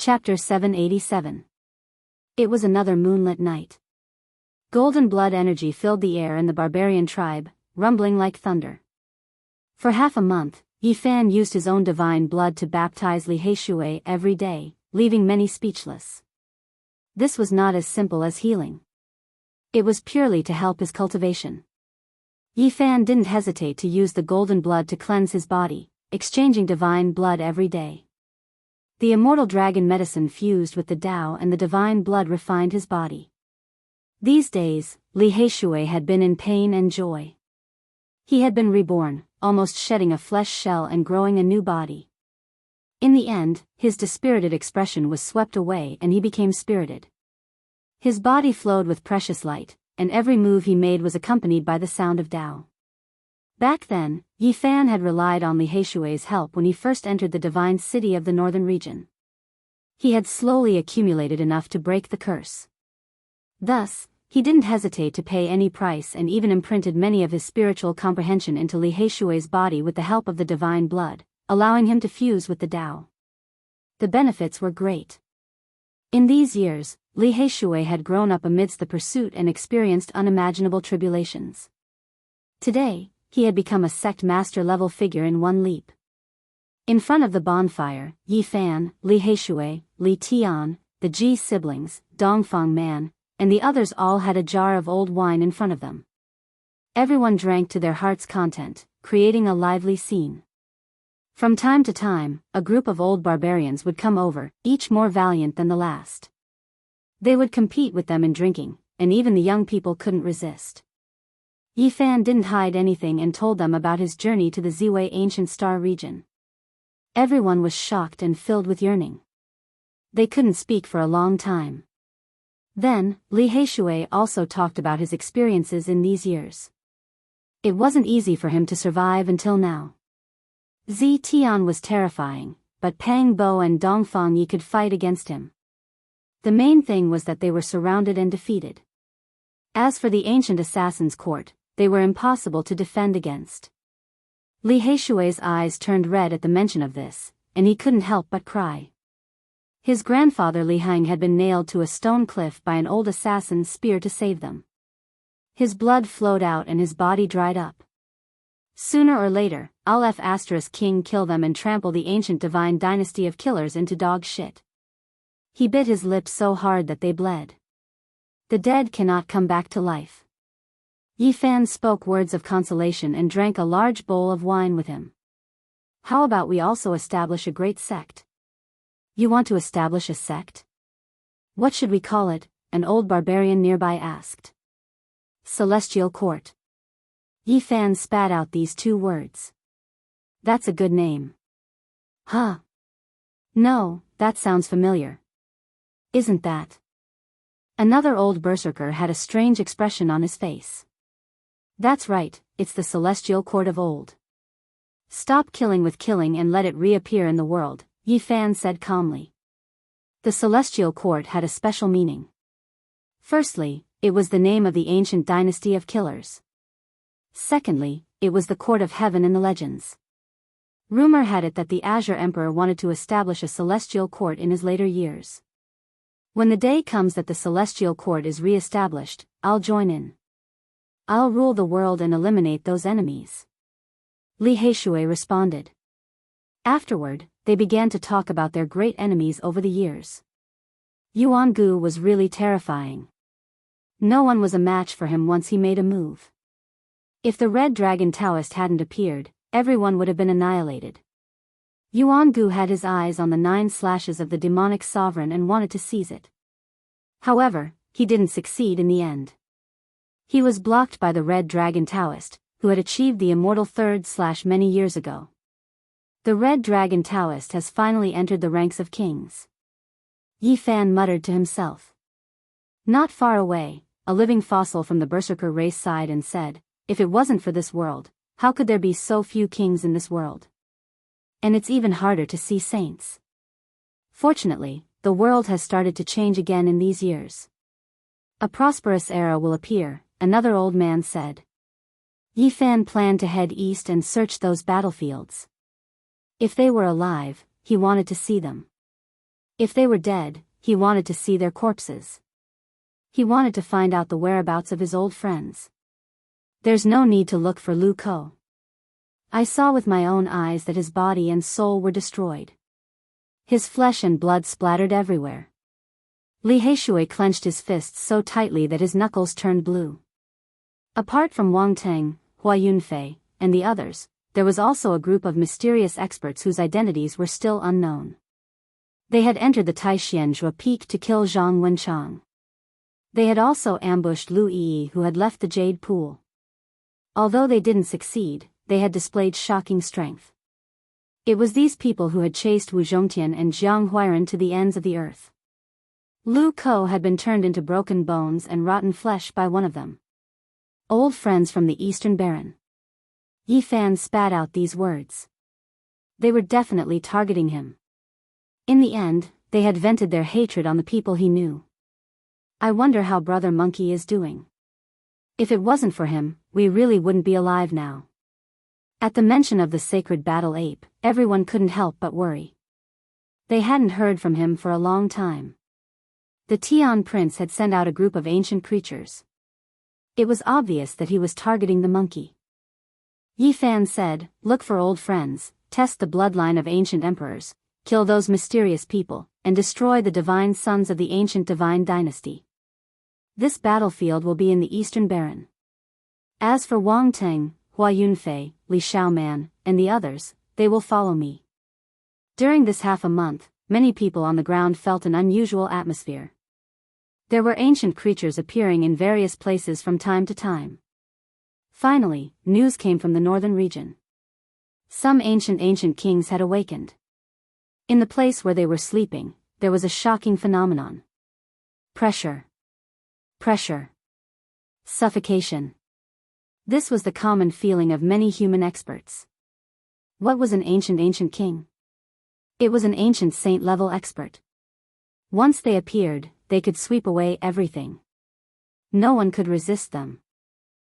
Chapter 787. It was another moonlit night. Golden blood energy filled the air and the barbarian tribe, rumbling like thunder. For half a month, Yifan used his own divine blood to baptize Li Heishui every day, leaving many speechless. This was not as simple as healing. It was purely to help his cultivation. Yifan didn't hesitate to use the golden blood to cleanse his body, exchanging divine blood every day. The immortal dragon medicine fused with the Tao and the divine blood refined his body. These days, Li Heishui had been in pain and joy. He had been reborn, almost shedding a flesh shell and growing a new body. In the end, his dispirited expression was swept away and he became spirited. His body flowed with precious light, and every move he made was accompanied by the sound of Tao. Back then, Yifan had relied on Li Heishui's help when he first entered the divine city of the northern region. He had slowly accumulated enough to break the curse. Thus, he didn't hesitate to pay any price and even imprinted many of his spiritual comprehension into Li Heishui's body with the help of the divine blood, allowing him to fuse with the Tao. The benefits were great. In these years, Li Heishui had grown up amidst the pursuit and experienced unimaginable tribulations. Today, he had become a sect master-level figure in one leap. In front of the bonfire, Yifan, Li Heishui, Li Tian, the Ji siblings, Dongfang Man, and the others all had a jar of old wine in front of them. Everyone drank to their heart's content, creating a lively scene. From time to time, a group of old barbarians would come over, each more valiant than the last. They would compete with them in drinking, and even the young people couldn't resist. Yifan didn't hide anything and told them about his journey to the Ziwei ancient star region. Everyone was shocked and filled with yearning. They couldn't speak for a long time. Then, Li Heishui also talked about his experiences in these years. It wasn't easy for him to survive until now. Zi Tian was terrifying, but Pang Bo and Dongfang Yi could fight against him. The main thing was that they were surrounded and defeated. As for the ancient assassin's court, they were impossible to defend against. Li Heishui's eyes turned red at the mention of this, and he couldn't help but cry. His grandfather Li Hang had been nailed to a stone cliff by an old assassin's spear to save them. His blood flowed out and his body dried up. Sooner or later, I'll King kill them and trample the ancient divine dynasty of killers into dog shit. He bit his lips so hard that they bled. The dead cannot come back to life. Yifan spoke words of consolation and drank a large bowl of wine with him. How about we also establish a great sect? You want to establish a sect? What should we call it? An old barbarian nearby asked. Celestial Court. Yifan spat out these two words. That's a good name. Huh? No, that sounds familiar. Isn't that? Another old berserker had a strange expression on his face. That's right, it's the Celestial Court of old. Stop killing with killing and let it reappear in the world, Yifan said calmly. The Celestial Court had a special meaning. Firstly, it was the name of the ancient dynasty of killers. Secondly, it was the court of heaven in the legends. Rumor had it that the Azure Emperor wanted to establish a celestial court in his later years. When the day comes that the celestial court is re-established, I'll join in. I'll rule the world and eliminate those enemies. Li Heishui responded. Afterward, they began to talk about their great enemies over the years. Yuan Gu was really terrifying. No one was a match for him once he made a move. If the Red Dragon Taoist hadn't appeared, everyone would have been annihilated. Yuan Gu had his eyes on the 9 slashes of the demonic sovereign and wanted to seize it. However, he didn't succeed in the end. He was blocked by the Red Dragon Taoist, who had achieved the immortal 3rd slash many years ago. The Red Dragon Taoist has finally entered the ranks of kings. Yifan muttered to himself. Not far away, a living fossil from the berserker race sighed and said, if it wasn't for this world, how could there be so few kings in this world? And it's even harder to see saints. Fortunately, the world has started to change again in these years. A prosperous era will appear, another old man said. Yifan planned to head east and search those battlefields. If they were alive, he wanted to see them. If they were dead, he wanted to see their corpses. He wanted to find out the whereabouts of his old friends. There's no need to look for Lu Ko. I saw with my own eyes that his body and soul were destroyed. His flesh and blood splattered everywhere. Li Heishui clenched his fists so tightly that his knuckles turned blue. Apart from Wang Teng, Hua Yunfei, and the others, there was also a group of mysterious experts whose identities were still unknown. They had entered the Taixianzhua Peak to kill Zhang Wenchang. They had also ambushed Lu Yi, who had left the Jade Pool. Although they didn't succeed, they had displayed shocking strength. It was these people who had chased Wu Zhongtian and Jiang Huairan to the ends of the earth. Lu Ko had been turned into broken bones and rotten flesh by one of them. Old friends from the Eastern Baron. Yi Fan spat out these words. They were definitely targeting him. In the end, they had vented their hatred on the people he knew. I wonder how Brother Monkey is doing. If it wasn't for him, we really wouldn't be alive now. At the mention of the sacred battle ape, everyone couldn't help but worry. They hadn't heard from him for a long time. The Tian Prince had sent out a group of ancient creatures. It was obvious that he was targeting the monkey. Yi Fan said, "Look for old friends, test the bloodline of ancient emperors, kill those mysterious people, and destroy the divine sons of the ancient divine dynasty. This battlefield will be in the Eastern Baron. As for Wang Teng, Hua Yunfei, Li Xiaoman, and the others, they will follow me." During this half a month, many people on the ground felt an unusual atmosphere. There were ancient creatures appearing in various places from time to time. Finally, news came from the northern region. Some ancient kings had awakened. In the place where they were sleeping, there was a shocking phenomenon. Pressure. Suffocation. This was the common feeling of many human experts. What was an ancient king? It was an ancient saint-level expert. Once they appeared, they could sweep away everything. No one could resist them.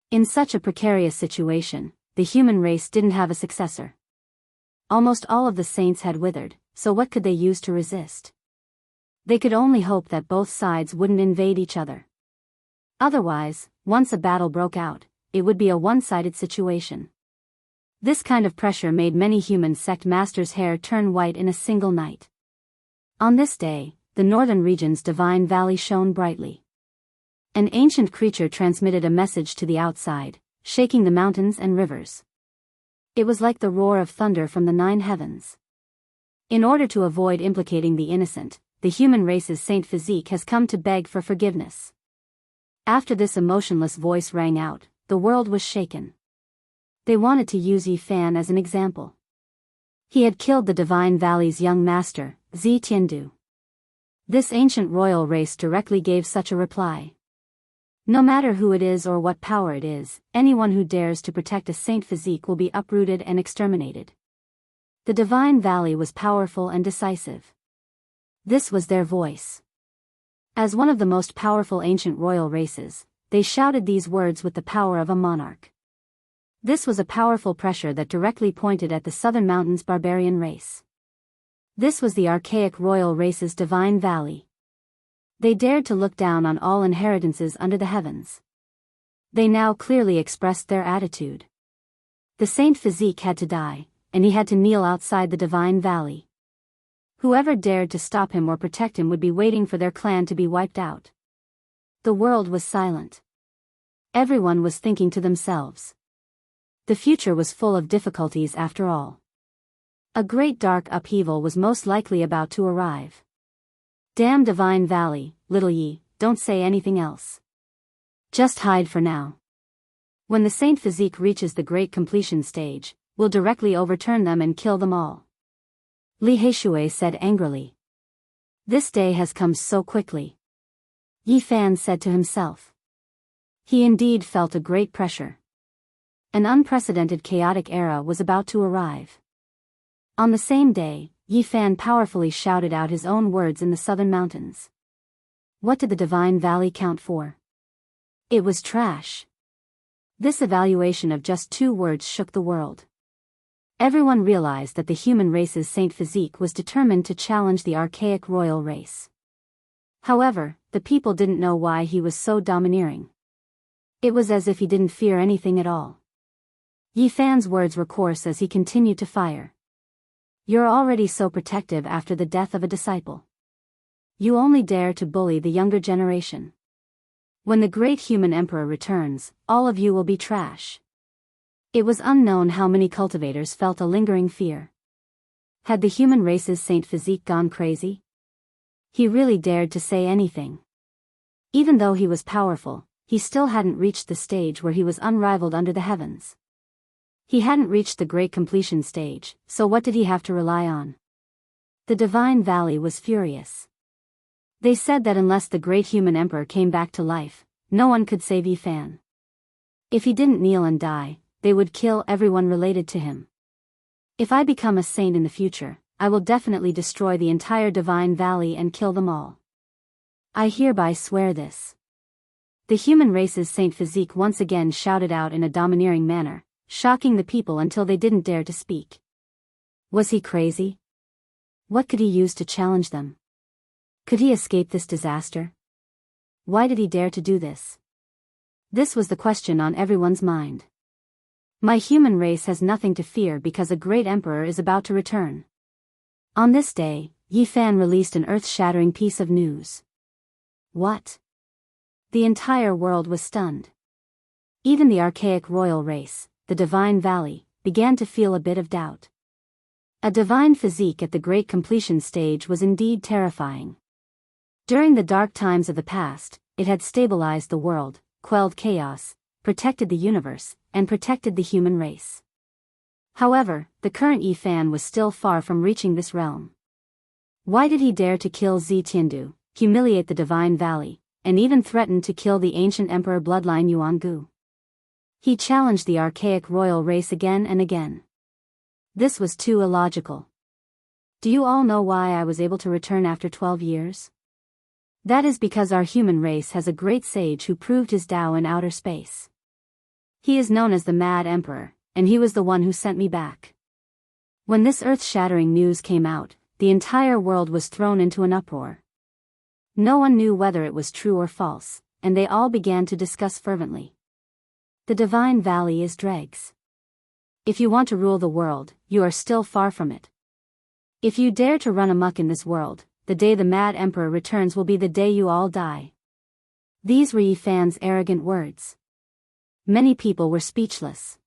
In such a precarious situation, the human race didn't have a successor. Almost all of the saints had withered, so what could they use to resist? They could only hope that both sides wouldn't invade each other. Otherwise, once a battle broke out, it would be a one-sided situation. This kind of pressure made many human sect masters' hair turn white in a single night. On this day, the northern region's divine valley shone brightly. An ancient creature transmitted a message to the outside, shaking the mountains and rivers. It was like the roar of thunder from the 9 heavens. In order to avoid implicating the innocent, the human race's saint physique has come to beg for forgiveness. After this emotionless voice rang out, the world was shaken. They wanted to use Yi Fan as an example. He had killed the Divine Valley's young master, Zi Tiandu. This ancient royal race directly gave such a reply. No matter who it is or what power it is, anyone who dares to protect a saint physique will be uprooted and exterminated. The Divine Valley was powerful and decisive. This was their voice. As one of the most powerful ancient royal races, they shouted these words with the power of a monarch. This was a powerful pressure that directly pointed at the Southern Mountains barbarian race. This was the archaic royal race's divine valley. They dared to look down on all inheritances under the heavens. They now clearly expressed their attitude. The saint physique had to die, and he had to kneel outside the divine valley. Whoever dared to stop him or protect him would be waiting for their clan to be wiped out. The world was silent. Everyone was thinking to themselves. The future was full of difficulties after all. A great dark upheaval was most likely about to arrive. Damn Divine Valley, little Yi, don't say anything else. Just hide for now. When the Saint Physique reaches the great completion stage, we'll directly overturn them and kill them all. Li Heishui said angrily. This day has come so quickly. Yi Fan said to himself. He indeed felt a great pressure. An unprecedented chaotic era was about to arrive. On the same day, Yi Fan powerfully shouted out his own words in the southern mountains. What did the Divine Valley count for? It was trash. This evaluation of just 2 words shook the world. Everyone realized that the human race's Saint Physique was determined to challenge the archaic royal race. However, the people didn't know why he was so domineering. It was as if he didn't fear anything at all. Yi Fan's words were coarse as he continued to fire. You're already so protective after the death of a disciple. You only dare to bully the younger generation. When the great human emperor returns, all of you will be trash. It was unknown how many cultivators felt a lingering fear. Had the human race's Saint Physique gone crazy? He really dared to say anything. Even though he was powerful, he still hadn't reached the stage where he was unrivaled under the heavens. He hadn't reached the great completion stage, so what did he have to rely on? The Divine Valley was furious. They said that unless the great human emperor came back to life, no one could save Yi Fan. If he didn't kneel and die, they would kill everyone related to him. If I become a saint in the future, I will definitely destroy the entire Divine Valley and kill them all. I hereby swear this. The human race's Saint Physique once again shouted out in a domineering manner, shocking the people until they didn't dare to speak. Was he crazy? What could he use to challenge them? Could he escape this disaster? Why did he dare to do this? This was the question on everyone's mind. My human race has nothing to fear because a great emperor is about to return. On this day, Yi Fan released an earth-shattering piece of news. What? The entire world was stunned. Even the archaic royal race, the Divine Valley, began to feel a bit of doubt. A divine physique at the great completion stage was indeed terrifying. During the dark times of the past, it had stabilized the world, quelled chaos, protected the universe, and protected the human race. However, the current Yi Fan was still far from reaching this realm. Why did he dare to kill Zi Tiandu, humiliate the Divine Valley, and even threaten to kill the ancient emperor bloodline Yuangu? He challenged the archaic royal race again and again. This was too illogical. Do you all know why I was able to return after 12 years? That is because our human race has a great sage who proved his Tao in outer space. He is known as the Mad Emperor, and he was the one who sent me back. When this earth-shattering news came out, the entire world was thrown into an uproar. No one knew whether it was true or false, and they all began to discuss fervently. The Divine Valley is dregs. If you want to rule the world, you are still far from it. If you dare to run amok in this world, the day the Mad Emperor returns will be the day you all die. These were Yi Fan's arrogant words. Many people were speechless.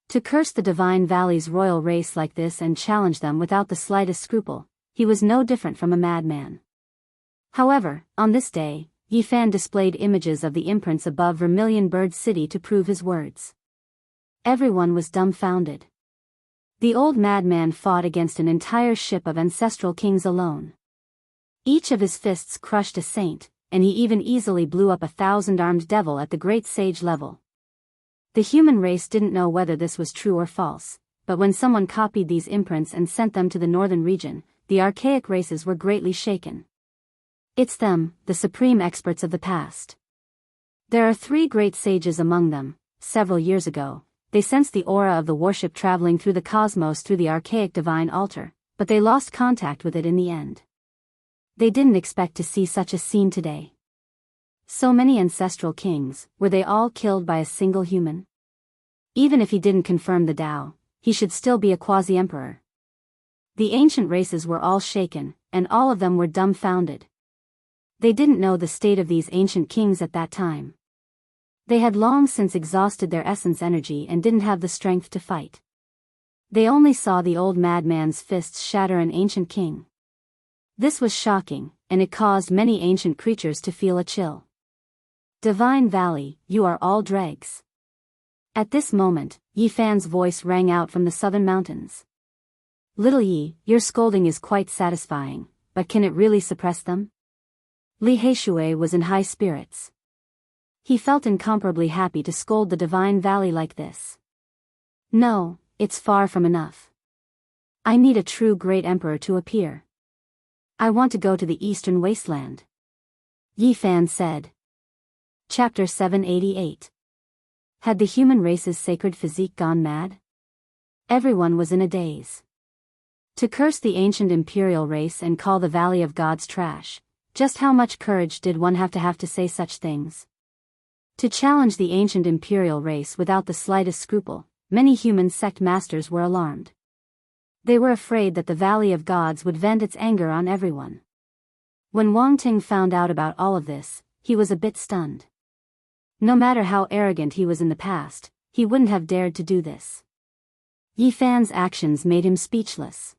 To curse the Divine Valley's royal race like this and challenge them without the slightest scruple, he was no different from a madman. However, on this day, Yi Fan displayed images of the imprints above Vermilion Bird City to prove his words. Everyone was dumbfounded. The old madman fought against an entire ship of ancestral kings alone. Each of his fists crushed a saint, and he even easily blew up a 1,000-armed devil at the great sage level. The human race didn't know whether this was true or false, but when someone copied these imprints and sent them to the northern region, the archaic races were greatly shaken. It's them, the supreme experts of the past. There are 3 great sages among them. Several years ago, they sensed the aura of the warship traveling through the cosmos through the archaic divine altar, but they lost contact with it in the end. They didn't expect to see such a scene today. So many ancestral kings, were they all killed by a single human? Even if he didn't confirm the Tao, he should still be a quasi-emperor. The ancient races were all shaken, and all of them were dumbfounded. They didn't know the state of these ancient kings at that time. They had long since exhausted their essence energy and didn't have the strength to fight. They only saw the old madman's fists shatter an ancient king. This was shocking, and it caused many ancient creatures to feel a chill. Divine Valley, you are all dregs. At this moment, Yi Fan's voice rang out from the southern mountains. Little Yi, your scolding is quite satisfying, but can it really suppress them? Li Heishui was in high spirits. He felt incomparably happy to scold the Divine Valley like this. No, it's far from enough. I need a true great emperor to appear. I want to go to the eastern wasteland. Yi Fan said. Chapter 788. Had the human race's sacred physique gone mad? Everyone was in a daze. To curse the ancient imperial race and call the Valley of Gods trash, just how much courage did one have to say such things? To challenge the ancient imperial race without the slightest scruple, many human sect masters were alarmed. They were afraid that the Valley of Gods would vent its anger on everyone. When Wang Ting found out about all of this, he was a bit stunned. No matter how arrogant he was in the past, he wouldn't have dared to do this. Yi Fan's actions made him speechless.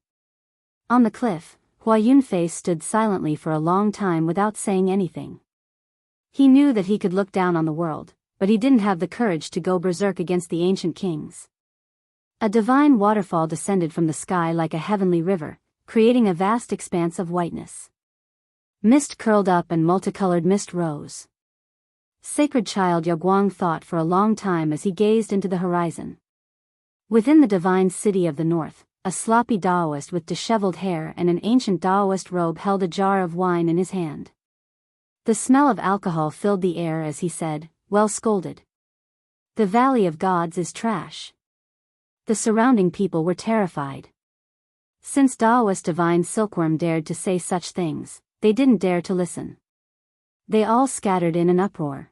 On the cliff, Hua Yunfei stood silently for a long time without saying anything. He knew that he could look down on the world, but he didn't have the courage to go berserk against the ancient kings. A divine waterfall descended from the sky like a heavenly river, creating a vast expanse of whiteness. Mist curled up and multicolored mist rose. Sacred child Yaguang thought for a long time as he gazed into the horizon. Within the divine city of the north, a sloppy Taoist with disheveled hair and an ancient Taoist robe held a jar of wine in his hand. The smell of alcohol filled the air as he said, "Well scolded. The Valley of Gods is trash." The surrounding people were terrified. Since Taoist divine Silkworm dared to say such things, they didn't dare to listen. They all scattered in an uproar.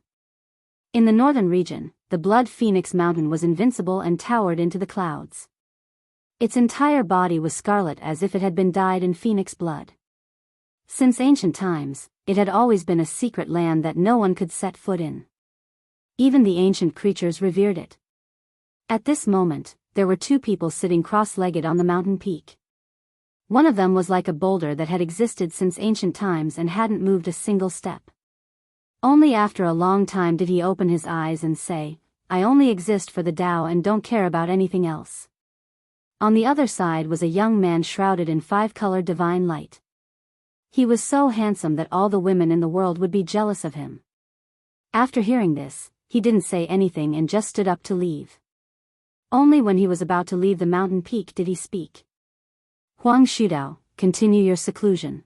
In the northern region, the Blood Phoenix Mountain was invincible and towered into the clouds. Its entire body was scarlet as if it had been dyed in phoenix blood. Since ancient times, it had always been a secret land that no one could set foot in. Even the ancient creatures revered it. At this moment, there were two people sitting cross-legged on the mountain peak. One of them was like a boulder that had existed since ancient times and hadn't moved a single step. Only after a long time did he open his eyes and say, "I only exist for the Tao and don't care about anything else." On the other side was a young man shrouded in five-colored divine light. He was so handsome that all the women in the world would be jealous of him. After hearing this, he didn't say anything and just stood up to leave. Only when he was about to leave the mountain peak did he speak. "Huang Shudao, continue your seclusion.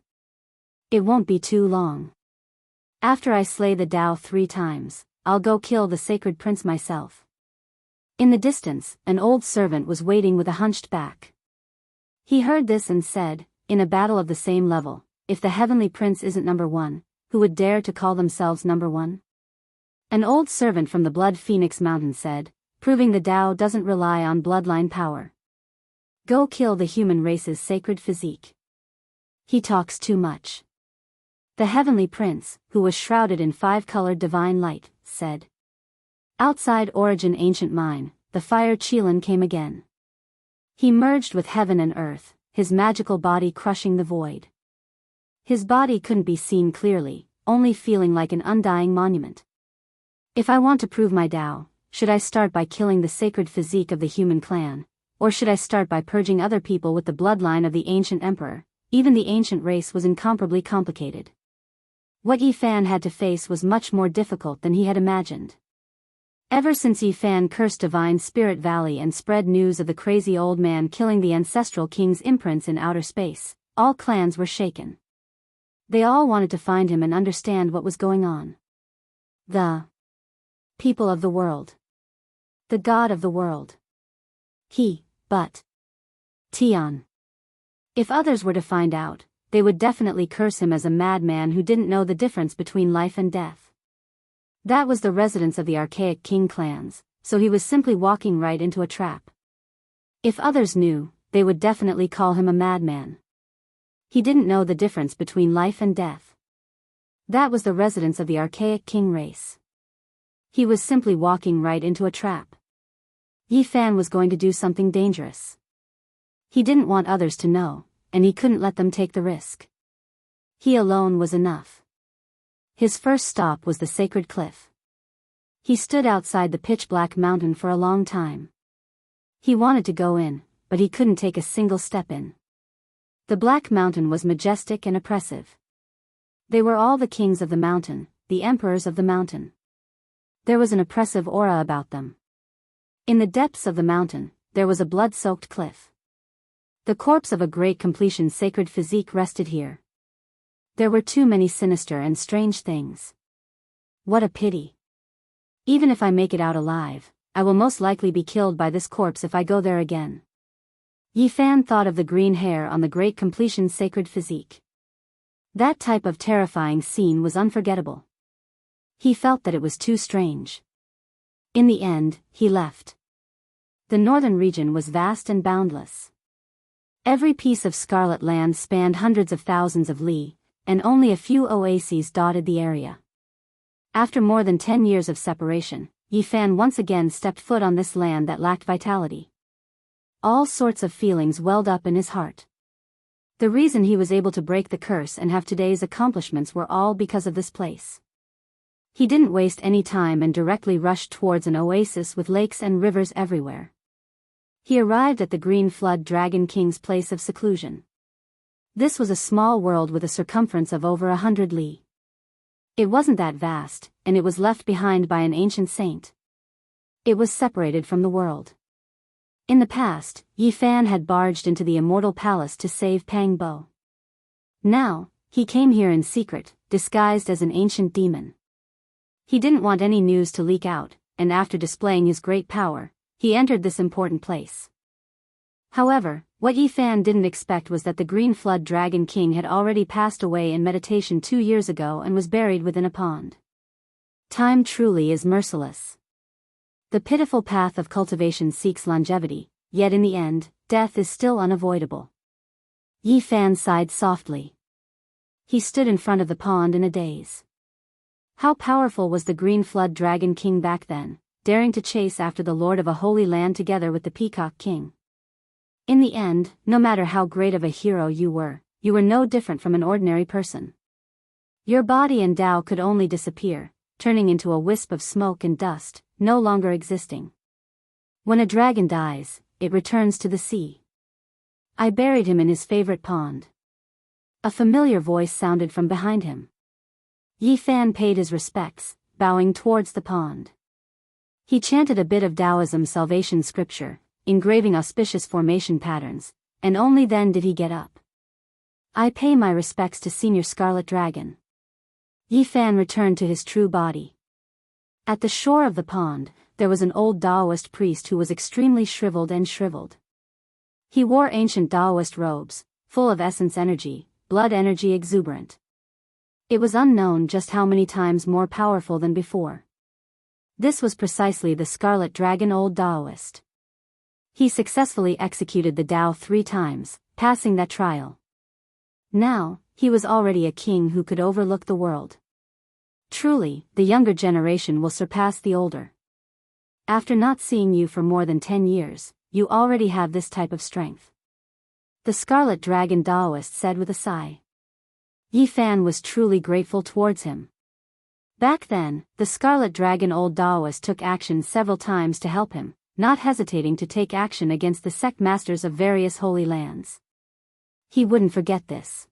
It won't be too long. After I slay the Tao 3 times, I'll go kill the sacred prince myself." In the distance, an old servant was waiting with a hunched back. He heard this and said, "In a battle of the same level, if the heavenly prince isn't number 1, who would dare to call themselves number 1? An old servant from the Blood Phoenix Mountain said, "Proving the Tao doesn't rely on bloodline power. Go kill the human race's sacred physique. He talks too much." The heavenly prince, who was shrouded in 5-colored divine light, said. Outside Origin Ancient Mine, the fire Qilin came again. He merged with heaven and earth, his magical body crushing the void. His body couldn't be seen clearly, only feeling like an undying monument. "If I want to prove my Tao, should I start by killing the sacred physique of the human clan, or should I start by purging other people with the bloodline of the ancient emperor?" Even the ancient race was incomparably complicated. What Yi Fan had to face was much more difficult than he had imagined. Ever since Yi Fan cursed Divine Spirit Valley and spread news of the crazy old man killing the ancestral king's imprints in outer space, all clans were shaken. They all wanted to find him and understand what was going on. The people of the world. The god of the world. But Tian. If others were to find out, they would definitely curse him as a madman who didn't know the difference between life and death. That was the residence of the archaic king clans, so he was simply walking right into a trap. If others knew, they would definitely call him a madman. He didn't know the difference between life and death. That was the residence of the archaic king race. He was simply walking right into a trap. Yi Fan was going to do something dangerous. He didn't want others to know, and he couldn't let them take the risk. He alone was enough. His first stop was the sacred cliff. He stood outside the pitch-black mountain for a long time. He wanted to go in, but he couldn't take a single step in. The black mountain was majestic and oppressive. They were all the kings of the mountain, the emperors of the mountain. There was an oppressive aura about them. In the depths of the mountain, there was a blood-soaked cliff. The corpse of a great completion sacred physique rested here. There were too many sinister and strange things. What a pity. Even if I make it out alive, I will most likely be killed by this corpse if I go there again. Yi Fan thought of the green hair on the great completion's sacred physique. That type of terrifying scene was unforgettable. He felt that it was too strange. In the end, he left. The northern region was vast and boundless. Every piece of scarlet land spanned hundreds of thousands of li, and only a few oases dotted the area. After more than 10 years of separation, Yi Fan once again stepped foot on this land that lacked vitality. All sorts of feelings welled up in his heart. The reason he was able to break the curse and have today's accomplishments were all because of this place. He didn't waste any time and directly rushed towards an oasis with lakes and rivers everywhere. He arrived at the Green Flood Dragon King's place of seclusion. This was a small world with a circumference of over 100 li. It wasn't that vast, and it was left behind by an ancient saint. It was separated from the world. In the past, Yi Fan had barged into the immortal palace to save Pang Bo. Now, he came here in secret, disguised as an ancient demon. He didn't want any news to leak out, and after displaying his great power, he entered this important place. However, what Yi Fan didn't expect was that the Green Flood Dragon King had already passed away in meditation 2 years ago and was buried within a pond. Time truly is merciless. The pitiful path of cultivation seeks longevity, yet in the end, death is still unavoidable. Yi Fan sighed softly. He stood in front of the pond in a daze. How powerful was the Green Flood Dragon King back then, daring to chase after the Lord of a Holy Land together with the Peacock King? In the end, no matter how great of a hero you were no different from an ordinary person. Your body and Tao could only disappear, turning into a wisp of smoke and dust, no longer existing. When a dragon dies, it returns to the sea. I buried him in his favorite pond. A familiar voice sounded from behind him. Yi Fan paid his respects, bowing towards the pond. He chanted a bit of Taoism salvation scripture, engraving auspicious formation patterns, and only then did he get up. I pay my respects to Senior Scarlet Dragon. Yi Fan returned to his true body. At the shore of the pond, there was an old Taoist priest who was extremely shriveled. He wore ancient Taoist robes, full of essence energy, blood energy exuberant. It was unknown just how many times more powerful than before. This was precisely the Scarlet Dragon Old Taoist. He successfully executed the Tao 3 times, passing that trial. Now, he was already a king who could overlook the world. Truly, the younger generation will surpass the older. After not seeing you for more than 10 years, you already have this type of strength. The Scarlet Dragon Taoist said with a sigh. Yi Fan was truly grateful towards him. Back then, the Scarlet Dragon Old Taoist took action several times to help him, not hesitating to take action against the sect masters of various holy lands. He wouldn't forget this.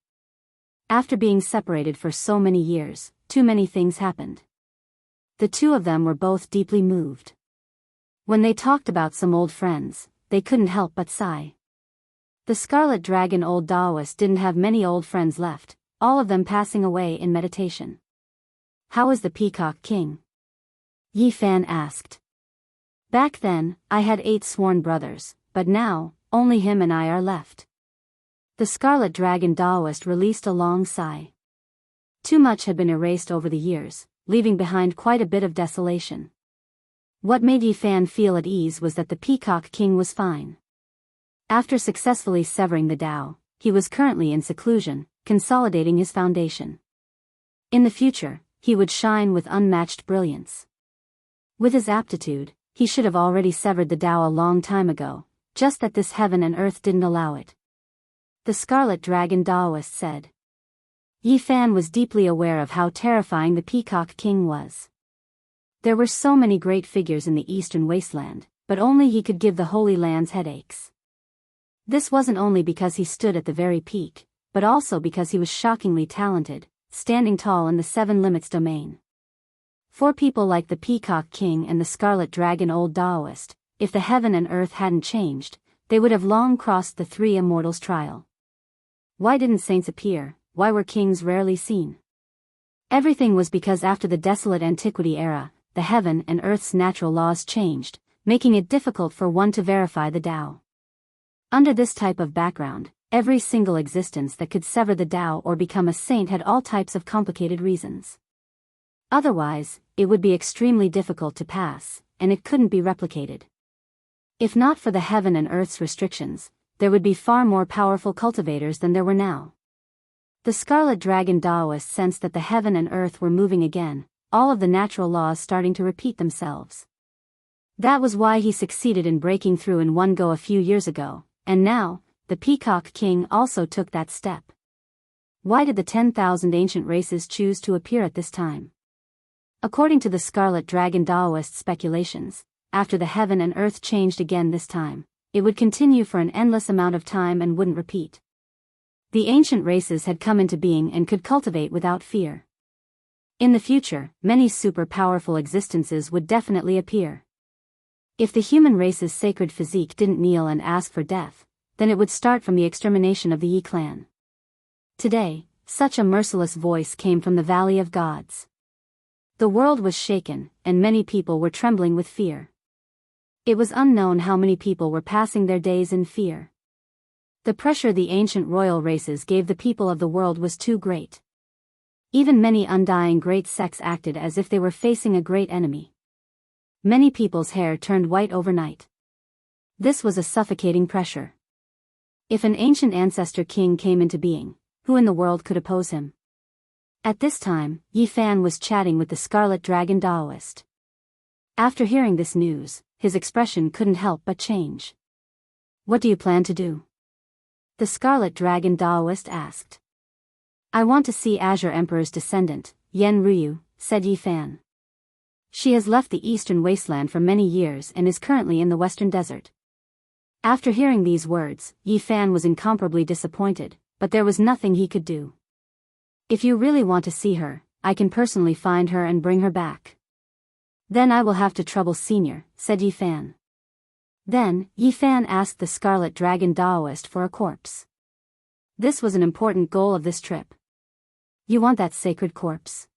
After being separated for so many years, too many things happened. The two of them were both deeply moved. When they talked about some old friends, they couldn't help but sigh. The Scarlet Dragon Old Taoist didn't have many old friends left, all of them passing away in meditation. How is the Peacock King? Yi Fan asked. Back then, I had 8 sworn brothers, but now, only him and I are left. The Scarlet Dragon Taoist released a long sigh. Too much had been erased over the years, leaving behind quite a bit of desolation. What made Yi Fan feel at ease was that the Peacock King was fine. After successfully severing the Tao, he was currently in seclusion, consolidating his foundation. In the future, he would shine with unmatched brilliance. With his aptitude, he should have already severed the Tao a long time ago, just that this heaven and earth didn't allow it. The Scarlet Dragon Taoist said. Yi Fan was deeply aware of how terrifying the Peacock King was. There were so many great figures in the eastern wasteland, but only he could give the Holy Lands headaches. This wasn't only because he stood at the very peak, but also because he was shockingly talented, standing tall in the 7 Limits domain. For people like the Peacock King and the Scarlet Dragon Old Taoist, if the heaven and earth hadn't changed, they would have long crossed the 3 immortals trial. Why didn't saints appear? Why were kings rarely seen? Everything was because after the desolate antiquity era, the heaven and earth's natural laws changed, making it difficult for one to verify the Tao. Under this type of background, every single existence that could sever the Tao or become a saint had all types of complicated reasons. Otherwise, it would be extremely difficult to pass, and it couldn't be replicated. If not for the heaven and earth's restrictions, there would be far more powerful cultivators than there were now. The Scarlet Dragon Taoist sensed that the heaven and earth were moving again, all of the natural laws starting to repeat themselves. That was why he succeeded in breaking through in one go a few years ago, and now, the Peacock King also took that step. Why did the 10,000 ancient races choose to appear at this time? According to the Scarlet Dragon Taoist speculations, after the heaven and earth changed again this time, it would continue for an endless amount of time and wouldn't repeat. The ancient races had come into being and could cultivate without fear. In the future, many super-powerful existences would definitely appear. If the human race's sacred physique didn't kneel and ask for death, then it would start from the extermination of the Yi clan. Today, such a merciless voice came from the Valley of Gods. The world was shaken, and many people were trembling with fear. It was unknown how many people were passing their days in fear. The pressure the ancient royal races gave the people of the world was too great. Even many undying great sects acted as if they were facing a great enemy. Many people's hair turned white overnight. This was a suffocating pressure. If an ancient ancestor king came into being, who in the world could oppose him? At this time, Yi Fan was chatting with the Scarlet Dragon Taoist. After hearing this news, his expression couldn't help but change. What do you plan to do? The Scarlet Dragon Taoist asked. I want to see Azure Emperor's descendant, Yen Ryu, said Yi Fan. She has left the eastern wasteland for many years and is currently in the western desert. After hearing these words, Yi Fan was incomparably disappointed, but there was nothing he could do. If you really want to see her, I can personally find her and bring her back. Then I will have to trouble Senior, said Yi Fan. Then, Yi Fan asked the Scarlet Dragon Taoist for a corpse. This was an important goal of this trip. You want that sacred corpse?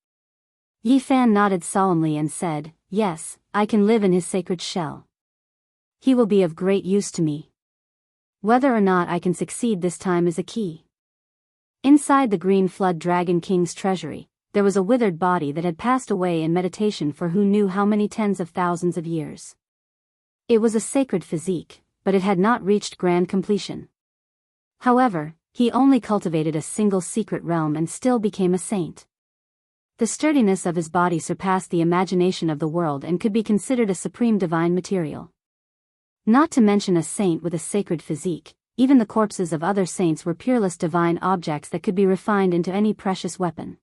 Yi Fan nodded solemnly and said, yes, I can live in his sacred shell. He will be of great use to me. Whether or not I can succeed this time is a key. Inside the Green Flood Dragon King's treasury, there was a withered body that had passed away in meditation for who knew how many tens of thousands of years. It was a sacred physique, but it had not reached grand completion. However, he only cultivated a single secret realm and still became a saint. The sturdiness of his body surpassed the imagination of the world and could be considered a supreme divine material. Not to mention a saint with a sacred physique, even the corpses of other saints were peerless divine objects that could be refined into any precious weapon.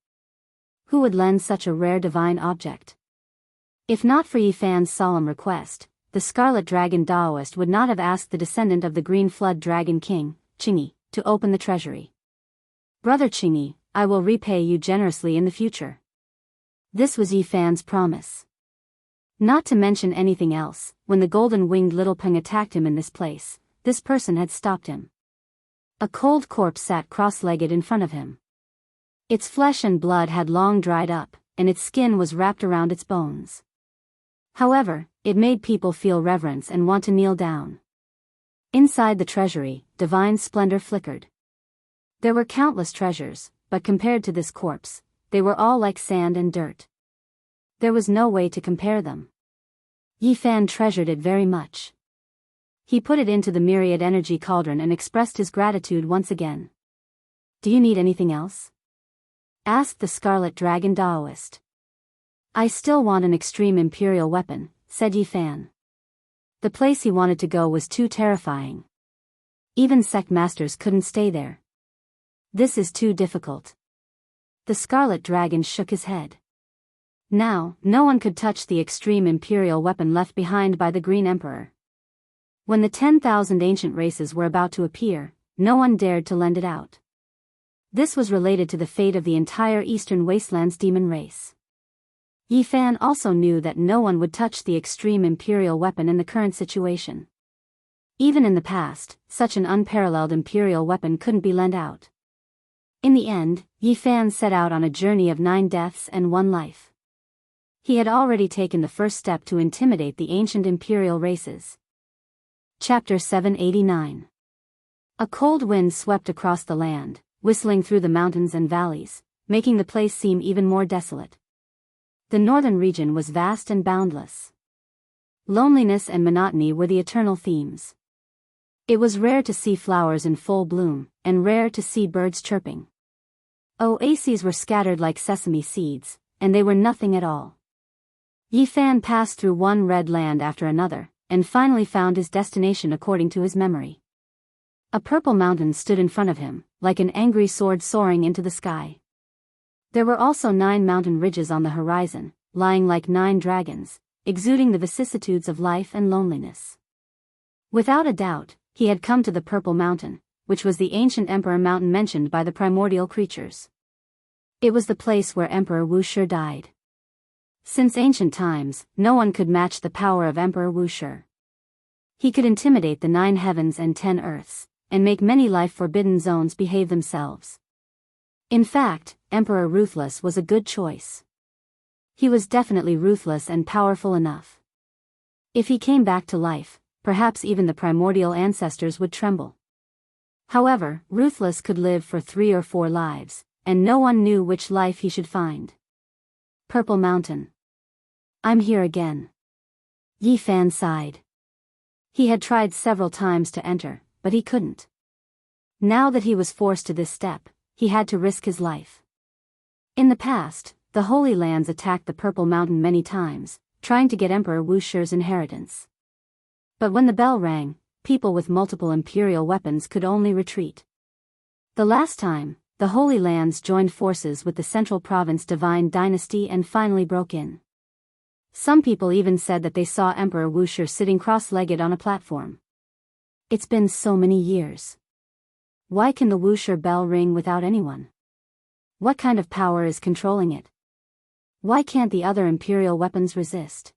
Who would lend such a rare divine object? If not for Yi Fan's solemn request, the Scarlet Dragon Taoist would not have asked the descendant of the Green Flood Dragon King, Qingyi, to open the treasury. Brother Qingyi, I will repay you generously in the future. This was Yi Fan's promise. Not to mention anything else, when the golden-winged little Peng attacked him in this place, this person had stopped him. A cold corpse sat cross-legged in front of him. Its flesh and blood had long dried up, and its skin was wrapped around its bones. However, it made people feel reverence and want to kneel down. Inside the treasury, divine splendor flickered. There were countless treasures, but compared to this corpse, they were all like sand and dirt. There was no way to compare them. Yi Fan treasured it very much. He put it into the myriad energy cauldron and expressed his gratitude once again. Do you need anything else? Asked the Scarlet Dragon Taoist. I still want an extreme imperial weapon, said Yi Fan. The place he wanted to go was too terrifying. Even sect masters couldn't stay there. This is too difficult. The Scarlet Dragon shook his head. Now, no one could touch the extreme imperial weapon left behind by the Green Emperor. When the 10,000 ancient races were about to appear, no one dared to lend it out. This was related to the fate of the entire Eastern Wasteland's demon race. Yi Fan also knew that no one would touch the extreme imperial weapon in the current situation. Even in the past, such an unparalleled imperial weapon couldn't be lent out. In the end, Yi Fan set out on a journey of 9 deaths and 1 life. He had already taken the first step to intimidate the ancient imperial races. Chapter 789. A cold wind swept across the land, whistling through the mountains and valleys, making the place seem even more desolate. The northern region was vast and boundless. Loneliness and monotony were the eternal themes. It was rare to see flowers in full bloom, and rare to see birds chirping. Oases were scattered like sesame seeds, and they were nothing at all. Yifan passed through one red land after another, and finally found his destination according to his memory. A purple mountain stood in front of him, like an angry sword soaring into the sky. There were also 9 mountain ridges on the horizon, lying like 9 dragons, exuding the vicissitudes of life and loneliness. Without a doubt, he had come to the Purple Mountain, which was the ancient Emperor Mountain mentioned by the primordial creatures. It was the place where Emperor Wuxia died. Since ancient times, no one could match the power of Emperor Wuxia. He could intimidate the 9 heavens and 10 earths, and make many life-forbidden zones behave themselves. In fact, Emperor Ruthless was a good choice. He was definitely ruthless and powerful enough. If he came back to life, perhaps even the primordial ancestors would tremble. However, Ruthless could live for 3 or 4 lives, and no one knew which life he should find. Purple Mountain. I'm here again. Yifan sighed. He had tried several times to enter, but he couldn't. Now that he was forced to this step, he had to risk his life. In the past, the Holy Lands attacked the Purple Mountain many times, trying to get Emperor Wuxia's inheritance. But when the bell rang, people with multiple imperial weapons could only retreat. The last time, the Holy Lands joined forces with the Central Province Divine Dynasty and finally broke in. Some people even said that they saw Emperor Wuxia sitting cross-legged on a platform. It's been so many years. Why can the Wuxia bell ring without anyone? What kind of power is controlling it? Why can't the other imperial weapons resist?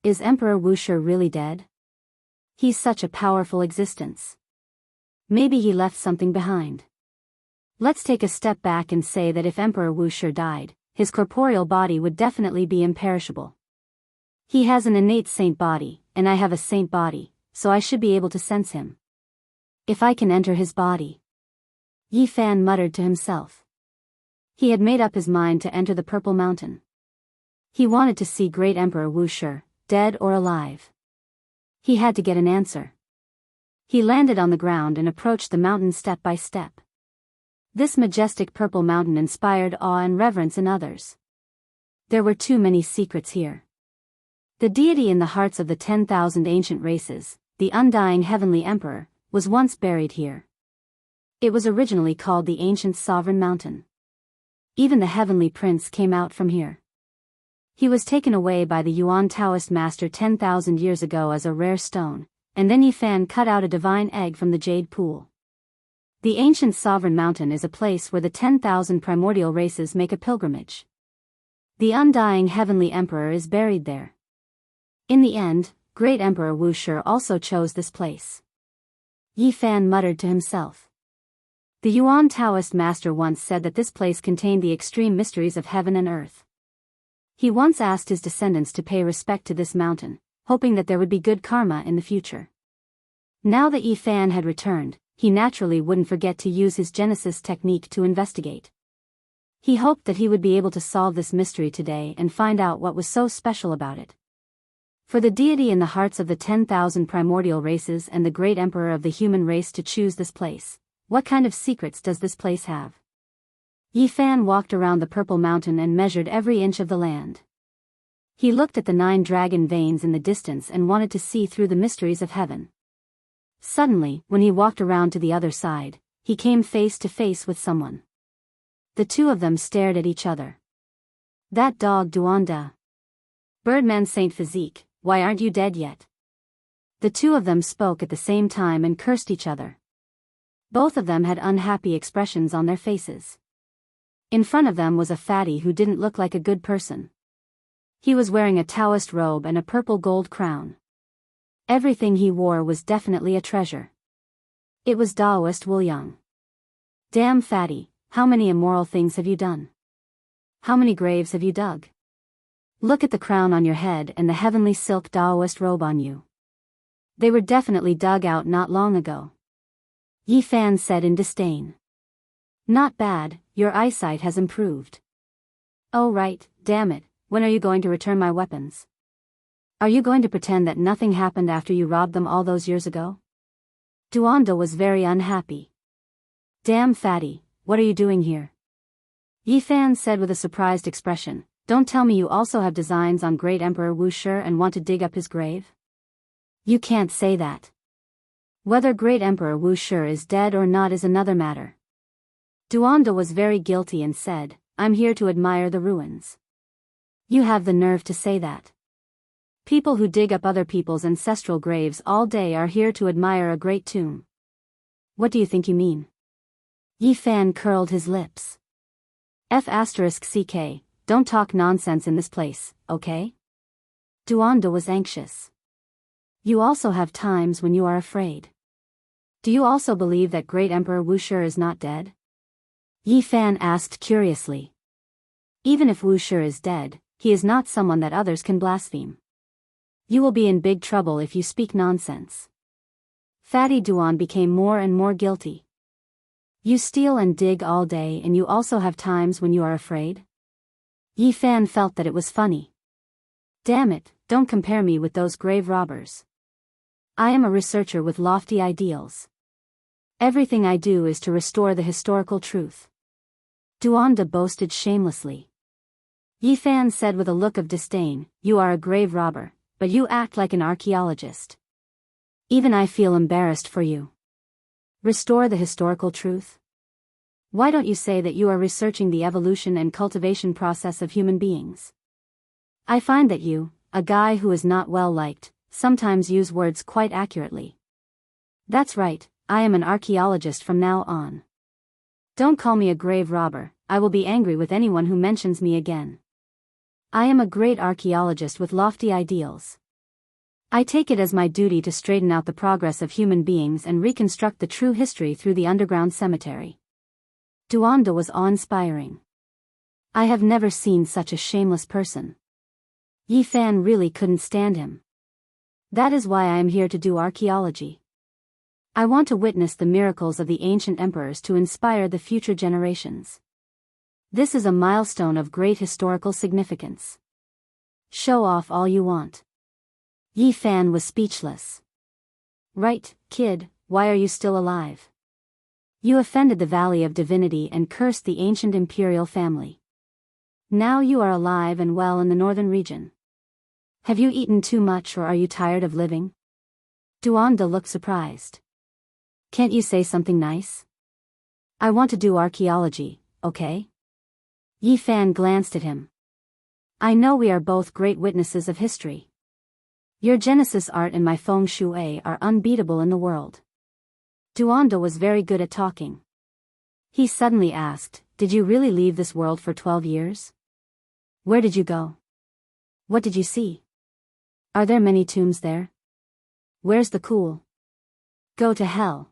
Is Emperor Wuxia really dead? He's such a powerful existence. Maybe he left something behind. Let's take a step back and say that if Emperor Wuxia died, his corporeal body would definitely be imperishable. He has an innate saint body, and I have a saint body, so I should be able to sense him. If I can enter his body. Yifan muttered to himself. He had made up his mind to enter the Purple Mountain. He wanted to see great Emperor Wuxia, dead or alive. He had to get an answer. He landed on the ground and approached the mountain step by step. This majestic purple mountain inspired awe and reverence in others. There were too many secrets here. The deity in the hearts of the 10,000 ancient races, the undying heavenly emperor, was once buried here. It was originally called the ancient sovereign mountain. Even the heavenly prince came out from here. He was taken away by the Yuan Taoist master 10,000 years ago as a rare stone, and then Yifan cut out a divine egg from the jade pool. The ancient sovereign mountain is a place where the 10,000 primordial races make a pilgrimage. The undying heavenly emperor is buried there. In the end, great Emperor Wuxia also chose this place. Yifan muttered to himself. The Yuan Taoist master once said that this place contained the extreme mysteries of heaven and earth. He once asked his descendants to pay respect to this mountain, hoping that there would be good karma in the future. Now that Yifan had returned, he naturally wouldn't forget to use his Genesis technique to investigate. He hoped that he would be able to solve this mystery today and find out what was so special about it. For the deity in the hearts of the 10,000 primordial races and the great emperor of the human race to choose this place, what kind of secrets does this place have? Yifan walked around the purple mountain and measured every inch of the land. He looked at the 9 dragon veins in the distance and wanted to see through the mysteries of heaven. Suddenly, when he walked around to the other side, he came face to face with someone. The two of them stared at each other. That dog Duanda. Birdman Saint Physique, why aren't you dead yet? The two of them spoke at the same time and cursed each other. Both of them had unhappy expressions on their faces. In front of them was a fatty who didn't look like a good person. He was wearing a Taoist robe and a purple gold crown. Everything he wore was definitely a treasure. It was Taoist Wuliang. Damn fatty, how many immoral things have you done? How many graves have you dug? Look at the crown on your head and the heavenly silk Taoist robe on you. They were definitely dug out not long ago. Yi Fan said in disdain. Not bad, your eyesight has improved. Oh right, damn it, when are you going to return my weapons? Are you going to pretend that nothing happened after you robbed them all those years ago? Duanda was very unhappy. Damn fatty, what are you doing here? Yi Fan said with a surprised expression, don't tell me you also have designs on Great Emperor Wu Shi and want to dig up his grave? You can't say that. Whether Great Emperor Wu Shi is dead or not is another matter. Duanda was very guilty and said, I'm here to admire the ruins. You have the nerve to say that. People who dig up other people's ancestral graves all day are here to admire a great tomb. What do you think you mean? Yi Fan curled his lips. F***ck, don't talk nonsense in this place, okay? Duanda was anxious. You also have times when you are afraid. Do you also believe that Great Emperor Wu Shi is not dead? Yi Fan asked curiously. Even if Wu Shi is dead, he is not someone that others can blaspheme. You will be in big trouble if you speak nonsense. Fatty Duan became more and more guilty. You steal and dig all day and you also have times when you are afraid? Yi Fan felt that it was funny. Damn it, don't compare me with those grave robbers. I am a researcher with lofty ideals. Everything I do is to restore the historical truth. Duanda boasted shamelessly. Yi Fan said with a look of disdain, you are a grave robber, but you act like an archaeologist. Even I feel embarrassed for you. Restore the historical truth? Why don't you say that you are researching the evolution and cultivation process of human beings? I find that you, a guy who is not well liked, sometimes use words quite accurately. That's right, I am an archaeologist from now on. Don't call me a grave robber, I will be angry with anyone who mentions me again. I am a great archaeologist with lofty ideals. I take it as my duty to straighten out the progress of human beings and reconstruct the true history through the underground cemetery. Duanda was awe-inspiring. I have never seen such a shameless person. Yi Fan really couldn't stand him. That is why I am here to do archaeology. I want to witness the miracles of the ancient emperors to inspire the future generations. This is a milestone of great historical significance. Show off all you want. Yi Fan was speechless. Right, kid, why are you still alive? You offended the Valley of Divinity and cursed the ancient imperial family. Now you are alive and well in the northern region. Have you eaten too much or are you tired of living? Duanda looked surprised. Can't you say something nice? I want to do archaeology, okay? Yi Fan glanced at him. I know we are both great witnesses of history. Your Genesis art and my feng shui are unbeatable in the world. Duanda was very good at talking. He suddenly asked, did you really leave this world for 12 years? Where did you go? What did you see? Are there many tombs there? Where's the cool? Go to hell.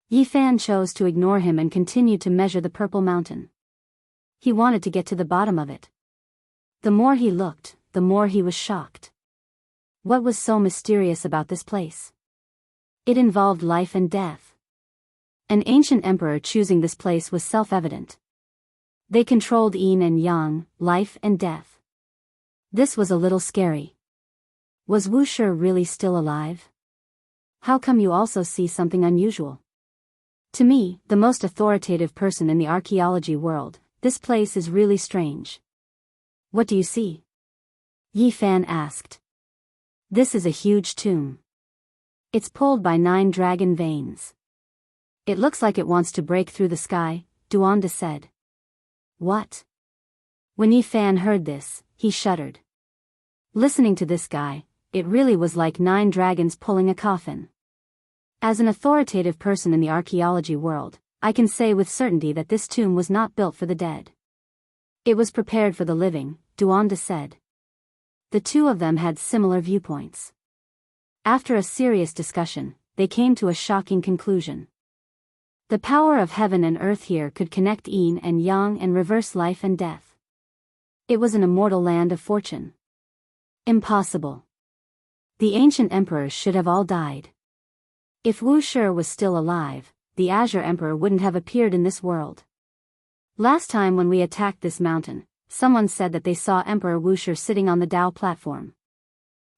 Yi Fan chose to ignore him and continued to measure the purple mountain. He wanted to get to the bottom of it. The more he looked, the more he was shocked. What was so mysterious about this place? It involved life and death. An ancient emperor choosing this place was self-evident. They controlled yin and yang, life and death. This was a little scary. Was Wu Shi really still alive? How come you also see something unusual? To me, the most authoritative person in the archaeology world, this place is really strange. What do you see? Yi Fan asked. This is a huge tomb. It's pulled by 9 dragon veins. It looks like it wants to break through the sky, Duanda said. What? When Yi Fan heard this, he shuddered. Listening to this guy, it really was like 9 dragons pulling a coffin. As an authoritative person in the archaeology world, I can say with certainty that this tomb was not built for the dead. It was prepared for the living, Duanda said. The two of them had similar viewpoints. After a serious discussion, they came to a shocking conclusion. The power of heaven and earth here could connect yin and yang and reverse life and death. It was an immortal land of fortune. Impossible. The ancient emperors should have all died. If Wu Shi was still alive, the Azure Emperor wouldn't have appeared in this world. Last time when we attacked this mountain, someone said that they saw Emperor Wuxia sitting on the Dao platform.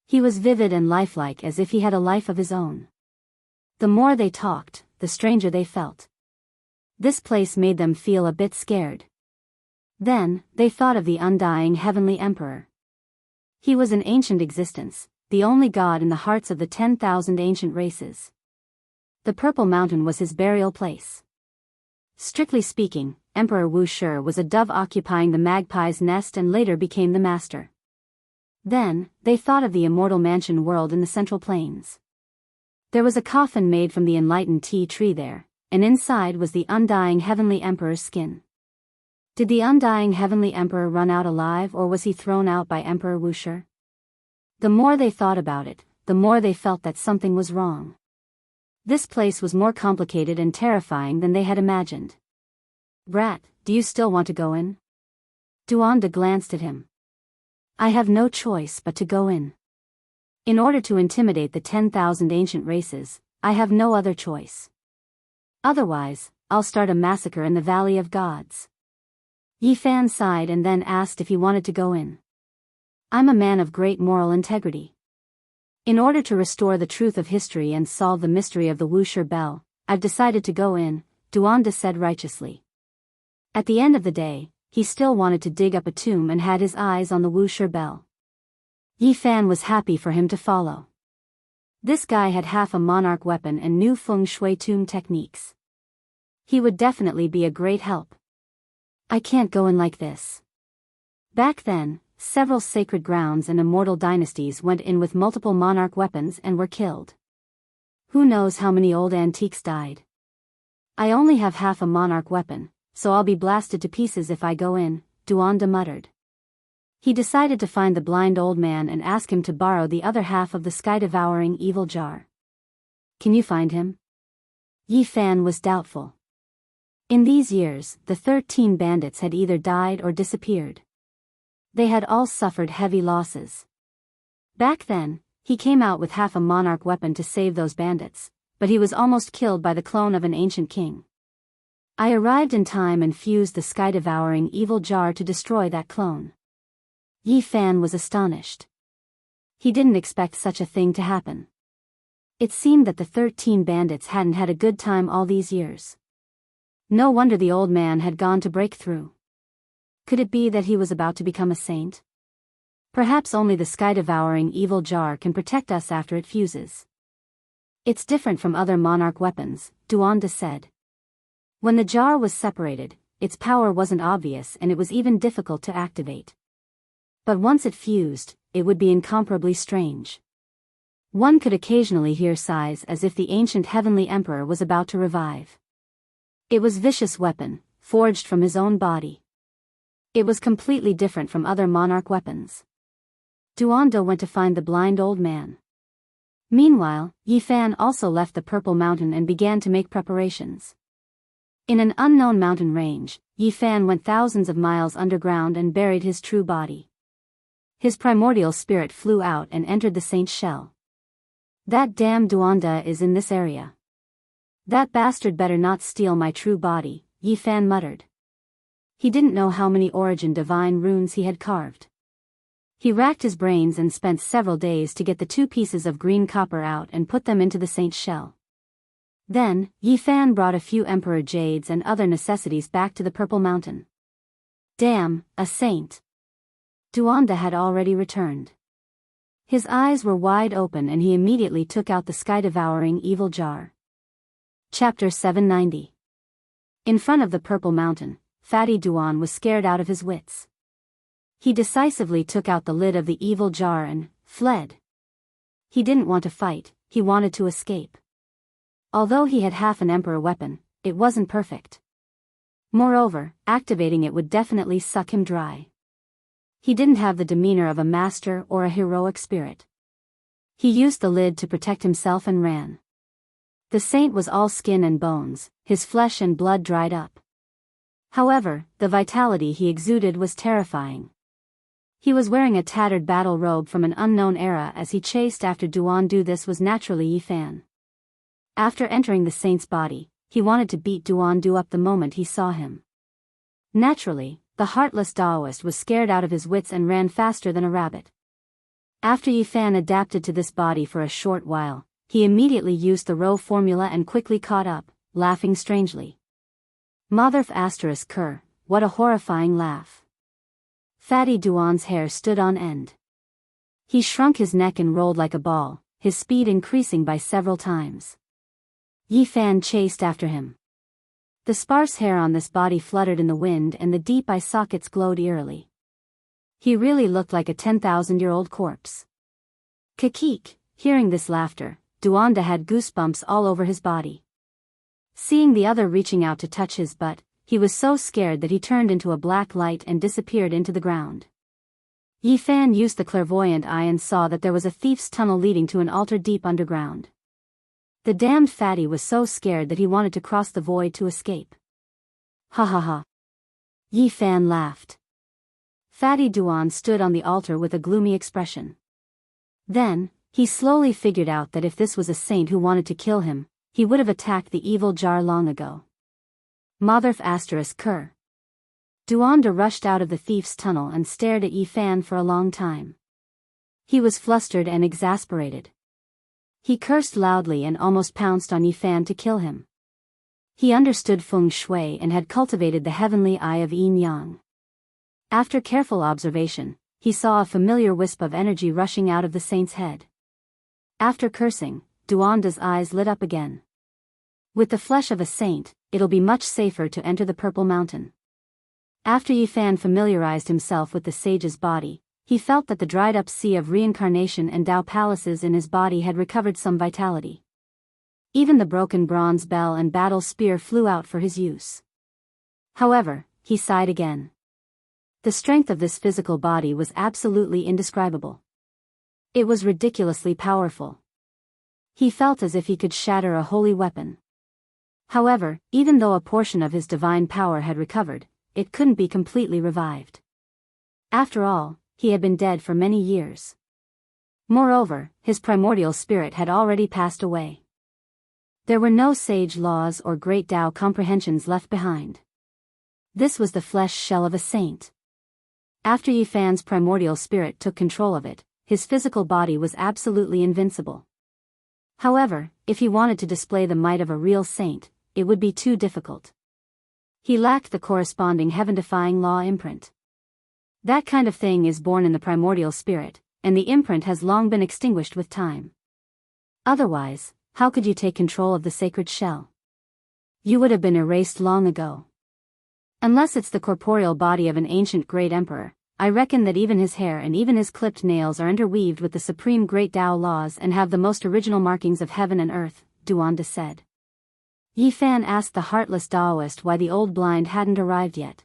He was vivid and lifelike as if he had a life of his own. The more they talked, the stranger they felt. This place made them feel a bit scared. Then, they thought of the undying heavenly emperor. He was an ancient existence, the only god in the hearts of the 10,000 ancient races. The Purple Mountain was his burial place. Strictly speaking, Emperor Wuxia was a dove occupying the magpie's nest and later became the master. Then, they thought of the immortal mansion world in the Central Plains. There was a coffin made from the enlightened tea tree there, and inside was the undying heavenly emperor's skin. Did the undying heavenly emperor run out alive or was he thrown out by Emperor Wuxia? The more they thought about it, the more they felt that something was wrong. This place was more complicated and terrifying than they had imagined. "Brat, do you still want to go in?" Duanda glanced at him. "I have no choice but to go in. In order to intimidate the 10,000 ancient races, I have no other choice. Otherwise, I'll start a massacre in the Valley of Gods." Yi Fan sighed and then asked if he wanted to go in. "I'm a man of great moral integrity. In order to restore the truth of history and solve the mystery of the Wuxia Bell, I've decided to go in," Duanda said righteously. At the end of the day, he still wanted to dig up a tomb and had his eyes on the Wuxia Bell. Yi Fan was happy for him to follow. This guy had half a monarch weapon and knew feng shui tomb techniques. He would definitely be a great help. "I can't go in like this." Back then, several sacred grounds and immortal dynasties went in with multiple monarch weapons and were killed. Who knows how many old antiques died? "I only have half a monarch weapon, so I'll be blasted to pieces if I go in," Duanda muttered. He decided to find the blind old man and ask him to borrow the other half of the sky-devouring evil jar. "Can you find him?" Yi Fan was doubtful. In these years, the 13 bandits had either died or disappeared. They had all suffered heavy losses. Back then, he came out with half a monarch weapon to save those bandits, but he was almost killed by the clone of an ancient king. "I arrived in time and fused the sky-devouring evil jar to destroy that clone." Yi Fan was astonished. He didn't expect such a thing to happen. It seemed that the 13 bandits hadn't had a good time all these years. No wonder the old man had gone to break through. Could it be that he was about to become a saint? Perhaps only the sky-devouring evil jar can protect us after it fuses. "It's different from other monarch weapons," Duanda said. When the jar was separated, its power wasn't obvious and it was even difficult to activate. But once it fused, it would be incomparably strange. One could occasionally hear sighs as if the ancient heavenly emperor was about to revive. It was a vicious weapon, forged from his own body. It was completely different from other monarch weapons. Duanda went to find the blind old man. Meanwhile, Yi Fan also left the Purple Mountain and began to make preparations. In an unknown mountain range, Yi Fan went thousands of miles underground and buried his true body. His primordial spirit flew out and entered the saint's shell. "That damn Duanda is in this area. That bastard better not steal my true body," Yi Fan muttered. He didn't know how many origin divine runes he had carved. He racked his brains and spent several days to get the 2 pieces of green copper out and put them into the saint's shell. Then, Yi Fan brought a few emperor jades and other necessities back to the Purple Mountain. Damn, a saint. Duanda had already returned. His eyes were wide open and he immediately took out the sky-devouring evil jar. Chapter 790. In front of the Purple Mountain, Fatty Duan was scared out of his wits. He decisively took out the lid of the evil jar and fled. He didn't want to fight, he wanted to escape. Although he had half an emperor weapon, it wasn't perfect. Moreover, activating it would definitely suck him dry. He didn't have the demeanor of a master or a heroic spirit. He used the lid to protect himself and ran. The saint was all skin and bones, his flesh and blood dried up. However, the vitality he exuded was terrifying. He was wearing a tattered battle robe from an unknown era as he chased after Duan. This was naturally Yi Fan. After entering the saint's body, he wanted to beat Duandu up the moment he saw him. Naturally, the heartless Taoist was scared out of his wits and ran faster than a rabbit. After Yifan adapted to this body for a short while, he immediately used the row formula and quickly caught up, laughing strangely. Motherf asterisk cur, what a horrifying laugh. Fatty Duan's hair stood on end. He shrunk his neck and rolled like a ball, his speed increasing by several times. Yifan chased after him. The sparse hair on this body fluttered in the wind and the deep eye sockets glowed eerily. He really looked like a 10,000-year-old corpse. Kakik, hearing this laughter, Duanda had goosebumps all over his body. Seeing the other reaching out to touch his butt, he was so scared that he turned into a black light and disappeared into the ground. Yifan used the clairvoyant eye and saw that there was a thief's tunnel leading to an altar deep underground. The damned fatty was so scared that he wanted to cross the void to escape. Ha ha ha. Yifan laughed. Fatty Duan stood on the altar with a gloomy expression. Then, he slowly figured out that if this was a saint who wanted to kill him, he would have attacked the evil jar long ago. Motherf asterisk cur. Duanda rushed out of the thief's tunnel and stared at Yifan for a long time. He was flustered and exasperated. He cursed loudly and almost pounced on Yifan to kill him. He understood feng shui and had cultivated the heavenly eye of yin-yang. After careful observation, he saw a familiar wisp of energy rushing out of the saint's head. After cursing, Duanda's eyes lit up again. With the flesh of a saint, it'll be much safer to enter the Purple Mountain. After Yifan familiarized himself with the sage's body, he felt that the dried-up sea of reincarnation and Tao palaces in his body had recovered some vitality. Even the broken bronze bell and battle spear flew out for his use. However, he sighed again. The strength of this physical body was absolutely indescribable. It was ridiculously powerful. He felt as if he could shatter a holy weapon. However, even though a portion of his divine power had recovered, it couldn't be completely revived. After all, he had been dead for many years. Moreover, his primordial spirit had already passed away. There were no sage laws or great Tao comprehensions left behind. This was the flesh shell of a saint. After Yifan's primordial spirit took control of it, his physical body was absolutely invincible. However, if he wanted to display the might of a real saint, it would be too difficult. He lacked the corresponding heaven-defying law imprint. That kind of thing is born in the primordial spirit, and the imprint has long been extinguished with time. Otherwise, how could you take control of the sacred shell? You would have been erased long ago. Unless it's the corporeal body of an ancient great emperor, I reckon that even his hair and even his clipped nails are interweaved with the supreme great Tao laws and have the most original markings of heaven and earth, Duanda said. Yifan asked the heartless Taoist why the old blind hadn't arrived yet.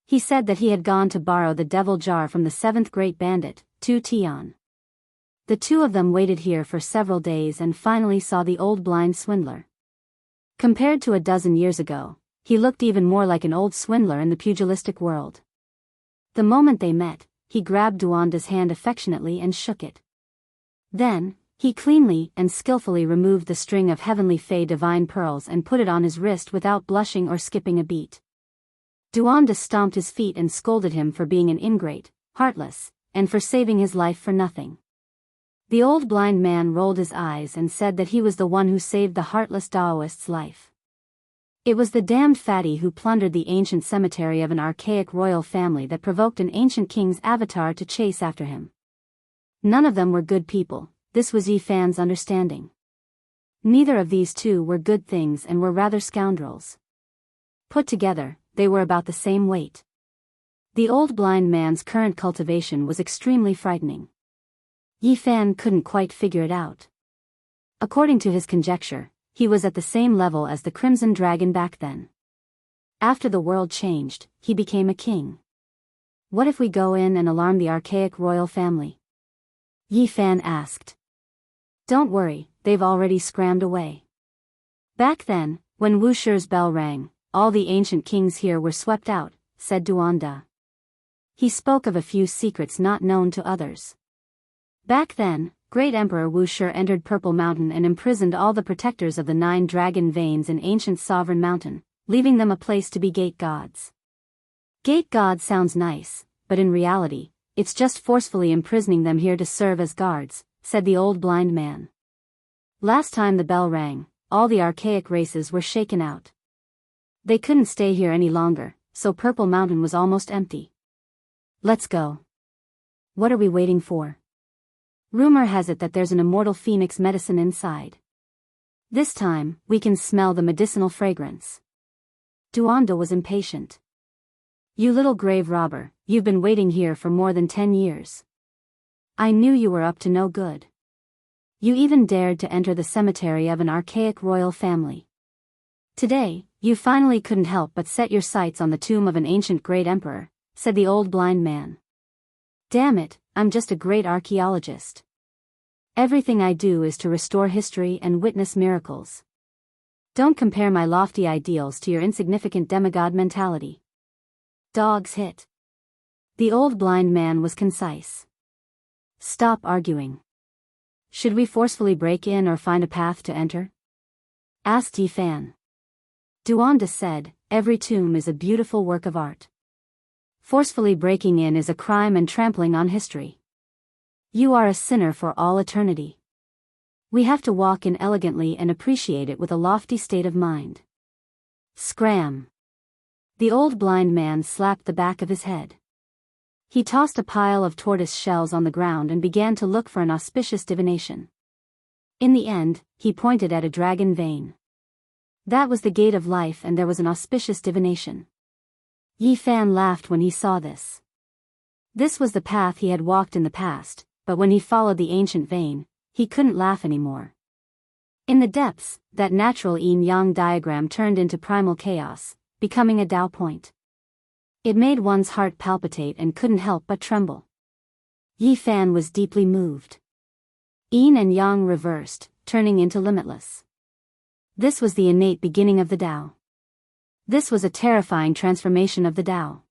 He said that he had gone to borrow the devil jar from the seventh great bandit, Tu Tian. The two of them waited here for several days and finally saw the old blind swindler. Compared to a dozen years ago, he looked even more like an old swindler in the pugilistic world. The moment they met, he grabbed Duanda's hand affectionately and shook it. Then, he cleanly and skillfully removed the string of heavenly fey divine pearls and put it on his wrist without blushing or skipping a beat. Duanda stomped his feet and scolded him for being an ingrate, heartless, and for saving his life for nothing. The old blind man rolled his eyes and said that he was the one who saved the heartless Taoist's life. It was the damned fatty who plundered the ancient cemetery of an archaic royal family that provoked an ancient king's avatar to chase after him. None of them were good people, this was Yifan's understanding. Neither of these two were good things and were rather scoundrels. Put together, they were about the same weight. The old blind man's current cultivation was extremely frightening. Yifan couldn't quite figure it out. According to his conjecture, he was at the same level as the Crimson Dragon back then. After the world changed, he became a king. What if we go in and alarm the archaic royal family? Yifan asked. Don't worry, they've already scrammed away. Back then, when Wu Shi's bell rang, all the ancient kings here were swept out, said Duanda. He spoke of a few secrets not known to others. Back then, Great Emperor Wuxia entered Purple Mountain and imprisoned all the protectors of the 9 dragon veins in ancient Sovereign Mountain, leaving them a place to be gate gods. Gate god sounds nice, but in reality, it's just forcefully imprisoning them here to serve as guards, said the old blind man. Last time the bell rang, all the archaic races were shaken out. They couldn't stay here any longer, so Purple Mountain was almost empty. Let's go. What are we waiting for? Rumor has it that there's an immortal phoenix medicine inside. This time, we can smell the medicinal fragrance. Duanda was impatient. You little grave robber, you've been waiting here for more than 10 years. I knew you were up to no good. You even dared to enter the cemetery of an archaic royal family. Today, you finally couldn't help but set your sights on the tomb of an ancient great emperor, said the old blind man. Damn it, I'm just a great archaeologist. Everything I do is to restore history and witness miracles. Don't compare my lofty ideals to your insignificant demigod mentality. Dogs hit. The old blind man was concise. Stop arguing. Should we forcefully break in or find a path to enter? Asked Yifan. Duanda said, every tomb is a beautiful work of art. Forcefully breaking in is a crime and trampling on history. You are a sinner for all eternity. We have to walk in elegantly and appreciate it with a lofty state of mind. Scram. The old blind man slapped the back of his head. He tossed a pile of tortoise shells on the ground and began to look for an auspicious divination. In the end, he pointed at a dragon vein. That was the gate of life and there was an auspicious divination. Yifan laughed when he saw this. This was the path he had walked in the past, but when he followed the ancient vein, he couldn't laugh anymore. In the depths, that natural yin-yang diagram turned into primal chaos, becoming a Tao point. It made one's heart palpitate and couldn't help but tremble. Yifan was deeply moved. Yin and yang reversed, turning into limitless. This was the innate beginning of the Tao. This was a terrifying transformation of the Tao.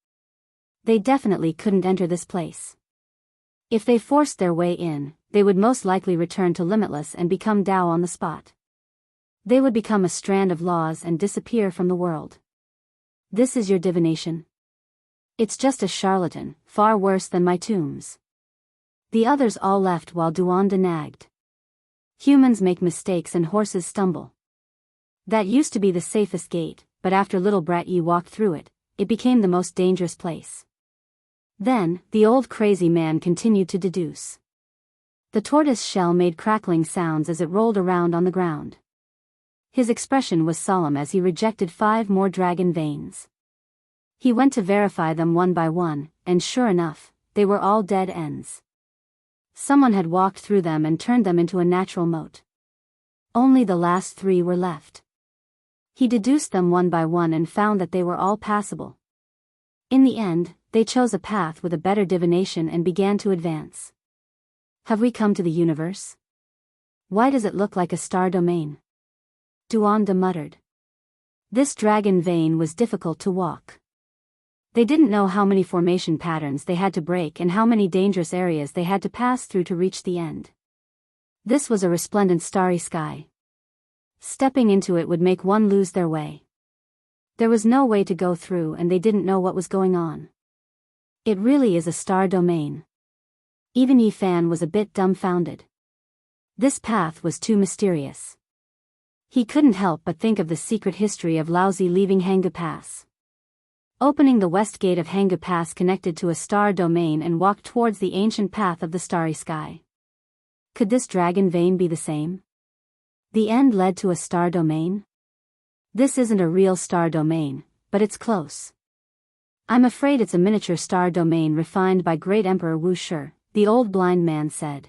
They definitely couldn't enter this place. If they forced their way in, they would most likely return to limitless and become Tao on the spot. They would become a strand of laws and disappear from the world. This is your divination? It's just a charlatan, far worse than my tombs. The others all left while Duanda nagged. Humans make mistakes and horses stumble. That used to be the safest gate, but after little Brat Yi walked through it, it became the most dangerous place. Then, the old crazy man continued to deduce. The tortoise shell made crackling sounds as it rolled around on the ground. His expression was solemn as he rejected 5 more dragon veins. He went to verify them one by one, and sure enough, they were all dead ends. Someone had walked through them and turned them into a natural moat. Only the last 3 were left. He deduced them one by one and found that they were all passable. In the end, they chose a path with a better divination and began to advance. Have we come to the universe? Why does it look like a star domain? Duanda muttered. This dragon vein was difficult to walk. They didn't know how many formation patterns they had to break and how many dangerous areas they had to pass through to reach the end. This was a resplendent starry sky. Stepping into it would make one lose their way. There was no way to go through and they didn't know what was going on. It really is a star domain. Even Yifan was a bit dumbfounded. This path was too mysterious. He couldn't help but think of the secret history of Laozi leaving Hanggu Pass. Opening the west gate of Hanggu Pass connected to a star domain and walked towards the ancient path of the starry sky. Could this dragon vein be the same? The end led to a star domain? This isn't a real star domain, but it's close. I'm afraid it's a miniature star domain refined by Great Emperor Wuxia, the old blind man said.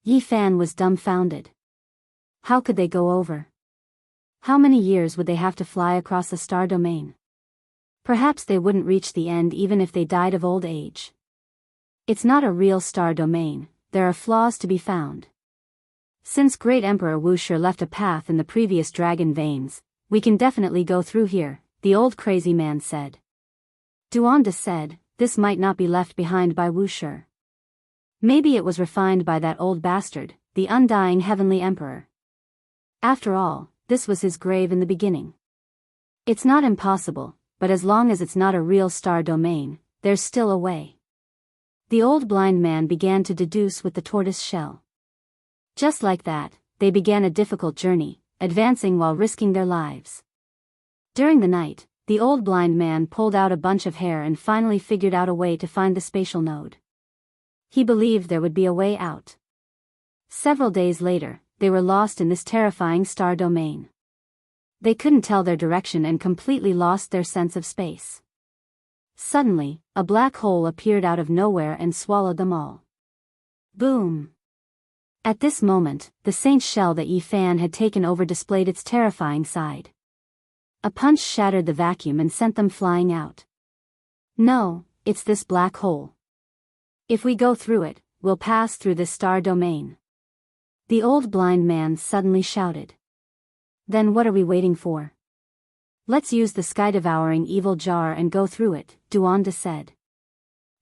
Yifan was dumbfounded. How could they go over? How many years would they have to fly across a star domain? Perhaps they wouldn't reach the end even if they died of old age. It's not a real star domain, there are flaws to be found. Since Great Emperor Wuxia left a path in the previous dragon veins, we can definitely go through here, the old crazy man said. Duanda said, this might not be left behind by Wuxia. Maybe it was refined by that old bastard, the undying heavenly emperor. After all, this was his grave in the beginning. It's not impossible, but as long as it's not a real star domain, there's still a way. The old blind man began to deduce with the tortoise shell. Just like that, they began a difficult journey, advancing while risking their lives. During the night, the old blind man pulled out a bunch of hair and finally figured out a way to find the spatial node. He believed there would be a way out. Several days later, they were lost in this terrifying star domain. They couldn't tell their direction and completely lost their sense of space. Suddenly, a black hole appeared out of nowhere and swallowed them all. Boom! At this moment, the saint's shell that Yi Fan had taken over displayed its terrifying side. A punch shattered the vacuum and sent them flying out. No, it's this black hole. If we go through it, we'll pass through this star domain. The old blind man suddenly shouted. Then what are we waiting for? Let's use the sky-devouring evil jar and go through it, Duanda said.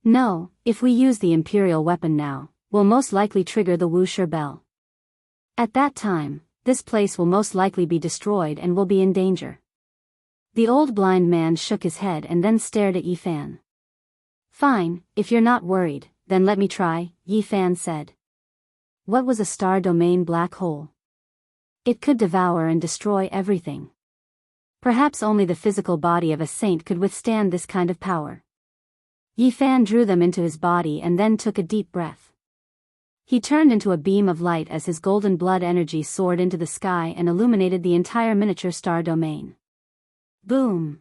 No, if we use the imperial weapon now, we'll most likely trigger the Wuxia bell. At that time, this place will most likely be destroyed and we'll be in danger. The old blind man shook his head and then stared at Yi Fan. Fine, if you're not worried, then let me try, Yi Fan said. What was a star domain black hole? It could devour and destroy everything. Perhaps only the physical body of a saint could withstand this kind of power. Yi Fan drew them into his body and then took a deep breath. He turned into a beam of light as his golden blood energy soared into the sky and illuminated the entire miniature star domain. Boom!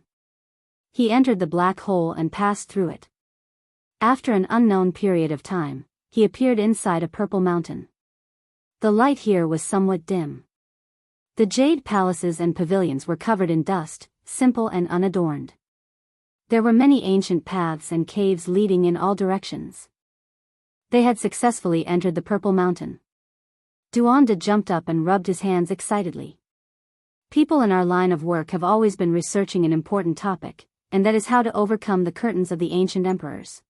He entered the black hole and passed through it. After an unknown period of time, he appeared inside a purple mountain. The light here was somewhat dim. The jade palaces and pavilions were covered in dust, simple and unadorned. There were many ancient paths and caves leading in all directions. They had successfully entered the purple mountain. Duanda jumped up and rubbed his hands excitedly. People in our line of work have always been researching an important topic, and that is how to overcome the curtains of the ancient emperors.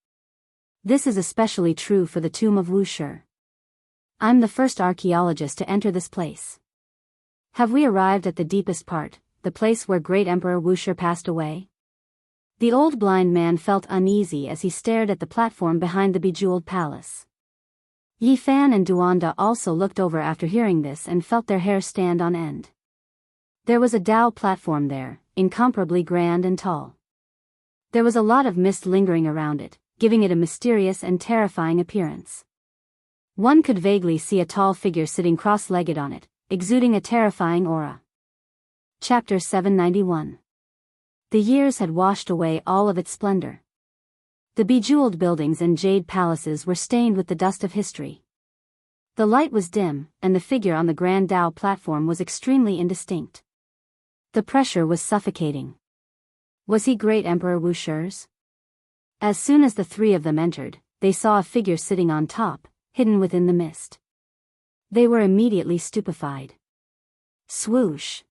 This is especially true for the tomb of Wuxia. I'm the first archaeologist to enter this place. Have we arrived at the deepest part, the place where great Emperor Wuxia passed away? The old blind man felt uneasy as he stared at the platform behind the bejeweled palace. Yi Fan and Duanda also looked over after hearing this and felt their hair stand on end. There was a Dao platform there, incomparably grand and tall. There was a lot of mist lingering around it, giving it a mysterious and terrifying appearance. One could vaguely see a tall figure sitting cross-legged on it, exuding a terrifying aura. Chapter 791. The years had washed away all of its splendor. The bejeweled buildings and jade palaces were stained with the dust of history. The light was dim, and the figure on the Grand Dao platform was extremely indistinct. The pressure was suffocating. Was he great Emperor Wuxia's? As soon as the three of them entered, they saw a figure sitting on top, hidden within the mist. They were immediately stupefied. Swoosh!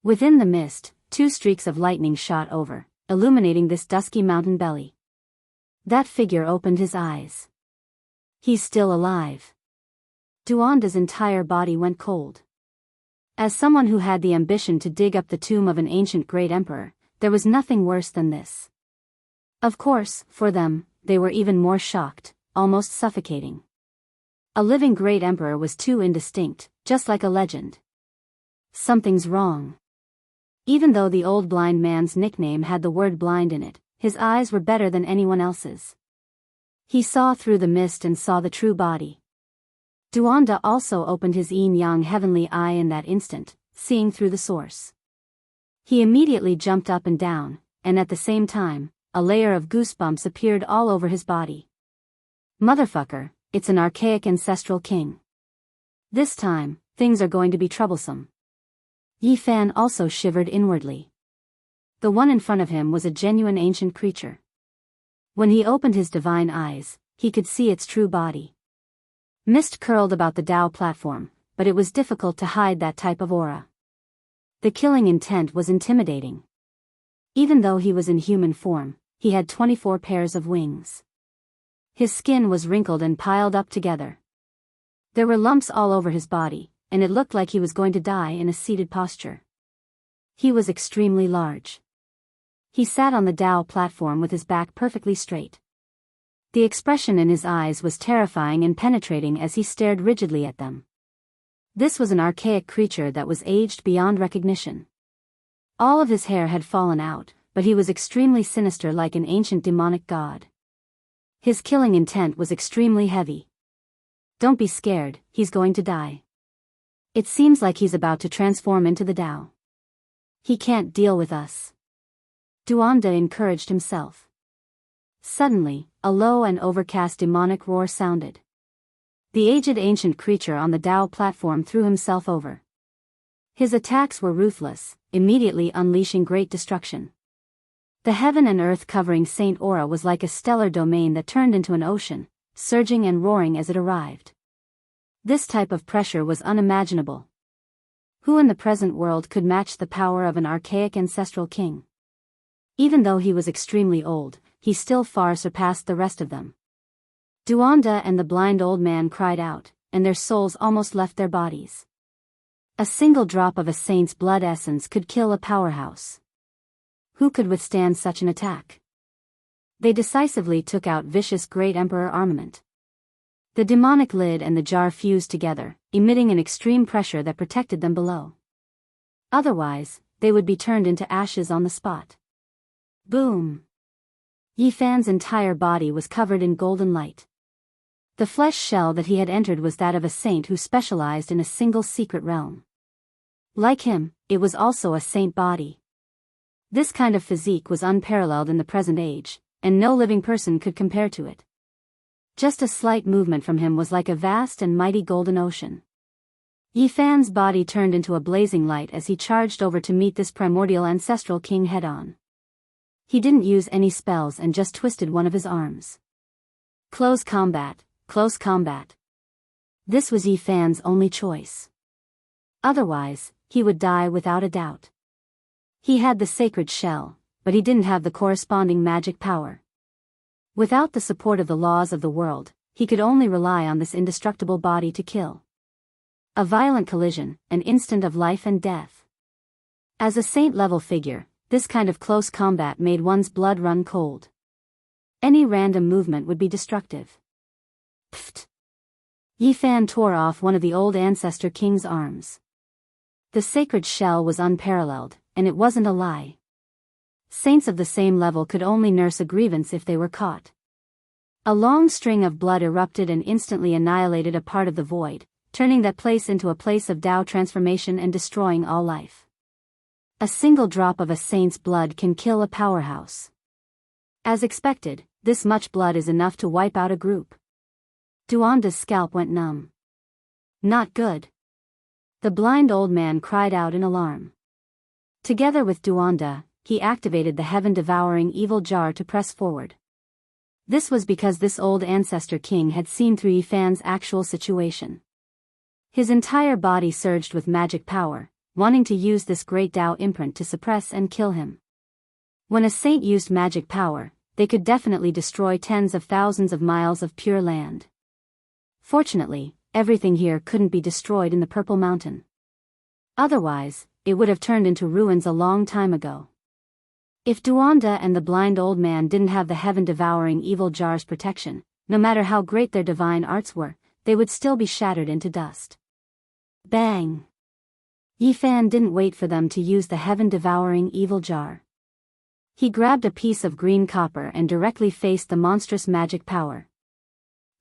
Within the mist, 2 streaks of lightning shot over, illuminating this dusky mountain belly. That figure opened his eyes. He's still alive. Duanda's entire body went cold. As someone who had the ambition to dig up the tomb of an ancient great emperor, there was nothing worse than this. Of course, for them, they were even more shocked, almost suffocating. A living great emperor was too indistinct, just like a legend. Something's wrong. Even though the old blind man's nickname had the word blind in it, his eyes were better than anyone else's. He saw through the mist and saw the true body. Duanda also opened his yin-yang heavenly eye in that instant, seeing through the source. He immediately jumped up and down, and at the same time, a layer of goosebumps appeared all over his body. Motherfucker, it's an archaic ancestral king. This time, things are going to be troublesome. Yi Fan also shivered inwardly. The one in front of him was a genuine ancient creature. When he opened his divine eyes, he could see its true body. Mist curled about the Dao platform, but it was difficult to hide that type of aura. The killing intent was intimidating. Even though he was in human form, he had 24 pairs of wings. His skin was wrinkled and piled up together. There were lumps all over his body, and it looked like he was going to die in a seated posture. He was extremely large. He sat on the Tao platform with his back perfectly straight. The expression in his eyes was terrifying and penetrating as he stared rigidly at them. This was an archaic creature that was aged beyond recognition. All of his hair had fallen out, but he was extremely sinister like an ancient demonic god. His killing intent was extremely heavy. Don't be scared, he's going to die. It seems like he's about to transform into the Tao. He can't deal with us. Duanda encouraged himself. Suddenly, a low and overcast demonic roar sounded. The aged ancient creature on the Tao platform threw himself over. His attacks were ruthless, immediately unleashing great destruction. The heaven and earth covering Saint Aura was like a stellar domain that turned into an ocean, surging and roaring as it arrived. This type of pressure was unimaginable. Who in the present world could match the power of an archaic ancestral king? Even though he was extremely old, he still far surpassed the rest of them. Duanda and the blind old man cried out, and their souls almost left their bodies. A single drop of a saint's blood essence could kill a powerhouse. Who could withstand such an attack? They decisively took out vicious Great Emperor armament. The demonic lid and the jar fused together, emitting an extreme pressure that protected them below. Otherwise, they would be turned into ashes on the spot. Boom! Yifan's entire body was covered in golden light. The flesh shell that he had entered was that of a saint who specialized in a single secret realm. Like him, it was also a saint body. This kind of physique was unparalleled in the present age, and no living person could compare to it. Just a slight movement from him was like a vast and mighty golden ocean. Yifan's body turned into a blazing light as he charged over to meet this primordial ancestral king head-on. He didn't use any spells and just twisted one of his arms. Close combat, close combat. This was Yifan's only choice. Otherwise, he would die without a doubt. He had the sacred shell, but he didn't have the corresponding magic power. Without the support of the laws of the world, he could only rely on this indestructible body to kill. A violent collision, an instant of life and death. As a saint-level figure, this kind of close combat made one's blood run cold. Any random movement would be destructive. Pfft! Yifan tore off one of the old ancestor king's arms. The sacred shell was unparalleled, and it wasn't a lie. Saints of the same level could only nurse a grievance if they were caught. A long string of blood erupted and instantly annihilated a part of the void, turning that place into a place of Tao transformation and destroying all life. A single drop of a saint's blood can kill a powerhouse. As expected, this much blood is enough to wipe out a group. Duanda's scalp went numb. Not good. The blind old man cried out in alarm. Together with Duanda, he activated the heaven-devouring evil jar to press forward. This was because this old ancestor king had seen through Yifan's actual situation. His entire body surged with magic power, wanting to use this great Tao imprint to suppress and kill him. When a saint used magic power, they could definitely destroy tens of thousands of miles of pure land. Fortunately, everything here couldn't be destroyed in the Purple Mountain. Otherwise, it would have turned into ruins a long time ago. If Duanda and the blind old man didn't have the heaven-devouring evil jar's protection, no matter how great their divine arts were, they would still be shattered into dust. Bang! Yifan didn't wait for them to use the heaven-devouring evil jar. He grabbed a piece of green copper and directly faced the monstrous magic power.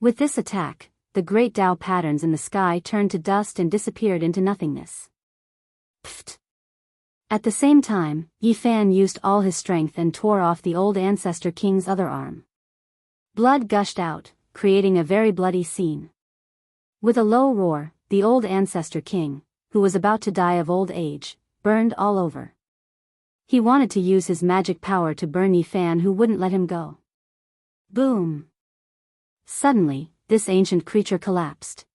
With this attack, the great Tao patterns in the sky turned to dust and disappeared into nothingness. Pfft! At the same time, Yifan used all his strength and tore off the old ancestor king's other arm. Blood gushed out, creating a very bloody scene. With a low roar, the old ancestor king, who was about to die of old age, burned all over. He wanted to use his magic power to burn Yifan, who wouldn't let him go. Boom! Suddenly, this ancient creature collapsed.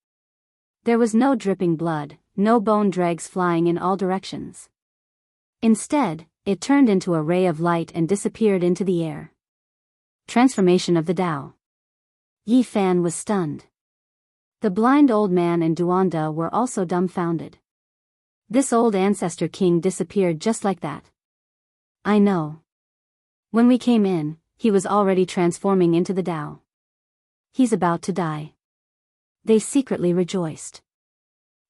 There was no dripping blood, no bone dregs flying in all directions. Instead, it turned into a ray of light and disappeared into the air. Transformation of the Tao. Yi Fan was stunned. The blind old man and Duanda were also dumbfounded. This old ancestor king disappeared just like that. I know. When we came in, he was already transforming into the Tao. He's about to die. They secretly rejoiced.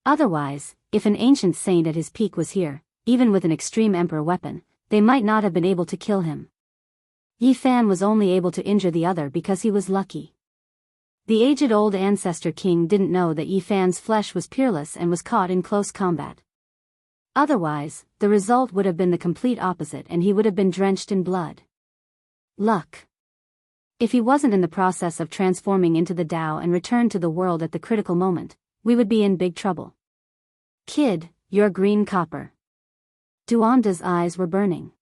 Otherwise, if an ancient saint at his peak was here, even with an extreme emperor weapon, they might not have been able to kill him. Yi Fan was only able to injure the other because he was lucky. The aged old ancestor king didn't know that Yi Fan's flesh was peerless and was caught in close combat. Otherwise, the result would have been the complete opposite and he would have been drenched in blood. Luck. If he wasn't in the process of transforming into the Tao and returned to the world at the critical moment, we would be in big trouble. Kid, you're green copper. Duanda's eyes were burning.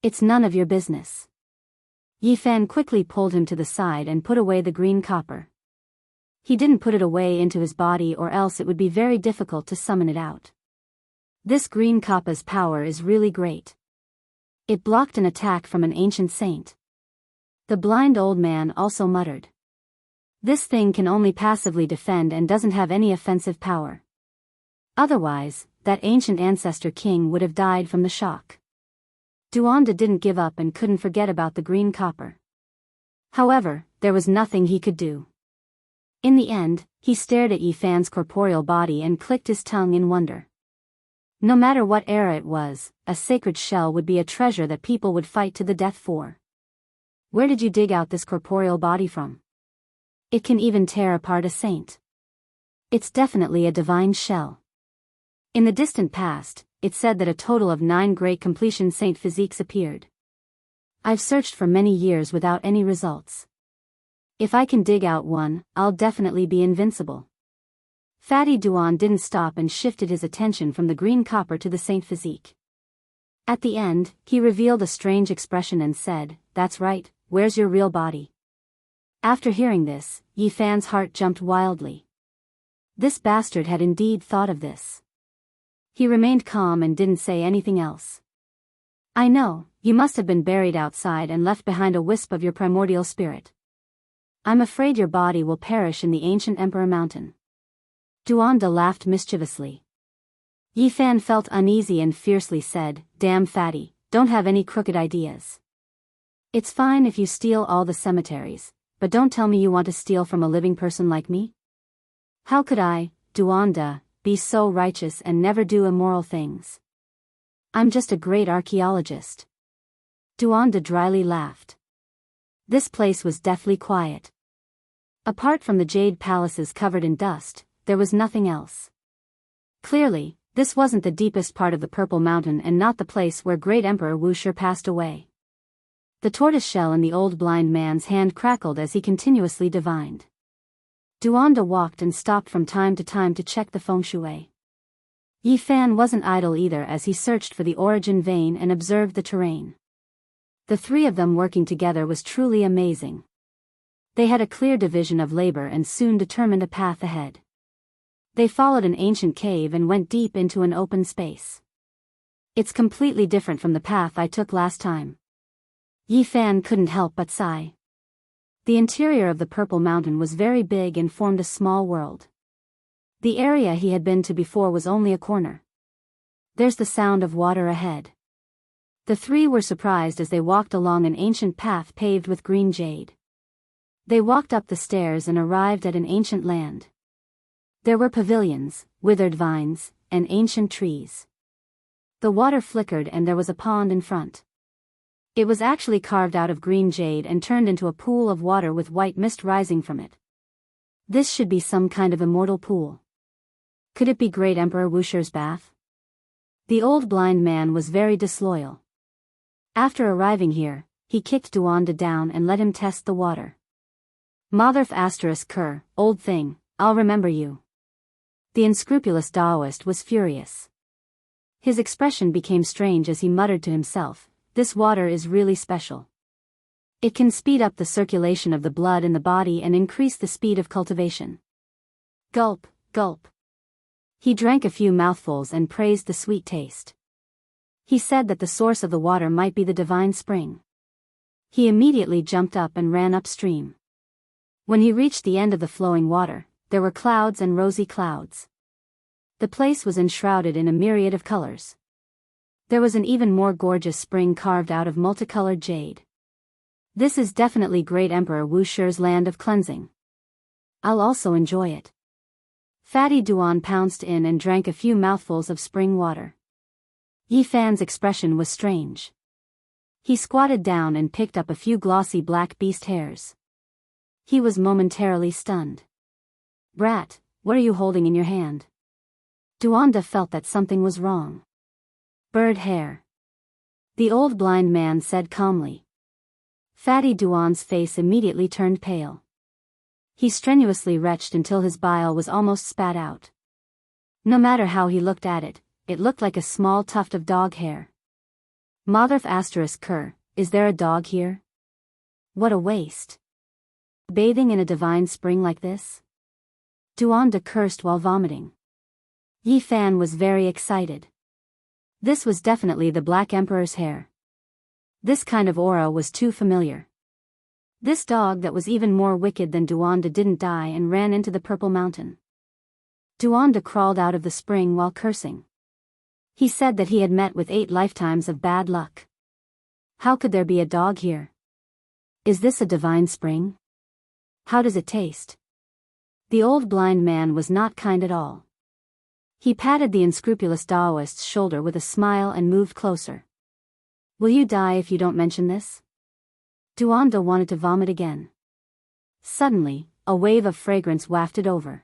It's none of your business. Yi Fan quickly pulled him to the side and put away the green copper. He didn't put it away into his body or else it would be very difficult to summon it out. This green copper's power is really great. It blocked an attack from an ancient saint. The blind old man also muttered. This thing can only passively defend and doesn't have any offensive power. Otherwise, that ancient ancestor king would have died from the shock. Duanda didn't give up and couldn't forget about the green copper. However, there was nothing he could do. In the end, he stared at Yi Fan's corporeal body and clicked his tongue in wonder. No matter what era it was, a sacred shell would be a treasure that people would fight to the death for. Where did you dig out this corporeal body from? It can even tear apart a saint. It's definitely a divine shell. In the distant past, it said that a total of 9 great completion saint physiques appeared. I've searched for many years without any results. If I can dig out one, I'll definitely be invincible. Fatty Duan didn't stop and shifted his attention from the green copper to the saint physique. At the end, he revealed a strange expression and said, "That's right, where's your real body?" After hearing this, Yi Fan's heart jumped wildly. This bastard had indeed thought of this. He remained calm and didn't say anything else. I know, you must have been buried outside and left behind a wisp of your primordial spirit. I'm afraid your body will perish in the ancient Emperor Mountain. Duanda laughed mischievously. Yi Fan felt uneasy and fiercely said, "Damn fatty, don't have any crooked ideas. It's fine if you steal all the cemeteries, but don't tell me you want to steal from a living person like me. How could I, Duanda, be so righteous and never do immoral things? I'm just a great archaeologist." Duanda dryly laughed. This place was deathly quiet. Apart from the jade palaces covered in dust, there was nothing else. Clearly, this wasn't the deepest part of the Purple Mountain and not the place where great Emperor Wuxia passed away. The tortoise shell in the old blind man's hand crackled as he continuously divined. Duanda walked and stopped from time to check the feng shui. Yi Fan wasn't idle either as he searched for the origin vein and observed the terrain. The 3 of them working together was truly amazing. They had a clear division of labor and soon determined a path ahead. They followed an ancient cave and went deep into an open space. It's completely different from the path I took last time. Yi Fan couldn't help but sigh. The interior of the Purple Mountain was very big and formed a small world. The area he had been to before was only a corner. There's the sound of water ahead. The 3 were surprised as they walked along an ancient path paved with green jade. They walked up the stairs and arrived at an ancient land. There were pavilions, withered vines, and ancient trees. The water flickered and there was a pond in front. It was actually carved out of green jade and turned into a pool of water with white mist rising from it. This should be some kind of immortal pool. Could it be Great Emperor Wuxia's bath? The old blind man was very disloyal. After arriving here, he kicked Duanda down and let him test the water. Motherf asterisk Ker, old thing, I'll remember you. The unscrupulous Taoist was furious. His expression became strange as he muttered to himself, "This water is really special. It can speed up the circulation of the blood in the body and increase the speed of cultivation." Gulp, gulp. He drank a few mouthfuls and praised the sweet taste. He said that the source of the water might be the divine spring. He immediately jumped up and ran upstream. When he reached the end of the flowing water, there were clouds and rosy clouds. The place was enshrouded in a myriad of colors. There was an even more gorgeous spring carved out of multicolored jade. This is definitely Great Emperor Wu Shi's land of cleansing. I'll also enjoy it. Fatty Duan pounced in and drank a few mouthfuls of spring water. Yi Fan's expression was strange. He squatted down and picked up a few glossy black beast hairs. He was momentarily stunned. Brat, what are you holding in your hand? Duanda felt that something was wrong. Bird hair. The old blind man said calmly. Fatty Duan's face immediately turned pale. He strenuously retched until his bile was almost spat out. No matter how he looked at it, it looked like a small tuft of dog hair. Motherf asterisk cur, is there a dog here? What a waste. Bathing in a divine spring like this? Duanda cursed while vomiting. Yi Fan was very excited. This was definitely the Black Emperor's hair. This kind of aura was too familiar. This dog that was even more wicked than Duanda didn't die and ran into the Purple Mountain. Duanda crawled out of the spring while cursing. He said that he had met with 8 lifetimes of bad luck. How could there be a dog here? Is this a divine spring? How does it taste? The old blind man was not kind at all. He patted the unscrupulous Taoist's shoulder with a smile and moved closer. Will you die if you don't mention this? Duanda wanted to vomit again. Suddenly, a wave of fragrance wafted over.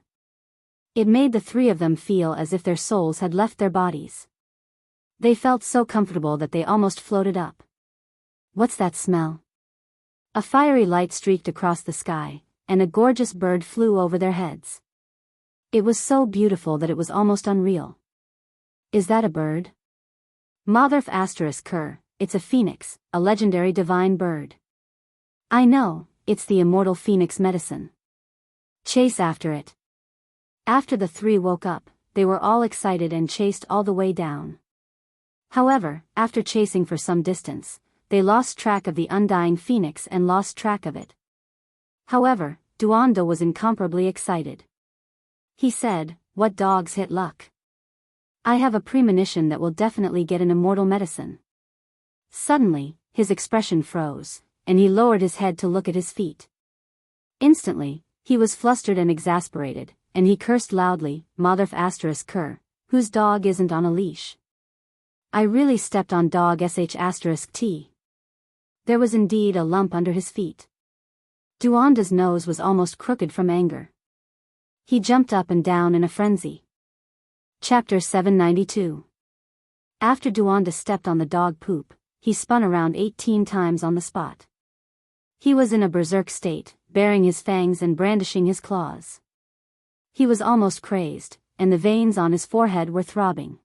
It made the 3 of them feel as if their souls had left their bodies. They felt so comfortable that they almost floated up. What's that smell? A fiery light streaked across the sky, and a gorgeous bird flew over their heads. It was so beautiful that it was almost unreal. Is that a bird? Motherf asterisk cur, it's a phoenix, a legendary divine bird. I know, it's the immortal phoenix medicine. Chase after it. After the 3 woke up, they were all excited and chased all the way down. However, after chasing for some distance, they lost track of the undying phoenix and lost track of it. However, Duanda was incomparably excited. He said, what dogs hit luck? I have a premonition that will definitely get an immortal medicine. Suddenly, his expression froze, and he lowered his head to look at his feet. Instantly, he was flustered and exasperated, and he cursed loudly, Motherf asterisk cur, whose dog isn't on a leash. I really stepped on dog sh asterisk t. There was indeed a lump under his feet. Duanda's nose was almost crooked from anger. He jumped up and down in a frenzy. Chapter 792. After Duanda stepped on the dog poop, he spun around 18 times on the spot. He was in a berserk state, baring his fangs and brandishing his claws. He was almost crazed, and the veins on his forehead were throbbing.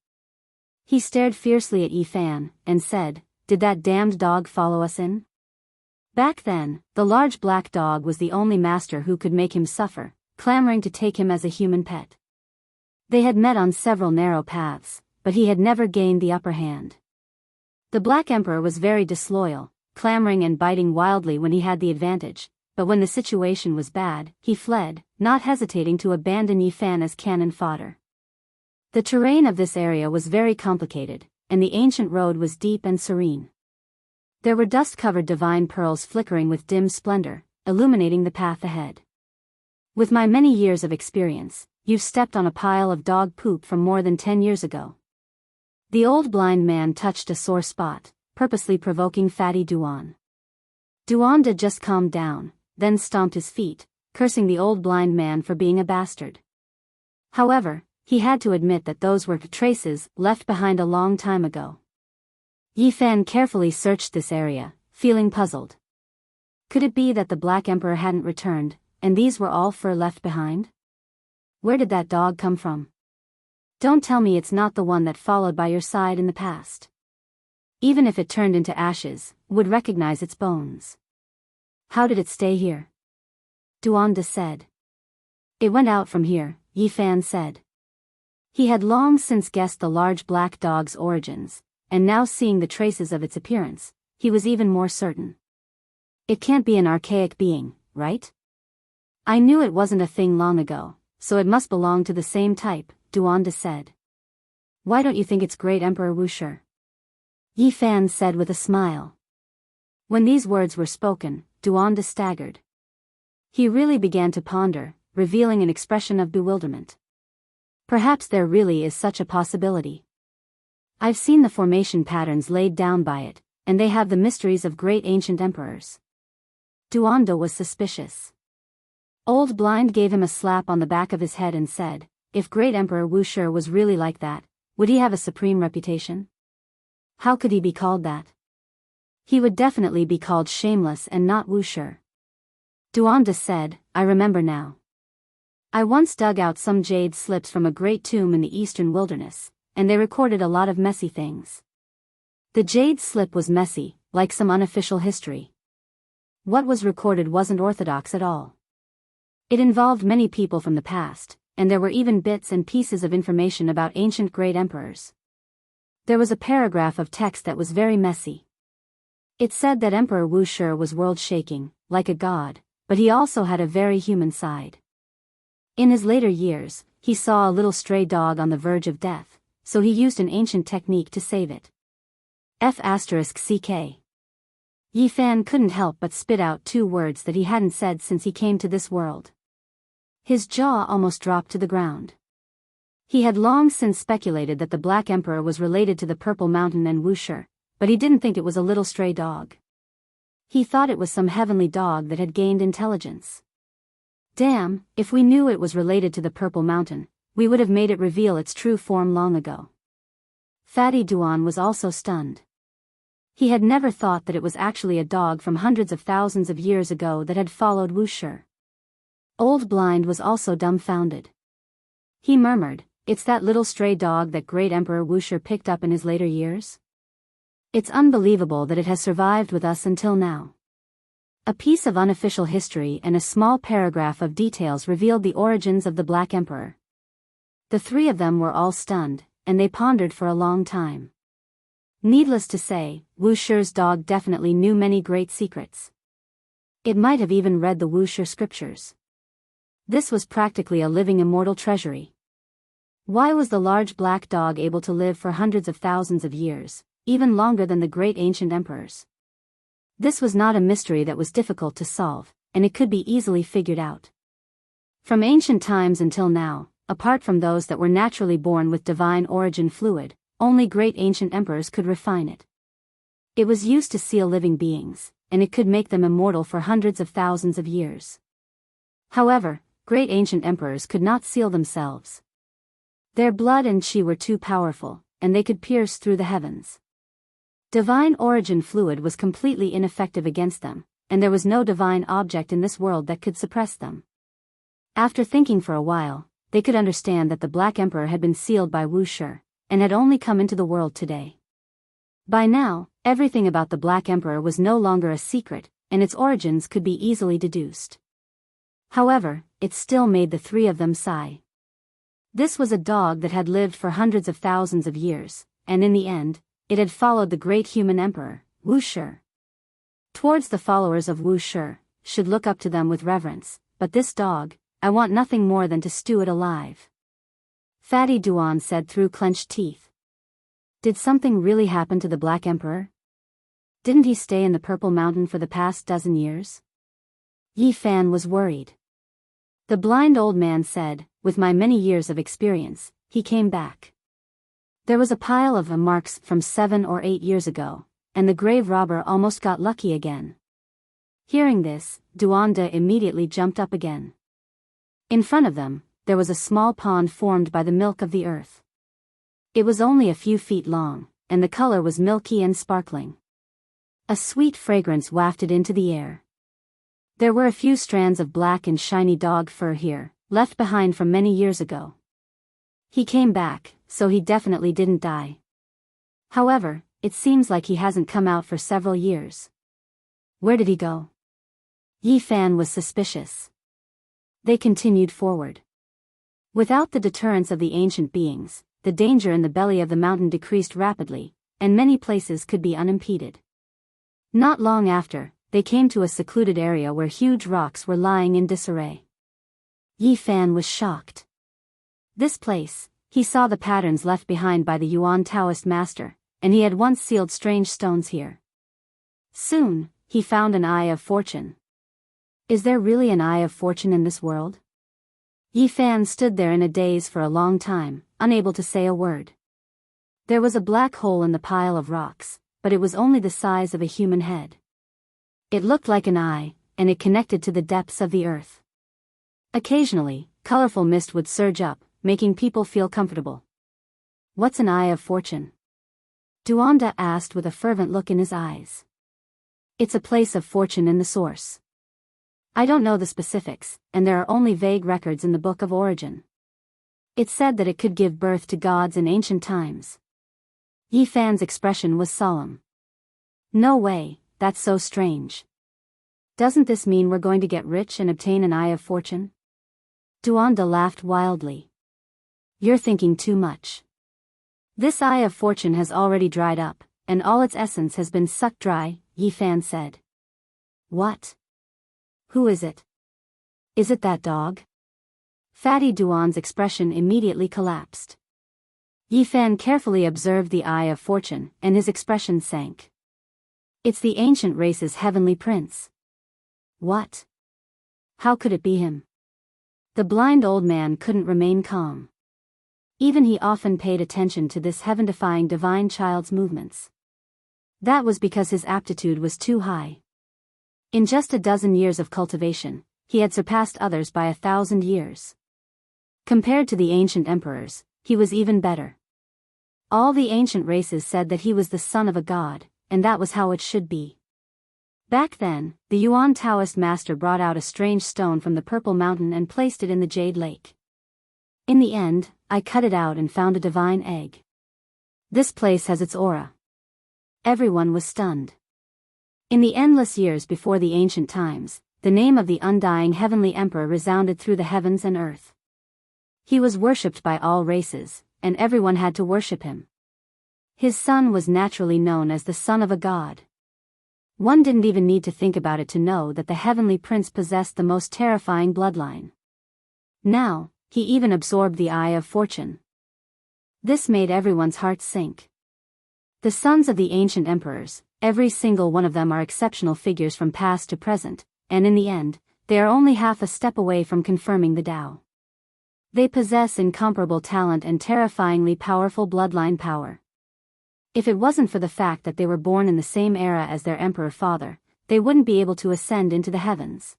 He stared fiercely at Yi Fan, and said, did that damned dog follow us in? Back then, the large black dog was the only master who could make him suffer, clamoring to take him as a human pet. They had met on several narrow paths, but he had never gained the upper hand. The Black Emperor was very disloyal, clamoring and biting wildly when he had the advantage, but when the situation was bad, he fled, not hesitating to abandon Yi Fan as cannon fodder. The terrain of this area was very complicated, and the ancient road was deep and serene. There were dust-covered divine pearls flickering with dim splendor, illuminating the path ahead. With my many years of experience, you've stepped on a pile of dog poop from more than 10 years ago. The old blind man touched a sore spot, purposely provoking Fatty Duan. Duanda just calmed down, then stomped his feet, cursing the old blind man for being a bastard. However, he had to admit that those were traces left behind a long time ago. Yi Fan carefully searched this area, feeling puzzled. Could it be that the Black Emperor hadn't returned, and these were all fur left behind? Where did that dog come from? Don't tell me it's not the one that followed by your side in the past. Even if it turned into ashes, would recognize its bones. How did it stay here? Duanda said. It went out from here, Yi Fan said. He had long since guessed the large black dog's origins, and now seeing the traces of its appearance, he was even more certain. It can't be an archaic being, right? I knew it wasn't a thing long ago, so it must belong to the same type, Duanda said. Why don't you think it's great Emperor Wuxia? Yi Fan said with a smile. When these words were spoken, Duanda staggered. He really began to ponder, revealing an expression of bewilderment. Perhaps there really is such a possibility. I've seen the formation patterns laid down by it, and they have the mysteries of great ancient emperors. Duanda was suspicious. Old Blind gave him a slap on the back of his head and said, if great Emperor Wuxia was really like that, would he have a supreme reputation? How could he be called that? He would definitely be called Shameless and not Wuxia. Duanda said, I remember now. I once dug out some jade slips from a great tomb in the eastern wilderness, and they recorded a lot of messy things. The jade slip was messy, like some unofficial history. What was recorded wasn't orthodox at all. It involved many people from the past, and there were even bits and pieces of information about ancient great emperors. There was a paragraph of text that was very messy. It said that Emperor Wuxia was world-shaking, like a god, but he also had a very human side. In his later years, he saw a little stray dog on the verge of death, so he used an ancient technique to save it. F***ck. Yi Fan couldn't help but spit out 2 words that he hadn't said since he came to this world. His jaw almost dropped to the ground. He had long since speculated that the Black Emperor was related to the Purple Mountain and Wuxia, but he didn't think it was a little stray dog. He thought it was some heavenly dog that had gained intelligence. Damn, if we knew it was related to the Purple Mountain, we would have made it reveal its true form long ago. Fatty Duan was also stunned. He had never thought that it was actually a dog from hundreds of thousands of years ago that had followed Wuxia. Old Blind was also dumbfounded. He murmured, it's that little stray dog that great Emperor Wuxia picked up in his later years? It's unbelievable that it has survived with us until now. A piece of unofficial history and a small paragraph of details revealed the origins of the Black Emperor. The 3 of them were all stunned, and they pondered for a long time. Needless to say, Wuxia's dog definitely knew many great secrets. It might have even read the Wuxia scriptures. This was practically a living immortal treasury. Why was the large black dog able to live for hundreds of thousands of years, even longer than the great ancient emperors? This was not a mystery that was difficult to solve, and it could be easily figured out. From ancient times until now, apart from those that were naturally born with divine origin fluid, only great ancient emperors could refine it. It was used to seal living beings, and it could make them immortal for hundreds of thousands of years. However, great ancient emperors could not seal themselves. Their blood and chi were too powerful, and they could pierce through the heavens. Divine origin fluid was completely ineffective against them, and there was no divine object in this world that could suppress them. After thinking for a while, they could understand that the Black Emperor had been sealed by Wuxia, and had only come into the world today. By now, everything about the Black Emperor was no longer a secret, and its origins could be easily deduced. However, it still made the 3 of them sigh. This was a dog that had lived for hundreds of thousands of years, and in the end, it had followed the great human emperor, Wuxia. Towards the followers of Wuxia, should look up to them with reverence, but this dog, I want nothing more than to stew it alive. Fatty Duan said through clenched teeth. Did something really happen to the Black Emperor? Didn't he stay in the Purple Mountain for the past dozen years? Yi Fan was worried. The blind old man said, with my many years of experience, he came back. There was a pile of marks from 7 or 8 years ago, and the grave robber almost got lucky again. Hearing this, Duanda immediately jumped up again. In front of them, there was a small pond formed by the milk of the earth. It was only a few feet long, and the color was milky and sparkling. A sweet fragrance wafted into the air. There were a few strands of black and shiny dog fur here, left behind from many years ago. He came back, so he definitely didn't die. However, it seems like he hasn't come out for several years. Where did he go? Yi Fan was suspicious. They continued forward. Without the deterrence of the ancient beings, the danger in the belly of the mountain decreased rapidly, and many places could be unimpeded. Not long after, they came to a secluded area where huge rocks were lying in disarray. Yi Fan was shocked. This place, he saw the patterns left behind by the Yuan Taoist master, and he had once sealed strange stones here. Soon, he found an Eye of Fortune. Is there really an Eye of Fortune in this world? Yi Fan stood there in a daze for a long time, unable to say a word. There was a black hole in the pile of rocks, but it was only the size of a human head. It looked like an eye, and it connected to the depths of the earth. Occasionally, colorful mist would surge up, making people feel comfortable. What's an Eye of Fortune? Duanda asked with a fervent look in his eyes. It's a place of fortune in the source. I don't know the specifics, and there are only vague records in the Book of Origin. It said that it could give birth to gods in ancient times. Yi Fan's expression was solemn. No way, that's so strange. Doesn't this mean we're going to get rich and obtain an Eye of Fortune? Duanda laughed wildly. You're thinking too much. This Eye of Fortune has already dried up, and all its essence has been sucked dry, Yi Fan said. What? Who is it? Is it that dog? Fatty Duan's expression immediately collapsed. Yi Fan carefully observed the Eye of Fortune, and his expression sank. It's the ancient race's heavenly prince. What? How could it be him? The blind old man couldn't remain calm. Even he often paid attention to this heaven-defying divine child's movements. That was because his aptitude was too high. In just a dozen years of cultivation, he had surpassed others by 1,000 years. Compared to the ancient emperors, he was even better. All the ancient races said that he was the son of a god, and that was how it should be. Back then, the Yuan Taoist master brought out a strange stone from the Purple Mountain and placed it in the Jade Lake. In the end, I cut it out and found a divine egg. This place has its aura. Everyone was stunned. In the endless years before the ancient times, the name of the undying heavenly emperor resounded through the heavens and earth. He was worshipped by all races, and everyone had to worship him. His son was naturally known as the son of a god. One didn't even need to think about it to know that the heavenly prince possessed the most terrifying bloodline. Now, he even absorbed the Eye of Fortune. This made everyone's heart sink. The sons of the ancient emperors, every single one of them are exceptional figures from past to present, and in the end, they are only half a step away from confirming the Tao. They possess incomparable talent and terrifyingly powerful bloodline power. If it wasn't for the fact that they were born in the same era as their emperor father, they wouldn't be able to ascend into the heavens.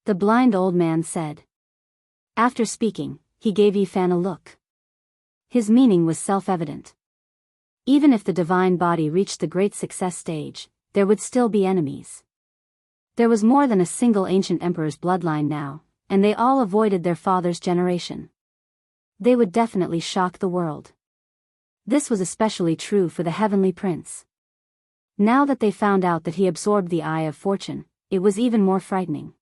The blind old man said. After speaking, he gave Yi Fan a look. His meaning was self-evident. Even if the divine body reached the great success stage, there would still be enemies. There was more than a single ancient emperor's bloodline now, and they all avoided their father's generation. They would definitely shock the world. This was especially true for the heavenly prince. Now that they found out that he absorbed the Eye of Fortune, it was even more frightening.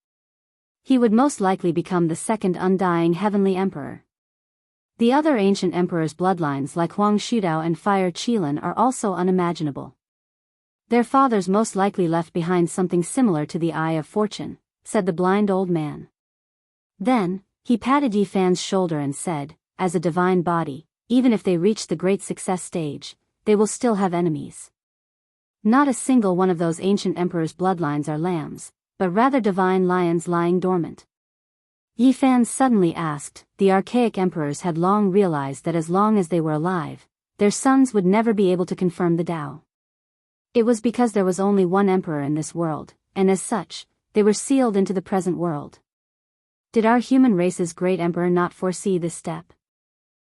He would most likely become the second undying heavenly emperor. The other ancient emperors' bloodlines like Huang Shudao and Fire Qilin are also unimaginable. Their fathers most likely left behind something similar to the Eye of Fortune, said the blind old man. Then, he patted Yi Fan's shoulder and said, as a divine body, even if they reach the great success stage, they will still have enemies. Not a single one of those ancient emperors' bloodlines are lambs, but rather divine lions lying dormant. Yi Fan suddenly asked, the archaic emperors had long realized that as long as they were alive, their sons would never be able to confirm the Tao. It was because there was only one emperor in this world, and as such, they were sealed into the present world. Did our human race's great emperor not foresee this step?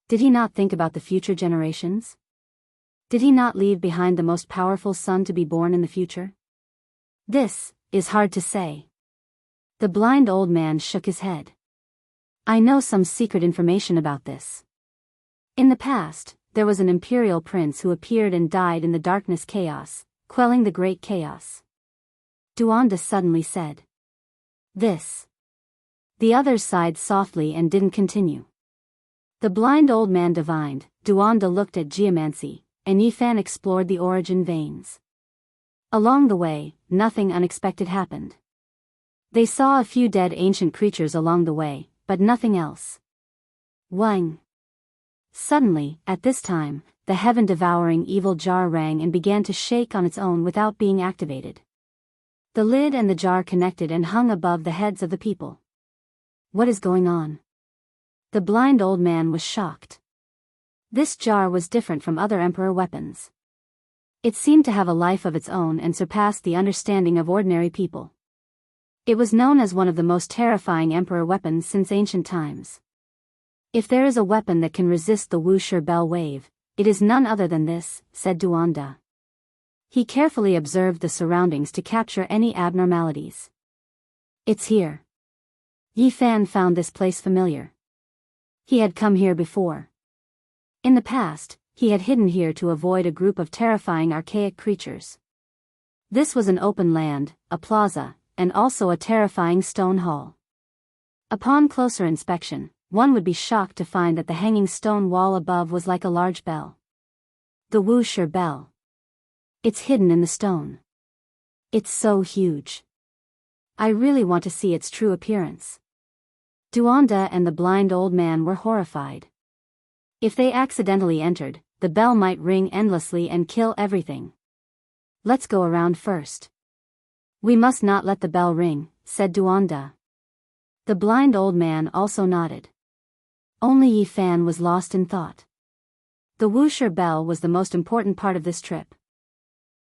Did he not think about the future generations? Did he not leave behind the most powerful son to be born in the future? This is hard to say. The blind old man shook his head. I know some secret information about this. In the past, there was an imperial prince who appeared and died in the darkness chaos, quelling the great chaos. Duanda suddenly said. This. The others sighed softly and didn't continue. The blind old man divined, Duanda looked at geomancy, and Yi Fan explored the origin veins. Along the way, nothing unexpected happened. They saw a few dead ancient creatures along the way, but nothing else. Wang. Suddenly, at this time, the heaven-devouring evil jar rang and began to shake on its own without being activated. The lid and the jar connected and hung above the heads of the people. What is going on? The blind old man was shocked. This jar was different from other emperor weapons. It seemed to have a life of its own and surpassed the understanding of ordinary people. It was known as one of the most terrifying emperor weapons since ancient times. If there is a weapon that can resist the Wuxia bell wave, it is none other than this, said Duanda. He carefully observed the surroundings to capture any abnormalities. It's here. Yi Fan found this place familiar. He had come here before. In the past, he had hidden here to avoid a group of terrifying archaic creatures. This was an open land, a plaza, and also a terrifying stone hall. Upon closer inspection, one would be shocked to find that the hanging stone wall above was like a large bell. The Wuxia bell. It's hidden in the stone. It's so huge. I really want to see its true appearance. Duanda and the blind old man were horrified. If they accidentally entered, the bell might ring endlessly and kill everything. Let's go around first. We must not let the bell ring, said Duanda. The blind old man also nodded. Only Yi Fan was lost in thought. The Wuxia bell was the most important part of this trip.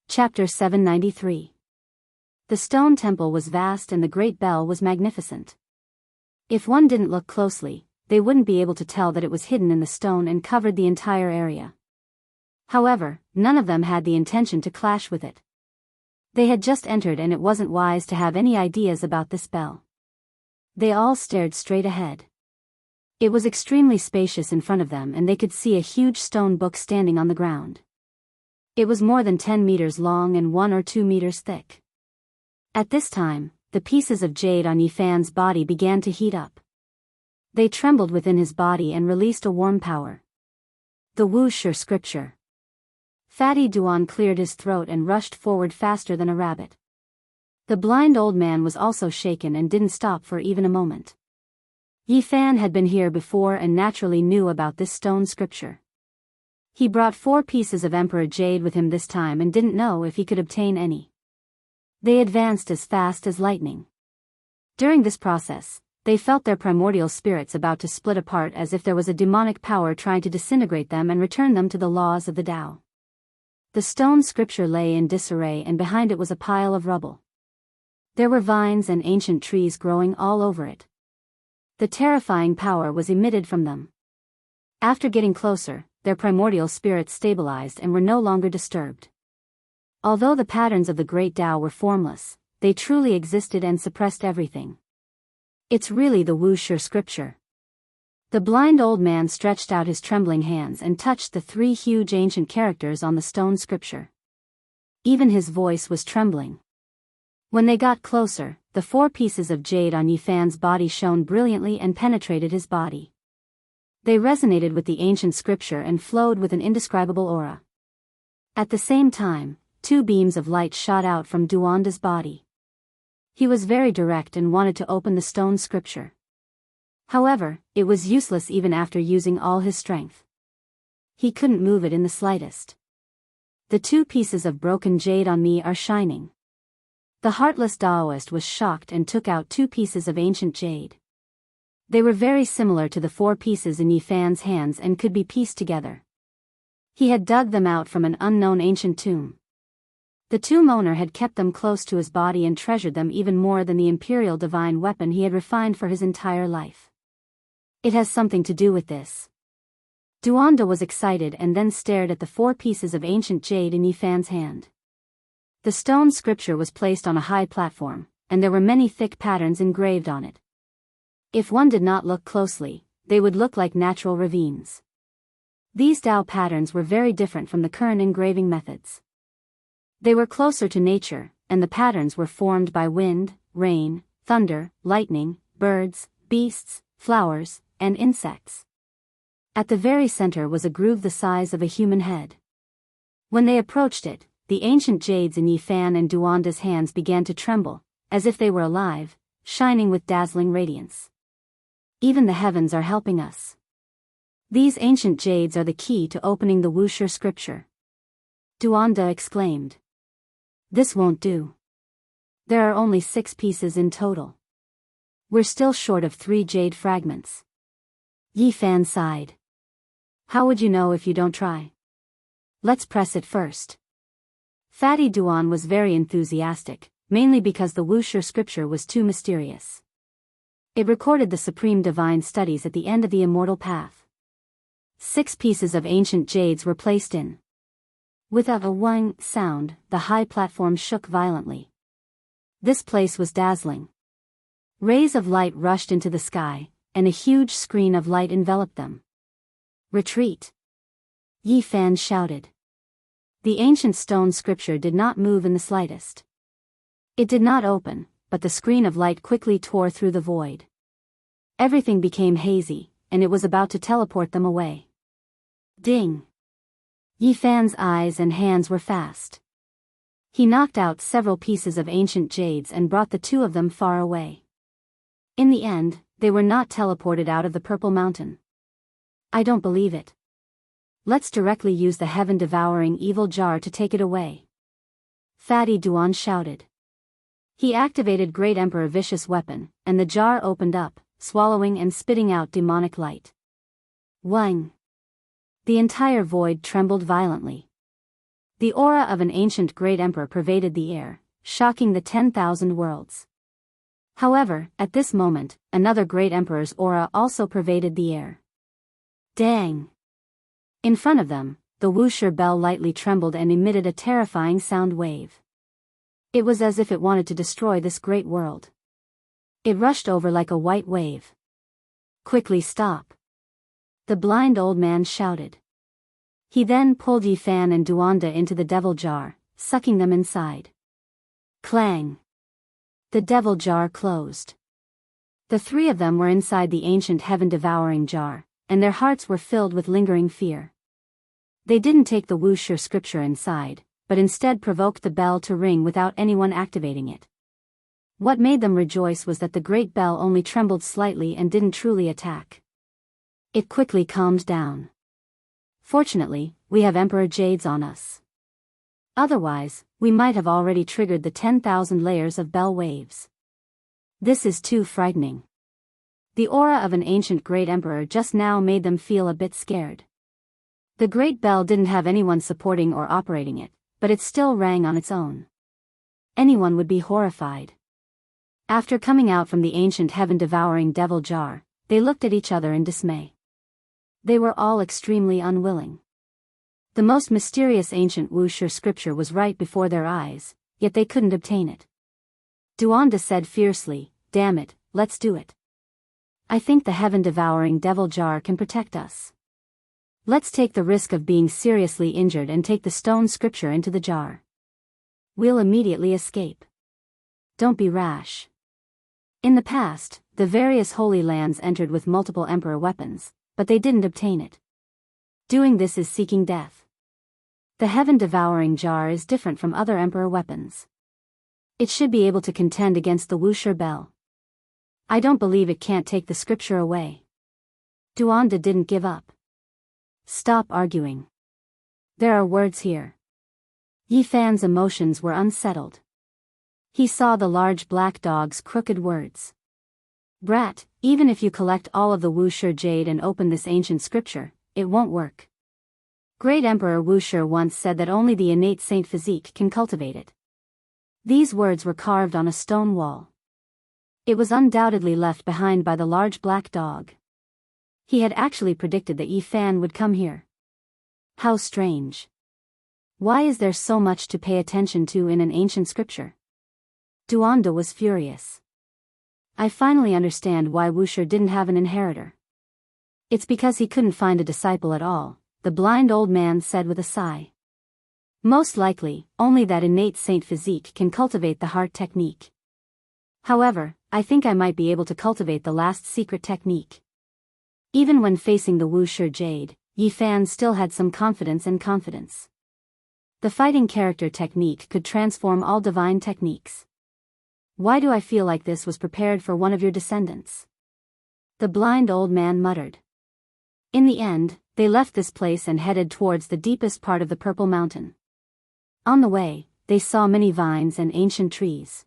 Chapter 793. The stone temple was vast and the great bell was magnificent. If one didn't look closely, they wouldn't be able to tell that it was hidden in the stone and covered the entire area. However, none of them had the intention to clash with it. They had just entered and it wasn't wise to have any ideas about this bell. They all stared straight ahead. It was extremely spacious in front of them and they could see a huge stone book standing on the ground. It was more than 10 meters long and 1 or 2 meters thick. At this time, the pieces of jade on Yi Fan's body began to heat up. They trembled within his body and released a warm power. The Wuxia scripture. Fatty Duan cleared his throat and rushed forward faster than a rabbit. The blind old man was also shaken and didn't stop for even a moment. Yi Fan had been here before and naturally knew about this stone scripture. He brought 4 pieces of emperor jade with him this time and didn't know if he could obtain any. They advanced as fast as lightning. During this process, they felt their primordial spirits about to split apart as if there was a demonic power trying to disintegrate them and return them to the laws of the Tao. The stone scripture lay in disarray and behind it was a pile of rubble. There were vines and ancient trees growing all over it. The terrifying power was emitted from them. After getting closer, their primordial spirits stabilized and were no longer disturbed. Although the patterns of the Great Tao were formless, they truly existed and suppressed everything. It's really the Wuxia scripture. The blind old man stretched out his trembling hands and touched the 3 huge ancient characters on the stone scripture. Even his voice was trembling. When they got closer, the 4 pieces of jade on Yi Fan's body shone brilliantly and penetrated his body. They resonated with the ancient scripture and flowed with an indescribable aura. At the same time, 2 beams of light shot out from Duanda's body. He was very direct and wanted to open the stone scripture. However, it was useless even after using all his strength. He couldn't move it in the slightest. The 2 pieces of broken jade on me are shining. The heartless Taoist was shocked and took out 2 pieces of ancient jade. They were very similar to the 4 pieces in Yi Fan's hands and could be pieced together. He had dug them out from an unknown ancient tomb. The tomb owner had kept them close to his body and treasured them even more than the imperial divine weapon he had refined for his entire life. It has something to do with this. Duanda was excited and then stared at the 4 pieces of ancient jade in Yi Fan's hand. The stone scripture was placed on a high platform, and there were many thick patterns engraved on it. If one did not look closely, they would look like natural ravines. These Tao patterns were very different from the current engraving methods. They were closer to nature, and the patterns were formed by wind, rain, thunder, lightning, birds, beasts, flowers, and insects. At the very center was a groove the size of a human head. When they approached it, the ancient jades in Yi Fan and Duanda's hands began to tremble, as if they were alive, shining with dazzling radiance. Even the heavens are helping us. These ancient jades are the key to opening the Wuxia scripture. Duanda exclaimed. This won't do. There are only 6 pieces in total. We're still short of 3 jade fragments. Yi Fan sighed. How would you know if you don't try? Let's press it first. Fatty Duan was very enthusiastic, mainly because the Wuxia scripture was too mysterious. It recorded the supreme divine studies at the end of the immortal path. 6 pieces of ancient jades were placed in. With a wang sound, the high platform shook violently. This place was dazzling. Rays of light rushed into the sky, and a huge screen of light enveloped them. Retreat! Yi Fan shouted. The ancient stone scripture did not move in the slightest. It did not open, but the screen of light quickly tore through the void. Everything became hazy, and it was about to teleport them away. Ding! Yi Fan's eyes and hands were fast. He knocked out several pieces of ancient jades and brought the 2 of them far away. In the end, they were not teleported out of the purple mountain. I don't believe it. Let's directly use the heaven-devouring evil jar to take it away. Fatty Duan shouted. He activated Great Emperor Vicious Weapon, and the jar opened up, swallowing and spitting out demonic light. Wang! The entire void trembled violently. The aura of an ancient Great Emperor pervaded the air, shocking the 10,000 worlds. However, at this moment, another Great Emperor's aura also pervaded the air. Dang! In front of them, the Wuxia bell lightly trembled and emitted a terrifying sound wave. It was as if it wanted to destroy this great world. It rushed over like a white wave. Quickly stop! The blind old man shouted. He then pulled Yi Fan and Duanda into the devil jar, sucking them inside. Clang! The devil jar closed. The 3 of them were inside the ancient heaven-devouring jar, and their hearts were filled with lingering fear. They didn't take the Wuxia scripture inside, but instead provoked the bell to ring without anyone activating it. What made them rejoice was that the great bell only trembled slightly and didn't truly attack. It quickly calmed down. Fortunately, we have Emperor Jades on us. Otherwise, we might have already triggered the 10,000 layers of bell waves. This is too frightening. The aura of an ancient Great Emperor just now made them feel a bit scared. The Great Bell didn't have anyone supporting or operating it, but it still rang on its own. Anyone would be horrified. After coming out from the ancient heaven-devouring devil jar, they looked at each other in dismay. They were all extremely unwilling. The most mysterious ancient Wuxia scripture was right before their eyes, yet they couldn't obtain it. Duanda said fiercely, "Damn it, let's do it. I think the heaven-devouring devil jar can protect us. Let's take the risk of being seriously injured and take the stone scripture into the jar. We'll immediately escape. Don't be rash." In the past, the various holy lands entered with multiple emperor weapons, but they didn't obtain it. Doing this is seeking death. The heaven-devouring jar is different from other emperor weapons. It should be able to contend against the Wuxia bell. I don't believe it can't take the scripture away. Duanda didn't give up. Stop arguing. There are words here. Yi Fan's emotions were unsettled. He saw the large black dog's crooked words. Brat, even if you collect all of the Wuxia jade and open this ancient scripture, it won't work. Great Emperor Wuxia once said that only the innate saint physique can cultivate it. These words were carved on a stone wall. It was undoubtedly left behind by the large black dog. He had actually predicted that Yi Fan would come here. How strange. Why is there so much to pay attention to in an ancient scripture? Duanda was furious. I finally understand why Wuxia didn't have an inheritor. It's because he couldn't find a disciple at all, the blind old man said with a sigh. Most likely, only that innate saint physique can cultivate the heart technique. However, I think I might be able to cultivate the last secret technique. Even when facing the Wuxia jade, Yi Fan still had some confidence. The fighting character technique could transform all divine techniques. Why do I feel like this was prepared for one of your descendants? the blind old man muttered. In the end, they left this place and headed towards the deepest part of the Purple Mountain. On the way, they saw many vines and ancient trees.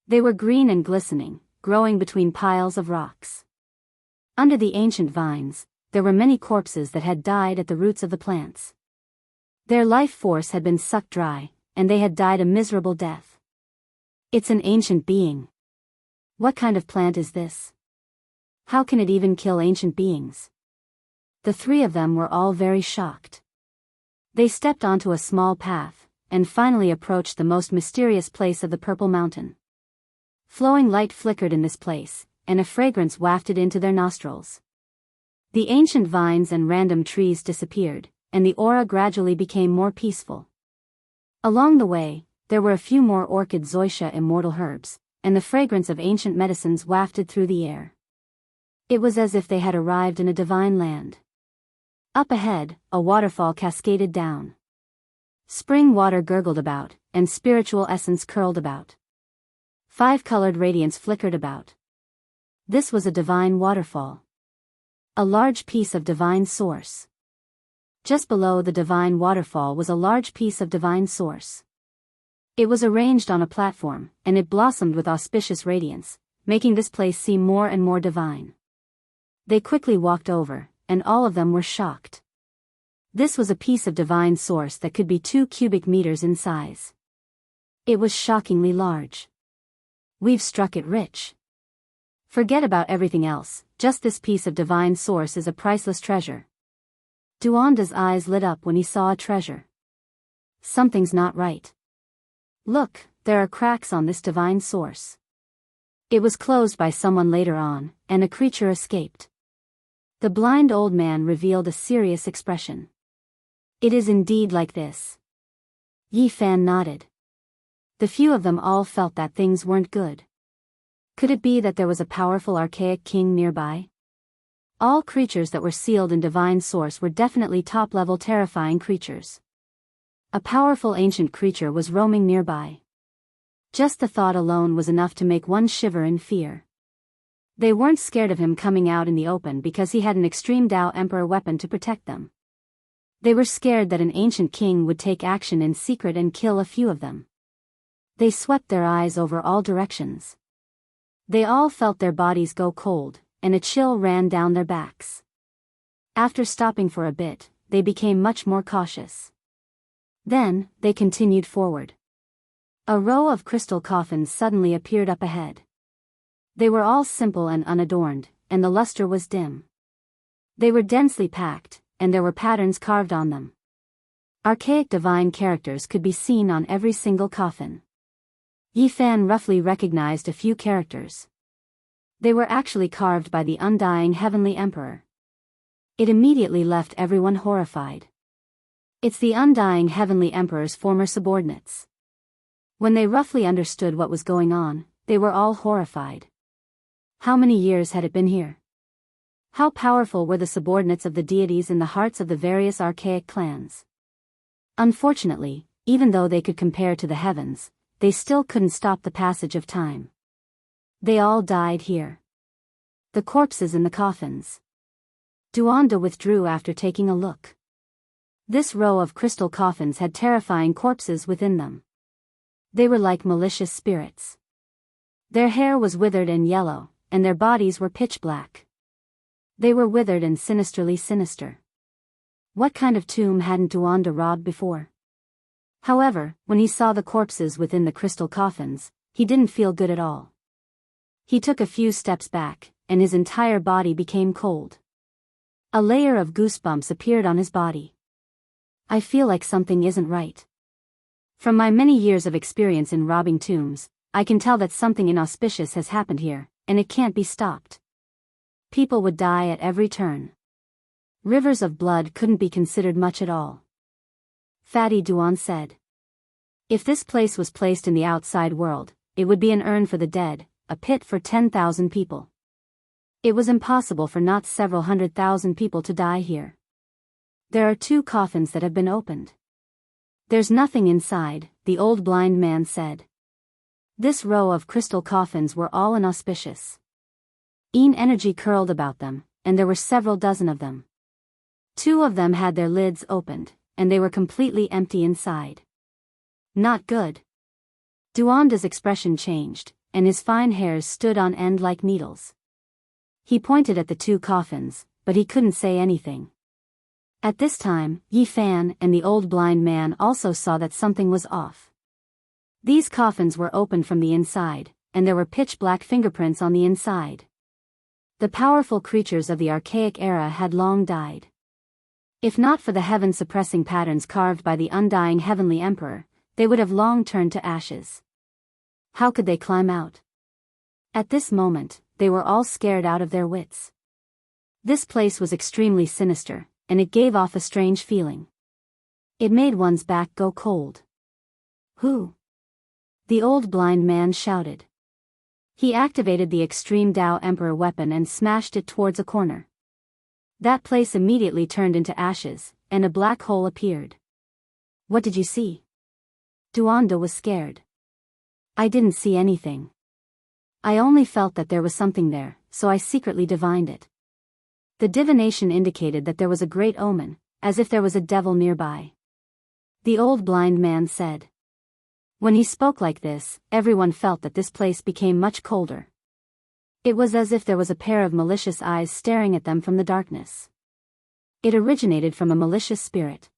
They were green and glistening, growing between piles of rocks. Under the ancient vines, there were many corpses that had died at the roots of the plants. Their life force had been sucked dry, and they had died a miserable death. It's an ancient being. What kind of plant is this? How can it even kill ancient beings? The three of them were all very shocked. They stepped onto a small path, and finally approached the most mysterious place of the Purple Mountain. Flowing light flickered in this place, and a fragrance wafted into their nostrils. The ancient vines and random trees disappeared, and the aura gradually became more peaceful. Along the way, there were a few more orchid zoysia immortal herbs, and the fragrance of ancient medicines wafted through the air. It was as if they had arrived in a divine land. Up ahead, a waterfall cascaded down. Spring water gurgled about, and spiritual essence curled about. 5-colored radiance flickered about. This was a divine waterfall. A large piece of divine source. Just below the divine waterfall was a large piece of divine source. It was arranged on a platform, and it blossomed with auspicious radiance, making this place seem more and more divine. They quickly walked over, and all of them were shocked. This was a piece of divine source that could be 2 cubic meters in size. It was shockingly large. We've struck it rich. Forget about everything else, just this piece of divine source is a priceless treasure. Duanda's eyes lit up when he saw a treasure. Something's not right. Look, there are cracks on this divine source. It was closed by someone later on, and a creature escaped. The blind old man revealed a serious expression. It is indeed like this. Yi Fan nodded. The few of them all felt that things weren't good. Could it be that there was a powerful archaic king nearby? All creatures that were sealed in divine source were definitely top-level terrifying creatures. A powerful ancient creature was roaming nearby. Just the thought alone was enough to make one shiver in fear. They weren't scared of him coming out in the open because he had an extreme Tao Emperor weapon to protect them. They were scared that an ancient king would take action in secret and kill a few of them. They swept their eyes over all directions. They all felt their bodies go cold, and a chill ran down their backs. After stopping for a bit, they became much more cautious. Then, they continued forward. A row of crystal coffins suddenly appeared up ahead. They were all simple and unadorned, and the luster was dim. They were densely packed, and there were patterns carved on them. Archaic divine characters could be seen on every single coffin. Yi Fan roughly recognized a few characters. They were actually carved by the undying Heavenly Emperor. It immediately left everyone horrified. It's the undying Heavenly Emperor's former subordinates. When they roughly understood what was going on, they were all horrified. How many years had it been here? How powerful were the subordinates of the deities in the hearts of the various archaic clans? Unfortunately, even though they could compare to the heavens, they still couldn't stop the passage of time. They all died here. The corpses in the coffins. Duanda withdrew after taking a look. This row of crystal coffins had terrifying corpses within them. They were like malicious spirits. Their hair was withered and yellow, and their bodies were pitch black. They were withered and sinisterly sinister. What kind of tomb hadn't Duanda robbed before? However, when he saw the corpses within the crystal coffins, he didn't feel good at all. He took a few steps back, and his entire body became cold. A layer of goosebumps appeared on his body. I feel like something isn't right. From my many years of experience in robbing tombs, I can tell that something inauspicious has happened here, and it can't be stopped. People would die at every turn. Rivers of blood couldn't be considered much at all. Fatty Duan said. If this place was placed in the outside world, it would be an urn for the dead, a pit for 10,000 people. It was impossible for not several 100,000 people to die here. There are 2 coffins that have been opened. There's nothing inside, the old blind man said. This row of crystal coffins were all inauspicious. Energy curled about them, and there were several dozen of them. 2 of them had their lids opened, and they were completely empty inside. Not good. Duanda's expression changed, and his fine hairs stood on end like needles. He pointed at the 2 coffins, but he couldn't say anything. At this time, Yi Fan and the old blind man also saw that something was off. These coffins were opened from the inside, and there were pitch-black fingerprints on the inside. The powerful creatures of the archaic era had long died. If not for the heaven-suppressing patterns carved by the undying heavenly emperor, they would have long turned to ashes. How could they climb out? At this moment, they were all scared out of their wits. This place was extremely sinister, and it gave off a strange feeling. It made one's back go cold. Who? The old blind man shouted. He activated the extreme Tao Emperor weapon and smashed it towards a corner. That place immediately turned into ashes, and a black hole appeared. What did you see? Duanda was scared. I didn't see anything. I only felt that there was something there, so I secretly divined it. The divination indicated that there was a great omen, as if there was a devil nearby. The old blind man said. When he spoke like this, everyone felt that this place became much colder. It was as if there was a pair of malicious eyes staring at them from the darkness. It originated from a malicious spirit.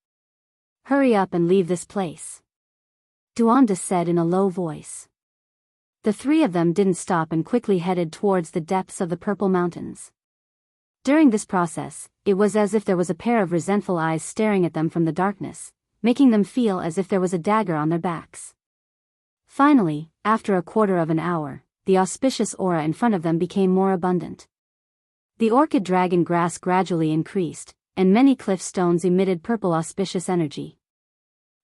Hurry up and leave this place, Duanda said in a low voice. The 3 of them didn't stop and quickly headed towards the depths of the Purple Mountains. During this process, it was as if there was a pair of resentful eyes staring at them from the darkness, making them feel as if there was a dagger on their backs. Finally, after a quarter of an hour, the auspicious aura in front of them became more abundant. The orchid dragon grass gradually increased, and many cliff stones emitted purple auspicious energy.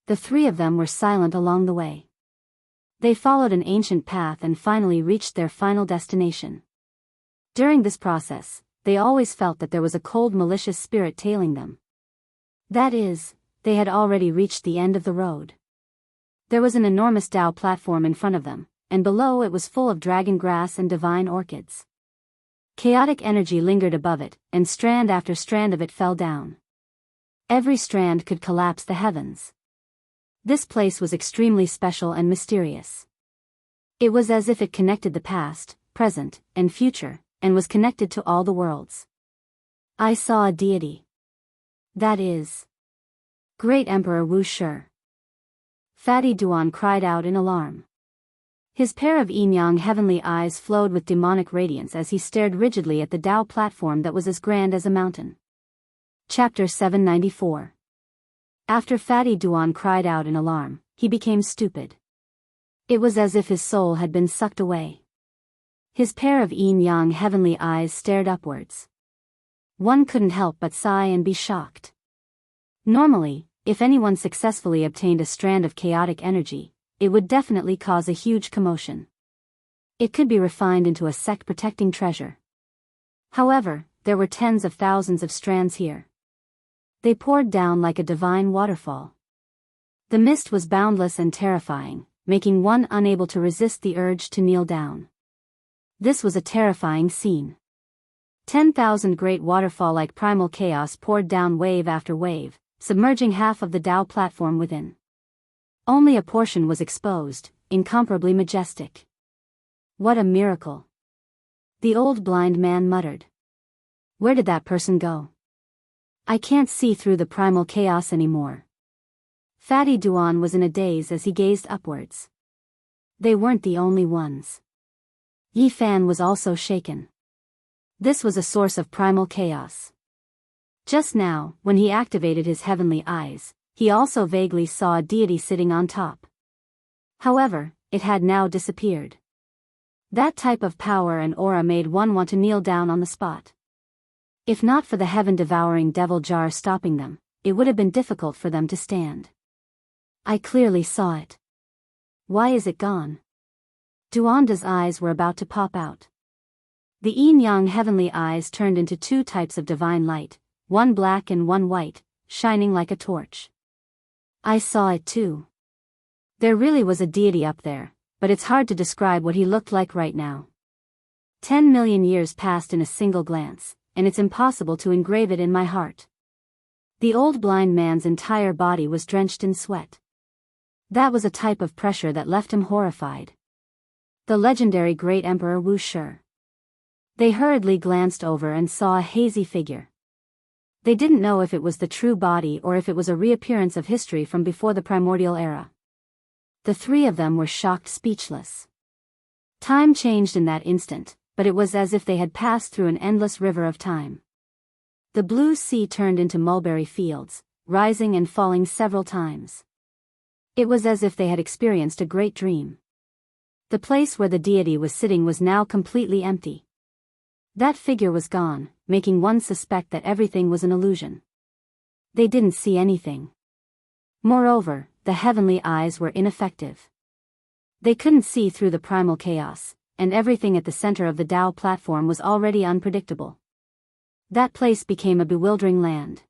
The 3 of them were silent along the way. They followed an ancient path and finally reached their final destination. During this process, they always felt that there was a cold malicious spirit tailing them. That is, they had already reached the end of the road. There was an enormous Tao platform in front of them, and below it was full of dragon grass and divine orchids. Chaotic energy lingered above it, and strand after strand of it fell down. Every strand could collapse the heavens. This place was extremely special and mysterious. It was as if it connected the past, present, and future, and was connected to all the worlds. I saw a deity. That is Great Emperor Wu Shi. Fatty Duan cried out in alarm. His pair of yin-yang heavenly eyes flowed with demonic radiance as he stared rigidly at the Tao platform that was as grand as a mountain. Chapter 794. After Fatty Duan cried out in alarm, he became stupid. It was as if his soul had been sucked away. His pair of yin-yang heavenly eyes stared upwards. One couldn't help but sigh and be shocked. Normally, if anyone successfully obtained a strand of chaotic energy, it would definitely cause a huge commotion. It could be refined into a sect-protecting treasure. However, there were tens of thousands of strands here. They poured down like a divine waterfall. The mist was boundless and terrifying, making one unable to resist the urge to kneel down. This was a terrifying scene. 10,000 great waterfall-like primal chaos poured down wave after wave, submerging half of the Tao platform within. Only a portion was exposed, incomparably majestic. What a miracle! The old blind man muttered. Where did that person go? I can't see through the primal chaos anymore. Fatty Duan was in a daze as he gazed upwards. They weren't the only ones. Yi Fan was also shaken. This was a source of primal chaos. Just now, when he activated his heavenly eyes, he also vaguely saw a deity sitting on top. However, it had now disappeared. That type of power and aura made one want to kneel down on the spot. If not for the heaven-devouring devil jar stopping them, it would have been difficult for them to stand. I clearly saw it. Why is it gone? Duanda's eyes were about to pop out. The yin-yang heavenly eyes turned into 2 types of divine light, one black and one white, shining like a torch. I saw it too. There really was a deity up there, but it's hard to describe what he looked like right now. 10 million years passed in a single glance, and it's impossible to engrave it in my heart. The old blind man's entire body was drenched in sweat. That was a type of pressure that left him horrified. The legendary great emperor Wu Shi. They hurriedly glanced over and saw a hazy figure. They didn't know if it was the true body or if it was a reappearance of history from before the primordial era. The three of them were shocked, speechless. Time changed in that instant, but it was as if they had passed through an endless river of time. The blue sea turned into mulberry fields, rising and falling several times. It was as if they had experienced a great dream. The place where the deity was sitting was now completely empty. That figure was gone, making one suspect that everything was an illusion. They didn't see anything. Moreover, the heavenly eyes were ineffective. They couldn't see through the primal chaos, and everything at the center of the Tao platform was already unpredictable. That place became a bewildering land.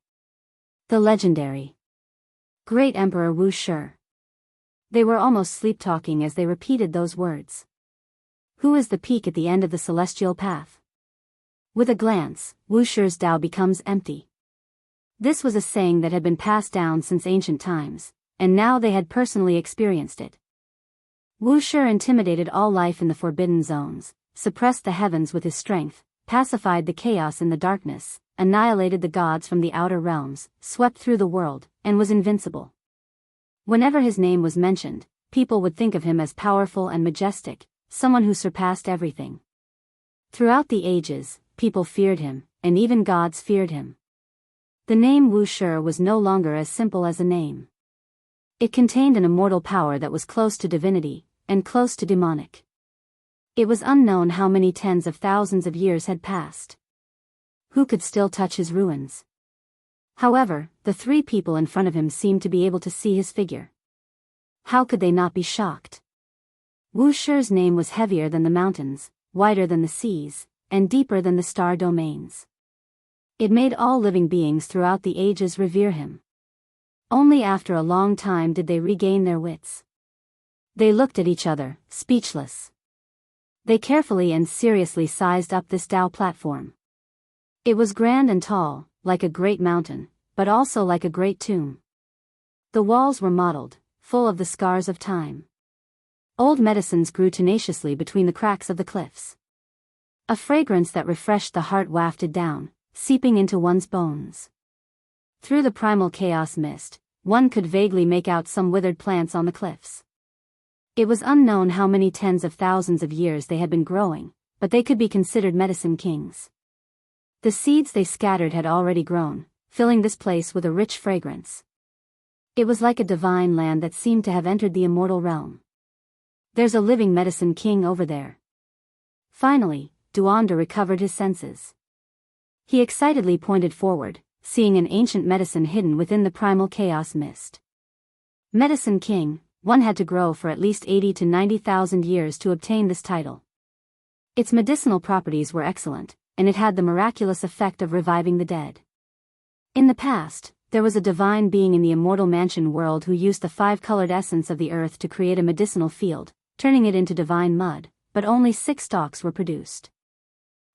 The legendary Great Emperor Wu Shi. They were almost sleep-talking as they repeated those words. Who is the peak at the end of the celestial path? With a glance, Wu Shi's Tao becomes empty. This was a saying that had been passed down since ancient times, and now they had personally experienced it. Wu Shi intimidated all life in the forbidden zones, suppressed the heavens with his strength, pacified the chaos in the darkness, annihilated the gods from the outer realms, swept through the world, and was invincible. Whenever his name was mentioned, people would think of him as powerful and majestic, someone who surpassed everything. Throughout the ages, people feared him, and even gods feared him. The name Wu Shi was no longer as simple as a name. It contained an immortal power that was close to divinity, and close to demonic. It was unknown how many tens of thousands of years had passed. Who could still touch his ruins? However, the three people in front of him seemed to be able to see his figure. How could they not be shocked? Wu Shi's name was heavier than the mountains, wider than the seas, and deeper than the star domains. It made all living beings throughout the ages revere him. Only after a long time did they regain their wits. They looked at each other, speechless. They carefully and seriously sized up this Tao platform. It was grand and tall, like a great mountain, but also like a great tomb. The walls were mottled, full of the scars of time. Old medicines grew tenaciously between the cracks of the cliffs. A fragrance that refreshed the heart wafted down, seeping into one's bones. Through the primal chaos mist, one could vaguely make out some withered plants on the cliffs. It was unknown how many tens of thousands of years they had been growing, but they could be considered medicine kings. The seeds they scattered had already grown, filling this place with a rich fragrance. It was like a divine land that seemed to have entered the immortal realm. There's a living medicine king over there. Finally, Duanda recovered his senses. He excitedly pointed forward, seeing an ancient medicine hidden within the primal chaos mist. Medicine king, one had to grow for at least 80 to 90,000 years to obtain this title. Its medicinal properties were excellent, and it had the miraculous effect of reviving the dead. In the past, there was a divine being in the immortal mansion world who used the 5-colored essence of the earth to create a medicinal field, turning it into divine mud, but only 6 stalks were produced.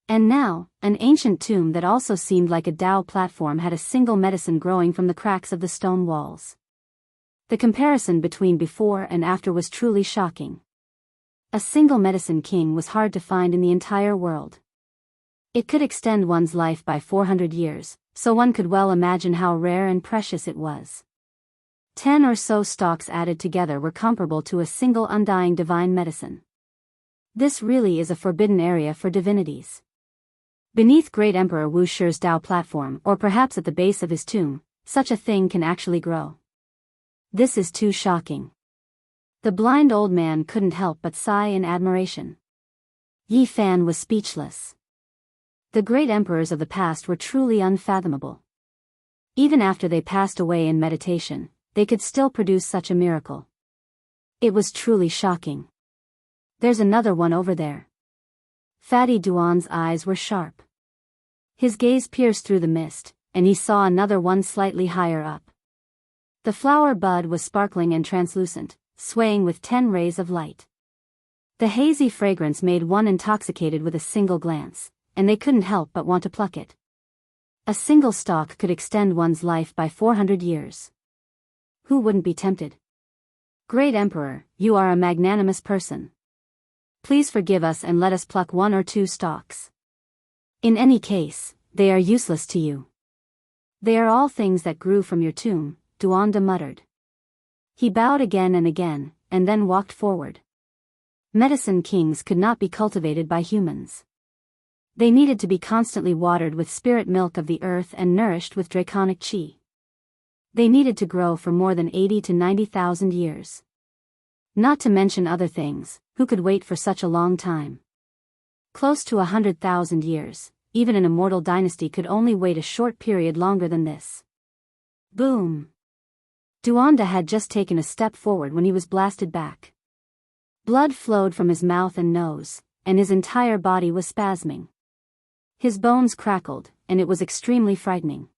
And now, an ancient tomb that also seemed like a Tao platform had a single medicine growing from the cracks of the stone walls. The comparison between before and after was truly shocking. A single medicine king was hard to find in the entire world. It could extend one's life by 400 years, so one could well imagine how rare and precious it was. 10 or so stalks added together were comparable to a single undying divine medicine. This really is a forbidden area for divinities. Beneath Great Emperor Wu Shi's Tao platform, or perhaps at the base of his tomb, such a thing can actually grow. This is too shocking. The blind old man couldn't help but sigh in admiration. Yi Fan was speechless. The great emperors of the past were truly unfathomable. Even after they passed away in meditation, they could still produce such a miracle. It was truly shocking. There's another one over there. Fatty Duan's eyes were sharp. His gaze pierced through the mist, and he saw another one slightly higher up. The flower bud was sparkling and translucent, swaying with 10 rays of light. The hazy fragrance made one intoxicated with a single glance, and they couldn't help but want to pluck it. A single stalk could extend one's life by 400 years. Who wouldn't be tempted? Great Emperor, you are a magnanimous person. Please forgive us and let us pluck 1 or 2 stalks. In any case, they are useless to you. They are all things that grew from your tomb, Duanda muttered. He bowed again and then walked forward. Medicine kings could not be cultivated by humans. They needed to be constantly watered with spirit milk of the earth and nourished with draconic chi. They needed to grow for more than 80 to 90,000 years. Not to mention other things, who could wait for such a long time? Close to 100,000 years, even an immortal dynasty could only wait a short period longer than this. Boom! Duanda had just taken a step forward when he was blasted back. Blood flowed from his mouth and nose, and his entire body was spasming. His bones crackled, and it was extremely frightening.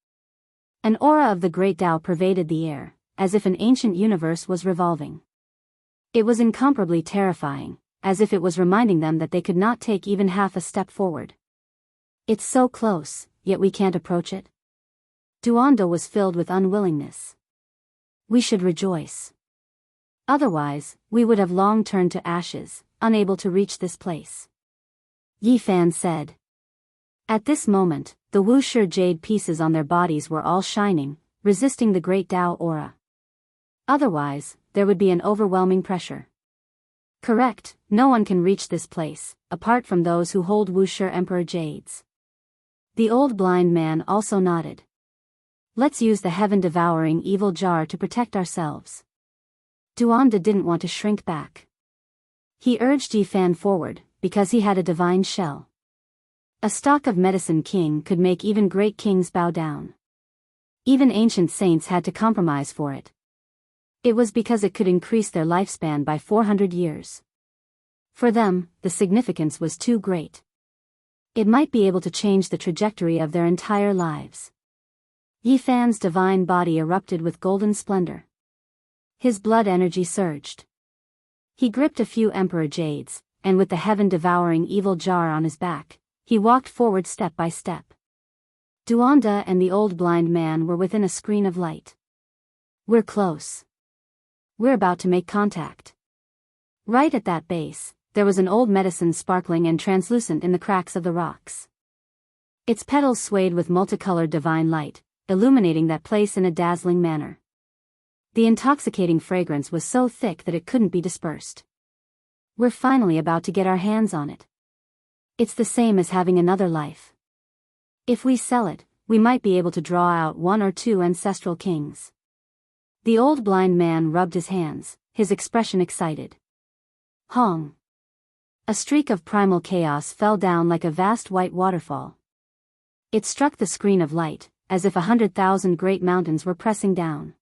An aura of the great Tao pervaded the air, as if an ancient universe was revolving. It was incomparably terrifying, as if it was reminding them that they could not take even half a step forward. It's so close, yet we can't approach it. Duanda was filled with unwillingness. We should rejoice. Otherwise, we would have long turned to ashes, unable to reach this place. Yi Fan said. At this moment, the Wuxia jade pieces on their bodies were all shining, resisting the great Tao aura. Otherwise, there would be an overwhelming pressure. Correct, no one can reach this place, apart from those who hold Wuxia Emperor jades. The old blind man also nodded. Let's use the heaven-devouring evil jar to protect ourselves. Duanda didn't want to shrink back. He urged Yi Fan forward, because he had a divine shell. A stalk of Medicine King could make even great kings bow down. Even ancient saints had to compromise for it. It was because it could increase their lifespan by 400 years. For them, the significance was too great. It might be able to change the trajectory of their entire lives. Yi Fan's divine body erupted with golden splendor. His blood energy surged. He gripped a few Emperor jades, and with the heaven-devouring evil jar on his back, he walked forward step by step. Duanda and the old blind man were within a screen of light. We're close. We're about to make contact. Right at that base, there was an old medicine sparkling and translucent in the cracks of the rocks. Its petals swayed with multicolored divine light, illuminating that place in a dazzling manner. The intoxicating fragrance was so thick that it couldn't be dispersed. We're finally about to get our hands on it. It's the same as having another life. If we sell it, we might be able to draw out 1 or 2 ancestral kings. The old blind man rubbed his hands, his expression excited. Hong! A streak of primal chaos fell down like a vast white waterfall. It struck the screen of light, as if 100,000 great mountains were pressing down.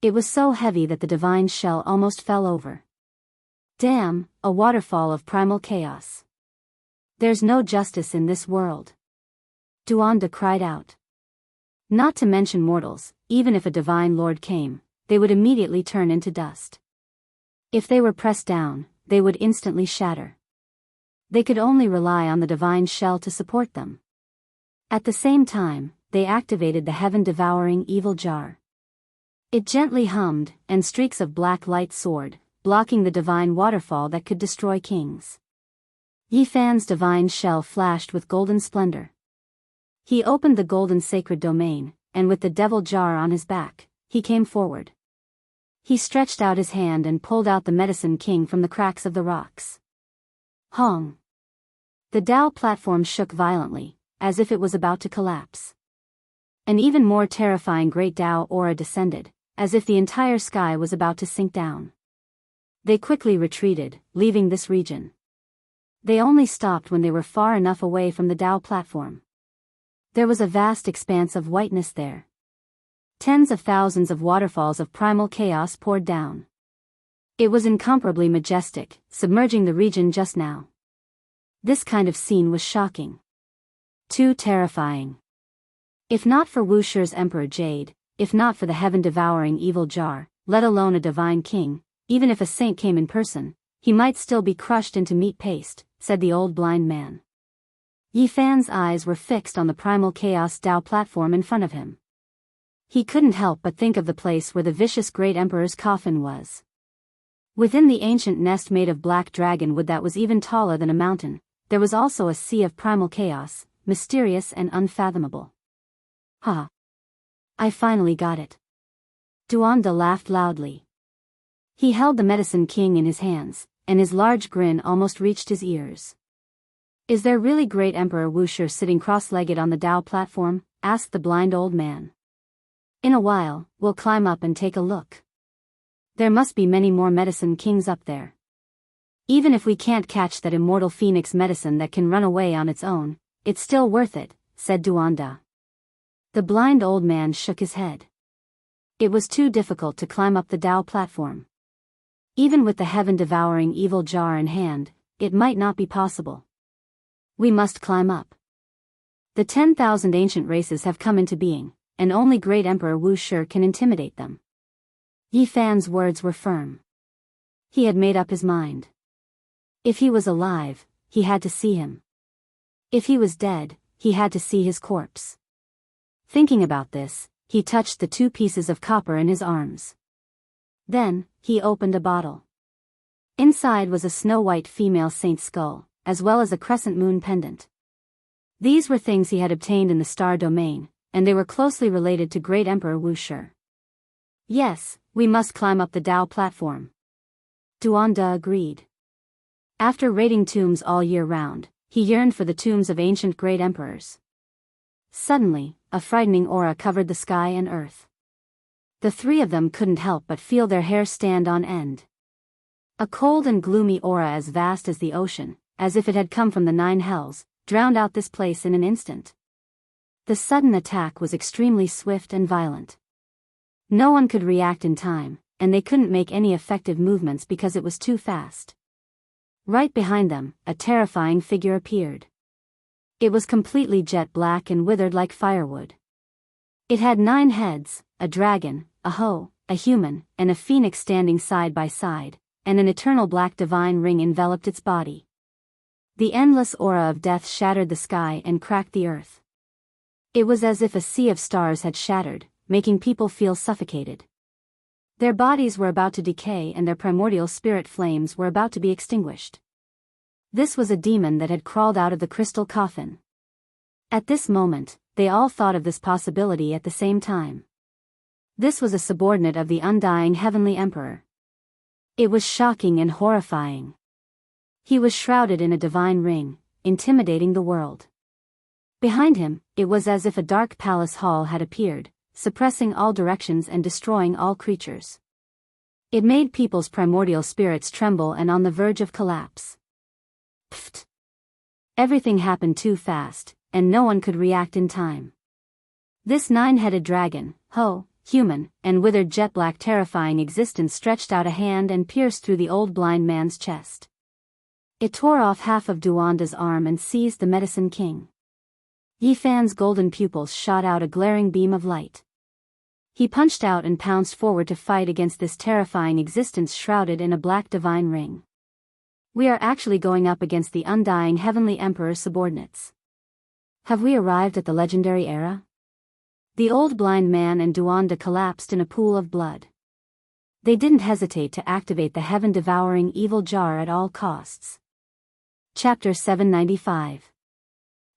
It was so heavy that the divine shell almost fell over. Damn, a waterfall of primal chaos. There's no justice in this world. Duanda cried out. Not to mention mortals, even if a divine lord came, they would immediately turn into dust. If they were pressed down, they would instantly shatter. They could only rely on the divine shell to support them. At the same time, they activated the heaven-devouring evil jar. It gently hummed, and streaks of black light soared, blocking the divine waterfall that could destroy kings. Yi Fan's divine shell flashed with golden splendor. He opened the golden sacred domain, and with the devil jar on his back, he came forward. He stretched out his hand and pulled out the Medicine King from the cracks of the rocks. Hong! The Tao platform shook violently, as if it was about to collapse. An even more terrifying great Tao aura descended, as if the entire sky was about to sink down. They quickly retreated, leaving this region. They only stopped when they were far enough away from the Tao platform. There was a vast expanse of whiteness there. Tens of thousands of waterfalls of primal chaos poured down. It was incomparably majestic, submerging the region just now. This kind of scene was shocking. Too terrifying. If not for Wuxia's Emperor Jade, if not for the heaven-devouring evil jar, let alone a divine king, even if a saint came in person, He might still be crushed into meat paste, said the old blind man. Yi Fan's eyes were fixed on the primal chaos Dao platform in front of him. He couldn't help but think of the place where the vicious great emperor's coffin was. Within the ancient nest made of black dragon wood that was even taller than a mountain, there was also a sea of primal chaos, mysterious and unfathomable. Ha! I finally got it. Duanda laughed loudly. He held the Medicine King in his hands, and his large grin almost reached his ears. Is there really great Emperor Wuxia sitting cross-legged on the Dao platform? Asked the blind old man. In a while, we'll climb up and take a look. There must be many more Medicine Kings up there. Even if we can't catch that immortal phoenix medicine that can run away on its own, it's still worth it, said Duanda. The blind old man shook his head. It was too difficult to climb up the Dao platform. Even with the heaven-devouring evil jar in hand, it might not be possible. We must climb up. The 10,000 ancient races have come into being, and only great Emperor Wuxia can intimidate them. Yi Fan's words were firm. He had made up his mind. If he was alive, he had to see him. If he was dead, he had to see his corpse. Thinking about this, he touched the 2 pieces of copper in his arms. Then, he opened a bottle. Inside was a snow-white female saint's skull, as well as a crescent moon pendant. These were things he had obtained in the star domain, and they were closely related to great Emperor Wuxia. Yes, we must climb up the Dao platform. Duanda agreed. After raiding tombs all year round, he yearned for the tombs of ancient great emperors. Suddenly, a frightening aura covered the sky and earth. The 3 of them couldn't help but feel their hair stand on end. A cold and gloomy aura as vast as the ocean, as if it had come from the 9 hells, drowned out this place in an instant. The sudden attack was extremely swift and violent. No one could react in time, and they couldn't make any effective movements because it was too fast. Right behind them, a terrifying figure appeared. It was completely jet black and withered like firewood. It had 9 heads, a dragon, a hoe, a human, and a phoenix standing side by side, and an eternal black divine ring enveloped its body. The endless aura of death shattered the sky and cracked the earth. It was as if a sea of stars had shattered, making people feel suffocated. Their bodies were about to decay and their primordial spirit flames were about to be extinguished. This was a demon that had crawled out of the crystal coffin. At this moment, they all thought of this possibility at the same time. This was a subordinate of the undying heavenly emperor. It was shocking and horrifying. He was shrouded in a divine ring, intimidating the world. Behind him, it was as if a dark palace hall had appeared, suppressing all directions and destroying all creatures. It made people's primordial spirits tremble and on the verge of collapse. Pfft! Everything happened too fast, and no one could react in time. This 9-headed dragon, hoe, human, and withered jet-black terrifying existence stretched out a hand and pierced through the old blind man's chest. It tore off half of Duanda's arm and seized the Medicine King. Yi Fan's golden pupils shot out a glaring beam of light. He punched out and pounced forward to fight against this terrifying existence shrouded in a black divine ring. We are actually going up against the undying heavenly emperor's subordinates. Have we arrived at the legendary era? The old blind man and Duanda collapsed in a pool of blood. They didn't hesitate to activate the heaven-devouring evil jar at all costs. Chapter 795.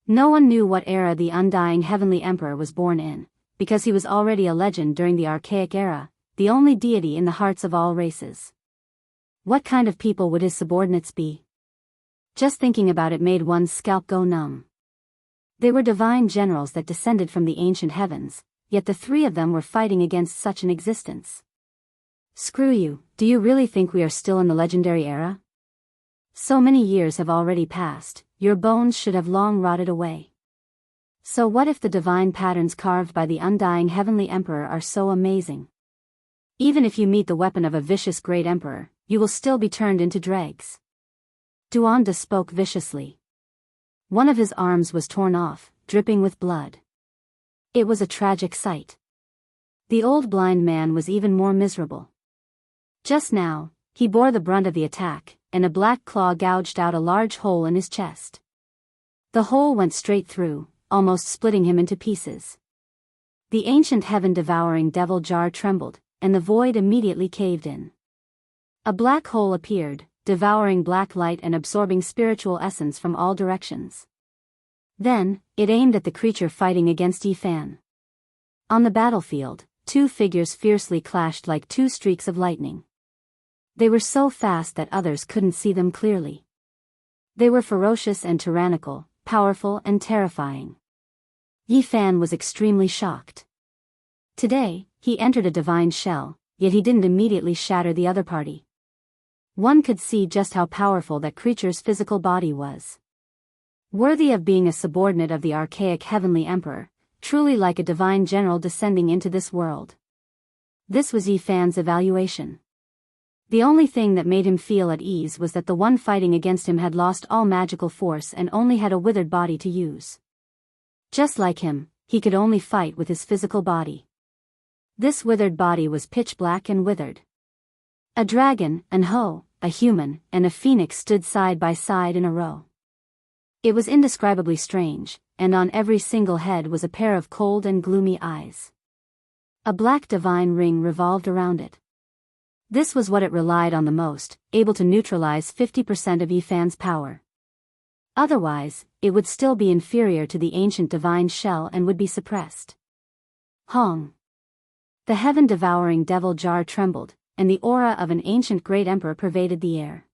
No one knew what era the undying heavenly emperor was born in, because he was already a legend during the archaic era, the only deity in the hearts of all races. What kind of people would his subordinates be? Just thinking about it made one's scalp go numb. They were divine generals that descended from the ancient heavens, yet the 3 of them were fighting against such an existence. Screw you, do you really think we are still in the legendary era? So many years have already passed, your bones should have long rotted away. So what if the divine patterns carved by the undying heavenly emperor are so amazing? Even if you meet the weapon of a vicious great emperor, you will still be turned into dregs. Duanda spoke viciously. One of his arms was torn off, dripping with blood. It was a tragic sight. The old blind man was even more miserable. Just now, he bore the brunt of the attack, and a black claw gouged out a large hole in his chest. The hole went straight through, almost splitting him into pieces. The ancient heaven-devouring devil jar trembled, and the void immediately caved in. A black hole appeared, devouring black light and absorbing spiritual essence from all directions. Then, it aimed at the creature fighting against Yifan. On the battlefield, two figures fiercely clashed like two streaks of lightning. They were so fast that others couldn't see them clearly. They were ferocious and tyrannical, powerful and terrifying. Yifan was extremely shocked. Today, he entered a divine shell, yet he didn't immediately shatter the other party. One could see just how powerful that creature's physical body was. Worthy of being a subordinate of the archaic heavenly emperor, truly like a divine general descending into this world. This was Yifan's evaluation. The only thing that made him feel at ease was that the one fighting against him had lost all magical force and only had a withered body to use. Just like him, he could only fight with his physical body. This withered body was pitch black and withered. A dragon, an hoe, a human, and a phoenix stood side by side in a row. It was indescribably strange, and on every single head was a pair of cold and gloomy eyes. A black divine ring revolved around it. This was what it relied on the most, able to neutralize 50% of Yifan's power. Otherwise, it would still be inferior to the ancient divine shell and would be suppressed. Hong. The heaven-devouring devil jar trembled, and the aura of an ancient great emperor pervaded the air.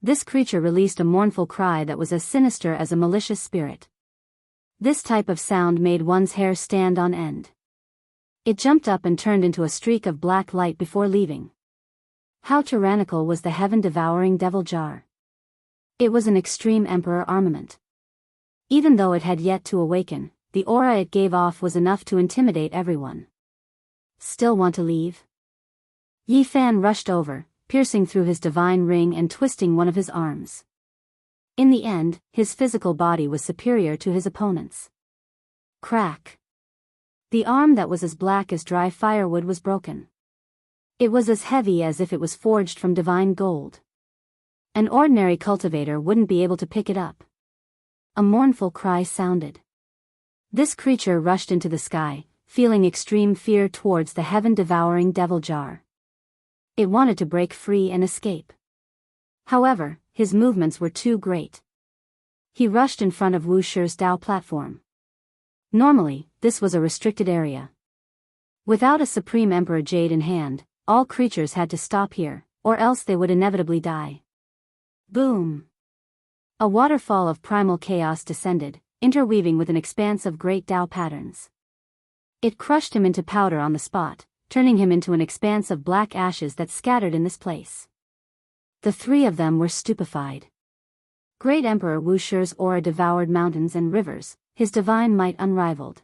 This creature released a mournful cry that was as sinister as a malicious spirit. This type of sound made one's hair stand on end. It jumped up and turned into a streak of black light before leaving. How tyrannical was the heaven-devouring devil jar? It was an extreme emperor armament. Even though it had yet to awaken, the aura it gave off was enough to intimidate everyone. Still want to leave? Yifan rushed over, piercing through his divine ring and twisting one of his arms. In the end, his physical body was superior to his opponent's. Crack. The arm that was as black as dry firewood was broken. It was as heavy as if it was forged from divine gold. An ordinary cultivator wouldn't be able to pick it up. A mournful cry sounded. This creature rushed into the sky, feeling extreme fear towards the heaven-devouring devil jar. It wanted to break free and escape. However, his movements were too great. He rushed in front of Wu Shi's Dao platform. Normally, this was a restricted area. Without a Supreme Emperor Jade in hand, all creatures had to stop here, or else they would inevitably die. Boom! A waterfall of primal chaos descended, interweaving with an expanse of great Dao patterns. It crushed him into powder on the spot, turning him into an expanse of black ashes that scattered in this place. The three of them were stupefied. Great Emperor Wu Shi's aura devoured mountains and rivers, his divine might unrivaled.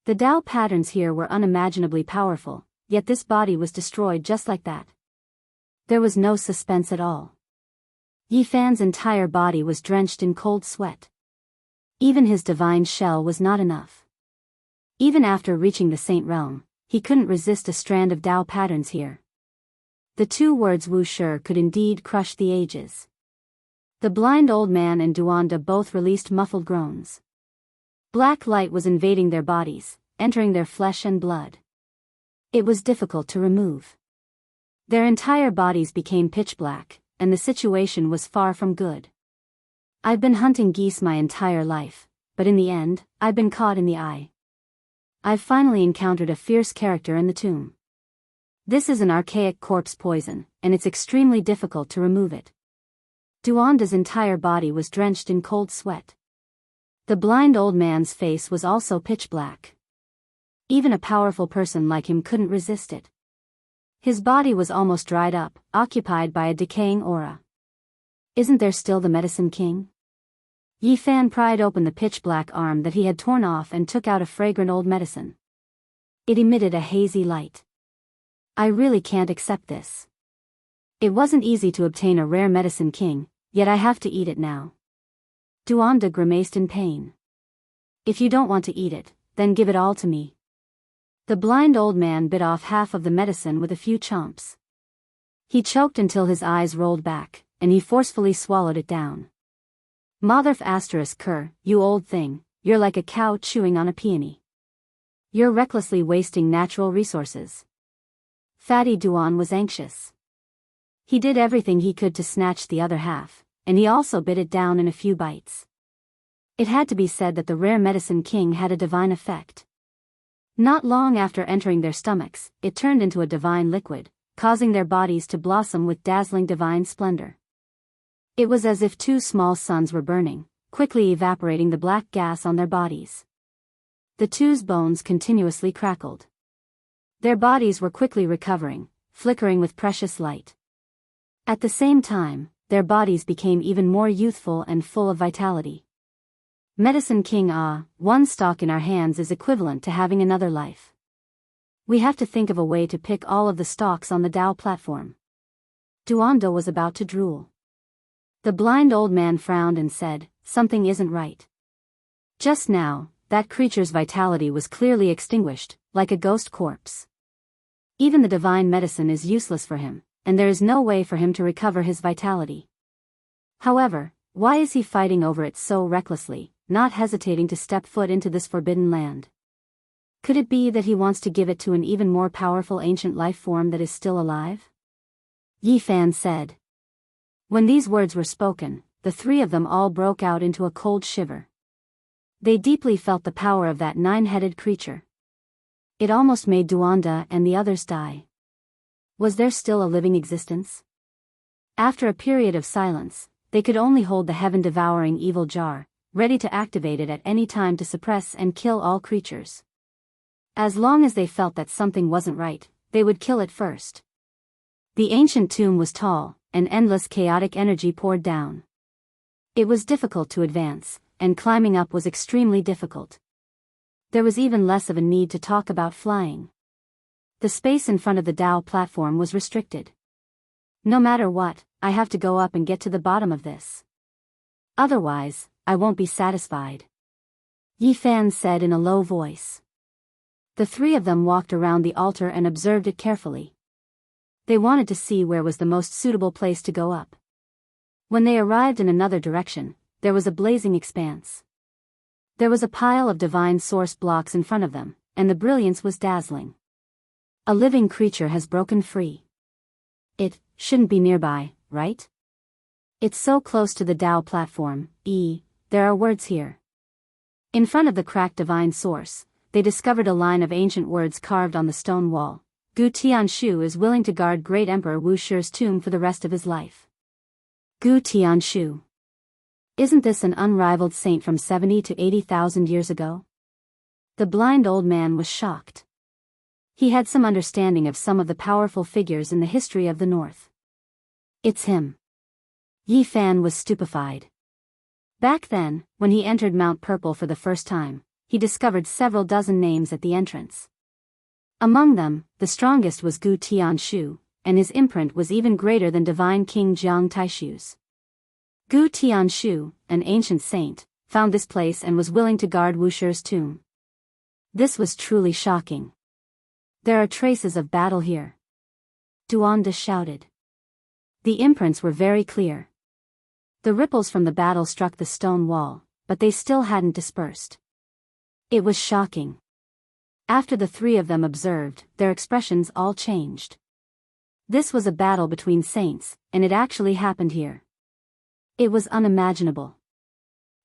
The Dao patterns here were unimaginably powerful, yet this body was destroyed just like that. There was no suspense at all. Yifan's entire body was drenched in cold sweat. Even his divine shell was not enough. Even after reaching the Saint Realm, he couldn't resist a strand of Dao patterns here. The two words Wu Shi could indeed crush the ages. The blind old man and Duanda both released muffled groans. Black light was invading their bodies, entering their flesh and blood. It was difficult to remove. Their entire bodies became pitch black, and the situation was far from good. I've been hunting geese my entire life, but in the end, I've been caught in the eye. I've finally encountered a fierce character in the tomb. This is an archaic corpse poison, and it's extremely difficult to remove it. Duanda's entire body was drenched in cold sweat. The blind old man's face was also pitch black. Even a powerful person like him couldn't resist it. His body was almost dried up, occupied by a decaying aura. Isn't there still the Medicine King? Yifan pried open the pitch-black arm that he had torn off and took out a fragrant old medicine. It emitted a hazy light. I really can't accept this. It wasn't easy to obtain a rare Medicine King, yet I have to eat it now. Duanda grimaced in pain. If you don't want to eat it, then give it all to me. The blind old man bit off half of the medicine with a few chomps. He choked until his eyes rolled back, and he forcefully swallowed it down. Motherf asterisk cur, you old thing, you're like a cow chewing on a peony. You're recklessly wasting natural resources. Fatty Duan was anxious. He did everything he could to snatch the other half, and he also bit it down in a few bites. It had to be said that the rare medicine king had a divine effect. Not long after entering their stomachs, it turned into a divine liquid, causing their bodies to blossom with dazzling divine splendor. It was as if two small suns were burning, quickly evaporating the black gas on their bodies. The two's bones continuously crackled. Their bodies were quickly recovering, flickering with precious light. At the same time, their bodies became even more youthful and full of vitality. Medicine King, one stalk in our hands is equivalent to having another life. We have to think of a way to pick all of the stalks on the Tao platform. Duanda was about to drool. The blind old man frowned and said, something isn't right. Just now, that creature's vitality was clearly extinguished, like a ghost corpse. Even the divine medicine is useless for him, and there is no way for him to recover his vitality. However, why is he fighting over it so recklessly, not hesitating to step foot into this forbidden land? Could it be that he wants to give it to an even more powerful ancient life form that is still alive? Yi Fan said. When these words were spoken, the three of them all broke out into a cold shiver. They deeply felt the power of that nine-headed creature. It almost made Duanda and the others die. Was there still a living existence? After a period of silence, they could only hold the heaven-devouring evil jar, ready to activate it at any time to suppress and kill all creatures. As long as they felt that something wasn't right, they would kill it first. The ancient tomb was tall, and endless chaotic energy poured down. It was difficult to advance, and climbing up was extremely difficult. There was even less of a need to talk about flying. The space in front of the Tao platform was restricted. No matter what, I have to go up and get to the bottom of this. Otherwise, I won't be satisfied. Yi Fan said in a low voice. The three of them walked around the altar and observed it carefully. They wanted to see where was the most suitable place to go up. When they arrived in another direction, there was a blazing expanse. There was a pile of divine source blocks in front of them, and the brilliance was dazzling. A living creature has broken free. It shouldn't be nearby, right? It's so close to the Tao platform. There are words here. In front of the cracked divine source, they discovered a line of ancient words carved on the stone wall. Gu Tianshu is willing to guard Great Emperor Wu Shi's tomb for the rest of his life. Gu Tianshu. Isn't this an unrivaled saint from 70 to 80,000 years ago? The blind old man was shocked. He had some understanding of some of the powerful figures in the history of the North. It's him. Yi Fan was stupefied. Back then, when he entered Mount Purple for the first time, he discovered several dozen names at the entrance. Among them, the strongest was Gu Tianshu, and his imprint was even greater than Divine King Jiang Taishu's. Gu Tianshu, an ancient saint, found this place and was willing to guard Wu Shi's tomb. This was truly shocking. There are traces of battle here. Duanda shouted. The imprints were very clear. The ripples from the battle struck the stone wall, but they still hadn't dispersed. It was shocking. After the three of them observed, their expressions all changed. This was a battle between saints, and it actually happened here. It was unimaginable.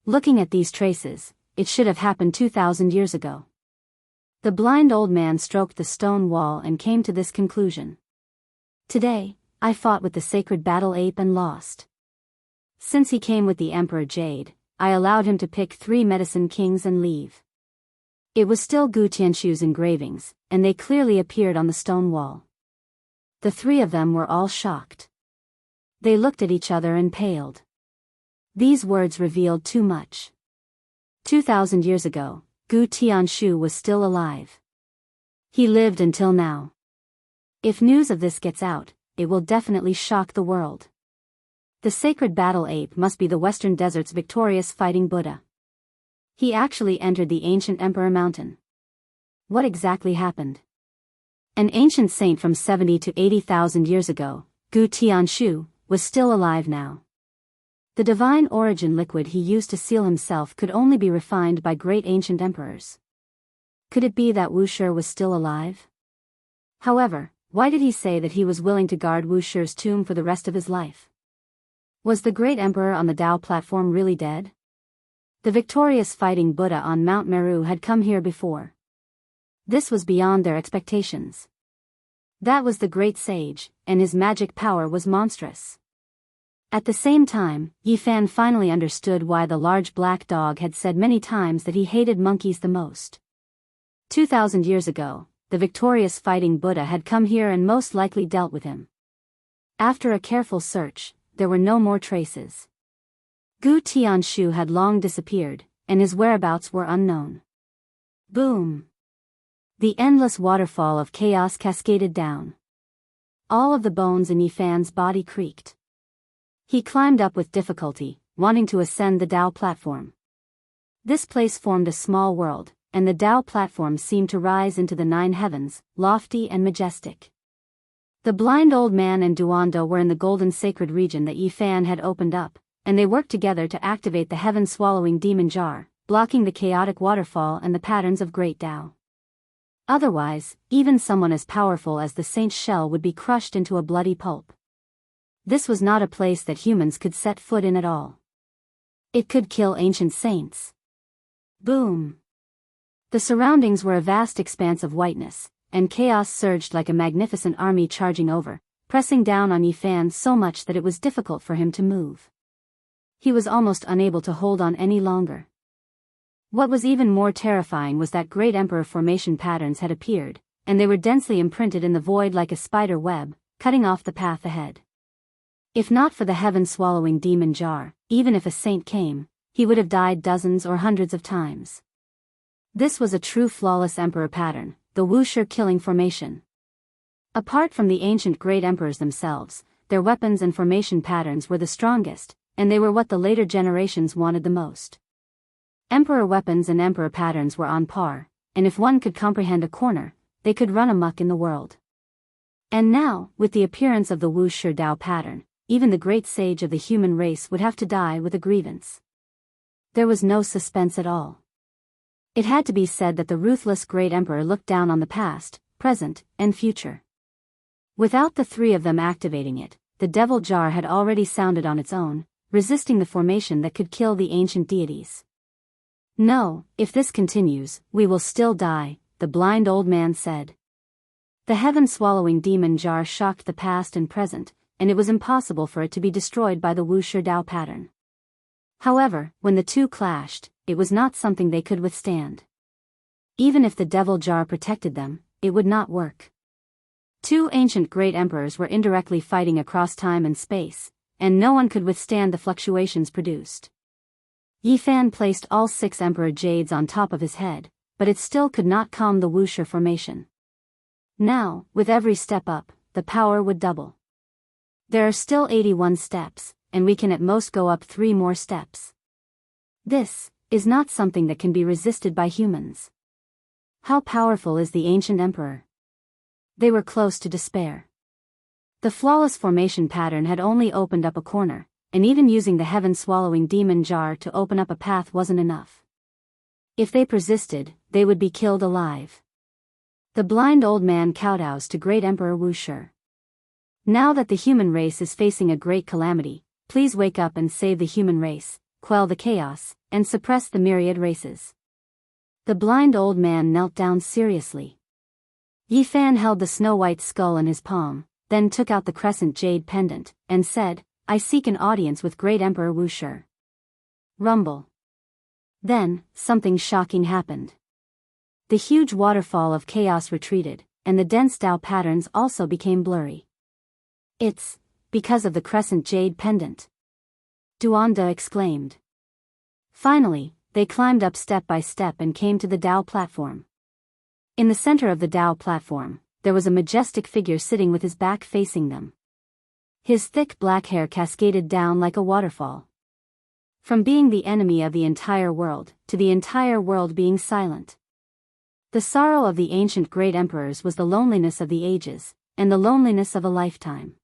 Looking at these traces, it should have happened 2,000 years ago. The blind old man stroked the stone wall and came to this conclusion. Today, I fought with the sacred battle ape and lost. Since he came with the Emperor Jade, I allowed him to pick 3 medicine kings and leave. It was still Gu Tianshu's engravings, and they clearly appeared on the stone wall. The 3 of them were all shocked. They looked at each other and paled. These words revealed too much. 2,000 years ago, Gu Tianshu was still alive. He lived until now. If news of this gets out, it will definitely shock the world. The sacred battle ape must be the Western Desert's victorious fighting Buddha. He actually entered the ancient Emperor Mountain. What exactly happened? An ancient saint from 70 to 80,000 years ago, Gu Tianshu, was still alive now. The divine origin liquid he used to seal himself could only be refined by great ancient emperors. Could it be that Wu Shi was still alive? However, why did he say that he was willing to guard Wu Shi's tomb for the rest of his life? Was the great emperor on the Tao platform really dead? The victorious fighting Buddha on Mount Meru had come here before. This was beyond their expectations. That was the great sage, and his magic power was monstrous. At the same time, Yi Fan finally understood why the large black dog had said many times that he hated monkeys the most. 2,000 years ago, the victorious fighting Buddha had come here and most likely dealt with him. After a careful search, there were no more traces. Gu Tianshu had long disappeared, and his whereabouts were unknown. Boom! The endless waterfall of chaos cascaded down. All of the bones in Yi Fan's body creaked. He climbed up with difficulty, wanting to ascend the Tao platform. This place formed a small world, and the Tao platform seemed to rise into the 9 heavens, lofty and majestic. The blind old man and Duanda were in the golden sacred region that Yi Fan had opened up, and they worked together to activate the heaven-swallowing demon jar, blocking the chaotic waterfall and the patterns of great Tao. Otherwise, even someone as powerful as the saint's shell would be crushed into a bloody pulp. This was not a place that humans could set foot in at all. It could kill ancient saints. Boom! The surroundings were a vast expanse of whiteness, and chaos surged like a magnificent army charging over, pressing down on Yi Fan so much that it was difficult for him to move. He was almost unable to hold on any longer. What was even more terrifying was that great emperor formation patterns had appeared, and they were densely imprinted in the void like a spider web, cutting off the path ahead. If not for the heaven-swallowing demon jar, even if a saint came, he would have died dozens or hundreds of times. This was a true flawless emperor pattern, the Wu Shi killing formation. Apart from the ancient great emperors themselves, their weapons and formation patterns were the strongest, and they were what the later generations wanted the most. Emperor weapons and emperor patterns were on par, and if one could comprehend a corner, they could run amok in the world. And now, with the appearance of the Wu Shi Dao pattern, even the great sage of the human race would have to die with a grievance. There was no suspense at all. It had to be said that the ruthless great emperor looked down on the past, present, and future. Without the 3 of them activating it, the devil jar had already sounded on its own, resisting the formation that could kill the ancient deities. No, if this continues, we will still die, the blind old man said. The heaven-swallowing demon jar shocked the past and present, and it was impossible for it to be destroyed by the Wu Shi Dao pattern. However, when the two clashed, it was not something they could withstand. Even if the devil jar protected them, it would not work. 2 ancient great emperors were indirectly fighting across time and space, and no one could withstand the fluctuations produced. Yi Fan placed all 6 emperor jades on top of his head, but it still could not calm the Wu Shi formation. Now, with every step up, the power would double. There are still 81 steps, and we can at most go up 3 more steps. This is not something that can be resisted by humans. How powerful is the ancient emperor? They were close to despair. The flawless formation pattern had only opened up a corner, and even using the heaven-swallowing demon jar to open up a path wasn't enough. If they persisted, they would be killed alive. The blind old man kowtows to great Emperor Wu Shi. Now that the human race is facing a great calamity, please wake up and save the human race, quell the chaos, and suppress the myriad races. The blind old man knelt down seriously. Yi Fan held the snow-white skull in his palm, then took out the crescent jade pendant, and said, "I seek an audience with great Emperor Wu Shi." Rumble. Then, something shocking happened. The huge waterfall of chaos retreated, and the dense Tao patterns also became blurry. "It's because of the crescent jade pendant," Duanda exclaimed. Finally, they climbed up step by step and came to the Tao platform. In the center of the Tao platform, there was a majestic figure sitting with his back facing them. His thick black hair cascaded down like a waterfall. From being the enemy of the entire world, to the entire world being silent. The sorrow of the ancient great emperors was the loneliness of the ages, and the loneliness of a lifetime.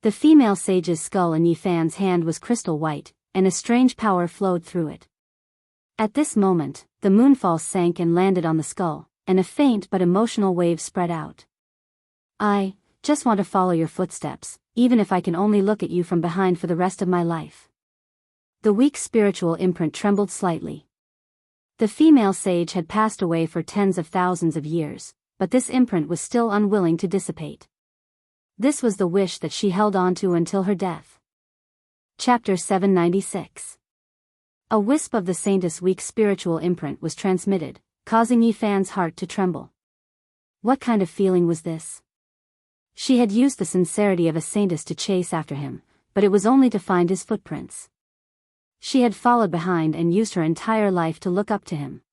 The female sage's skull in Yi Fan's hand was crystal white, and a strange power flowed through it. At this moment, the moonfall sank and landed on the skull, and a faint but emotional wave spread out. "I just want to follow your footsteps, even if I can only look at you from behind for the rest of my life." The weak spiritual imprint trembled slightly. The female sage had passed away for tens of thousands of years, but this imprint was still unwilling to dissipate. This was the wish that she held on to until her death. Chapter 796. A wisp of the saintess' weak spiritual imprint was transmitted, causing Yi Fan's heart to tremble. What kind of feeling was this? She had used the sincerity of a saintess to chase after him, but it was only to find his footprints. She had followed behind and used her entire life to look up to him.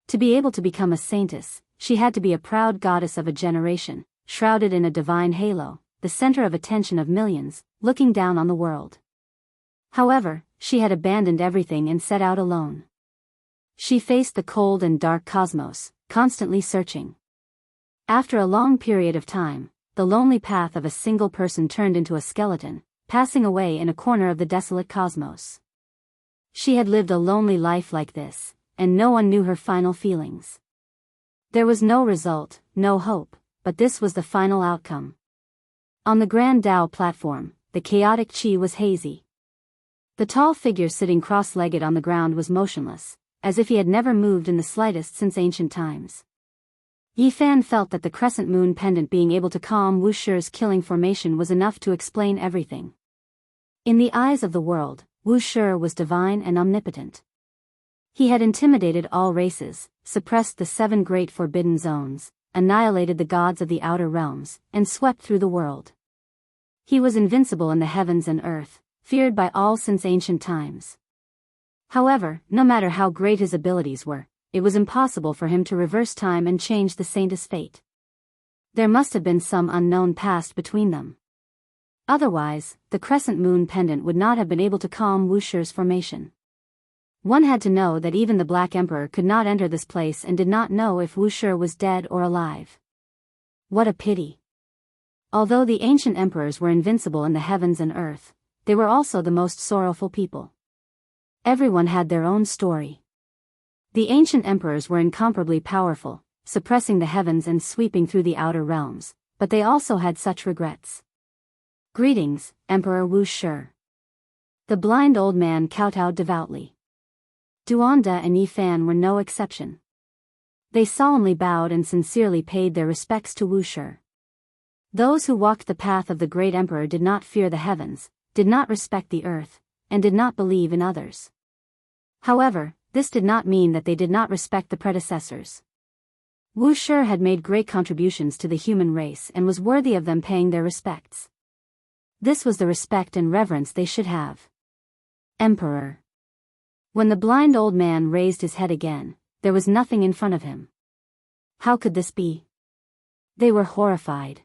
To be able to become a saintess, she had to be a proud goddess of a generation, shrouded in a divine halo, the center of attention of millions, looking down on the world. However, she had abandoned everything and set out alone. She faced the cold and dark cosmos, constantly searching. After a long period of time, the lonely path of a single person turned into a skeleton, passing away in a corner of the desolate cosmos. She had lived a lonely life like this, and no one knew her final feelings. There was no result, no hope, but this was the final outcome. On the Grand Tao platform, the chaotic chi was hazy. The tall figure sitting cross-legged on the ground was motionless, as if he had never moved in the slightest since ancient times. Yi Fan felt that the crescent moon pendant being able to calm Wu Shi's killing formation was enough to explain everything. In the eyes of the world, Wu Shi was divine and omnipotent. He had intimidated all races, suppressed the 7 great forbidden zones, annihilated the gods of the outer realms, and swept through the world. He was invincible in the heavens and earth, feared by all since ancient times. However, no matter how great his abilities were, it was impossible for him to reverse time and change the saintess' fate. There must have been some unknown past between them. Otherwise, the crescent moon pendant would not have been able to calm Wu Shi's formation. One had to know that even the Black Emperor could not enter this place and did not know if Wu Shi was dead or alive. What a pity. Although the ancient emperors were invincible in the heavens and earth, they were also the most sorrowful people. Everyone had their own story. The ancient emperors were incomparably powerful, suppressing the heavens and sweeping through the outer realms, but they also had such regrets. "Greetings, Emperor Wu Shi." The blind old man kowtowed devoutly. Duanda and Yi Fan were no exception. They solemnly bowed and sincerely paid their respects to Wu Shi. Those who walked the path of the great emperor did not fear the heavens, did not respect the earth, and did not believe in others. However, this did not mean that they did not respect the predecessors. Wu Shi had made great contributions to the human race and was worthy of them paying their respects. This was the respect and reverence they should have. Emperor. When the blind old man raised his head again, there was nothing in front of him. How could this be? They were horrified.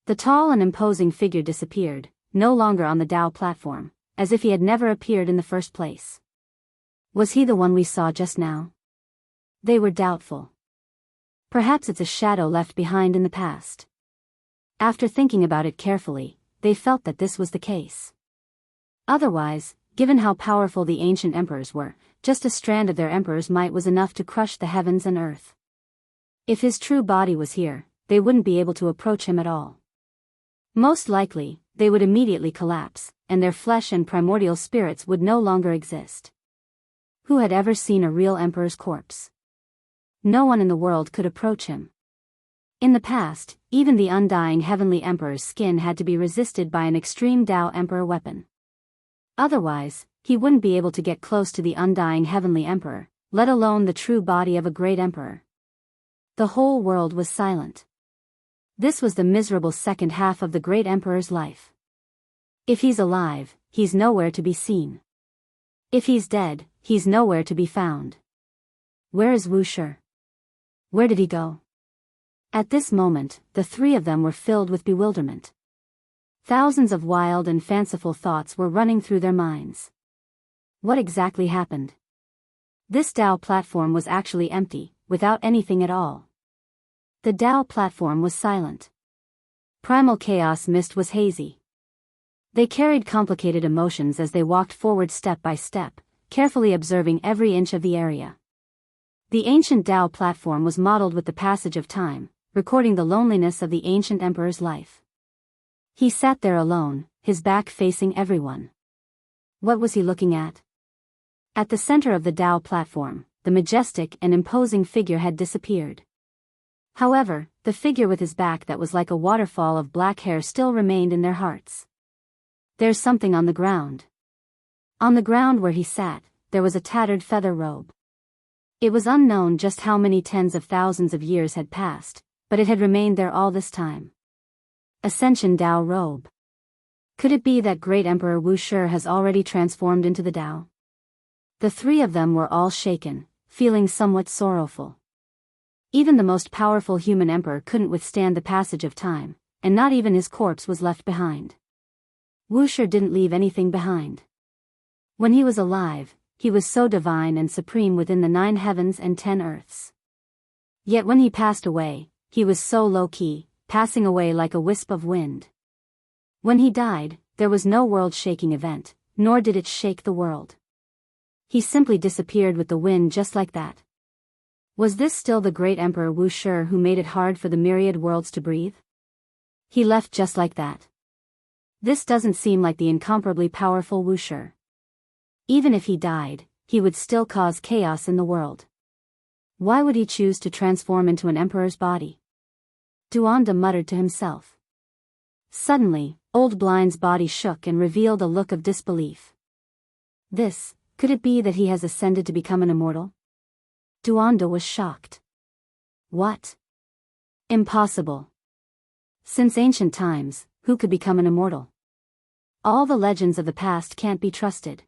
The tall and imposing figure disappeared, no longer on the Tao platform, as if he had never appeared in the first place. Was he the one we saw just now? They were doubtful. Perhaps it's a shadow left behind in the past. After thinking about it carefully, they felt that this was the case. Otherwise, given how powerful the ancient emperors were, just a strand of their emperor's might was enough to crush the heavens and earth. If his true body was here, they wouldn't be able to approach him at all. Most likely, they would immediately collapse, and their flesh and primordial spirits would no longer exist. Who had ever seen a real emperor's corpse? No one in the world could approach him. In the past, even the undying heavenly emperor's skin had to be resisted by an extreme Tao emperor weapon. Otherwise, he wouldn't be able to get close to the undying heavenly emperor, let alone the true body of a great emperor. The whole world was silent. This was the miserable second half of the great emperor's life. If he's alive, he's nowhere to be seen. If he's dead, he's nowhere to be found. Where is Wu Shi? Where did he go? At this moment, the 3 of them were filled with bewilderment. Thousands of wild and fanciful thoughts were running through their minds. What exactly happened? This Tao platform was actually empty, without anything at all. The Tao platform was silent. Primal chaos mist was hazy. They carried complicated emotions as they walked forward step by step, carefully observing every inch of the area. The ancient Tao platform was modeled with the passage of time, recording the loneliness of the ancient emperor's life. He sat there alone, his back facing everyone. What was he looking at? At the center of the Tao platform, the majestic and imposing figure had disappeared. However, the figure with his back that was like a waterfall of black hair still remained in their hearts. There's something on the ground. On the ground where he sat, there was a tattered feather robe. It was unknown just how many tens of thousands of years had passed, but it had remained there all this time. Ascension Tao robe. Could it be that great Emperor Wu Shi has already transformed into the Tao? The three of them were all shaken, feeling somewhat sorrowful. Even the most powerful human emperor couldn't withstand the passage of time, and not even his corpse was left behind. Wu Shi didn't leave anything behind. When he was alive, he was so divine and supreme within the 9 heavens and 10 earths. Yet when he passed away, he was so low-key, passing away like a wisp of wind. When he died, there was no world-shaking event, nor did it shake the world. He simply disappeared with the wind just like that. Was this still the great Emperor Wu Shi who made it hard for the myriad worlds to breathe? He left just like that. This doesn't seem like the incomparably powerful Wu Shi. Even if he died, he would still cause chaos in the world. Why would he choose to transform into an emperor's body? Duanda muttered to himself. Suddenly, Old Blind's body shook and revealed a look of disbelief. Could it be that he has ascended to become an immortal? Duanda was shocked. What? Impossible. Since ancient times, who could become an immortal? All the legends of the past can't be trusted.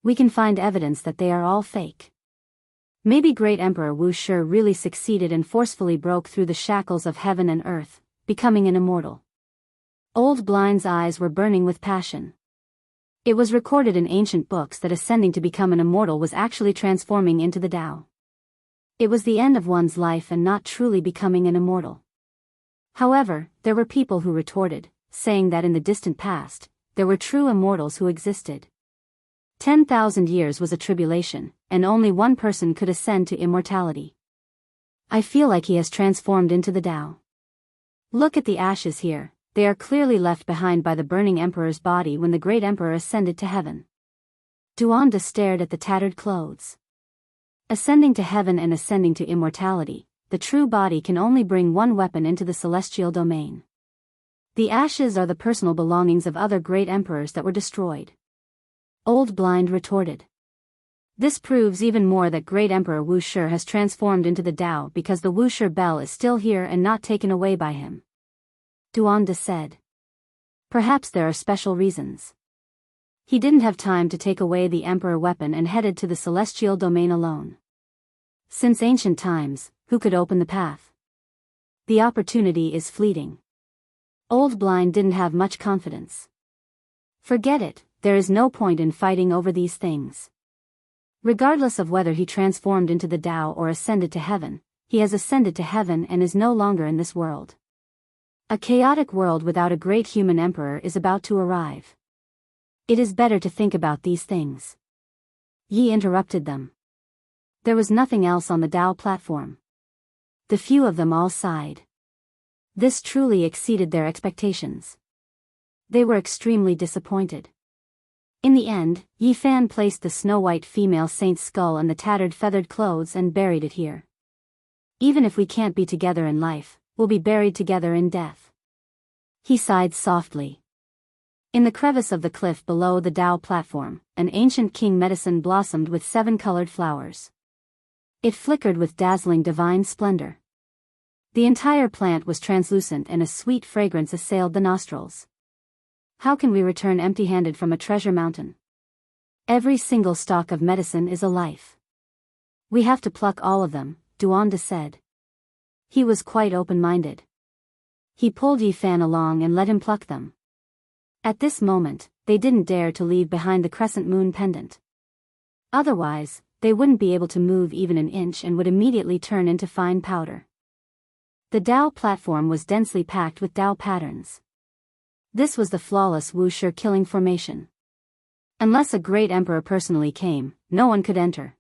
We can find evidence that they are all fake. Maybe great Emperor Wu Shi really succeeded and forcefully broke through the shackles of heaven and earth, becoming an immortal. Old Blind's eyes were burning with passion. It was recorded in ancient books that ascending to become an immortal was actually transforming into the Tao. It was the end of one's life and not truly becoming an immortal. However, there were people who retorted, saying that in the distant past, there were true immortals who existed. 10,000 years was a tribulation, and only one person could ascend to immortality. I feel like he has transformed into the Tao. Look at the ashes here, they are clearly left behind by the burning emperor's body when the great emperor ascended to heaven. Duanda stared at the tattered clothes. Ascending to heaven and ascending to immortality, the true body can only bring one weapon into the celestial domain. The ashes are the personal belongings of other great emperors that were destroyed. Old Blind retorted. This proves even more that great Emperor Wu Shi has transformed into the Tao because the Wu Shi bell is still here and not taken away by him. Duanda said. Perhaps there are special reasons. He didn't have time to take away the Emperor weapon and headed to the celestial domain alone. Since ancient times, who could open the path? The opportunity is fleeting. Old Blind didn't have much confidence. Forget it. There is no point in fighting over these things. Regardless of whether he transformed into the Tao or ascended to heaven, he has ascended to heaven and is no longer in this world. A chaotic world without a great human emperor is about to arrive. It is better to think about these things. Yi interrupted them. There was nothing else on the Tao platform. The few of them all sighed. This truly exceeded their expectations. They were extremely disappointed. In the end, Yi Fan placed the snow-white female saint's skull on the tattered feathered clothes and buried it here. Even if we can't be together in life, we'll be buried together in death. He sighed softly. In the crevice of the cliff below the Tao platform, an ancient king medicine blossomed with 7 colored flowers. It flickered with dazzling divine splendor. The entire plant was translucent and a sweet fragrance assailed the nostrils. How can we return empty-handed from a treasure mountain? Every single stalk of medicine is a life. We have to pluck all of them, Duanda said. He was quite open-minded. He pulled Yi Fan along and let him pluck them. At this moment, they didn't dare to leave behind the crescent moon pendant. Otherwise, they wouldn't be able to move even an inch and would immediately turn into fine powder. The Tao platform was densely packed with Tao patterns. This was the flawless Wuxia killing formation. Unless a great emperor personally came, no one could enter.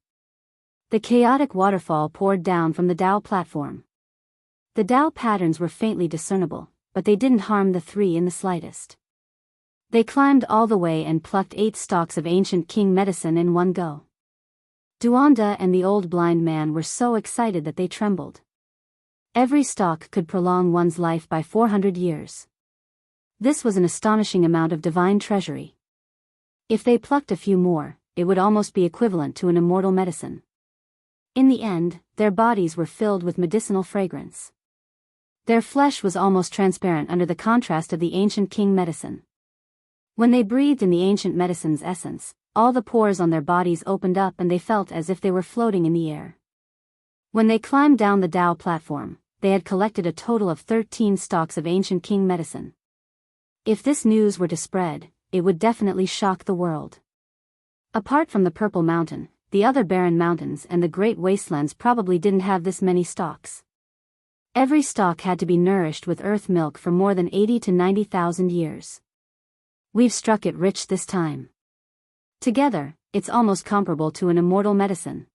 The chaotic waterfall poured down from the Dao platform. The Dao patterns were faintly discernible, but they didn't harm the three in the slightest. They climbed all the way and plucked 8 stalks of ancient king medicine in one go. Duanda and the old blind man were so excited that they trembled. Every stalk could prolong one's life by 400 years. This was an astonishing amount of divine treasury. If they plucked a few more, it would almost be equivalent to an immortal medicine. In the end, their bodies were filled with medicinal fragrance. Their flesh was almost transparent under the contrast of the ancient king medicine. When they breathed in the ancient medicine's essence, all the pores on their bodies opened up and they felt as if they were floating in the air. When they climbed down the Dao platform, they had collected a total of 13 stalks of ancient king medicine. If this news were to spread, it would definitely shock the world. Apart from the Purple Mountain, the other barren mountains and the great wastelands probably didn't have this many stalks. Every stalk had to be nourished with earth milk for more than 80 to 90,000 years. We've struck it rich this time. Together, it's almost comparable to an immortal medicine.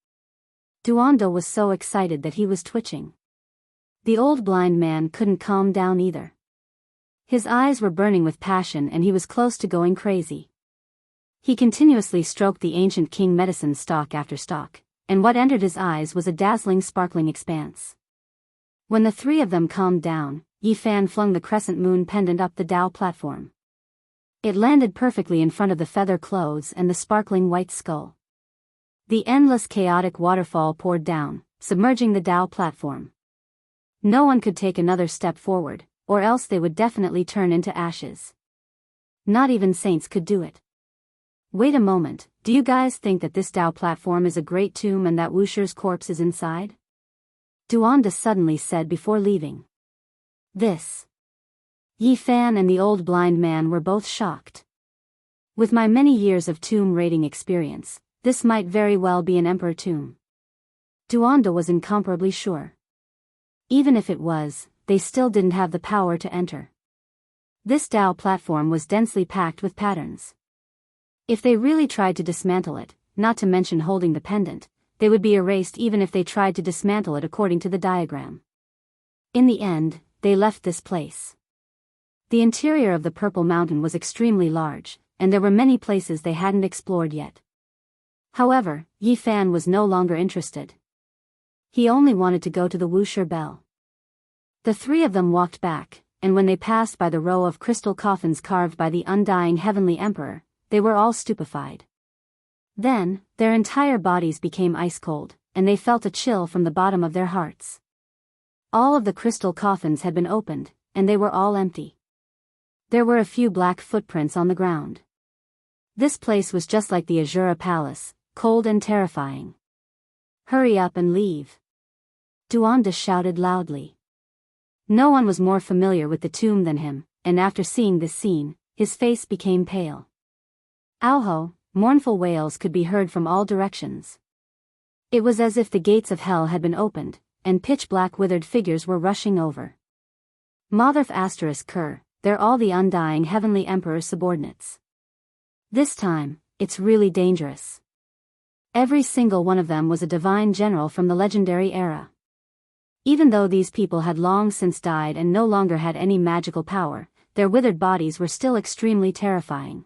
Duanda was so excited that he was twitching. The old blind man couldn't calm down either. His eyes were burning with passion and he was close to going crazy. He continuously stroked the ancient king medicine stalk after stalk, and what entered his eyes was a dazzling sparkling expanse. When the three of them calmed down, Yi Fan flung the crescent moon pendant up the Dao platform. It landed perfectly in front of the feather clothes and the sparkling white skull. The endless chaotic waterfall poured down, submerging the Dao platform. No one could take another step forward, or else they would definitely turn into ashes. Not even saints could do it. Wait a moment, do you guys think that this Dao platform is a great tomb and that Wuxia's corpse is inside? Duanda suddenly said before leaving. This. Yi Fan and the old blind man were both shocked. With my many years of tomb raiding experience, this might very well be an emperor tomb. Duanda was incomparably sure. Even if it was, they still didn't have the power to enter. This Dao platform was densely packed with patterns. If they really tried to dismantle it, not to mention holding the pendant, they would be erased even if they tried to dismantle it according to the diagram. In the end, they left this place. The interior of the Purple Mountain was extremely large, and there were many places they hadn't explored yet. However, Yi Fan was no longer interested. He only wanted to go to the Wuxia Bell. The three of them walked back, and when they passed by the row of crystal coffins carved by the undying heavenly emperor, they were all stupefied. Then, their entire bodies became ice cold, and they felt a chill from the bottom of their hearts. All of the crystal coffins had been opened, and they were all empty. There were a few black footprints on the ground. This place was just like the Azura Palace, cold and terrifying. Hurry up and leave. Duanda shouted loudly. No one was more familiar with the tomb than him, and after seeing this scene, his face became pale. Auho, mournful wails could be heard from all directions. It was as if the gates of hell had been opened, and pitch-black withered figures were rushing over. Motherf ****, they're all the undying heavenly emperor's subordinates. This time, it's really dangerous. Every single one of them was a divine general from the legendary era. Even though these people had long since died and no longer had any magical power, their withered bodies were still extremely terrifying.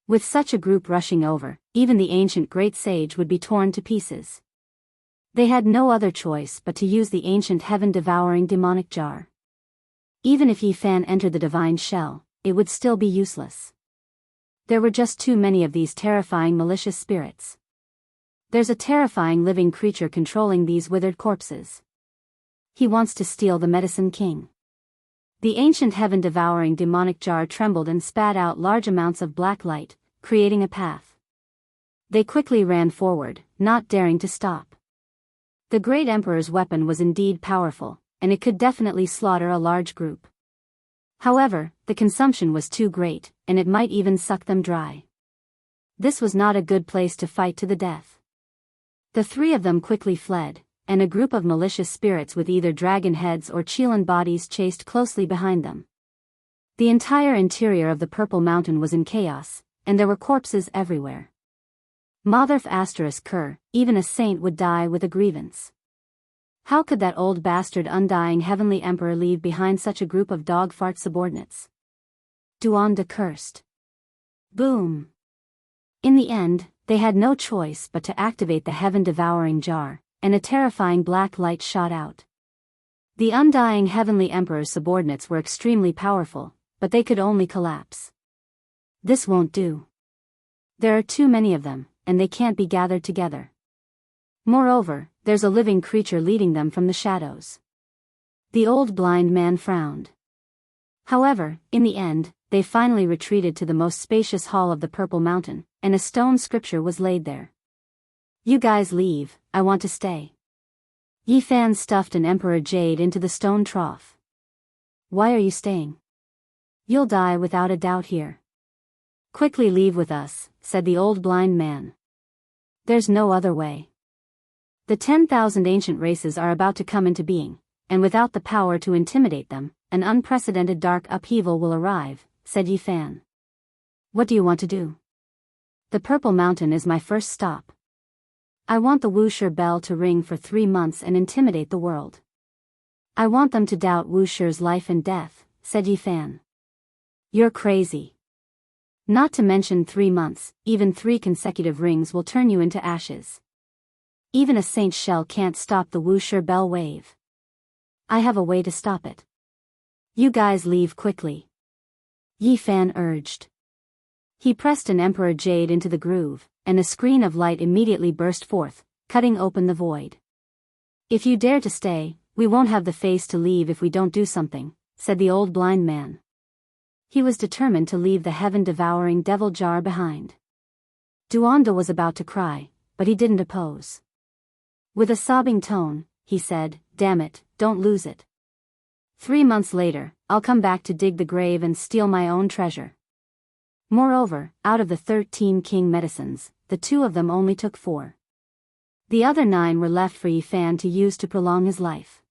With such a group rushing over, even the ancient great sage would be torn to pieces. They had no other choice but to use the ancient heaven-devouring demonic jar. Even if Yi Fan entered the divine shell, it would still be useless. There were just too many of these terrifying malicious spirits. There's a terrifying living creature controlling these withered corpses. He wants to steal the Medicine King. The ancient heaven-devouring demonic jar trembled and spat out large amounts of black light, creating a path. They quickly ran forward, not daring to stop. The great emperor's weapon was indeed powerful, and it could definitely slaughter a large group. However, the consumption was too great, and it might even suck them dry. This was not a good place to fight to the death. The three of them quickly fled, and a group of malicious spirits with either dragon heads or Qilin bodies chased closely behind them. The entire interior of the Purple Mountain was in chaos, and there were corpses everywhere. Motherf asterisk cur, even a saint would die with a grievance. How could that old bastard undying heavenly emperor leave behind such a group of dog-fart subordinates? Duanda cursed. Boom. In the end, they had no choice but to activate the heaven-devouring jar, and a terrifying black light shot out. The undying heavenly emperor's subordinates were extremely powerful, but they could only collapse. This won't do. There are too many of them, and they can't be gathered together. Moreover, there's a living creature leading them from the shadows. The old blind man frowned. However, in the end, they finally retreated to the most spacious hall of the Purple Mountain, and a stone scripture was laid there. You guys leave, I want to stay. Yi Fan stuffed an Emperor Jade into the stone trough. Why are you staying? You'll die without a doubt here. Quickly leave with us, said the old blind man. There's no other way. The 10,000 ancient races are about to come into being, and without the power to intimidate them, an unprecedented dark upheaval will arrive, said Yi Fan. What do you want to do? The Purple Mountain is my first stop. I want the Wuxia bell to ring for 3 months and intimidate the world. I want them to doubt Wuxia's life and death, said Yi Fan. You're crazy. Not to mention 3 months, even 3 consecutive rings will turn you into ashes. Even a saint's shell can't stop the Wuxia bell wave. I have a way to stop it. You guys leave quickly. Yi Fan urged. He pressed an Emperor Jade into the groove, and a screen of light immediately burst forth, cutting open the void. If you dare to stay, we won't have the face to leave if we don't do something, said the old blind man. He was determined to leave the heaven-devouring devil jar behind. Duanda was about to cry, but he didn't oppose. With a sobbing tone, he said, Damn it, don't lose it. 3 months later, I'll come back to dig the grave and steal my own treasure. Moreover, out of the 13 king medicines, the 2 of them only took 4. The other 9 were left for Yi Fan to use to prolong his life.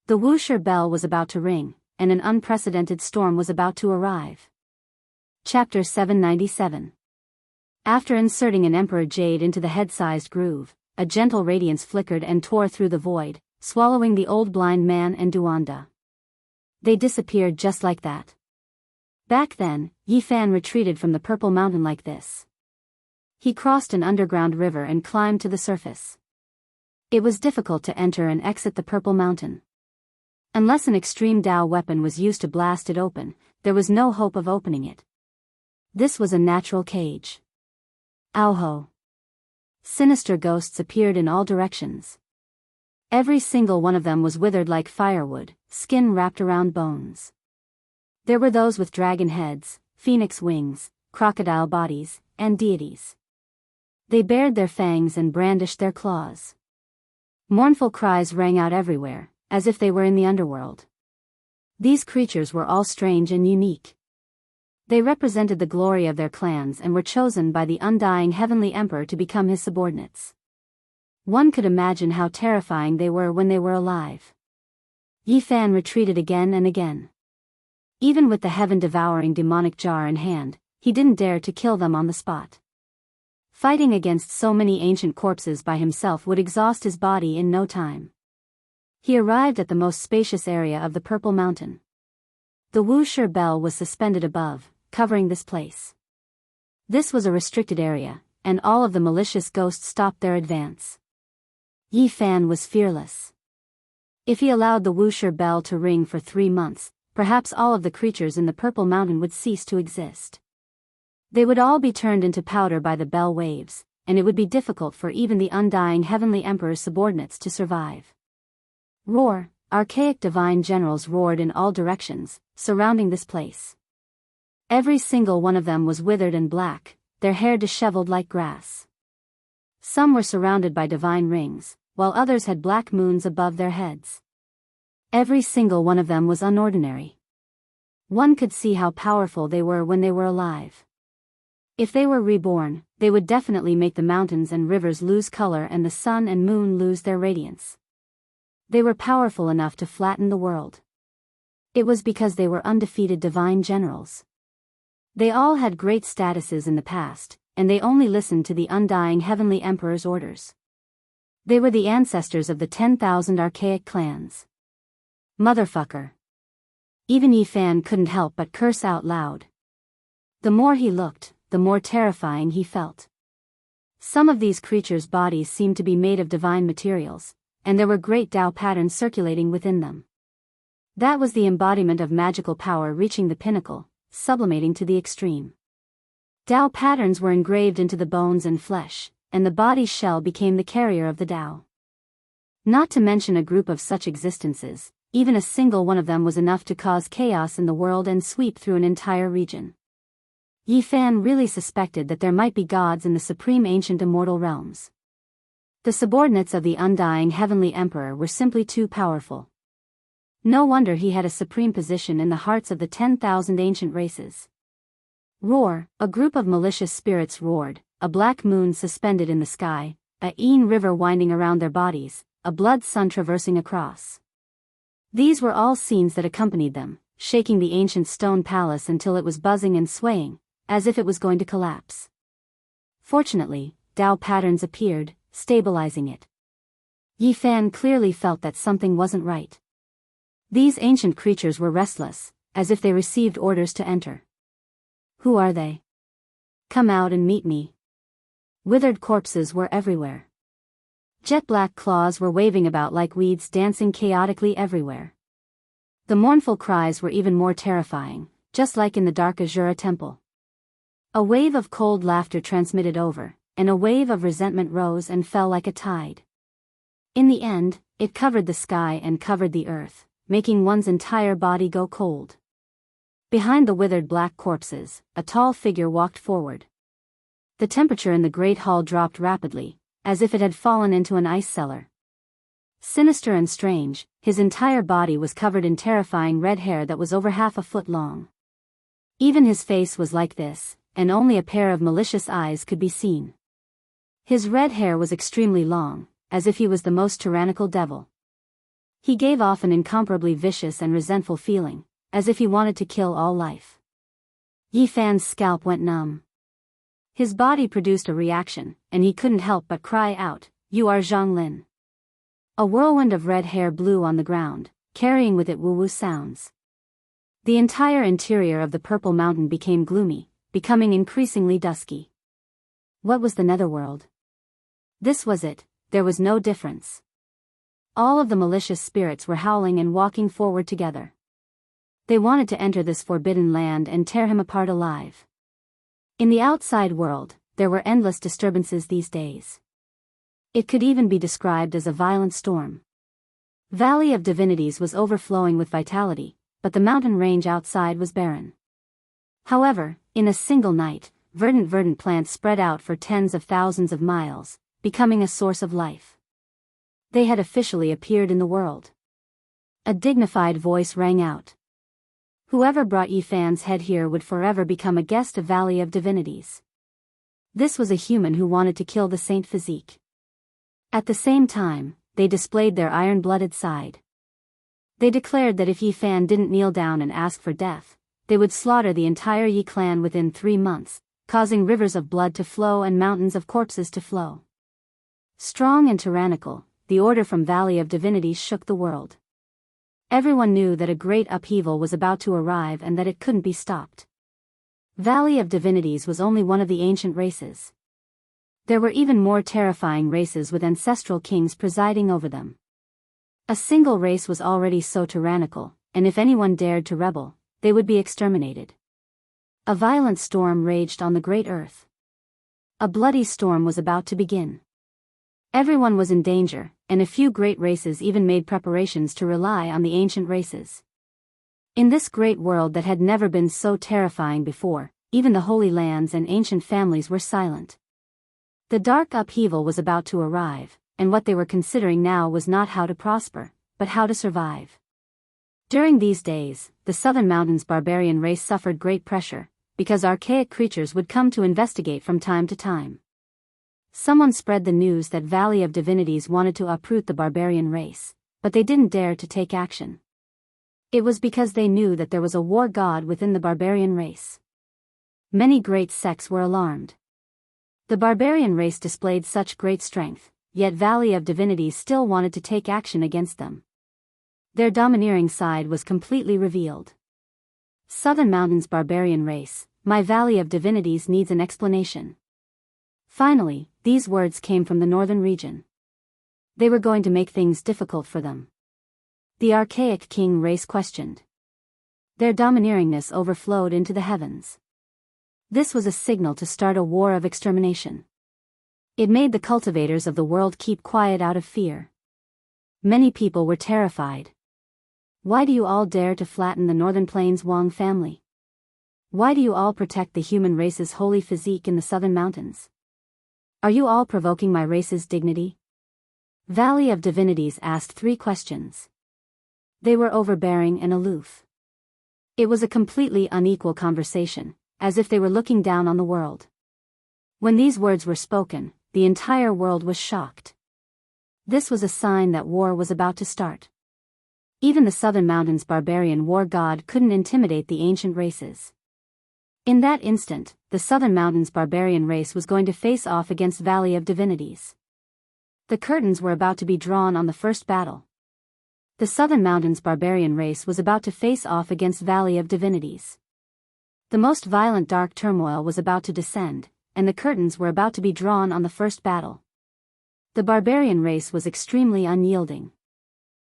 The Wuxia bell was about to ring, and an unprecedented storm was about to arrive. Chapter 797. After inserting an Emperor Jade into the head-sized groove, a gentle radiance flickered and tore through the void, swallowing the old blind man and Duanda. They disappeared just like that. Back then, Yi Fan retreated from the Purple Mountain like this. He crossed an underground river and climbed to the surface. It was difficult to enter and exit the Purple Mountain. Unless an extreme Dao weapon was used to blast it open, there was no hope of opening it. This was a natural cage. Auho. Sinister ghosts appeared in all directions. Every single one of them was withered like firewood, skin wrapped around bones. There were those with dragon heads, phoenix wings, crocodile bodies, and deities. They bared their fangs and brandished their claws. Mournful cries rang out everywhere, as if they were in the underworld. These creatures were all strange and unique. They represented the glory of their clans and were chosen by the undying heavenly emperor to become his subordinates. One could imagine how terrifying they were when they were alive. Yi Fan retreated again and again. Even with the heaven-devouring demonic jar in hand, he didn't dare to kill them on the spot. Fighting against so many ancient corpses by himself would exhaust his body in no time. He arrived at the most spacious area of the Purple Mountain. The Wuxia bell was suspended above, covering this place. This was a restricted area, and all of the malicious ghosts stopped their advance. Yi Fan was fearless. If he allowed the Wuxia bell to ring for 3 months, perhaps all of the creatures in the Purple Mountain would cease to exist. They would all be turned into powder by the bell waves, and it would be difficult for even the undying heavenly emperor's subordinates to survive. Roar! Archaic divine generals roared in all directions, surrounding this place. Every single one of them was withered and black, their hair disheveled like grass. Some were surrounded by divine rings, while others had black moons above their heads. Every single one of them was unordinary. One could see how powerful they were when they were alive. If they were reborn, they would definitely make the mountains and rivers lose color and the sun and moon lose their radiance. They were powerful enough to flatten the world. It was because they were undefeated divine generals. They all had great statuses in the past, and they only listened to the undying heavenly emperor's orders. They were the ancestors of the 10,000 archaic clans. Motherfucker. Even Yi Fan couldn't help but curse out loud. The more he looked, the more terrifying he felt. Some of these creatures' bodies seemed to be made of divine materials, and there were great Tao patterns circulating within them. That was the embodiment of magical power reaching the pinnacle, sublimating to the extreme. Tao patterns were engraved into the bones and flesh, and the body's shell became the carrier of the Tao. Not to mention a group of such existences, even a single one of them was enough to cause chaos in the world and sweep through an entire region. Yi Fan really suspected that there might be gods in the supreme ancient immortal realms. The subordinates of the undying heavenly emperor were simply too powerful. No wonder he had a supreme position in the hearts of the 10,000 ancient races. Roar, a group of malicious spirits roared, a black moon suspended in the sky, a Ain river winding around their bodies, a blood sun traversing across. These were all scenes that accompanied them, shaking the ancient stone palace until it was buzzing and swaying, as if it was going to collapse. Fortunately, Tao patterns appeared, stabilizing it. Yi Fan clearly felt that something wasn't right. These ancient creatures were restless, as if they received orders to enter. Who are they? Come out and meet me. Withered corpses were everywhere. Jet-black claws were waving about like weeds dancing chaotically everywhere. The mournful cries were even more terrifying, just like in the dark Azura temple. A wave of cold laughter transmitted over, and a wave of resentment rose and fell like a tide. In the end, it covered the sky and covered the earth, making one's entire body go cold. Behind the withered black corpses, a tall figure walked forward. The temperature in the great hall dropped rapidly, as if it had fallen into an ice cellar. Sinister and strange, his entire body was covered in terrifying red hair that was over half a foot long. Even his face was like this, and only a pair of malicious eyes could be seen. His red hair was extremely long, as if he was the most tyrannical devil. He gave off an incomparably vicious and resentful feeling, as if he wanted to kill all life. Yi Fan's scalp went numb. His body produced a reaction, and he couldn't help but cry out, "You are Zhang Lin." A whirlwind of red hair blew on the ground, carrying with it woo-woo sounds. The entire interior of the Purple Mountain became gloomy, becoming increasingly dusky. What was the Netherworld? This was it, there was no difference. All of the malicious spirits were howling and walking forward together. They wanted to enter this forbidden land and tear him apart alive. In the outside world, there were endless disturbances these days. It could even be described as a violent storm. Valley of Divinities was overflowing with vitality, but the mountain range outside was barren. However, in a single night, verdant plants spread out for tens of thousands of miles, becoming a source of life. They had officially appeared in the world. A dignified voice rang out. Whoever brought Yi Fan's head here would forever become a guest of Valley of Divinities. This was a human who wanted to kill the Saint Physique. At the same time, they displayed their iron-blooded side. They declared that if Yi Fan didn't kneel down and ask for death, they would slaughter the entire Yi clan within 3 months, causing rivers of blood to flow and mountains of corpses to flow. Strong and tyrannical, the order from Valley of Divinities shook the world. Everyone knew that a great upheaval was about to arrive and that it couldn't be stopped. Valley of Divinities was only one of the ancient races. There were even more terrifying races with ancestral kings presiding over them. A single race was already so tyrannical, and if anyone dared to rebel, they would be exterminated. A violent storm raged on the great earth. A bloody storm was about to begin. Everyone was in danger, and a few great races even made preparations to rely on the ancient races. In this great world that had never been so terrifying before, even the Holy Lands and ancient families were silent. The dark upheaval was about to arrive, and what they were considering now was not how to prosper, but how to survive. During these days, the Southern Mountains barbarian race suffered great pressure, because archaic creatures would come to investigate from time to time. Someone spread the news that Valley of Divinities wanted to uproot the barbarian race, but they didn't dare to take action. It was because they knew that there was a war god within the barbarian race. Many great sects were alarmed. The barbarian race displayed such great strength, yet Valley of Divinities still wanted to take action against them. Their domineering side was completely revealed. Southern Mountains barbarian race, my Valley of Divinities needs an explanation. Finally, these words came from the northern region. They were going to make things difficult for them. The archaic king race questioned. Their domineeringness overflowed into the heavens. This was a signal to start a war of extermination. It made the cultivators of the world keep quiet out of fear. Many people were terrified. Why do you all dare to flatten the Northern Plains Wang family? Why do you all protect the human race's holy physique in the Southern Mountains? Are you all provoking my race's dignity? Valley of Divinities asked 3 questions. They were overbearing and aloof. It was a completely unequal conversation, as if they were looking down on the world. When these words were spoken, the entire world was shocked. This was a sign that war was about to start. Even the Southern Mountains barbarian war god couldn't intimidate the ancient races. In that instant, the Southern Mountains barbarian race was going to face off against Valley of Divinities. The curtains were about to be drawn on the first battle. The Southern Mountains barbarian race was about to face off against Valley of Divinities. The most violent dark turmoil was about to descend, and the curtains were about to be drawn on the first battle. The barbarian race was extremely unyielding.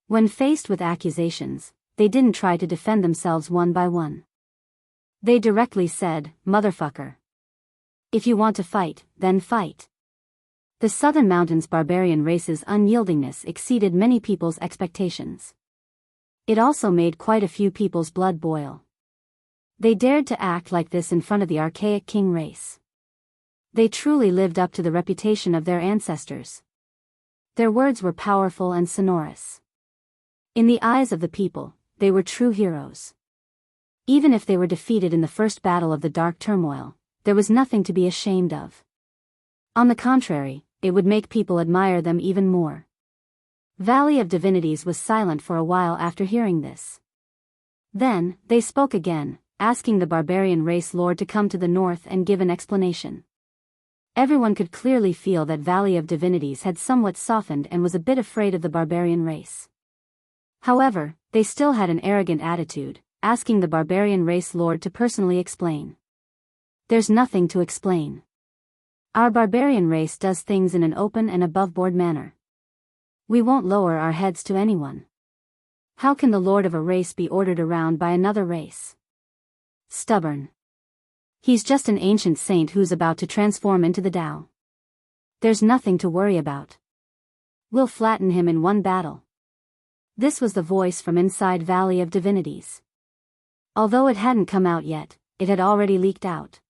When faced with accusations, they didn't try to defend themselves one by one. They directly said, "Motherfucker. If you want to fight, then fight." The Southern Mountains barbarian race's unyieldingness exceeded many people's expectations. It also made quite a few people's blood boil. They dared to act like this in front of the archaic king race. They truly lived up to the reputation of their ancestors. Their words were powerful and sonorous. In the eyes of the people, they were true heroes. Even if they were defeated in the first battle of the dark turmoil, there was nothing to be ashamed of. On the contrary, it would make people admire them even more. Valley of Divinities was silent for a while after hearing this. Then, they spoke again, asking the barbarian race lord to come to the north and give an explanation. Everyone could clearly feel that Valley of Divinities had somewhat softened and was a bit afraid of the barbarian race. However, they still had an arrogant attitude, asking the barbarian race lord to personally explain. There's nothing to explain. Our barbarian race does things in an open and above-board manner. We won't lower our heads to anyone. How can the lord of a race be ordered around by another race? Stubborn. He's just an ancient saint who's about to transform into the Tao. There's nothing to worry about. We'll flatten him in one battle. This was the voice from inside Valley of Divinities. Although it hadn't come out yet, it had already leaked out.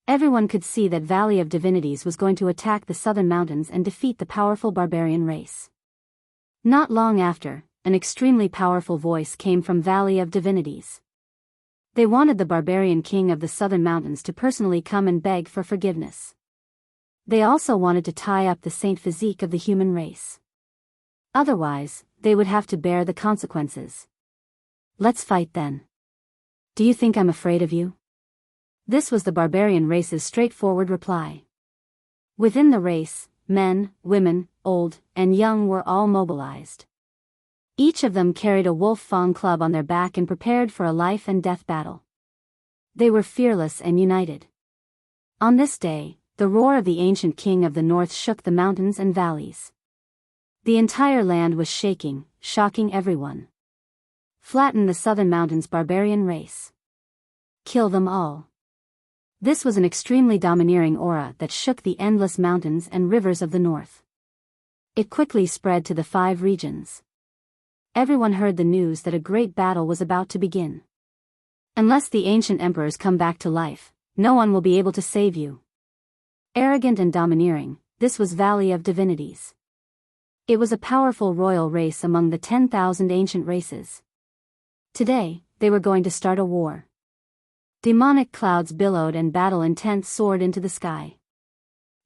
Everyone could see that Valley of Divinities was going to attack the Southern Mountains and defeat the powerful barbarian race. Not long after, an extremely powerful voice came from Valley of Divinities. They wanted the barbarian king of the Southern Mountains to personally come and beg for forgiveness. They also wanted to tie up the saint physique of the human race. Otherwise, they would have to bear the consequences. Let's fight then. Do you think I'm afraid of you? This was the barbarian race's straightforward reply. Within the race, men, women, old, and young were all mobilized. Each of them carried a wolf fang club on their back and prepared for a life and death battle. They were fearless and united. On this day, the roar of the ancient king of the north shook the mountains and valleys. The entire land was shaking, shocking everyone. Flatten the Southern Mountains barbarian race. Kill them all. This was an extremely domineering aura that shook the endless mountains and rivers of the north. It quickly spread to the 5 regions. Everyone heard the news that a great battle was about to begin. Unless the ancient emperors come back to life, no one will be able to save you. Arrogant and domineering, this was Valley of Divinities. It was a powerful royal race among the 10,000 ancient races. Today, they were going to start a war. Demonic clouds billowed and battle intent soared into the sky.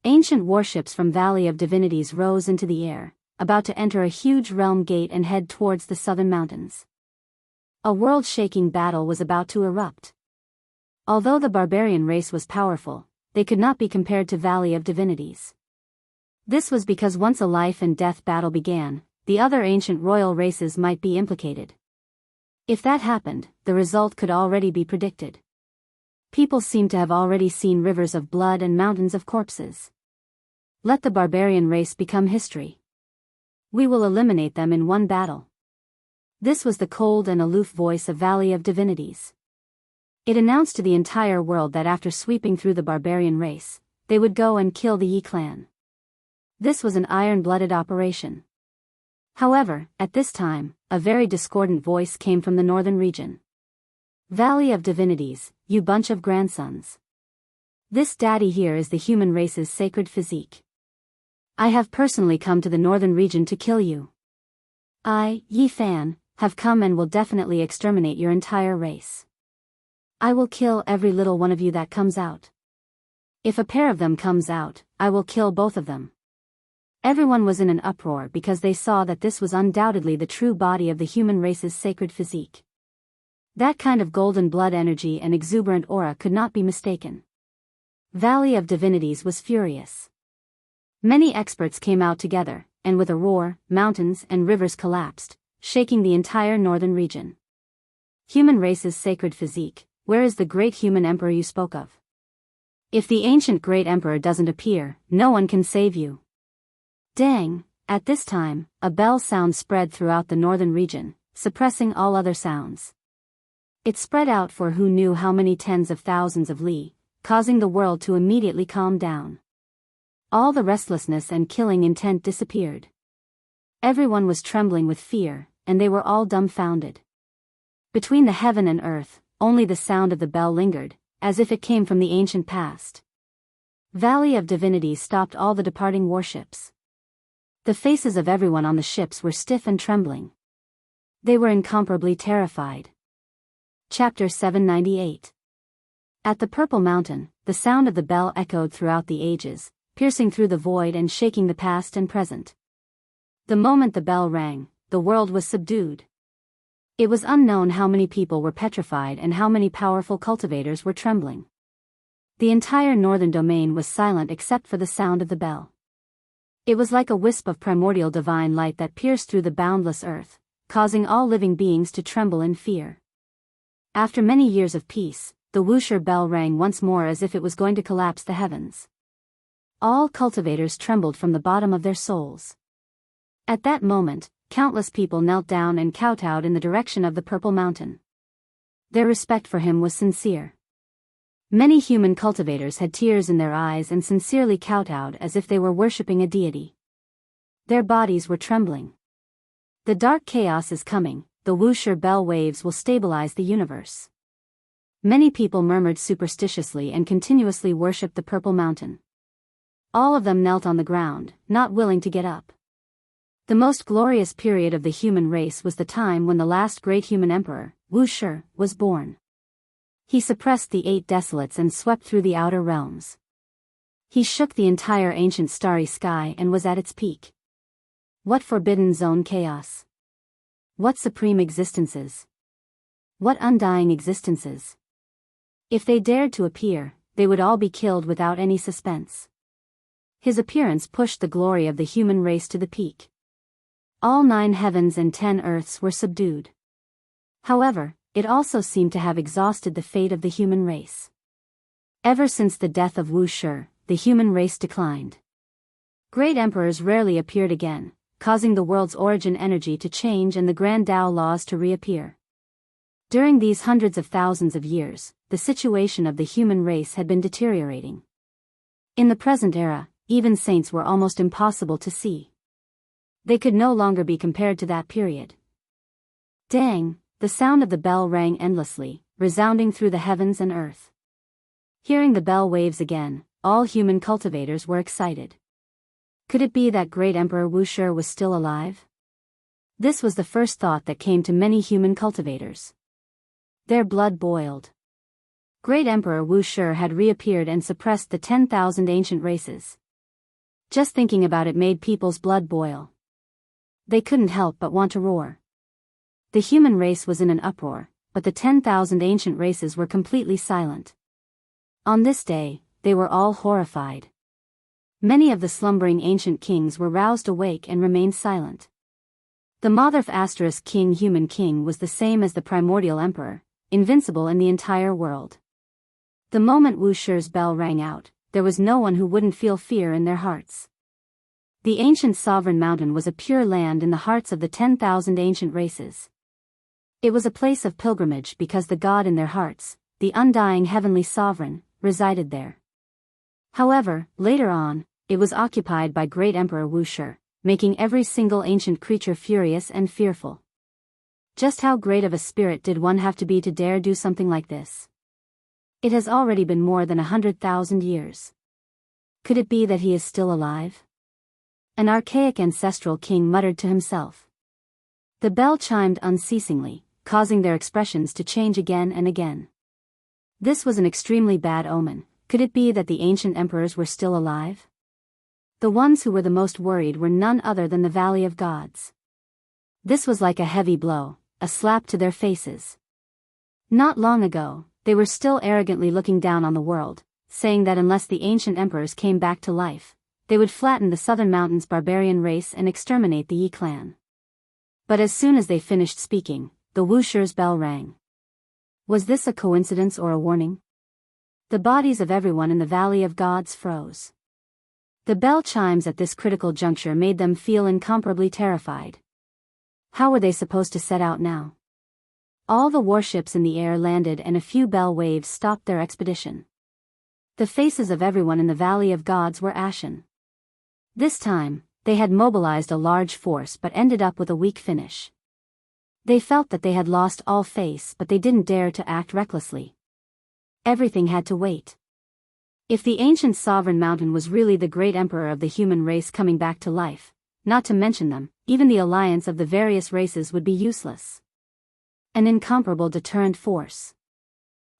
Ancient warships from Valley of Divinities rose into the air, about to enter a huge realm gate and head towards the Southern Mountains. A world-shaking battle was about to erupt. Although the barbarian race was powerful, they could not be compared to Valley of Divinities. This was because once a life and death battle began, the other ancient royal races might be implicated. If that happened, the result could already be predicted. People seemed to have already seen rivers of blood and mountains of corpses. Let the barbarian race become history. We will eliminate them in one battle. This was the cold and aloof voice of Valley of Divinities. It announced to the entire world that after sweeping through the barbarian race, they would go and kill the Yi clan. This was an iron-blooded operation. However, at this time, a very discordant voice came from the northern region. Valley of Divinities, you bunch of grandsons. This daddy here is the human race's sacred physique. I have personally come to the northern region to kill you. I, Yi Fan, have come and will definitely exterminate your entire race. I will kill every little one of you that comes out. If a pair of them comes out, I will kill both of them. Everyone was in an uproar because they saw that this was undoubtedly the true body of the human race's sacred physique. That kind of golden blood energy and exuberant aura could not be mistaken. Valley of Divinities was furious. Many experts came out together, and with a roar, mountains and rivers collapsed, shaking the entire northern region. Human race's sacred physique, where is the great human emperor you spoke of? If the ancient great emperor doesn't appear, no one can save you. Dang! At this time, a bell sound spread throughout the northern region, suppressing all other sounds. It spread out for who knew how many tens of thousands of li, causing the world to immediately calm down. All the restlessness and killing intent disappeared. Everyone was trembling with fear, and they were all dumbfounded. Between the heaven and earth, only the sound of the bell lingered, as if it came from the ancient past. Valley of Divinities stopped all the departing warships. The faces of everyone on the ships were stiff and trembling. They were incomparably terrified. Chapter 798. At the Purple Mountain, the sound of the bell echoed throughout the ages, piercing through the void and shaking the past and present. The moment the bell rang, the world was subdued. It was unknown how many people were petrified and how many powerful cultivators were trembling. The entire northern domain was silent except for the sound of the bell. It was like a wisp of primordial divine light that pierced through the boundless earth, causing all living beings to tremble in fear. After many years of peace, the whoosher bell rang once more as if it was going to collapse the heavens. All cultivators trembled from the bottom of their souls. At that moment, countless people knelt down and kowtowed in the direction of the Purple Mountain. Their respect for him was sincere. Many human cultivators had tears in their eyes and sincerely kowtowed as if they were worshipping a deity. Their bodies were trembling. The dark chaos is coming, the whoosher bell waves will stabilize the universe. Many people murmured superstitiously and continuously worshipped the Purple Mountain. All of them knelt on the ground, not willing to get up. The most glorious period of the human race was the time when the last great human emperor, Wusher, was born. He suppressed the 8 desolates and swept through the outer realms. He shook the entire ancient starry sky and was at its peak. What forbidden zone chaos! What supreme existences! What undying existences! If they dared to appear, they would all be killed without any suspense. His appearance pushed the glory of the human race to the peak. All 9 heavens and 10 earths were subdued. However, it also seemed to have exhausted the fate of the human race. Ever since the death of Wusher, the human race declined. Great emperors rarely appeared again, causing the world's origin energy to change and the grand Tao laws to reappear. During these hundreds of thousands of years, the situation of the human race had been deteriorating. In the present era, even saints were almost impossible to see. They could no longer be compared to that period. Dang! The sound of the bell rang endlessly, resounding through the heavens and earth. Hearing the bell waves again, all human cultivators were excited. Could it be that great Emperor Wusher was still alive? This was the first thought that came to many human cultivators. Their blood boiled. Great Emperor Wusher had reappeared and suppressed the 10,000 ancient races. Just thinking about it made people's blood boil. They couldn't help but want to roar. The human race was in an uproar, but the 10,000 ancient races were completely silent. On this day, they were all horrified. Many of the slumbering ancient kings were roused awake and remained silent. The Motherf * King Human King was the same as the primordial emperor, invincible in the entire world. The moment Wu Shi's bell rang out, there was no one who wouldn't feel fear in their hearts. The ancient sovereign mountain was a pure land in the hearts of the 10,000 ancient races. It was a place of pilgrimage because the God in their hearts, the undying heavenly sovereign, resided there. However, later on, it was occupied by great Emperor Wu Shi, making every single ancient creature furious and fearful. Just how great of a spirit did one have to be to dare do something like this? It has already been more than 100,000 years. Could it be that he is still alive? An archaic ancestral king muttered to himself. The bell chimed unceasingly, causing their expressions to change again and again. This was an extremely bad omen. Could it be that the ancient emperors were still alive? The ones who were the most worried were none other than the Valley of Gods. This was like a heavy blow, a slap to their faces. Not long ago, they were still arrogantly looking down on the world, saying that unless the ancient emperors came back to life, they would flatten the Southern Mountains barbarian race and exterminate the Yi clan. But as soon as they finished speaking, the Wu Shi's bell rang. Was this a coincidence or a warning? The bodies of everyone in the Valley of Gods froze. The bell chimes at this critical juncture made them feel incomparably terrified. How were they supposed to set out now? All the warships in the air landed and a few bell waves stopped their expedition. The faces of everyone in the Valley of Gods were ashen. This time, they had mobilized a large force but ended up with a weak finish. They felt that they had lost all face, but they didn't dare to act recklessly. Everything had to wait. If the ancient sovereign mountain was really the great emperor of the human race coming back to life, not to mention them, even the alliance of the various races would be useless. An incomparable deterrent force.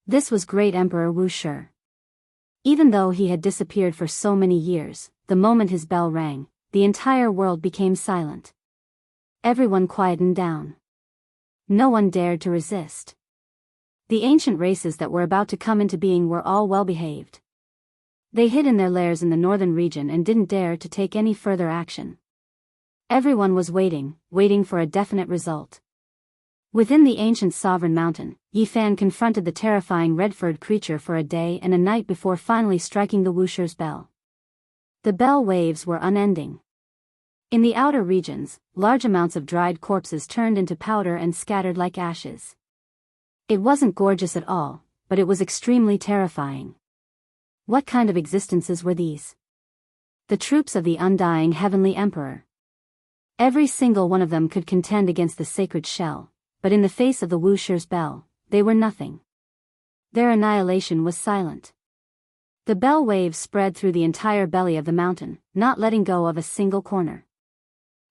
This was great Emperor Wu Shi. Even though he had disappeared for so many years, the moment his bell rang, the entire world became silent. Everyone quietened down. No one dared to resist. The ancient races that were about to come into being were all well behaved. They hid in their lairs in the northern region and didn't dare to take any further action. Everyone was waiting for a definite result. Within the ancient sovereign mountain, Yi Fan confronted the terrifying red-furred creature for a day and a night before finally striking the Wu Shi's bell. The bell waves were unending. In the outer regions, large amounts of dried corpses turned into powder and scattered like ashes. It wasn't gorgeous at all, but it was extremely terrifying. What kind of existences were these? The troops of the undying heavenly emperor. Every single one of them could contend against the sacred shell, but in the face of the Wu Shi's bell, they were nothing. Their annihilation was silent. The bell waves spread through the entire belly of the mountain, not letting go of a single corner.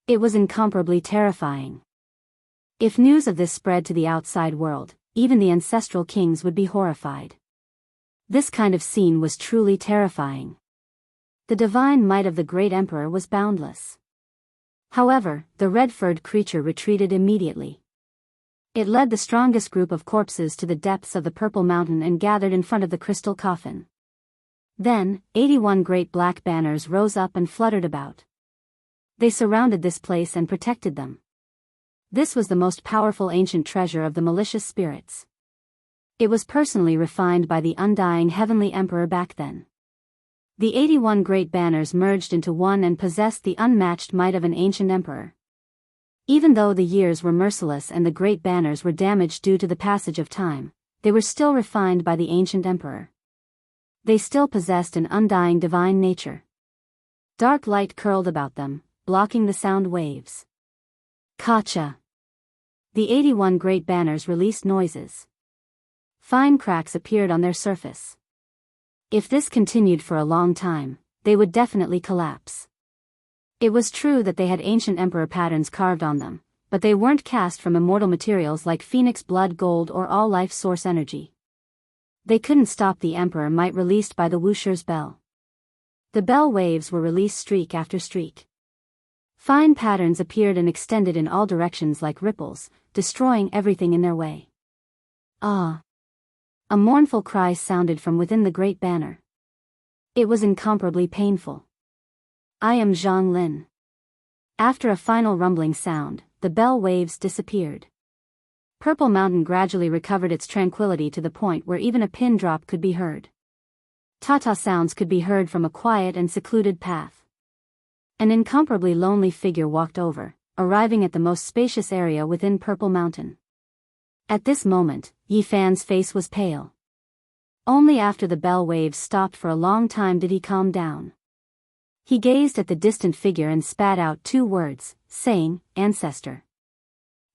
It was incomparably terrifying. If news of this spread to the outside world, even the ancestral kings would be horrified. This kind of scene was truly terrifying. The divine might of the great emperor was boundless. However, the red-furred creature retreated immediately. It led the strongest group of corpses to the depths of the purple mountain and gathered in front of the crystal coffin. Then, 81 great black banners rose up and fluttered about. They surrounded this place and protected them. This was the most powerful ancient treasure of the malicious spirits. It was personally refined by the undying heavenly emperor back then. The 81 great banners merged into one and possessed the unmatched might of an ancient emperor. Even though the years were merciless and the great banners were damaged due to the passage of time, they were still refined by the ancient emperor. They still possessed an undying divine nature. Dark light curled about them, blocking the sound waves. Kacha! The 81 great banners released noises. Fine cracks appeared on their surface. If this continued for a long time, they would definitely collapse. It was true that they had ancient emperor patterns carved on them, but they weren't cast from immortal materials like phoenix blood gold or all-life source energy. They couldn't stop the emperor might released by the Wu Shi's bell. The bell waves were released streak after streak. Fine patterns appeared and extended in all directions like ripples, destroying everything in their way. Ah! A mournful cry sounded from within the great banner. It was incomparably painful. I am Zhang Lin. After a final rumbling sound, the bell waves disappeared. Purple Mountain gradually recovered its tranquility to the point where even a pin drop could be heard. Ta-ta sounds could be heard from a quiet and secluded path. An incomparably lonely figure walked over, arriving at the most spacious area within Purple Mountain. At this moment, Yi Fan's face was pale. Only after the bell waves stopped for a long time did he calm down. He gazed at the distant figure and spat out 2 words, saying, "Ancestor."